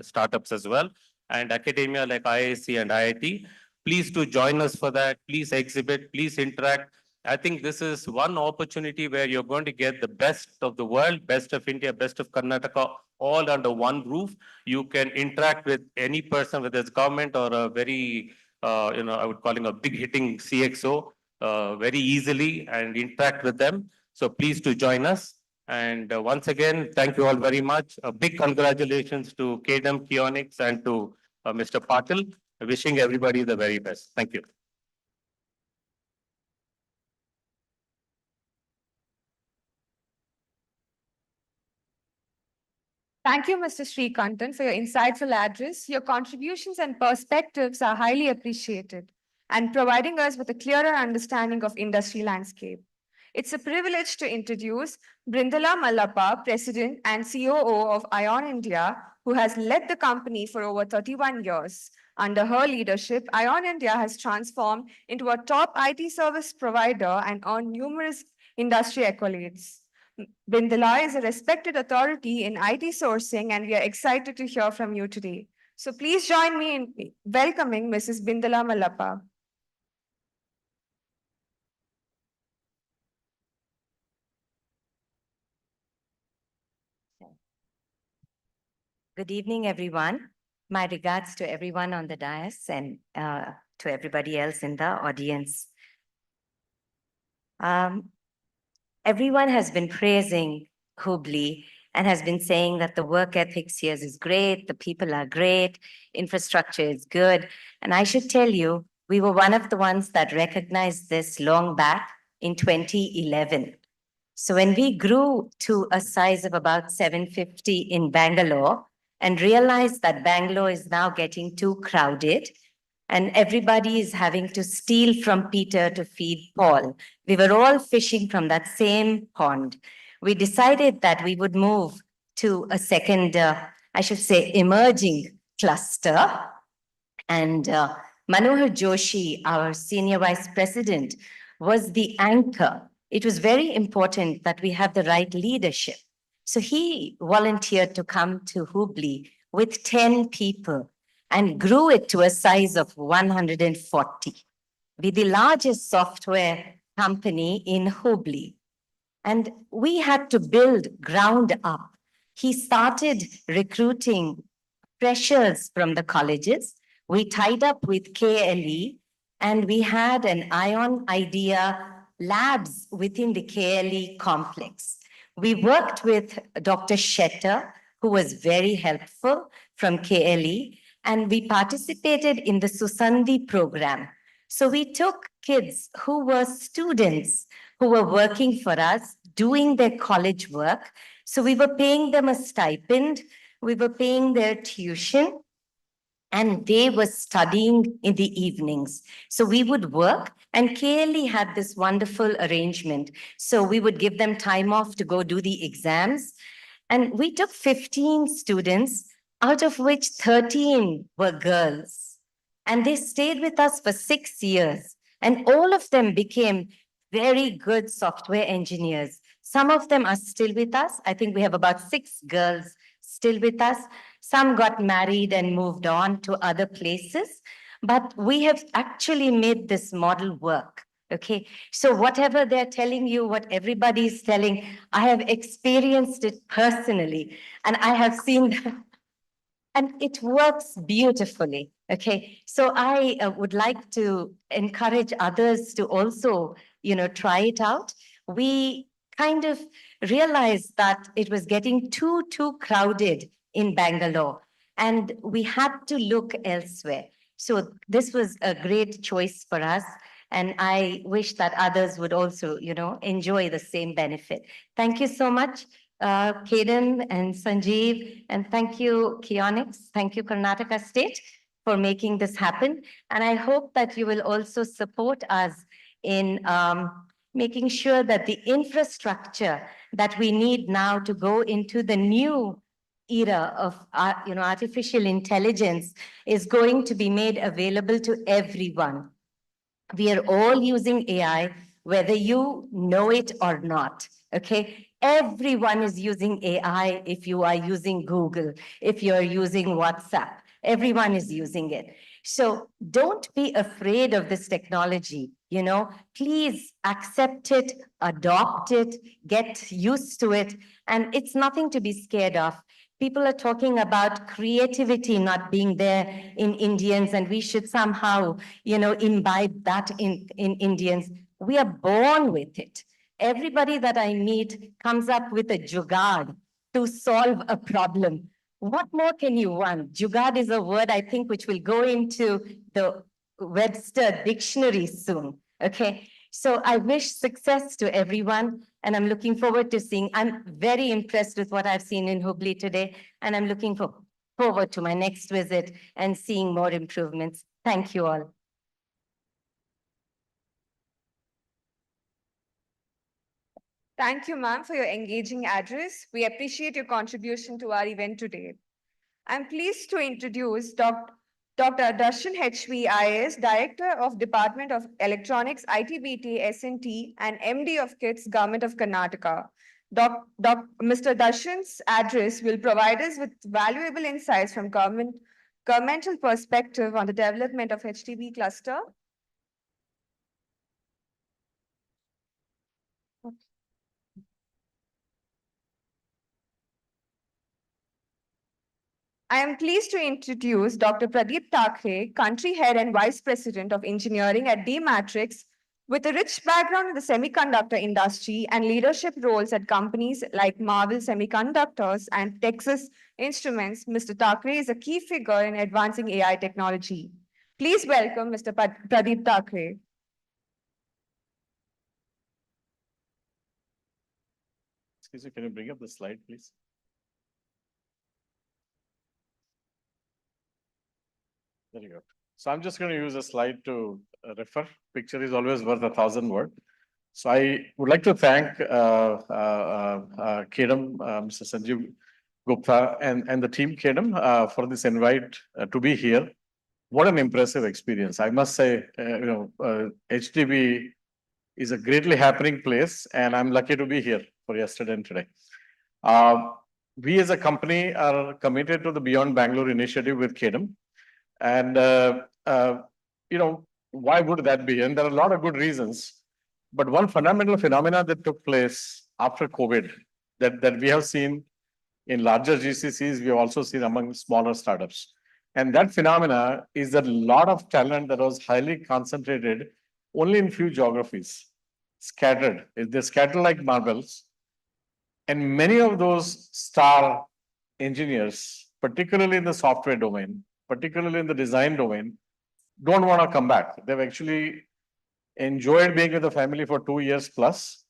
startups as well, and academia like IISc and IIT. Please do join us for that. Please exhibit, please interact. I think this is one opportunity where you're going to get the best of the world, best of India, best of Karnataka, all under one roof. You can interact with any person, whether it's government or a very, I would call him a big hitting CXO, very easily and interact with them. So please to join us. And once again, thank you all very much. A big congratulations to KDM, Kionics, and to Mr. Patil. Wishing everybody the very best. Thank you. Thank you, Mr. Srikantan, for your insightful address. Your contributions and perspectives are highly appreciated and providing us with a clearer understanding of industry landscape. It's a privilege to introduce Brindala Mallappa, President and COO of ION India, who has led the company for over 31 years. Under her leadership, ION India has transformed into a top IT service provider and earned numerous industry accolades. Brindala is a respected authority in IT sourcing, and we are excited to hear from you today. So please join me in welcoming Mrs. Brindala Mallappa. Good evening, everyone. My regards to everyone on the dais and to everybody else in the audience. Everyone has been praising Hubli and has been saying that the work ethics here is great, the people are great, infrastructure is good. And I should tell you, we were one of the ones that recognized this long back in 2011. So when we grew to a size of about 750 in Bangalore and realized that Bangalore is now getting too crowded and everybody is having to steal from Peter to feed Paul, we were all fishing from that same pond. We decided that we would move to a second, I should say, emerging cluster. And Manohar Joshi, our Senior Vice President, was the anchor. It was very important that we have the right leadership. So he volunteered to come to Hubli with 10 people and grew it to a size of 140. We're the largest software company in Hubli. And we had to build ground up. He started recruiting freshers from the colleges. We tied up with KLE and we had an ION Idea labs within the KLE complex. We worked with Dr. Shetter, who was very helpful from KLE, and we participated in the Susandhi program. So we took kids who were students who were working for us, doing their college work. So we were paying them a stipend, we were paying their tuition, and they were studying in the evenings. So we would work, and KLE had this wonderful arrangement. So we would give them time off to go do the exams. And we took 15 students, out of which 13 were girls. And they stayed with us for 6 years. And all of them became very good software engineers. Some of them are still with us. I think we have about 6 girls still with us. Some got married and moved on to other places, but we have actually made this model work. Okay, so whatever they're telling you, what everybody is telling, I have experienced it personally, and I have seen them, and it works beautifully. Okay, so I would like to encourage others to also, try it out. We kind of realized that it was getting too crowded in Bangalore, and we had to look elsewhere. So this was a great choice for us, and I wish that others would also, enjoy the same benefit. Thank you so much, Kaden and Sanjeev, and thank you, Kionics. Thank you, Karnataka State, for making this happen. And I hope that you will also support us in making sure that the infrastructure that we need now to go into the new era of artificial intelligence is going to be made available to everyone. We are all using AI, whether you know it or not. Okay, everyone is using AI. If you are using Google, if you're using WhatsApp, Everyone is using it. So don't be afraid of this technology, you know, please accept it, adopt it, get used to it, and it's nothing to be scared of. People are talking about creativity not being there in Indians, and we should somehow, you know, imbibe that in Indians. We are born with it. Everybody that I meet comes up with a jugaad to solve a problem. What more can you want? Jugaad is a word, I think, which will go into the Webster dictionary soon. Okay. So I wish success to everyone, and I'm looking forward to seeing. I'm very impressed with what I've seen in Hubli today, and I'm looking forward to my next visit and seeing more improvements. Thank you all. Thank you, ma'am, for your engaging address. We appreciate your contribution to our event today. I'm pleased to introduce Dr. Darshan HVIS, Director of Department of Electronics, ITBT, SNT, and MD of KITS, Government of Karnataka. Mr. Darshan's address will provide us with valuable insights from governmental perspective on the development of HDB cluster. I am pleased to introduce Dr. Pradeep Thakre, Country Head and Vice President of Engineering at D-Matrix, with a rich background in the semiconductor industry and leadership roles at companies like Marvell Semiconductors and Texas Instruments. Mr. Thakre is a key figure in advancing AI technology. Please welcome Mr. Pradeep Thakre. Excuse me, can you bring up the slide, please? There you go. So I'm just going to use a slide to refer. Picture is always worth 1,000 words. So I would like to thank KEDAM, Mr. Sanjeev Gupta and the team KEDAM for this invite to be here. What an impressive experience. I must say, HDB is a greatly happening place, and I'm lucky to be here for yesterday and today. We as a company are committed to the Beyond Bangalore initiative with KEDAM. And, why would that be? And there are a lot of good reasons. But one fundamental phenomena that took place after COVID that we have seen in larger GCCs, we have also seen among smaller startups. And that phenomena is that a lot of talent that was highly concentrated only in few geographies, scattered. They're scattered like marbles. And many of those star engineers, particularly in the software domain, particularly in the design domain, don't want to come back. They've actually enjoyed being with the family for 2 years plus,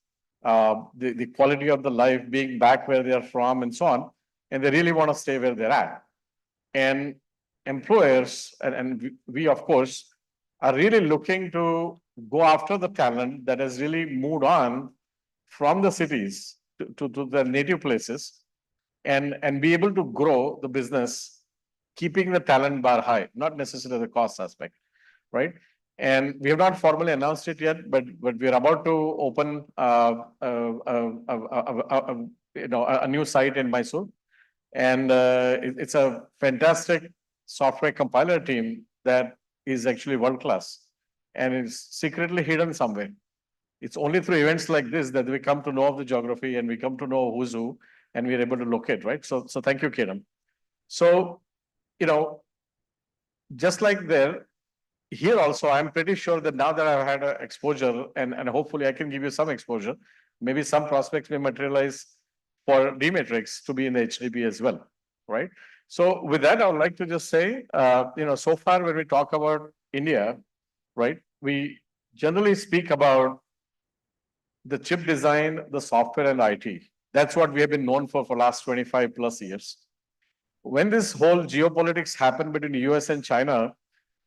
the quality of the life, being back where they are from and so on, and they really want to stay where they're at. And employers, and we of course, are really looking to go after the talent that has really moved on from the cities to the native places and be able to grow the business, keeping the talent bar high, not necessarily the cost aspect, right? And we have not formally announced it yet, but we are about to open a new site in Mysore, and it's a fantastic software compiler team that is actually world class, and it's secretly hidden somewhere. It's only through events like this that we come to know of the geography and we come to know who's who, and we're able to locate, right? So thank you, KEDAM. So, just like there, here also, I'm pretty sure that now that I've had an exposure and hopefully I can give you some exposure, maybe some prospects may materialize for D-Matrix to be in the HDB as well, right? So with that, I would like to just say, so far when we talk about India, right, we generally speak about the chip design, the software and IT. That's what we have been known for last 25 plus years. When this whole geopolitics happened between the US and China,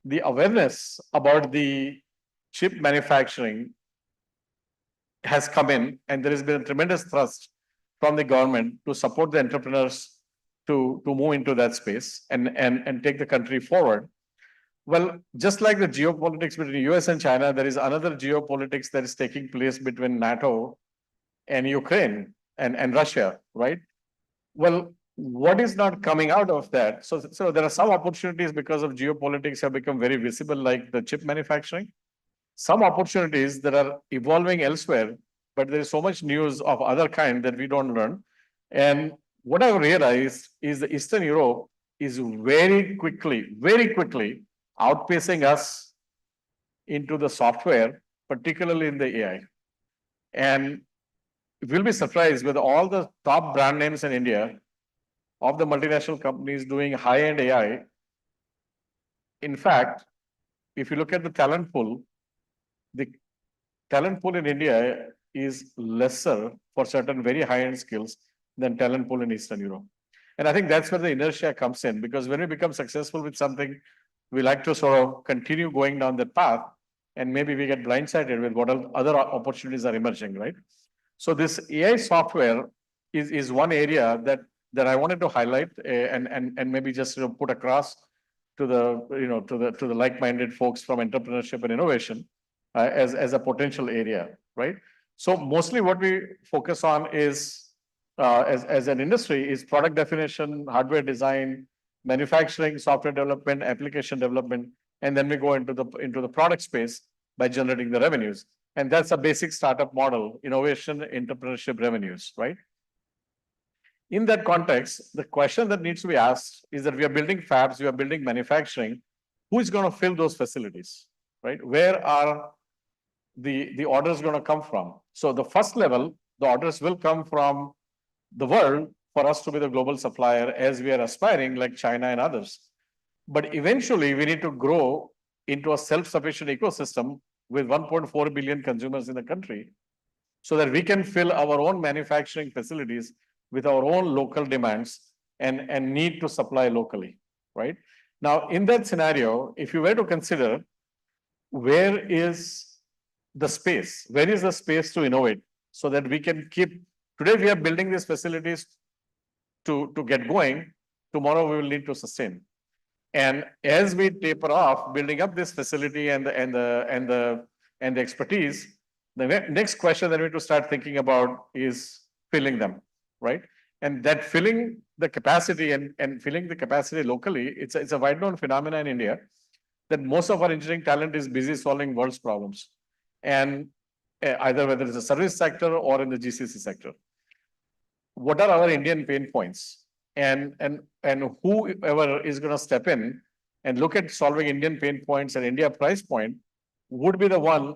the awareness about the chip manufacturing has come in, and there has been a tremendous thrust from the government to support the entrepreneurs to move into that space and take the country forward. Well, just like the geopolitics between the US and China, there is another geopolitics that is taking place between NATO and Ukraine and Russia, right? Well, what is not coming out of that? So there are some opportunities because of geopolitics have become very visible, like the chip manufacturing. Some opportunities that are evolving elsewhere, but there is so much news of other kind that we don't learn. And what I've realized is the Eastern Europe is very quickly outpacing us into the software, particularly in the AI. And we'll be surprised with all the top brand names in India of the multinational companies doing high-end AI. In fact, if you look at the talent pool in India is lesser for certain very high-end skills than talent pool in Eastern Europe. And I think that's where the inertia comes in, because when we become successful with something, we like to sort of continue going down that path, and maybe we get blindsided with what other opportunities are emerging, right? So this AI software is one area that I wanted to highlight and maybe just put across to the like-minded folks from entrepreneurship and innovation as a potential area, right? So mostly what we focus on is as an industry is product definition, hardware design, manufacturing, software development, application development, and then we go into the product space by generating the revenues. And that's a basic startup model, innovation, entrepreneurship, revenues, right? In that context, the question that needs to be asked is that we are building fabs, we are building manufacturing. Who is going to fill those facilities, right? Where are the orders going to come from? So the first level, the orders will come from the world for us to be the global supplier as we are aspiring, like China and others. But eventually, we need to grow into a self-sufficient ecosystem with 1.4 billion consumers in the country so that we can fill our own manufacturing facilities with our own local demands and need to supply locally, right? Now, in that scenario, if you were to consider where is the space to innovate so that we can keep, today we are building these facilities to get going, tomorrow we will need to sustain. And as we taper off building up this facility and the expertise, the next question that we need to start thinking about is filling them, right? And that filling the capacity and filling the capacity locally, it's a wide-known phenomenon in India that most of our engineering talent is busy solving world's problems. And either whether it's a service sector or in the GCC sector. What are our Indian pain points? And whoever is going to step in and look at solving Indian pain points at India price point would be the one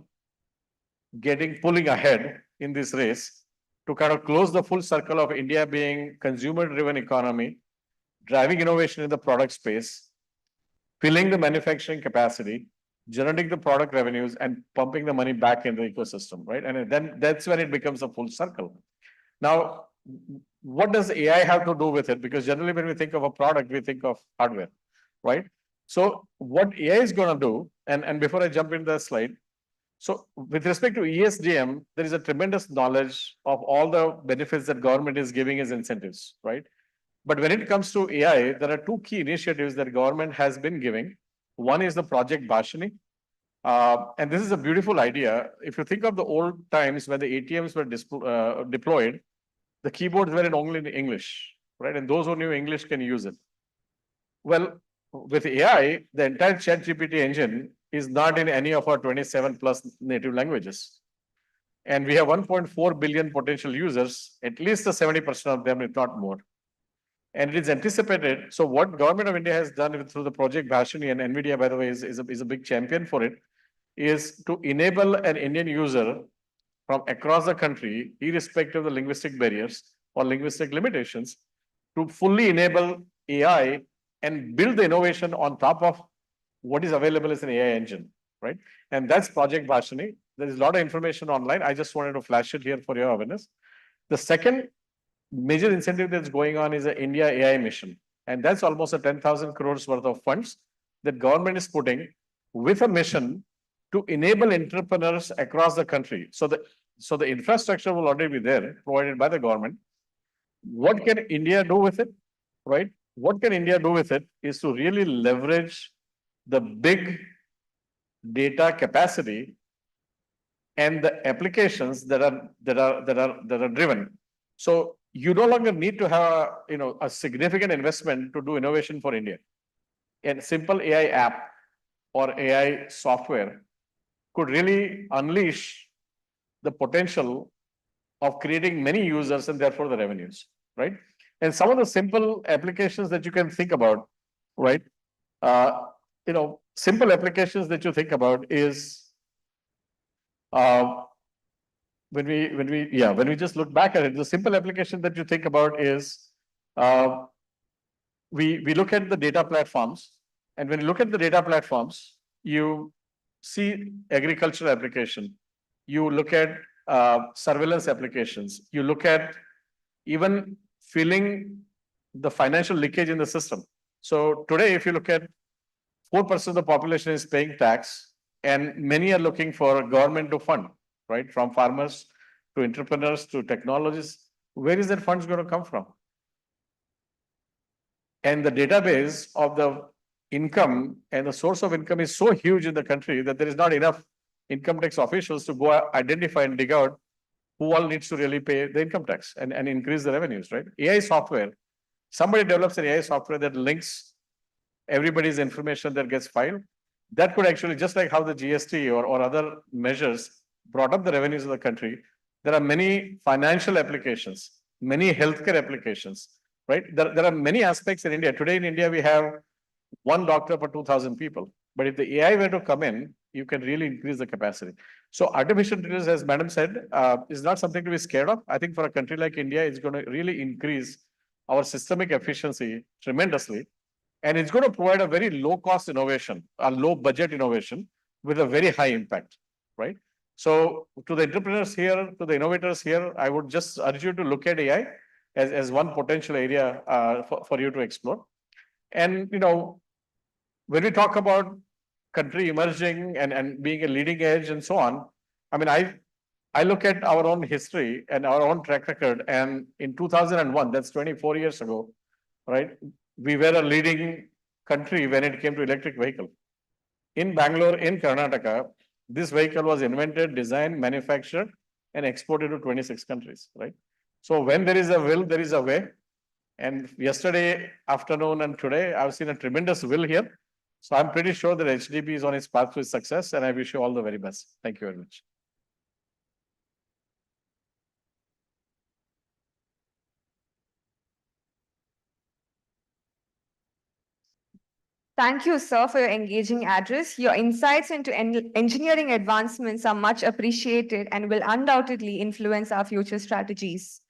pulling ahead in this race to kind of close the full circle of India being consumer-driven economy, driving innovation in the product space, filling the manufacturing capacity, generating the product revenues, and pumping the money back in the ecosystem, right? And then that's when it becomes a full circle. Now, what does AI have to do with it? Because generally when we think of a product, we think of hardware, right? So what AI is going to do, and before I jump into the slide, so with respect to ESDM, there is a tremendous knowledge of all the benefits that government is giving as incentives, right? But when it comes to AI, there are two key initiatives that government has been giving. One is the Project Bashini. And this is a beautiful idea. If you think of the old times when the ATMs were deployed, the keyboards were only in English, right? And those who knew English can use it. Well, with AI, the entire ChatGPT engine is not in any of our 27 plus native languages. And we have 1.4 billion potential users, at least 70% of them, if not more. And it is anticipated. So what government of India has done through the Project Bashini, and NVIDIA, by the way, is a big champion for it, is to enable an Indian user from across the country, irrespective of the linguistic barriers or linguistic limitations, to fully enable AI and build the innovation on top of what is available as an AI engine, right? And that's Project Bashini. There is a lot of information online. I just wanted to flash it here for your awareness. The second major incentive that's going on is the India AI mission. And that's almost a 10,000 crores worth of funds that government is putting with a mission to enable entrepreneurs across the country. So the infrastructure will already be there, provided by the government. What can India do with it, right? What can India do with it is to really leverage the big data capacity and the applications that are driven. So you no longer need to have, a significant investment to do innovation for India. A simple AI app or AI software could really unleash the potential of creating many users and therefore the revenues, right? And some of the simple applications that you can think about, right? Simple applications that you think about is when we just look back at it, the simple application that you think about is we look at the data platforms, and when you look at the data platforms, you see agricultural application, you look at surveillance applications, you look at even filling the financial leakage in the system. So today, if you look at 4% of the population is paying tax, and many are looking for government to fund, right? From farmers to entrepreneurs to technologists. Where is that funds going to come from? And the database of the income and the source of income is so huge in the country that there is not enough income tax officials to go identify and dig out who all needs to really pay the income tax and increase the revenues, right? AI software, somebody develops an AI software that links everybody's information that gets filed. That could actually, just like how the GST or other measures brought up the revenues of the country, there are many financial applications, many healthcare applications, right? There are many aspects in India. Today in India, we have one doctor per 2,000 people. But if the AI were to come in, you can really increase the capacity. So artificial intelligence, as Madam said, is not something to be scared of. I think for a country like India, it's going to really increase our systemic efficiency tremendously. And it's going to provide a very low cost innovation, a low budget innovation with a very high impact, right? So to the entrepreneurs here, to the innovators here, I would just urge you to look at AI as one potential area for you to explore. And, when we talk about country emerging and being a leading edge and so on, I mean, I look at our own history and our own track record. And in 2001, that's 24 years ago, right? We were a leading country when it came to electric vehicle. In Bangalore, in Karnataka, this vehicle was invented, designed, manufactured, and exported to 26 countries, right? So when there is a will, there is a way. And yesterday afternoon and today, I've seen a tremendous will here. So I'm pretty sure that HDB is on its path to success, and I wish you all the very best. Thank you very much. Thank you, sir, for your engaging address. Your insights into engineering advancements are much appreciated and will undoubtedly influence our future strategies.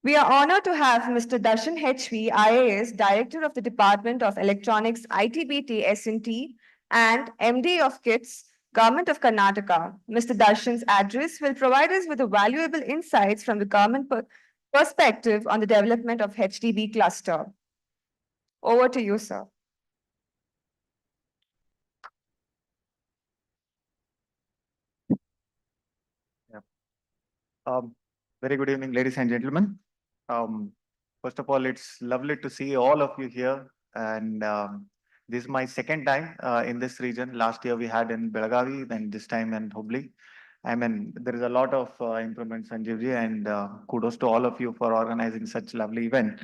We are honored to have Mr. Darshan HV, IAS, Director of the Department of Electronics, ITBT, S&T, and MD of KITS, Government of Karnataka. Mr. Darshan's address will provide us with valuable insights from the government perspective on the development of HDB cluster. Over to you, sir. Very good evening, ladies and gentlemen. First of all, it's lovely to see all of you here. And this is my second time in this region. Last year we had in Belagavi, then this time in Hubli. I mean, there is a lot of improvement, Sanjeevji, and kudos to all of you for organizing such lovely event.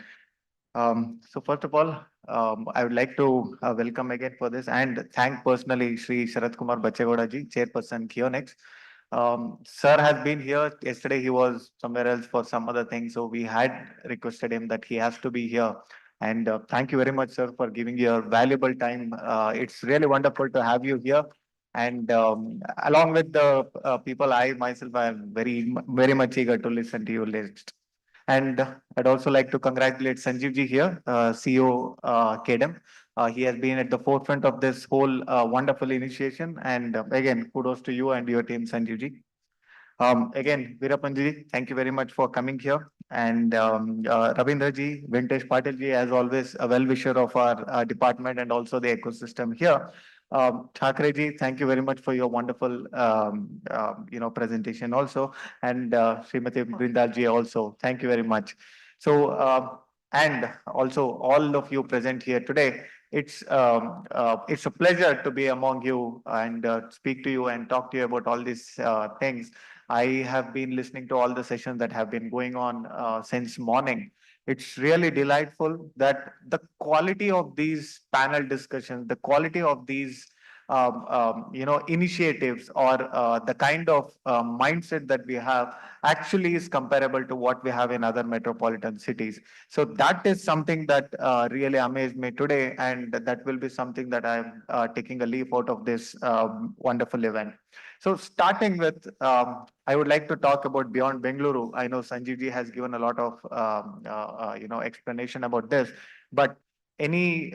So first of all, I would like to welcome again for this and thank personally Shri Sharat Kumar Bachegowda ji, Chairperson Kionex. Sir has been here. Yesterday he was somewhere else for some other thing. So we had requested him that he has to be here. And thank you very much, sir, for giving your valuable time. It's really wonderful to have you here. And along with the people, I myself am very much eager to listen to you next. And I'd also like to congratulate Sanjeev ji here, CEO KDM. He has been at the forefront of this whole wonderful initiation. And again, kudos to you and your team, Sanjeev ji. Again, Veerapan ji, thank you very much for coming here. And Ravindra ji, Vintesh Patil ji, as always, a well-wisher of our department and also the ecosystem here. Thakre ji, thank you very much for your wonderful, presentation also. And Srimati Brindal ji also, thank you very much. So, and also all of you present here today, it's a pleasure to be among you and speak to you and talk to you about all these things. I have been listening to all the sessions that have been going on since morning. It's really delightful that the quality of these panel discussions, the quality of these initiatives or the kind of mindset that we have actually is comparable to what we have in other metropolitan cities. So that is something that really amazed me today, and that will be something that I'm taking a leaf out of this wonderful event. So starting with, I would like to talk about Beyond Bengaluru. I know Sanjeev ji has given a lot of explanation about this, but any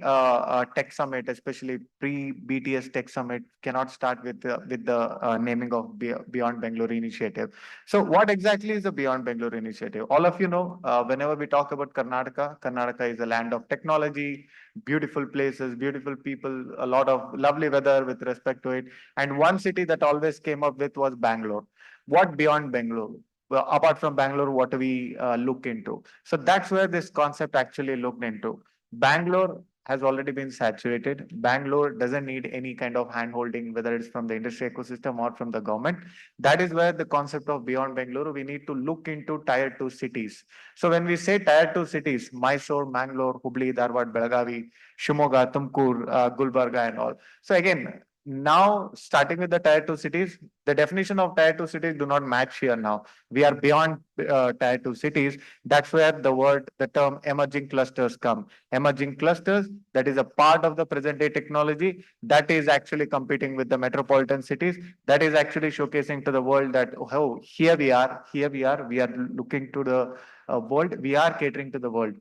tech summit, especially pre-BTS tech summit, cannot start with the naming of Beyond Bengaluru initiative. So what exactly is the Beyond Bengaluru initiative? All of you know, whenever we talk about Karnataka, Karnataka is a land of technology, beautiful places, beautiful people, a lot of lovely weather with respect to it. And one city that always came up with was Bangalore. What beyond Bangalore? Well, apart from Bangalore, what do we look into? So that's where this concept actually looked into. Bangalore has already been saturated. Bangalore doesn't need any kind of hand-holding, whether it's from the industry ecosystem or from the government. That is where the concept of Beyond Bangalore, we need to look into tier 2 cities. So when we say tier 2 cities, Mysore, Mangalore, Hubli, Dharwad, Belagavi, Shimoga, Tumkur, Gulbarga and all. So again, now starting with the tier 2 cities, the definition of tier 2 cities do not match here now. We are beyond tier 2 cities. That's where the term emerging clusters come. Emerging clusters, that is a part of the present day technology that is actually competing with the metropolitan cities. That is actually showcasing to the world that, oh, here we are, we are looking to the world, we are catering to the world.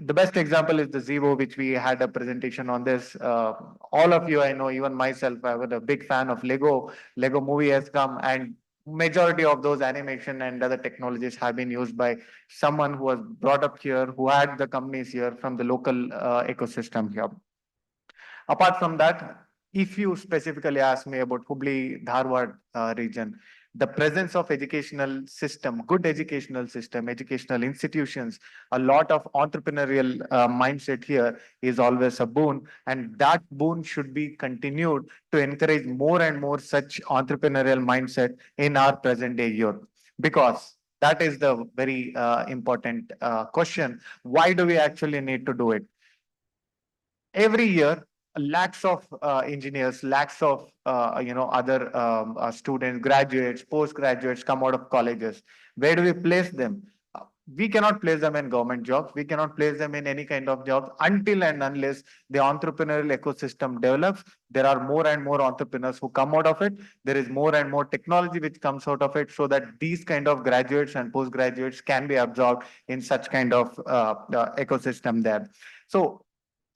The best example is the Zevo, which we had a presentation on this. All of you, I know, even myself, I was a big fan of Lego. Lego movie has come, and majority of those animation and other technologies have been used by someone who was brought up here, who had the companies here from the local ecosystem here. Apart from that, if you specifically ask me about Hubli, Dharwad region, the presence of educational system, good educational system, educational institutions, a lot of entrepreneurial mindset here is always a boon. And that boon should be continued to encourage more and more such entrepreneurial mindset in our present day youth. Because that is the very important question. Why do we actually need to do it? Every year, lakhs of engineers, lakhs of other students, graduates, postgraduates come out of colleges. Where do we place them? We cannot place them in government jobs. We cannot place them in any kind of jobs until and unless the entrepreneurial ecosystem develops. There are more and more entrepreneurs who come out of it. There is more and more technology which comes out of it, so that these kind of graduates and postgraduates can be absorbed in such kind of ecosystem there. So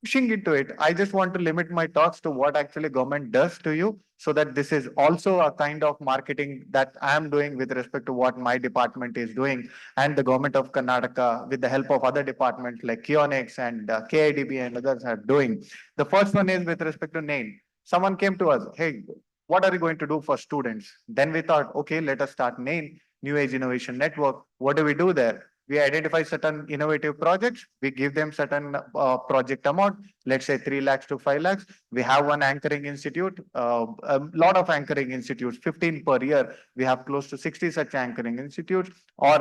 pushing into it, I just want to limit my talks to what actually government does to you, so that this is also a kind of marketing that I am doing with respect to what my department is doing, and the government of Karnataka with the help of other departments like Kionics and KIDB and others are doing. The first one is with respect to name. Someone came to us, hey, what are you going to do for students? Then we thought, okay, let us start NAIN, New Age Innovation Network. What do we do there? We identify certain innovative projects. We give them certain project amount, let's say 3 lakhs to 5 lakhs. We have one anchoring institute, a lot of anchoring institutes, 15 per year. We have close to 60 such anchoring institutes, or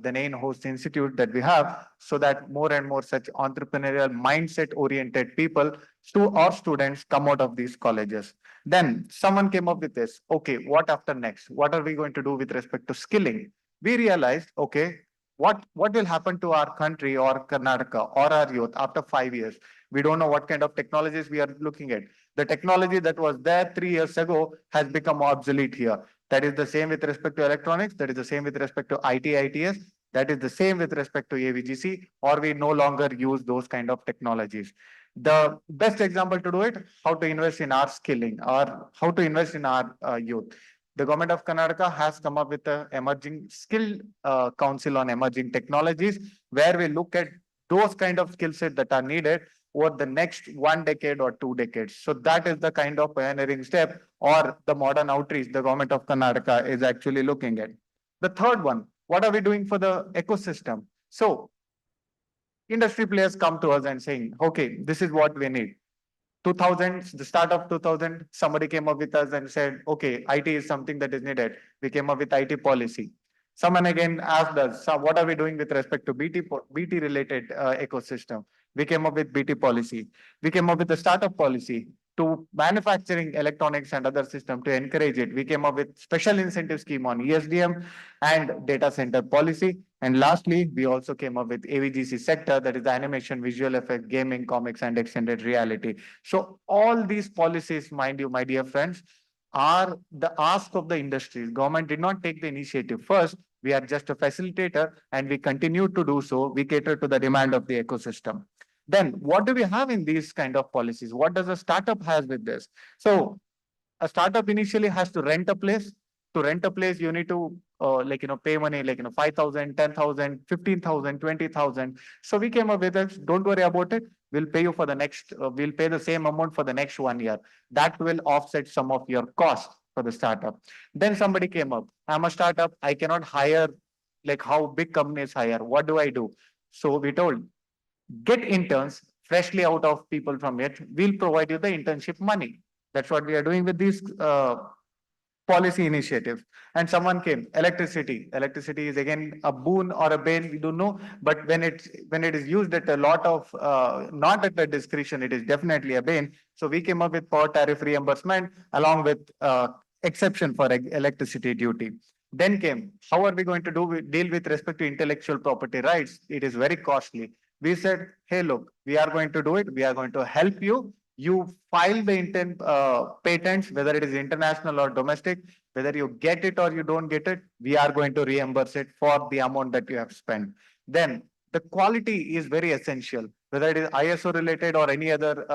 the NAIN host institute that we have, so that more and more such entrepreneurial mindset oriented people or students come out of these colleges. Then someone came up with this, okay, what after next? What are we going to do with respect to skilling? We realized, okay, what will happen to our country or Karnataka or our youth after 5 years? We don't know what kind of technologies we are looking at. The technology that was there 3 years ago has become obsolete here. That is the same with respect to electronics. That is the same with respect to IT, ITS. That is the same with respect to AVGC, or we no longer use those kind of technologies. The best example to do it, how to invest in our skilling or how to invest in our youth. The government of Karnataka has come up with an emerging skill council on emerging technologies, where we look at those kind of skill sets that are needed over the next 1 decade or 2 decades. So that is the kind of pioneering step or the modern outreach the government of Karnataka is actually looking at. The third one, what are we doing for the ecosystem? So industry players come to us and saying, okay, this is what we need. 2000s, the start of 2000, somebody came up with us and said, okay, IT is something that is needed. We came up with IT policy. Someone again asked us, so what are we doing with respect to BT related ecosystem? We came up with BT policy. We came up with a startup policy to manufacturing electronics and other system to encourage it. We came up with special incentive scheme on ESDM and data center policy. And lastly, we also came up with AVGC sector, that is the animation, visual effect, gaming, comics, and extended reality. So all these policies, mind you, my dear friends, are the ask of the industries. Government did not take the initiative first. We are just a facilitator and we continue to do so. We cater to the demand of the ecosystem. Then what do we have in these kind of policies? What does a startup has with this? So a startup initially has to rent a place. To rent a place, you need to pay money 5,000, 10,000, 15,000, 20,000. So we came up with this. Don't worry about it. We'll pay you for the next, we'll pay the same amount for the next 1 year. That will offset some of your cost for the startup. Then somebody came up. I'm a startup. I cannot hire like how big companies hire. What do I do? So we told, get interns freshly out of people from it. We'll provide you the internship money. That's what we are doing with these policy initiatives. And someone came, electricity. Electricity is again a boon or a bane, we don't know. But when it is used at a lot of, not at the discretion, it is definitely a bane. So we came up with power tariff reimbursement along with exception for electricity duty. Then came, how are we going to deal with respect to intellectual property rights? It is very costly. We said, hey, look, we are going to do it. We are going to help you. You file the intent patents, whether it is international or domestic, whether you get it or you don't get it, we are going to reimburse it for the amount that you have spent. Then the quality is very essential, whether it is ISO related or any other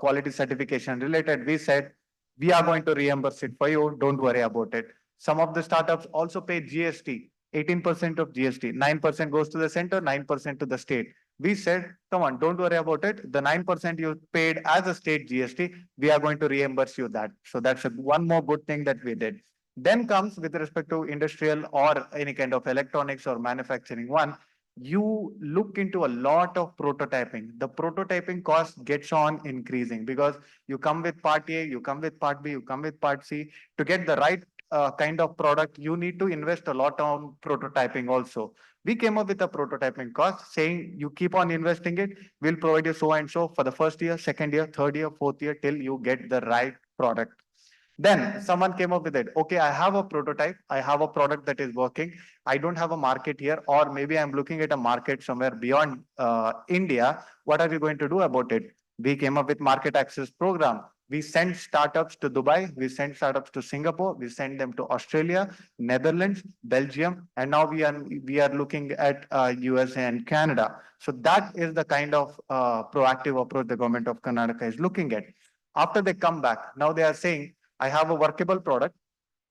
quality certification related. We said, we are going to reimburse it for you. Don't worry about it. Some of the startups also pay GST, 18% of GST, 9% goes to the center, 9% to the state. We said, come on, don't worry about it. The 9% you paid as a state GST, we are going to reimburse you that. So that's one more good thing that we did. Then comes with respect to industrial or any kind of electronics or manufacturing one, you look into a lot of prototyping. The prototyping cost gets on increasing because you come with part A, you come with part B, you come with part C. To get the right kind of product, you need to invest a lot on prototyping also. We came up with a prototyping cost saying you keep on investing it, we'll provide you so and so for the first year, second year, third year, fourth year, till you get the right product. Then someone came up with it. Okay, I have a prototype. I have a product that is working. I don't have a market here, or maybe I'm looking at a market somewhere beyond India. What are we going to do about it? We came up with market access program. We sent startups to Dubai. We sent startups to Singapore. We sent them to Australia, Netherlands, Belgium, and now we are looking at US and Canada. So that is the kind of proactive approach the government of Karnataka is looking at. After they come back, now they are saying, I have a workable product.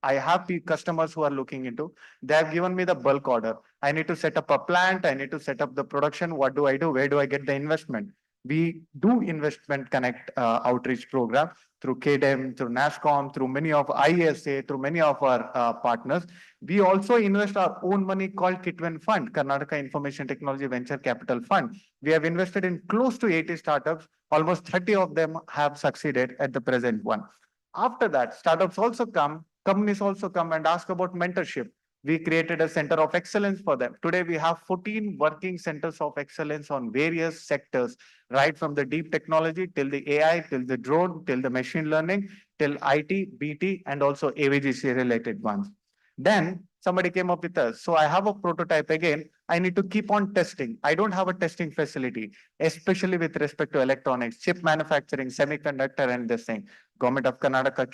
I have customers who are looking into. They have given me the bulk order. I need to set up a plant. I need to set up the production. What do I do? Where do I get the investment? We do investment connect outreach program through KDEM, through NASCOM, through many of ISA, through many of our partners. We also invest our own money called Kitwen Fund, Karnataka Information Technology Venture Capital Fund. We have invested in close to 80 startups. Almost 30 of them have succeeded at the present one. After that, startups also come, companies also come and ask about mentorship. We created a center of excellence for them. Today, we have 14 working centers of excellence on various sectors, right from the deep technology till the AI, till the drone, till the machine learning, till IT, BT, and also AVGC related ones. Then somebody came up with us. So I have a prototype again. I need to keep on testing. I don't have a testing facility, especially with respect to electronics, chip manufacturing, semiconductor, and this thing. Government of Karnataka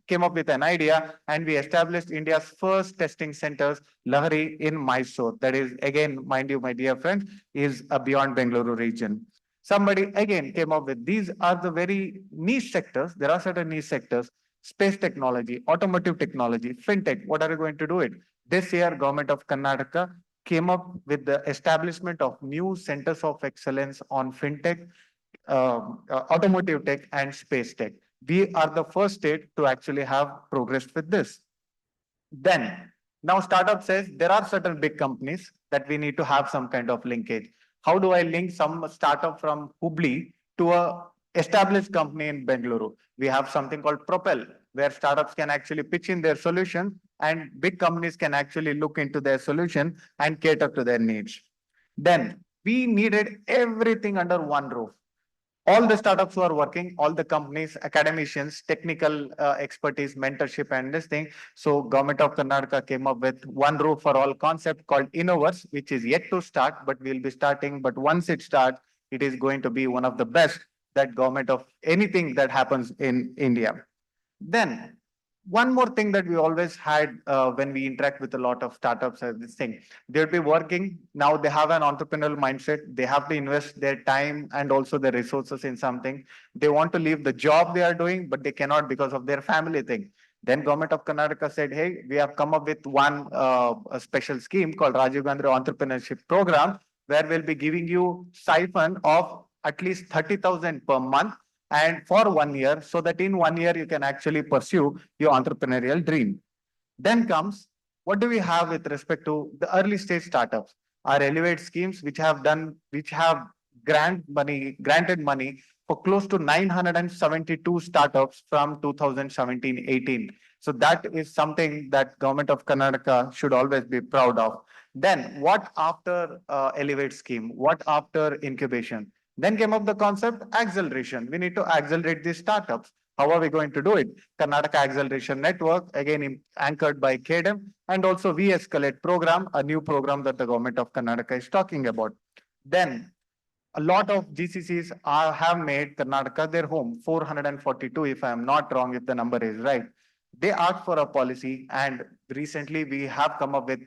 came up with an idea, and we established India's first testing centers, Lahari in Mysore. That is, again, mind you, my dear friends, is beyond Bengaluru region. Somebody again came up with, these are the very niche sectors. There are certain niche sectors, space technology, automotive technology, fintech. What are you going to do it? This year, Government of Karnataka came up with the establishment of new centers of excellence on fintech, automotive tech, and space tech. We are the first state to actually have progressed with this. Then, now startup says there are certain big companies that we need to have some kind of linkage. How do I link some startup from Hubli to a established company in Bengaluru. We have something called Propel, where startups can actually pitch in their solution and big companies can actually look into their solution and cater to their needs. Then we needed everything under one roof. All the startups who are working, all the companies, academicians, technical expertise, mentorship, and this thing. So Government of Karnataka came up with one roof for all concept called Innoverse, which is yet to start, but we'll be starting. But once it starts, it is going to be one of the best that government of anything that happens in India. Then one more thing that we always had when we interact with a lot of startups is this thing. They'll be working, now they have an entrepreneurial mindset. They have to invest their time and also their resources in something. They want to leave the job they are doing, but they cannot because of their family thing. Then Government of Karnataka said, hey, we have come up with one a special scheme called Rajiv Gandhi Entrepreneurship Program, where we'll be giving you stipend of at least 30,000 per month and for 1 year, so that in 1 year you can actually pursue your entrepreneurial dream. Then comes, what do we have with respect to the early stage startups? Our Elevate schemes, which have granted money for close to 972 startups from 2017-18. So that is something that Government of Karnataka should always be proud of. Then what after Elevate scheme? What after incubation? Then came up the concept acceleration. We need to accelerate these startups. How are we going to do it? Karnataka Acceleration Network, again anchored by KDM, and also We Escalate program, a new program that the Government of Karnataka is talking about. Then a lot of GCCs have made Karnataka their home, 442 if I am not wrong, if the number is right. They asked for a policy, and recently we have come up with,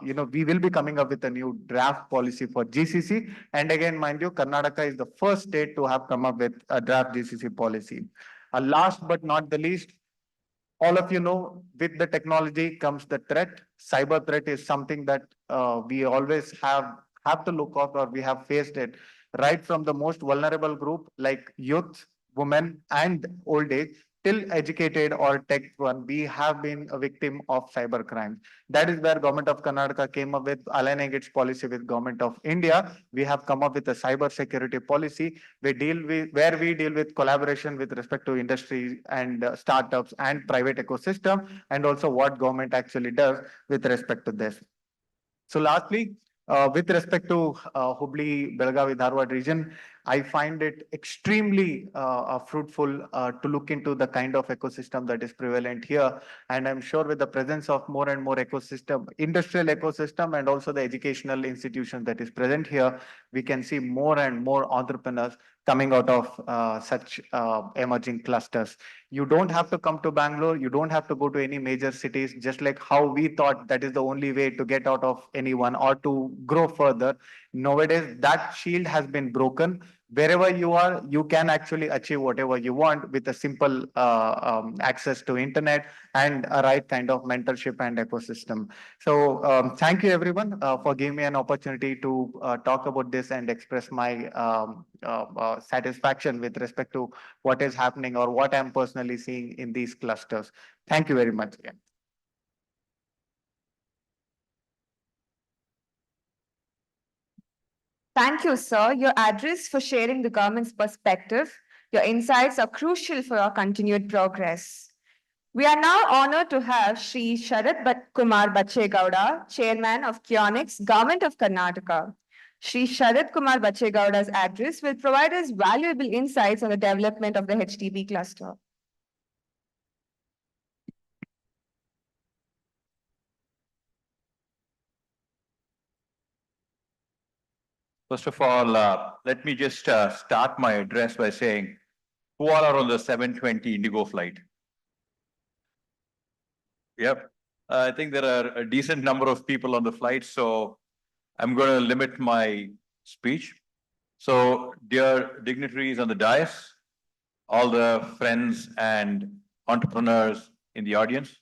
we will be coming up with a new draft policy for GCC. And again, mind you, Karnataka is the first state to have come up with a draft GCC policy. Last but not the least, all of you know, with the technology comes the threat. Cyber threat is something that we always have to look out, or we have faced it right from the most vulnerable group like youth, women, and old age, till educated or tech one, we have been a victim of cyber crime. That is where Government of Karnataka came up with aligning its policy with Government of India. We have come up with a cyber security policy. We deal with collaboration with respect to industry and startups and private ecosystem, and also what government actually does with respect to this. So lastly, with respect to Hubli, Belagavi, Dharwad region, I find it extremely fruitful to look into the kind of ecosystem that is prevalent here. And I'm sure with the presence of more and more ecosystem, industrial ecosystem, and also the educational institution that is present here, we can see more and more entrepreneurs coming out of such emerging clusters. You don't have to come to Bangalore. You don't have to go to any major cities, just like how we thought that is the only way to get out of anyone or to grow further. Nowadays, that shield has been broken. Wherever you are, you can actually achieve whatever you want with a simple access to internet and a right kind of mentorship and ecosystem. So thank you everyone for giving me an opportunity to talk about this and express my satisfaction with respect to what is happening or what I'm personally seeing in these clusters. Thank you very much again. Thank you, sir. Your address for sharing the government's perspective. Your insights are crucial for our continued progress. We are now honored to have Shri Sharat Kumar Bachegowda, Chairman of Kionics, Government of Karnataka. Shri Sharat Kumar Bachegowda's address will provide us valuable insights on the development of the HDB cluster. First of all, let me just start my address by saying, who all are on the 7:20 Indigo flight? Yep. I think there are a decent number of people on the flight, so I'm going to limit my speech. So, dear dignitaries on the dais, all the friends and entrepreneurs in the audience,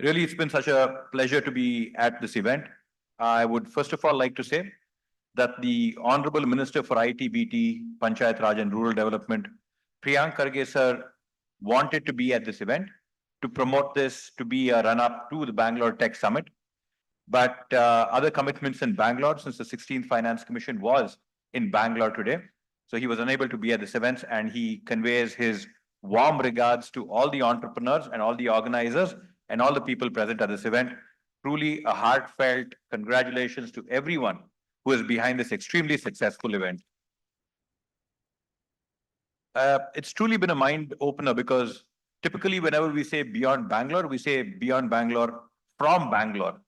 really, it's been such a pleasure to be at this event. I would first of all like to say that the Honorable Minister for IT, BT, Panchayat Raj and Rural Development, Priyank Kharge sir, wanted to be at this event to promote this to be a run-up to the Bangalore Tech Summit. But other commitments in Bangalore, since the 16th Finance Commission was in Bangalore today, So he was unable to be at this event, and he conveys his warm regards to all the entrepreneurs and all the organizers and all the people present at this event. Truly a heartfelt congratulations to everyone who is behind this extremely successful event. It's truly been a mind opener because typically whenever we say beyond Bangalore, we say beyond Bangalore from Bangalore.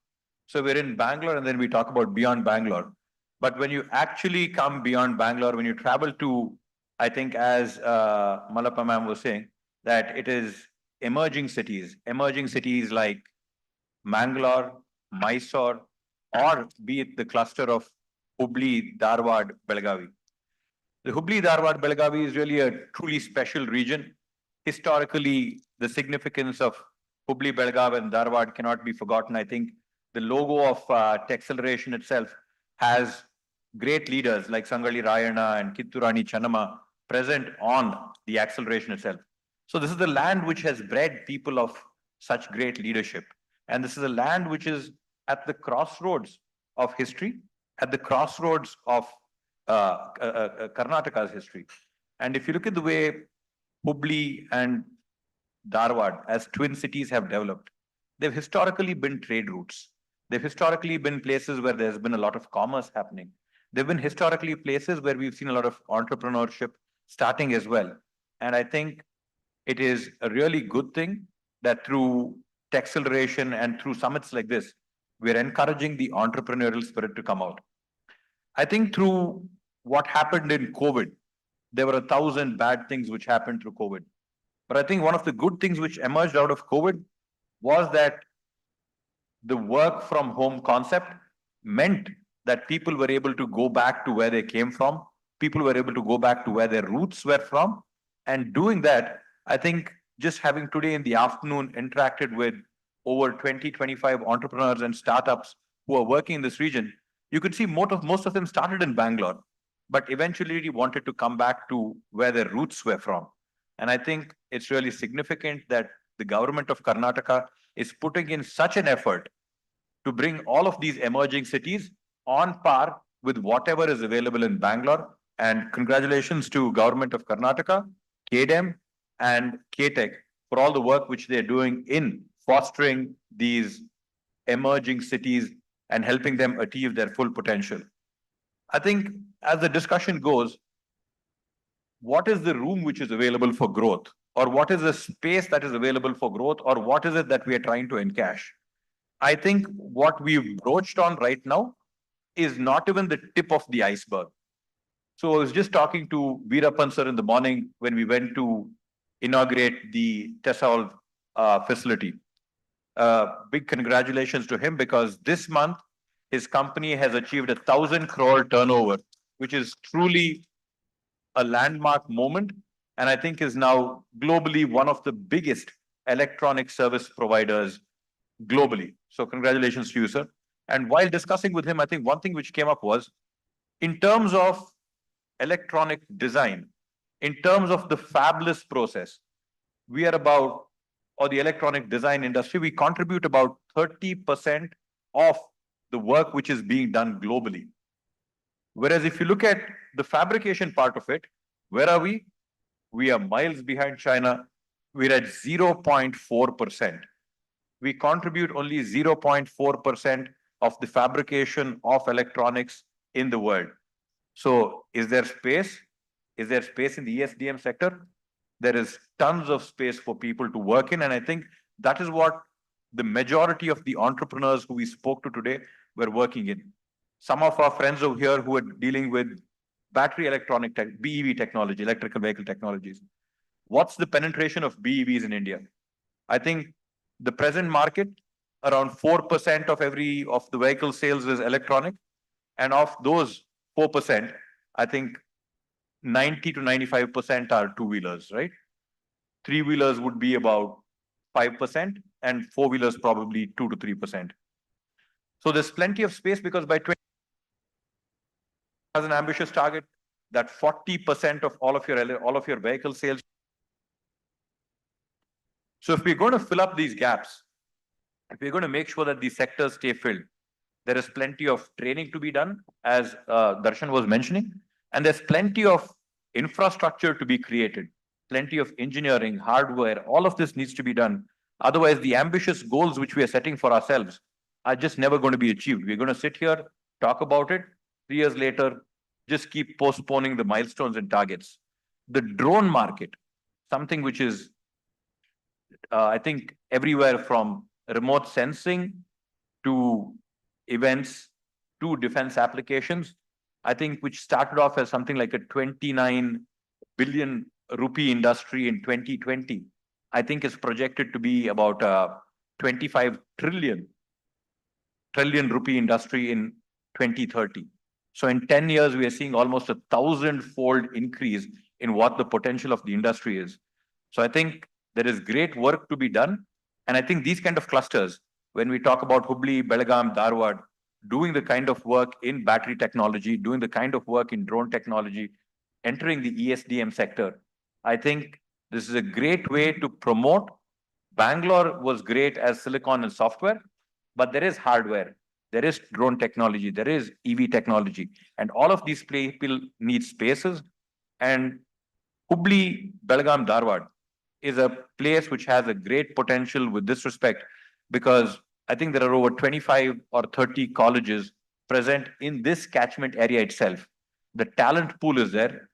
So we're in Bangalore and then we talk about beyond Bangalore. But when you actually come beyond Bangalore, when you travel to, I think as Malappa ma'am was saying, that it is emerging cities like Mangalore, Mysore, or be it the cluster of Hubli, Dharwad, Belagavi. The Hubli, Dharwad, Belagavi is really a truly special region. Historically, the significance of Hubli, Belagavi and Dharwad cannot be forgotten. I think the logo of Techceleration itself has great leaders like Sangali Rayana and Kitturani Channamma present on the acceleration itself. So this is the land which has bred people of such great leadership. And this is a land which is at the crossroads of history, at the crossroads of Karnataka's history. And if you look at the way Hubli and Dharwad as twin cities have developed, they've historically been trade routes. They've historically been places where there's been a lot of commerce happening. They've been historically places where we've seen a lot of entrepreneurship starting as well. And I think it is a really good thing that through Techceleration and through summits like this, we're encouraging the entrepreneurial spirit to come out. I think through what happened in COVID, there were 1,000 bad things which happened through COVID. But I think one of the good things which emerged out of COVID was that the work from home concept meant that people were able to go back to where they came from. People were able to go back to where their roots were from. And doing that, I think just having today in the afternoon interacted with over 20, 25 entrepreneurs and startups who are working in this region, you could see most of them started in Bangalore, but eventually wanted to come back to where their roots were from. And I think it's really significant that the government of Karnataka is putting in such an effort to bring all of these emerging cities on par with whatever is available in Bangalore. And congratulations to government of Karnataka, KDEM and KTech for all the work which they're doing in fostering these emerging cities and helping them achieve their full potential. I think as the discussion goes, what is the room which is available for growth? Or what is the space that is available for growth? Or what is it that we are trying to encash? I think what we've broached on right now is not even the tip of the iceberg. So I was just talking to Veerappan sir in the morning when we went to inaugurate the TESOL facility. Big congratulations to him because this month his company has achieved 1,000 crore turnover, which is truly a landmark moment. And I think is now globally one of the biggest electronic service providers globally. So congratulations to you, sir. And while discussing with him, I think one thing which came up was in terms of electronic design, in terms of the fabless process, we are about, or the electronic design industry, we contribute about 30% of the work which is being done globally. Whereas if you look at the fabrication part of it, where are we? We are miles behind China. We're at 0.4%. We contribute only 0.4% of the fabrication of electronics in the world. So is there space? Is there space in the ESDM sector? There is tons of space for people to work in. And I think that is what the majority of the entrepreneurs who we spoke to today were working in. Some of our friends over here who are dealing with battery electronic tech, BEV technology, electrical vehicle technologies. What's the penetration of BEVs in India? I think the present market, around 4% of the vehicle sales is electronic. And of those 4%, I think 90 to 95% are two-wheelers, right? Three-wheelers would be about 5% and four-wheelers probably 2 to 3%. So there's plenty of space because by 20 as an ambitious target that 40% of all of your vehicle sales. So if we're going to fill up these gaps, if we're going to make sure that these sectors stay filled, there is plenty of training to be done, as Darshan was mentioning, and there's plenty of infrastructure to be created, plenty of engineering, hardware, all of this needs to be done. Otherwise, the ambitious goals which we are setting for ourselves are just never going to be achieved. We're going to sit here, talk about it, 3 years later, just keep postponing the milestones and targets. The drone market, something which is, I think, everywhere from remote sensing to events to defense applications, I think, which started off as something like a 29 billion rupee industry in 2020, I think is projected to be about a 25 trillion rupee industry in 2030. So in 10 years, we are seeing almost 1,000-fold increase in what the potential of the industry is. So I think there is great work to be done. And I think these kind of clusters, when we talk about Hubli, Belgaum, Dharwad, doing the kind of work in battery technology, doing the kind of work in drone technology, entering the ESDM sector, I think this is a great way to promote. Bangalore was great as silicon and software, but there is hardware, there is drone technology, there is EV technology, and all of these people need spaces. And Hubli, Belgaum, Dharwad is a place which has a great potential with this respect, because I think there are over 25 or 30 colleges present in this catchment area itself. The talent pool is there,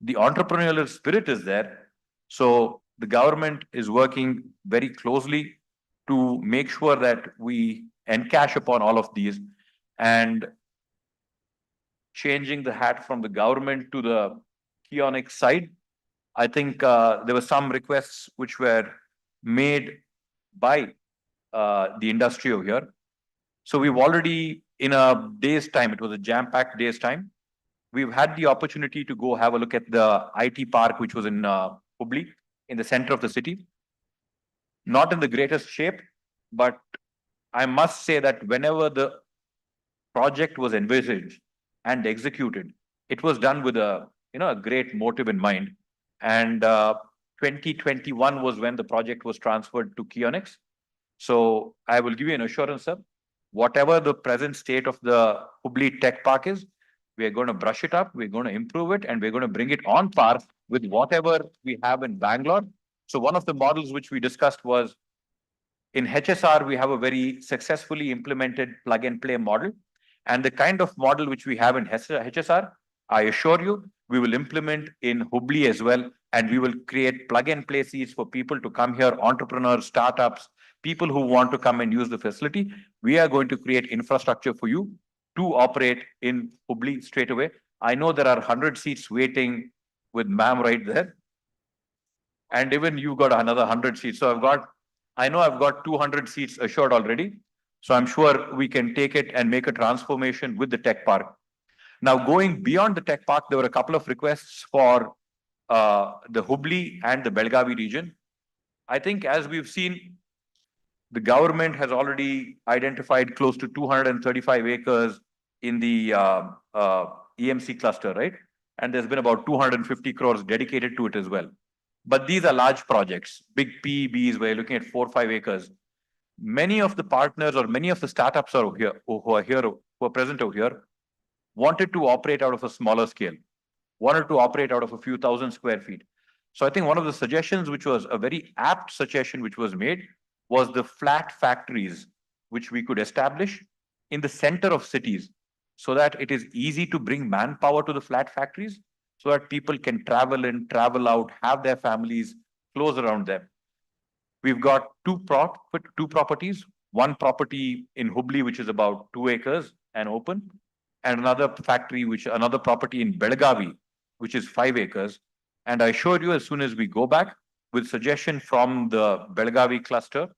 the entrepreneurial spirit is there. So the government is working very closely to make sure that we encash upon all of these, and changing the hat from the government to the Kionic side. I think there were some requests which were made by the industry over here. So we've already, in a day's time, it was a jam-packed day's time, we've had the opportunity to go have a look at the IT park, which was in Hubli, in the center of the city. Not in the greatest shape, but I must say that whenever the project was envisaged and executed, it was done with a great motive in mind. And 2021 was when the project was transferred to Kionics. So I will give you an assurance, sir. Whatever the present state of the Hubli Tech Park is, we are going to brush it up, we're going to improve it, and we're going to bring it on par with whatever we have in Bangalore. So one of the models which we discussed was, in HSR, we have a very successfully implemented plug and play model. And the kind of model which we have in HSR, I assure you, we will implement in Hubli as well. And we will create plug and play seats for people to come here, entrepreneurs, startups, people who want to come and use the facility. We are going to create infrastructure for you to operate in Hubli straight away. I know there are 100 seats waiting with ma'am right there. And even you got another 100 seats. So I know I've got 200 seats assured already. So I'm sure we can take it and make a transformation with the tech park. Now, going beyond the tech park, there were a couple of requests for the Hubli and the Belgavi region. I think, as we've seen, the government has already identified close to 235 acres in the EMC cluster, right? And there's been about 250 crores dedicated to it as well. But these are large projects, big PEBs, where you're looking at 4 or 5 acres. Many of the partners or many of the startups who are present over here, wanted to operate out of a smaller scale, wanted to operate out of a few thousand square feet. So I think one of the suggestions, which was a very apt suggestion which was made, was the flat factories, which we could establish in the center of cities, so that it is easy to bring manpower to the flat factories, so that people can travel in, travel out, have their families close around them. We've got two properties, one property in Hubli, which is about 2 acres and open, and another property in Belgavi, which is 5 acres. And I assure you, as soon as we go back with suggestion from the Belgavi cluster,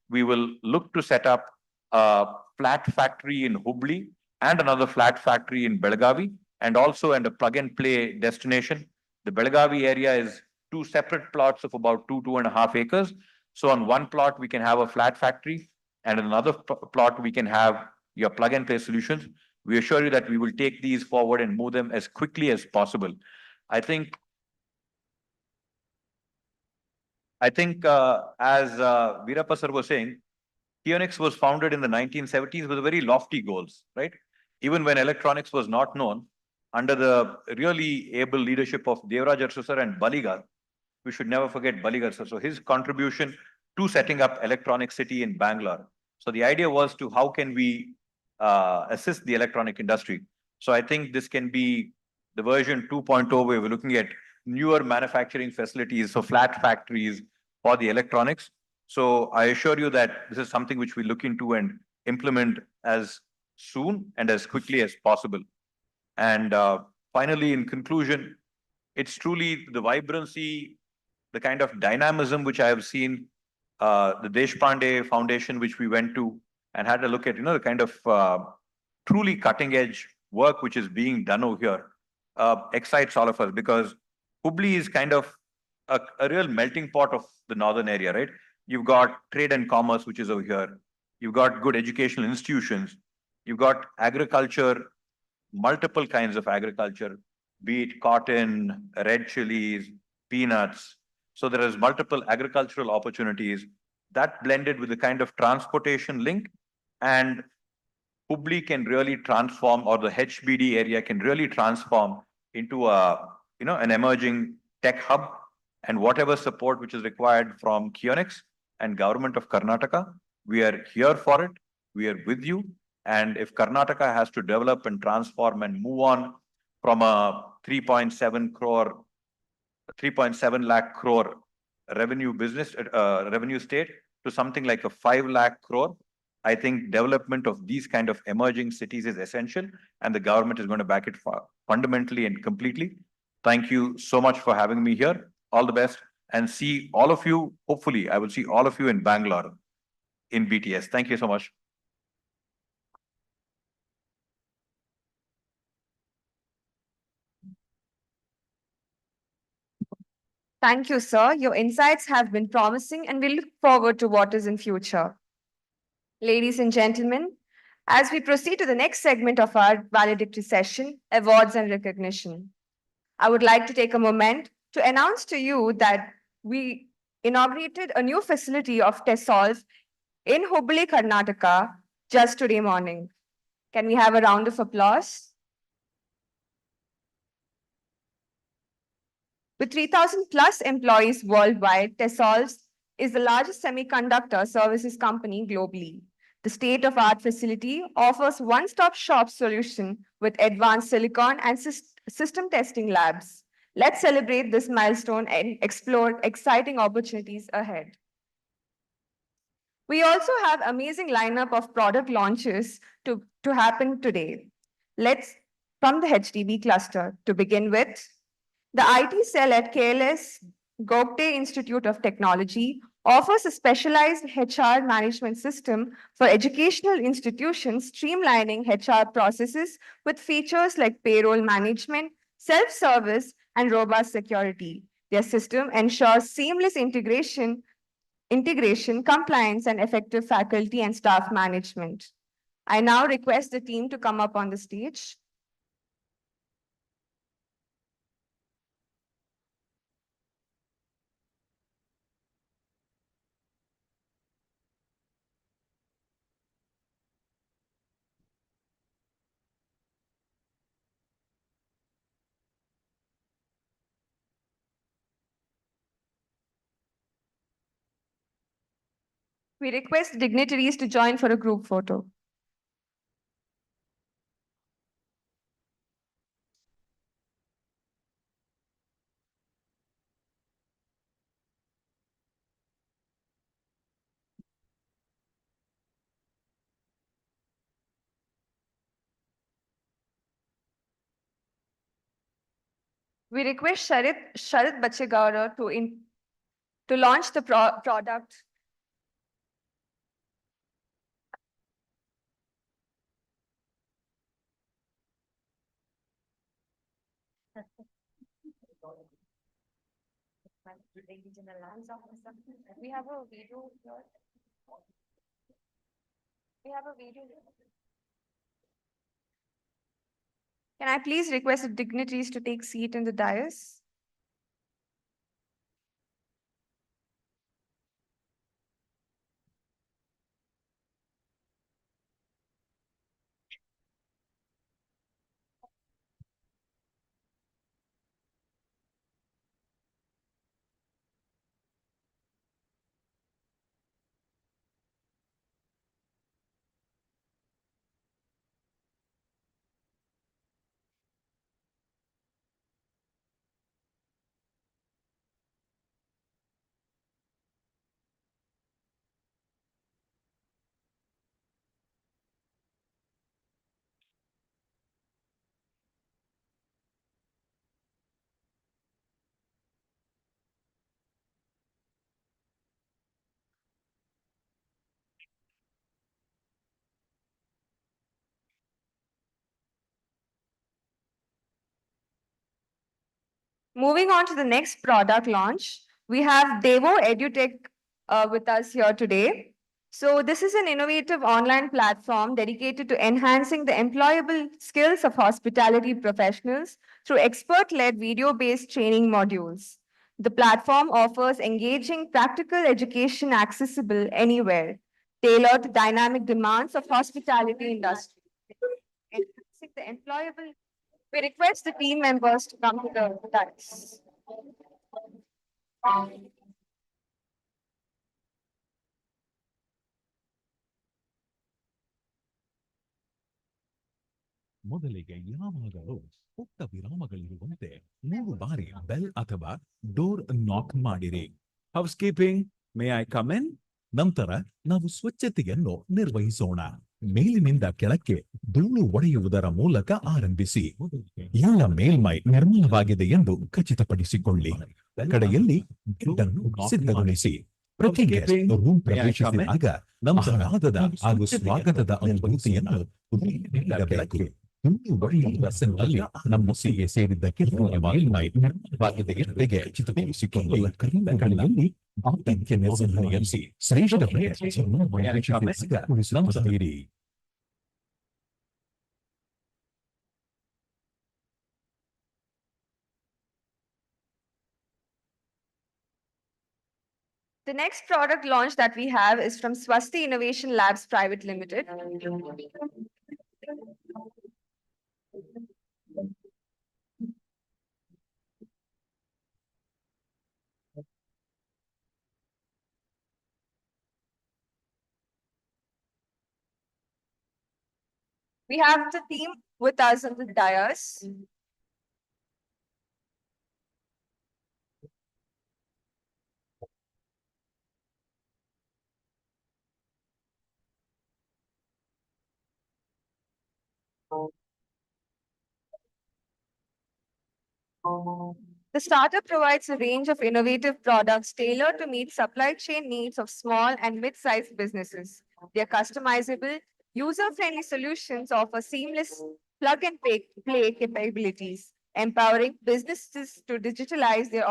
we will look to set up a flat factory in Hubli and another flat factory in Belgavi, and also a plug and play destination. The Belgavi area is 2 separate plots of about 2.5 acres. So on one plot, we can have a flat factory, and in another plot, we can have your plug and play solutions. We assure you that we will take these forward and move them as quickly as possible. I think as Veerappa sir was saying, Kionics was founded in the 1970s with very lofty goals, right? Even when electronics was not known, under the really able leadership of Devraj Arsu sir and Baligar. We should never forget Baligar sir. So his contribution to setting up Electronic City in Bangalore. So the idea was to how can we assist the electronic industry. So I think this can be the version 2.0 where we're looking at newer manufacturing facilities, so flat factories for the electronics. So I assure you that this is something which we look into and implement as soon and as quickly as possible. And finally, in conclusion, it's truly the vibrancy, the kind of dynamism which I have seen, the Deshpande Foundation, which we went to and had a look at, the kind of truly cutting edge work which is being done over here, excites all of us because Hubli is kind of a real melting pot of the northern area, right? You've got trade and commerce, which is over here. You've got good educational institutions. You've got agriculture, multiple kinds of agriculture, be it cotton, red chilies, peanuts. So there is multiple agricultural opportunities that blended with the kind of transportation link, and Hubli can really transform, or the HBD area can really transform into an emerging tech hub, and whatever support which is required from Kionix and government of Karnataka, we are here for it. We are with you. And if Karnataka has to develop and transform and move on from a 3.7 lakh crore revenue state to something like a 5 lakh crore, I think development of these kind of emerging cities is essential, and the government is going to back it fundamentally and completely. Thank you so much for having me here. All the best, and see all of you. Hopefully, I will see all of you in Bangalore in BTS. Thank you so much. Thank you, sir. Your insights have been promising and we look forward to what is in future. Ladies and gentlemen, as we proceed to the next segment of our valedictory session, awards and recognition, I would like to take a moment to announce to you that we inaugurated a new facility of TESOLve in Hubli, Karnataka just today morning. Can we have a round of applause? With 3,000 plus employees worldwide, TESOLve is the largest semiconductor services company globally. The state-of-art facility offers one-stop shop solution with advanced silicon and system testing labs. Let's celebrate this milestone and explore exciting opportunities ahead. We also have amazing lineup of product launches to happen today. From the HDB cluster, to begin with, the IT cell at KLS Gopte Institute of Technology offers a specialized HR management system for educational institutions, streamlining HR processes with features like payroll management, self-service, and robust security. Their system ensures seamless integration, compliance, and effective faculty and staff management. I now request the team to come up on the stage. We request dignitaries to join for a group photo. We request Sharat Bachegowda to launch the product. We have a video here. We have a video here. Can I please request the dignitaries to take seat in the dais? Moving on to the next product launch, we have Devo EduTech with us here today. So this is an innovative online platform dedicated to enhancing the employable skills of hospitality professionals through expert-led video-based training modules. The platform offers engaging practical education accessible anywhere, tailored to dynamic demands of hospitality industry. Enhancing the employable, we request the team members to come to the dais. ಮೊದಲಿಗೆ ಯಾವಾಗಲೂ ಪುಟ್ಟ ವಿರಾಮಗಳಿರುವಂತೆ 3 ಬಾರಿ bell ಅಥವಾ door ನಾಕ್ ಮಾಡಿರಿ. ಹೌಸ್ಕೀಪಿಂಗ್, may I come in? ನಂತರ ನಾವು ಸ್ವಚ್ಛತೆಯನ್ನು ನಿರ್ವಹಿಸೋಣ. ಮೇಲಿನಿಂದ ಕೆಳಕ್ಕೆ ಧೂಳು ಒಡೆಯುವುದರ ಮೂಲಕ ಆರಂಭಿಸಿ. ಎಲ್ಲ ಮೇಲ್ಮೈ ನಿರ್ಮಲವಾಗಿದೆ ಎಂದು ಖಚಿತಪಡಿಸಿಕೊಳ್ಳಿ. ಕಡೆಯಲ್ಲಿ ಬೆಡ್ ಅನ್ನು ಸಿದ್ಧಗೊಳಿಸಿ. ಪ್ರತಿ ಗೆಸ್ಟ್ ರೂಮ್ ಪ್ರವೇಶಿಸಿದಾಗ ಆಹ್ಲಾದದ ಹಾಗೂ ಸ್ವಾಗತದ ಅನುಭೂತಿಯನ್ನು ನೀಡಬೇಕು. ಧೂಳು ಒಡೆಯುವ ಸೆಲ್ನಲ್ಲಿ ನಮ್ಮ ಸಿಗೆ ಸೇರಿದ್ದ ಕೆಲವು ಮೇಲ್ಮೈ ನಿರ್ಮಲವಾಗಿದೆ ಎಂದು ಖಚಿತಪಡಿಸಿಕೊಳ್ಳಿ. ಕಡೆಯಲ್ಲಿ ಆತಿಥ್ಯ ನಿರ್ವಹಣೆಯಲ್ಲಿ ಶ್ರೇಷ್ಠ ಉಳಿಸುತ್ತೀರಿ. The next product launch that we have is from Swasti Innovation Labs Private Limited. We have the team with us on the dais. The startup provides a range of innovative products tailored to meet supply chain needs of small and mid-sized businesses. Their customizable, user-friendly solutions offer seamless plug-and-play capabilities, empowering businesses to digitalize their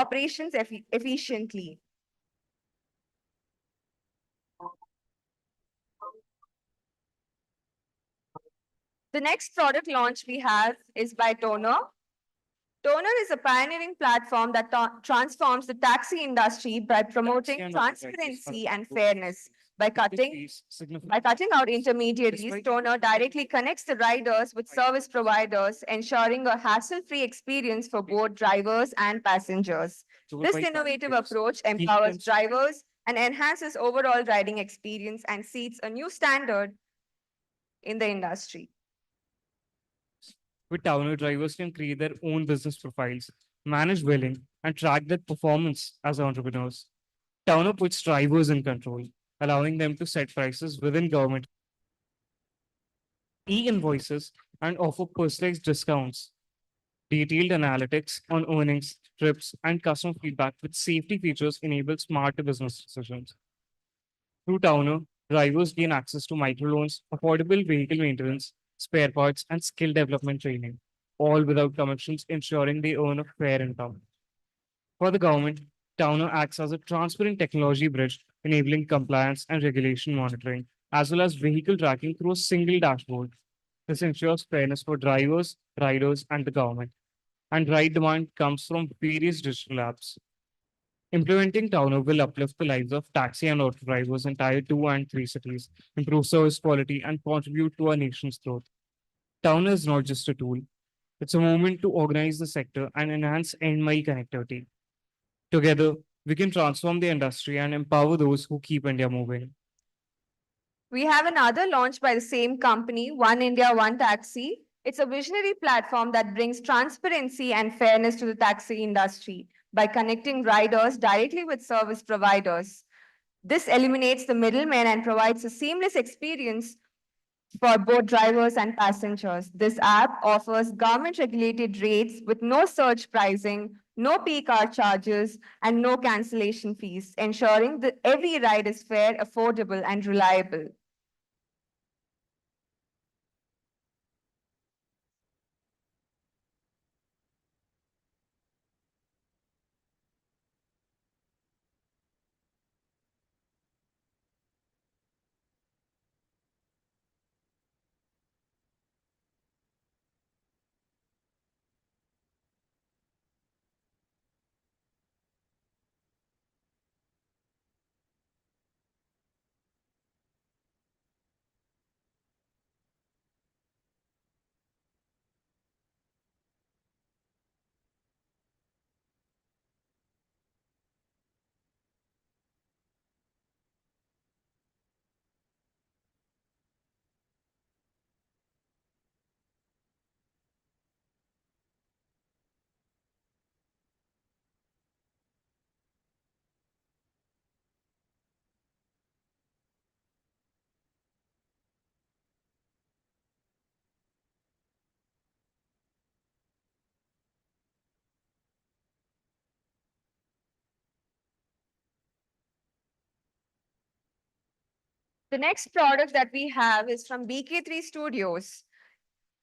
operations efficiently. The next product launch we have is by Toner. Toner is a pioneering platform that transforms the taxi industry by promoting transparency and fairness. By cutting out intermediaries, Toner directly connects the riders with service providers, ensuring a hassle-free experience for both drivers and passengers. This innovative approach empowers drivers and enhances overall riding experience and sets a new standard in the industry. With Towner, drivers can create their own business profiles, manage billing, and track their performance as entrepreneurs. Towner puts drivers in control, allowing them to set prices within government e-invoices and offer personalized discounts. Detailed analytics on earnings, trips, and customer feedback with safety features enable smarter business decisions. Through Towner, drivers gain access to microloans, affordable vehicle maintenance, spare parts, and skill development training, all without commissions, ensuring they earn a fair income. For the government, Towner acts as a transparent technology bridge, enabling compliance and regulation monitoring, as well as vehicle tracking through a single dashboard. This ensures fairness for drivers, riders, and the government. And ride demand comes from various digital apps. Implementing Towner will uplift the lives of taxi and auto drivers in Tier 2 and 3 cities, improve service quality, and contribute to our nation's growth. Towner is not just a tool, it's a moment to organize the sector and enhance end-mile connectivity. Together, we can transform the industry and empower those who keep India moving. We have another launch by the same company, One India, One Taxi. It's a visionary platform that brings transparency and fairness to the taxi industry by connecting riders directly with service providers. This eliminates the middleman and provides a seamless experience for both drivers and passengers. This app offers government-regulated rates with no surge pricing, no peak hour charges, and no cancellation fees, ensuring that every ride is fair, affordable, and reliable. The next product that we have is from BK3 Studios.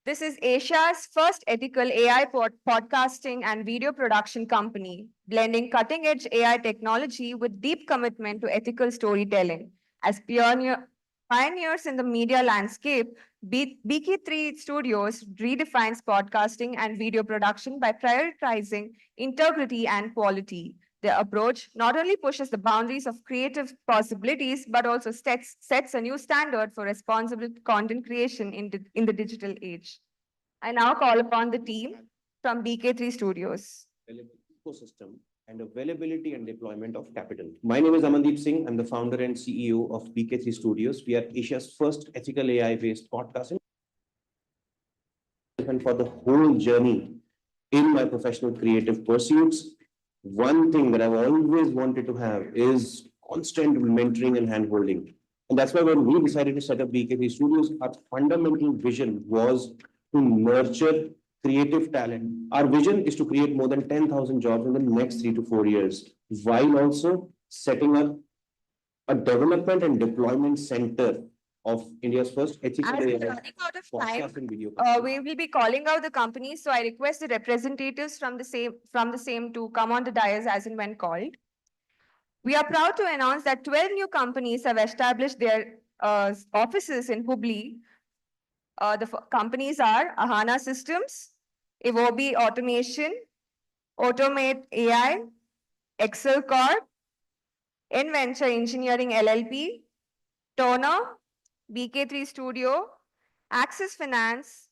This is Asia's first ethical AI podcasting and video production company, blending cutting-edge AI technology with deep commitment to ethical storytelling. As pioneers in the media landscape, BK3 Studios redefines podcasting and video production by prioritizing integrity and quality. Their approach not only pushes the boundaries of creative possibilities, but also sets a new standard for responsible content creation in the digital age. I now call upon the team from BK3 Studios. Ecosystem and availability and deployment of capital. My name is Amandeep Singh. I'm the founder and CEO of BK3 Studios. We are Asia's first ethical AI-based podcast and for the whole journey in my professional creative pursuits. One thing that I've always wanted to have is constant mentoring and handholding. And that's why when we decided to set up BK3 Studios, our fundamental vision was to nurture creative talent. Our vision is to create more than 10,000 jobs in the next 3 to 4 years, while also setting up a development and deployment center of India's first ethical As we're AI running out of podcast time, and video. we will be calling out the companies. So I request the representatives from the same to come on the dais as and when called. We are proud to announce that 12 new companies have established their offices in Hubli. The companies are Ahana Systems, Evobi Automation, Automate AI, Excel Corp, InVenture Engineering LLP, Toner, BK3 Studio, Axis Finance,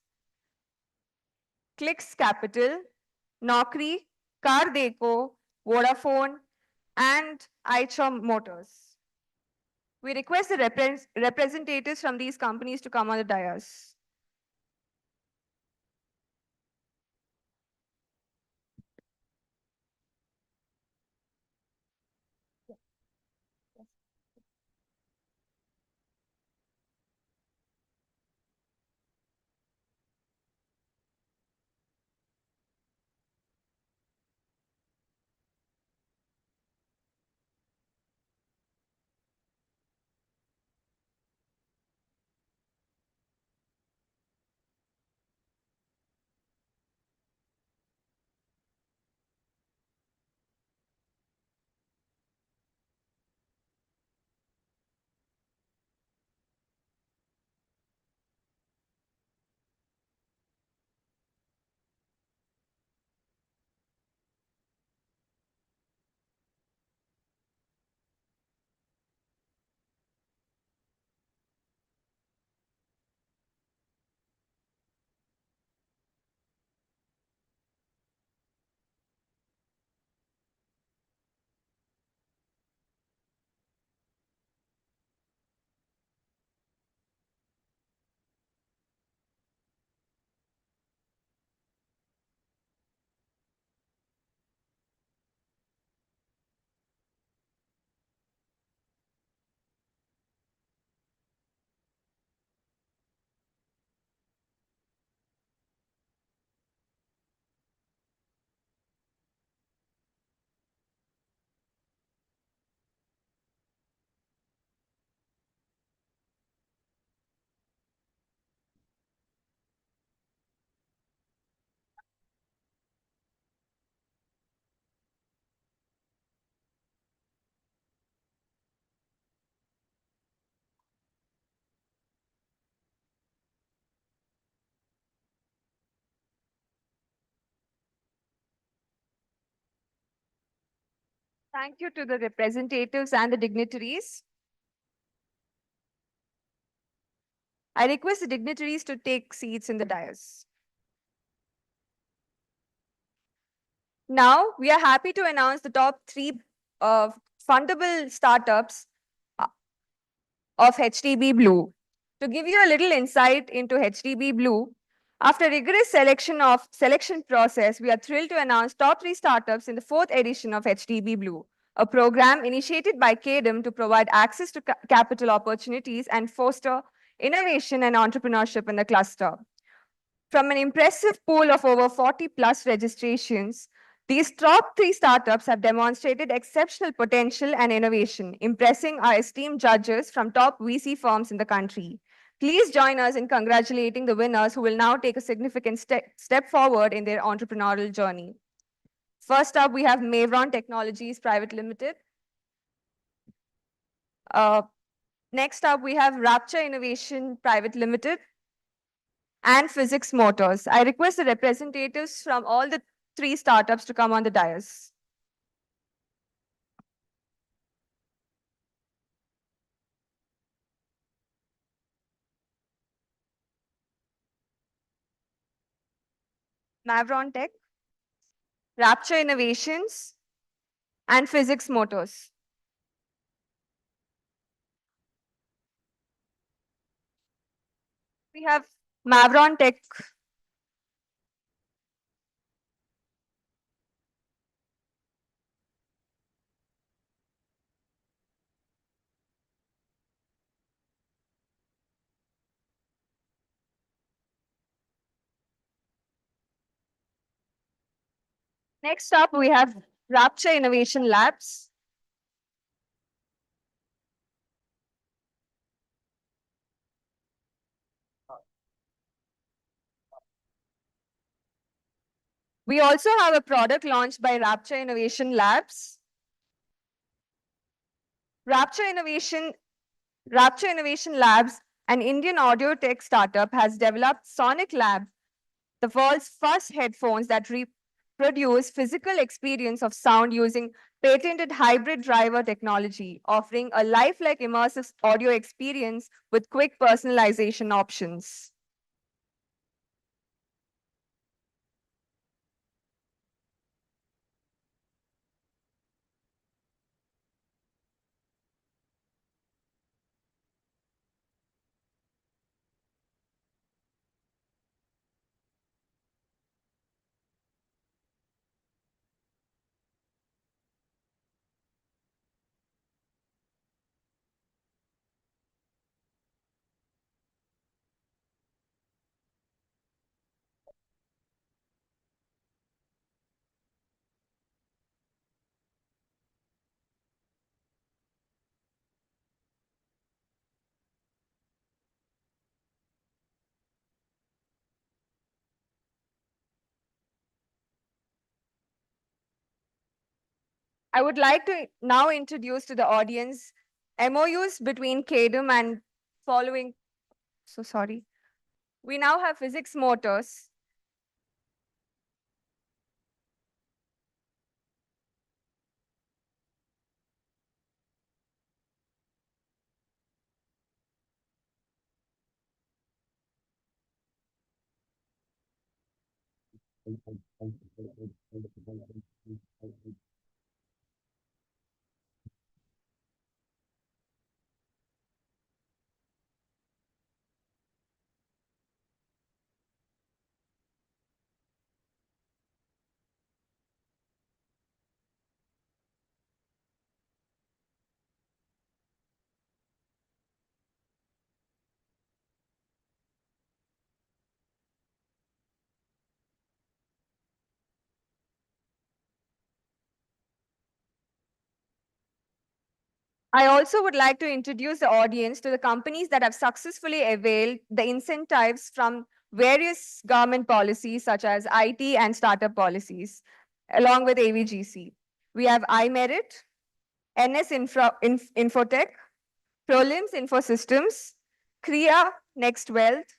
Clicks Capital, Naukri, Cardeco, Vodafone, and iChom Motors. We request the representatives from these companies to come on the dais. Thank you to the representatives and the dignitaries. I request the dignitaries to take seats in the dais. Now, we are happy to announce the top 3 fundable startups of HDB Blue. To give you a little insight into HDB Blue, after rigorous selection process, we are thrilled to announce top 3 startups in the 4th edition of HDB Blue, a program initiated by KDM to provide access to capital opportunities and foster innovation and entrepreneurship in the cluster. From an impressive pool of over 40 plus registrations, These top 3 startups have demonstrated exceptional potential and innovation, impressing our esteemed judges from top VC firms in the country. Please join us in congratulating the winners who will now take a significant step forward in their entrepreneurial journey. First up, we have Mavron Technologies Private Limited. Next up, we have Rapture Innovation Private Limited and Physics Motors. I request the representatives from all the 3 startups to come on the dais. Mavron Tech, Rapture Innovations, and Physics Motors. We have Mavron Tech. Next up, we have Rapture Innovation Labs. We also have a product launched by Rapture Innovation Labs. Rapture Innovation Labs, an Indian audio tech startup, has developed Sonic Lab, the world's first headphones that reproduce physical experience of sound using patented hybrid driver technology, offering a lifelike immersive audio experience with quick personalization options. I would like to now introduce to the audience MOUs between KDM and following. So sorry. We now have Physics Motors. I also would like to introduce the audience to the companies that have successfully availed the incentives from various government policies such as IT and startup policies, along with AVGC. We have iMerit, Infotech, Prolims Infosystems, Kriya Next Wealth,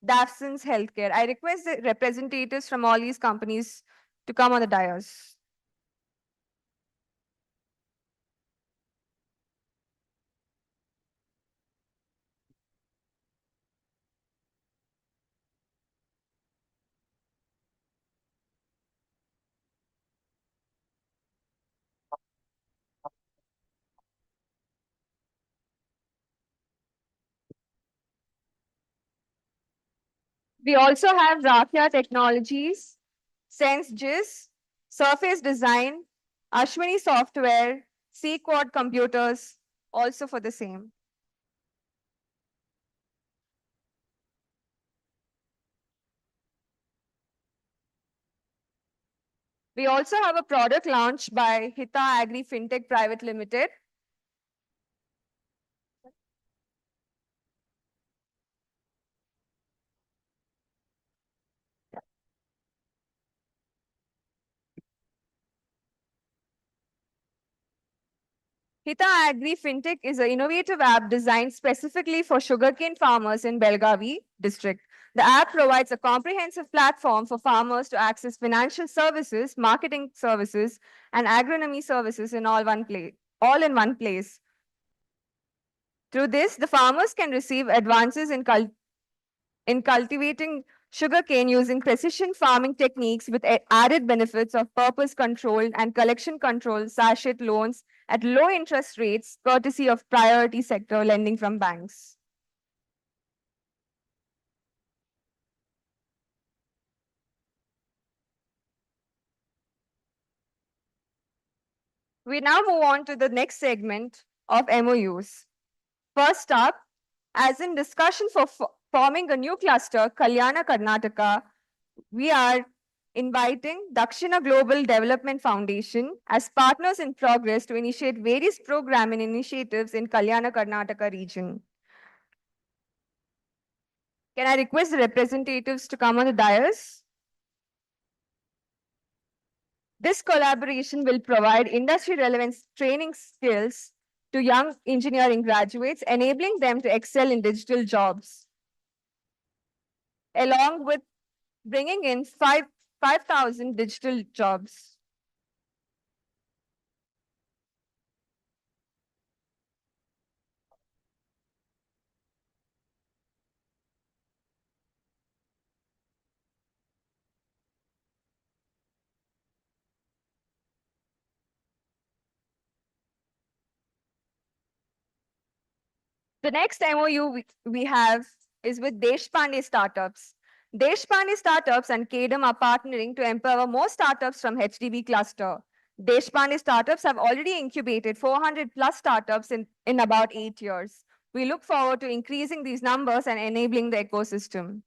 Dafson's Healthcare. I request the representatives from all these companies to come on the dais. We also have Rakia Technologies, SenseGIS, Surface Design, Ashwini Software, C-Quad Computers, also for the same. We also have a product launch by Hita Agri Fintech Private Limited. Hita Agri Fintech is an innovative app designed specifically for sugarcane farmers in Belgavi district. The app provides a comprehensive platform for farmers to access financial services, marketing services, and agronomy services in all in one place. Through this, the farmers can receive advances in cultivating sugarcane using precision farming techniques with added benefits of purpose control and collection control sachet loans at low interest rates, courtesy of priority sector lending from banks. We now move on to the next segment of MOUs. First up, as in discussion for forming a new cluster, Kalyana Karnataka, we are inviting Dakshina Global Development Foundation as partners in progress to initiate various program and initiatives in Kalyana Karnataka region. Can I request the representatives to come on the dais? This collaboration will provide industry relevant training skills to young engineering graduates, enabling them to excel in digital jobs, along with bringing in 5,000 digital jobs. The next MOU we have is with Deshpande Startups. Deshpande Startups and KDM are partnering to empower more startups from HDB cluster. Deshpande Startups have already incubated 400 plus startups in about 8 years. We look forward to increasing these numbers and enabling the ecosystem.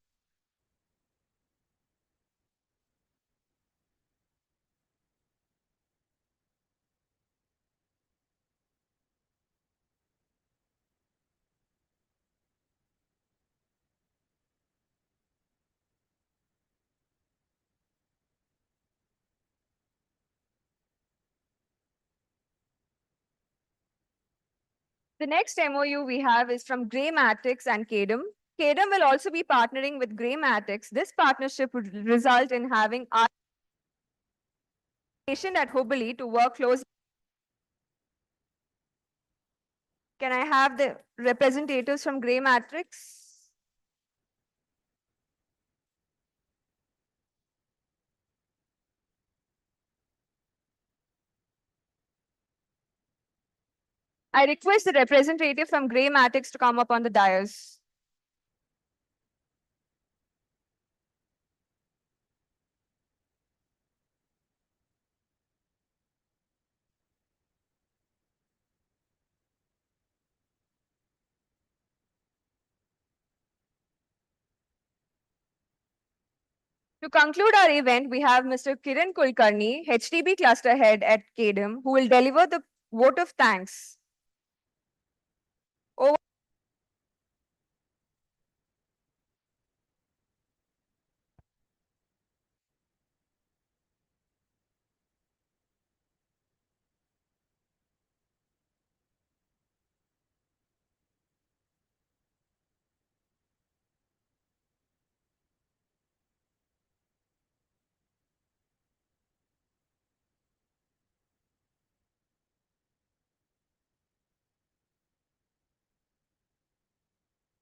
The next MOU we have is from Grey Matics and KDM. KDM will also be partnering with Grey Matics. This partnership would result in having our patient at Hubballi to work closely. Can I have the representatives from Grey Matrix? I request the representative from Grey Matrix to come up on the dais. To conclude our event, we have Mr. Kiran Kulkarni, HDB Cluster Head at KDM, who will deliver the vote of thanks. Over.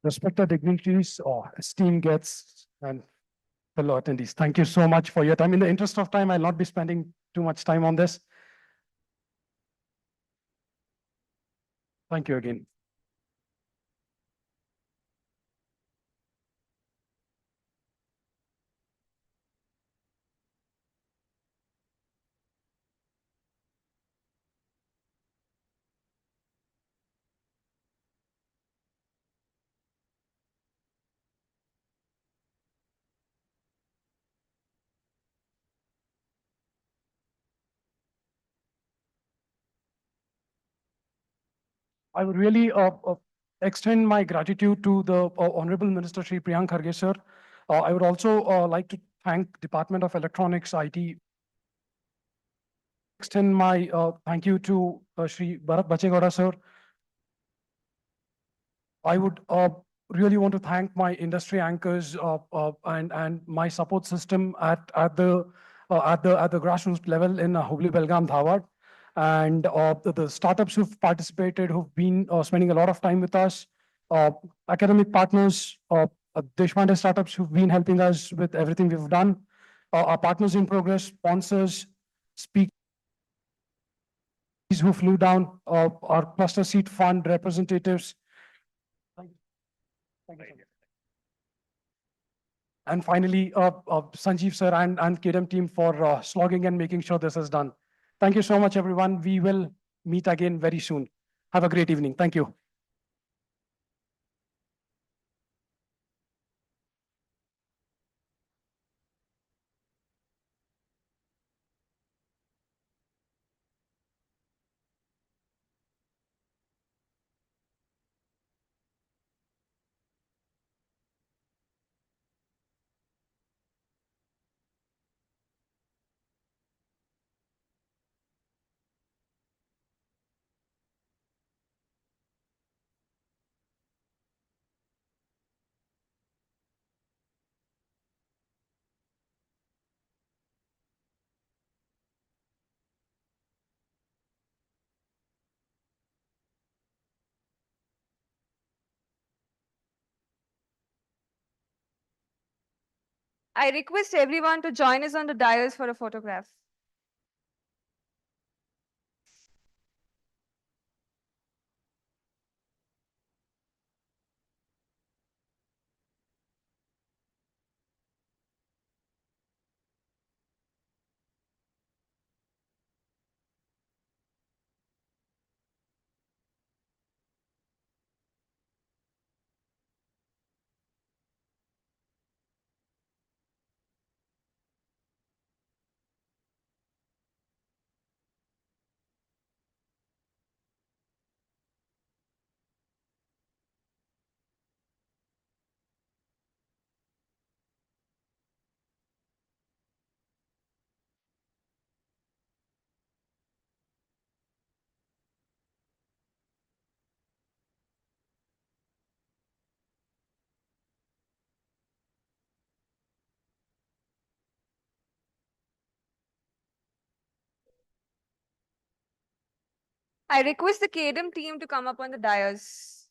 Respected dignitaries or esteemed guests and fellow attendees, thank you so much for your time. In the interest of time, I'll not be spending too much time on this. Thank you again. I would really extend my gratitude to the Honorable Minister Shri Priyank Kharge sir. I would also like to thank Department of Electronics, IT. Extend my thank you to Shri Bharat Bachegowda sir. I would really want to thank my industry anchors and my support system at the grassroots level in Hubli, Belgaum, Dharwad, and the startups who've participated, who've been spending a lot of time with us, academic partners, Deshpande startups who've been helping us with everything we've done, our partners in progress, sponsors, speakers who flew down, our cluster seat fund representatives. Thank you. And finally, Sanjeev sir and KDM team for slogging and making sure this is done. Thank you so much, everyone. We will meet again very soon. Have a great evening. Thank you. I request everyone to join us on the dais for a photograph. I request the KDM team to come up on the dais.